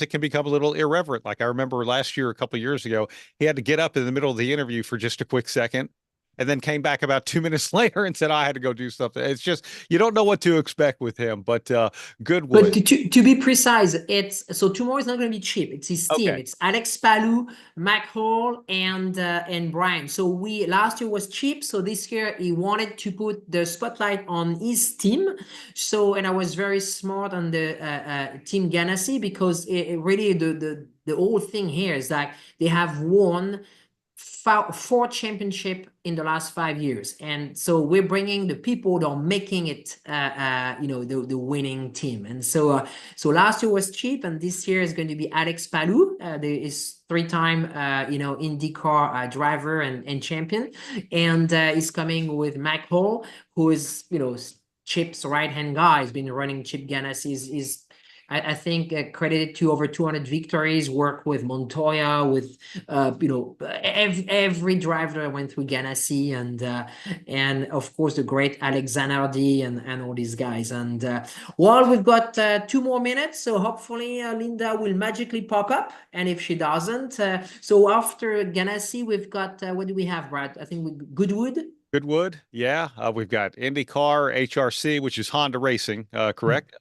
it can become a little irreverent. Like I remember last year, a couple of years ago, he had to get up in the middle of the interview for just a quick second, and then came back about 2 minutes later and said, I had to go do something. It's just, you don't know what to expect with him, but good one. But to be precise, so tomorrow is not going to be Chip. It's his team. Okay. It's Alex Palou, Mac Hall, and Brian. So last year was Chip. So this year he wanted to put the spotlight on his team. So, and I was very smart on the Team Ganassi, because it really, the whole thing here is that they have won 4 championships in the last 5 years, and so we're bringing the people that are making it, the winning team. And so last year was Chip, and this year is going to be Alex Palou, is 3-time IndyCar driver and champion, and he's coming with Mac Hall, who is Chip's right-hand guy. He's been running Chip Ganassi. I think credited to over 200 victories, worked with Montoya, with every driver that went through Ganassi, and of course the great Alex Zanardi and all these guys. And we've got 2 more minutes, so hopefully Linda will magically pop up, and if she doesn't, so after Ganassi we've got what do we have, Brad? I think Goodwood. Goodwood, yeah. We've got IndyCar, HRC, which is Honda Racing, correct?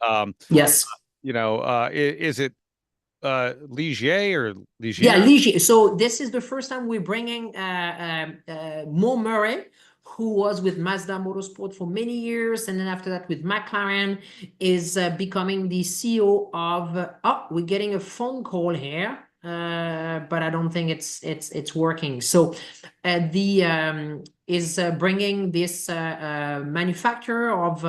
Yes. Is it Ligier or Ligier? Yeah, Ligier. So this is the first time we're bringing Mo Murray, who was with Mazda Motorsport for many years, and then after that with McLaren, is becoming the CEO of. We're getting a phone call here, but I don't think it's working. So is bringing this manufacturer of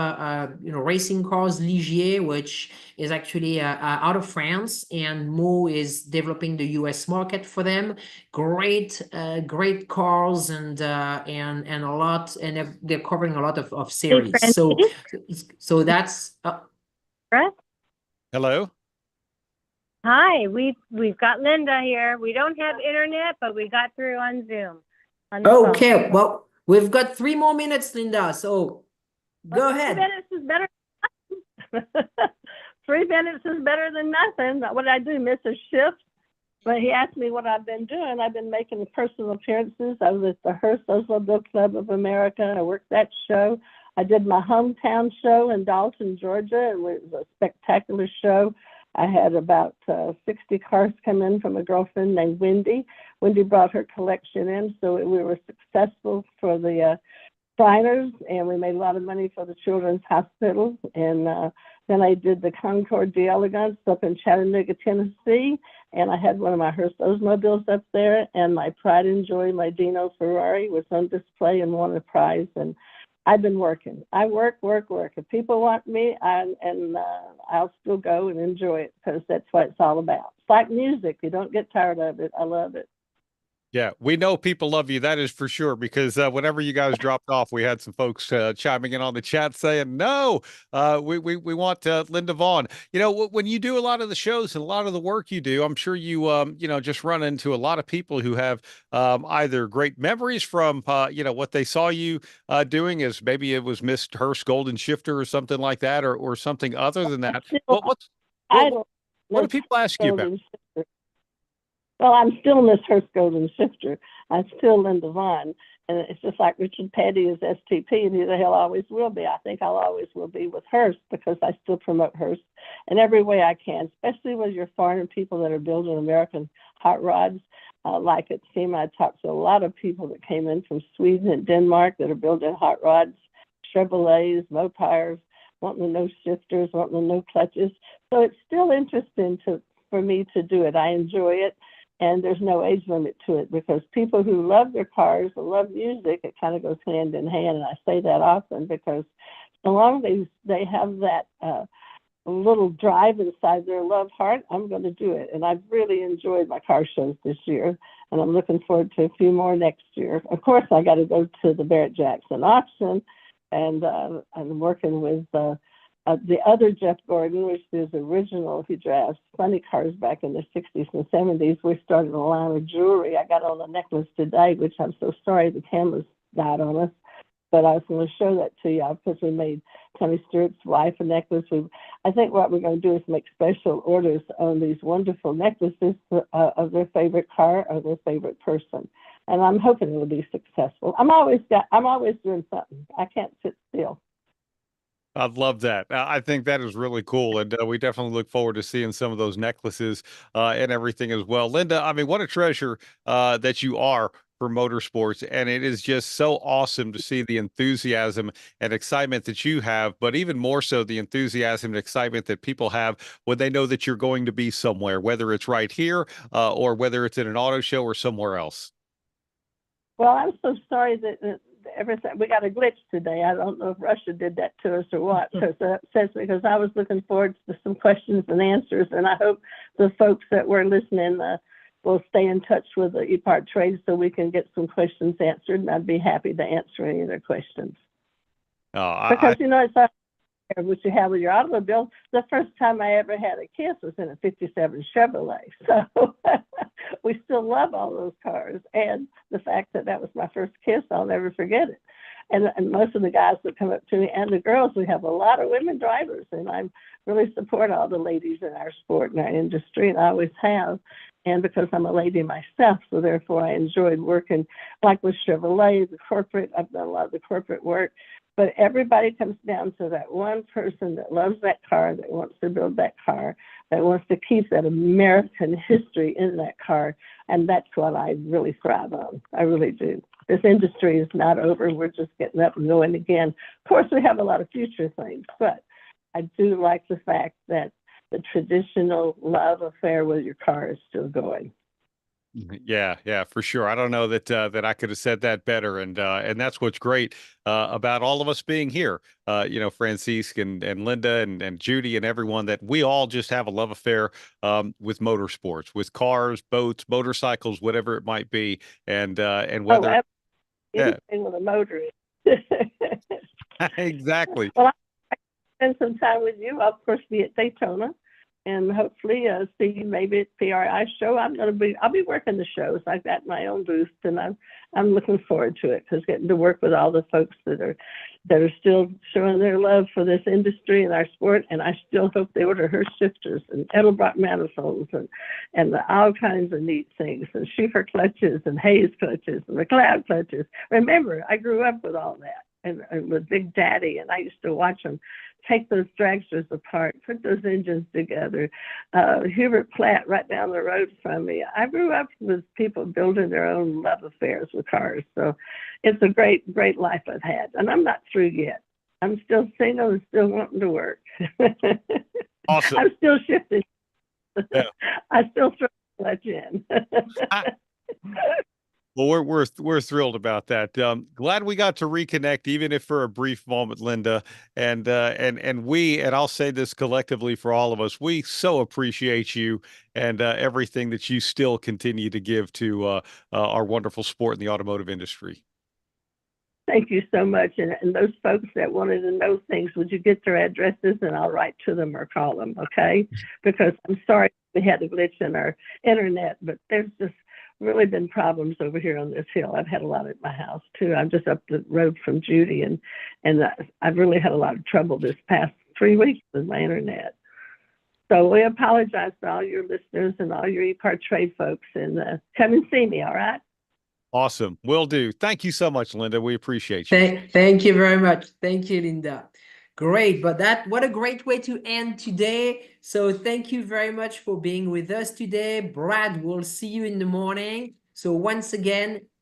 racing cars, Ligier, which is actually out of France, and Mo is developing the US market for them. Great cars and a lot, and they're covering a lot of series. So that's Hello. Hi, we've got Linda here. We don't have internet, but we got through on Zoom. Okay, well, we've got 3 more minutes, Linda, so go ahead. 3 minutes is better. 3 minutes is better than nothing. What did I do, miss a shift? But he asked me what I've been doing. I've been making personal appearances. I was at the Hearst Automobile Club of America. I worked that show. I did my hometown show in Dalton, Georgia, and it was a spectacular show. I had about 60 cars come in from a girlfriend named Wendy. Wendy brought her collection in, so we were successful for the Shriners, and we made a lot of money for the Children's Hospital. And then I did the Concord d'Elegance up in Chattanooga, Tennessee, and I had one of my Hearst Oldsmobiles up there, and my Pride and Joy, my Dino Ferrari, was on display and won a prize. And I've been working. I work. If people want me, I'll still go and enjoy it, because that's what it's all about. It's like music. You don't get tired of it. I love it. Yeah, we know people love you. That is for sure, because whenever you guys dropped off, we had some folks chiming in on the chat saying, no, we want Linda Vaughn. You know, when you do a lot of the shows and a lot of the work you do, I'm sure you, just run into a lot of people who have either great memories from, what they saw you doing, as maybe it was Miss Hearst Golden Shifter or something like that, or something other than that. What do people ask you about? Well, I'm still Miss Hearst Golden Shifter. I'm still Linda Vaughn. And it's just like Richard Petty is STP, and he'll always will be. I think I'll always will be with Hearst, because I still promote Hearst in every way I can, especially with your foreign people that are building American hot rods. Like at SEMA, I talked to a lot of people that came in from Sweden and Denmark that are building hot rods, Chevrolets, Mopars, wanting to know shifters, wanting to know clutches. So it's still interesting for me to do it. I enjoy it. And there's no age limit to it, because people who love their cars and love music, it kind of goes hand in hand. And I say that often, because so long as they have that little drive inside their love heart, I'm going to do it. And I've really enjoyed my car shows this year, and I'm looking forward to a few more next year. Of course, I got to go to the Barrett-Jackson auction, and I'm working with the other Jeff Gordon, which is original. He drives funny cars back in the 60s and 70s. We started a line of jewelry. I got on a necklace today, which I'm so sorry the cameras died on us, but I was going to show that to you, because we made Tony Stewart's wife a necklace. I think what we're going to do is make special orders on these wonderful necklaces of their favorite car or their favorite person. And I'm hoping it'll be successful. I'm always doing something. I can't sit still. I love that. I think that is really cool. And we definitely look forward to seeing some of those necklaces and everything as well. Linda, I mean, what a treasure that you are for motorsports. And it is just so awesome to see the enthusiasm and excitement that you have, but even more so the enthusiasm and excitement that people have when they know that you're going to be somewhere, whether it's right here or whether it's in an auto show or somewhere else. Well, I'm so sorry that everything, we got a glitch today. I don't know if Russia did that to us or what, because it upsets me, because I was looking forward to some questions and answers, and I hope the folks that were listening will stay in touch with the ePart Trade so we can get some questions answered, and I'd be happy to answer any of their questions. Because it's not what you have with your automobile. The first time I ever had a kiss was in a 57 Chevrolet. So we still love all those cars. And the fact that was my first kiss, I'll never forget it. And most of the guys that come up to me, and the girls, we have a lot of women drivers. And I really support all the ladies in our sport and our industry, and I always have. And because I'm a lady myself, so therefore I enjoyed working like with Chevrolet, the corporate. I've done a lot of the corporate work. But everybody comes down to that one person that loves that car, that wants to build that car, that wants to keep that American history in that car. And that's what I really thrive on. I really do. This industry is not over. We're just getting up and going again. Of course, we have a lot of future things, but I do like the fact that the traditional love affair with your car is still going. Yeah, for sure. I don't know that that I could have said that better, and that's what's great about all of us being here. Francisque and Linda and Judy and everyone, that we all just have a love affair with motorsports, with cars, boats, motorcycles, whatever it might be, and whether anything with a motor. Exactly. Well, I spend some time with you. I'll of course be at Daytona. And hopefully see you maybe at PRI show. I'll be working the shows. I've got my own booth, and I'm looking forward to it, because getting to work with all the folks that are still showing their love for this industry and our sport. And I still hope they order Hearst shifters and Edelbrock manifolds and all kinds of neat things, and Schiefer clutches and Hayes clutches and McLeod clutches. Remember, I grew up with all that. and with Big Daddy, and I used to watch them take those dragsters apart, put those engines together. Hubert Platt right down the road from me. I grew up with people building their own love affairs with cars. So it's a great, great life I've had. And I'm not through yet. I'm still single and still wanting to work. Awesome. I'm still shifting. Yeah. I still throw much in. Well, we're thrilled about that. Glad we got to reconnect, even if for a brief moment, Linda. And I'll say this collectively for all of us, we so appreciate you and everything that you still continue to give to our wonderful sport in the automotive industry. Thank you so much. And those folks that wanted to know things, would you get their addresses and I'll write to them or call them, okay? Because I'm sorry we had a glitch in our internet, but there's just really been problems over here on this hill. I've had a lot at my house too. I'm just up the road from Judy, and I've really had a lot of trouble this past 3 weeks with my internet. So we apologize to all your listeners and all your e-car trade folks, and come and see me, all right? Awesome. Will do. Thank you so much, Linda. We appreciate you. Thank you very much. Thank you, Linda. Great, but what a great way to end today. So thank you very much for being with us today. Brad, we'll see you in the morning. So once again,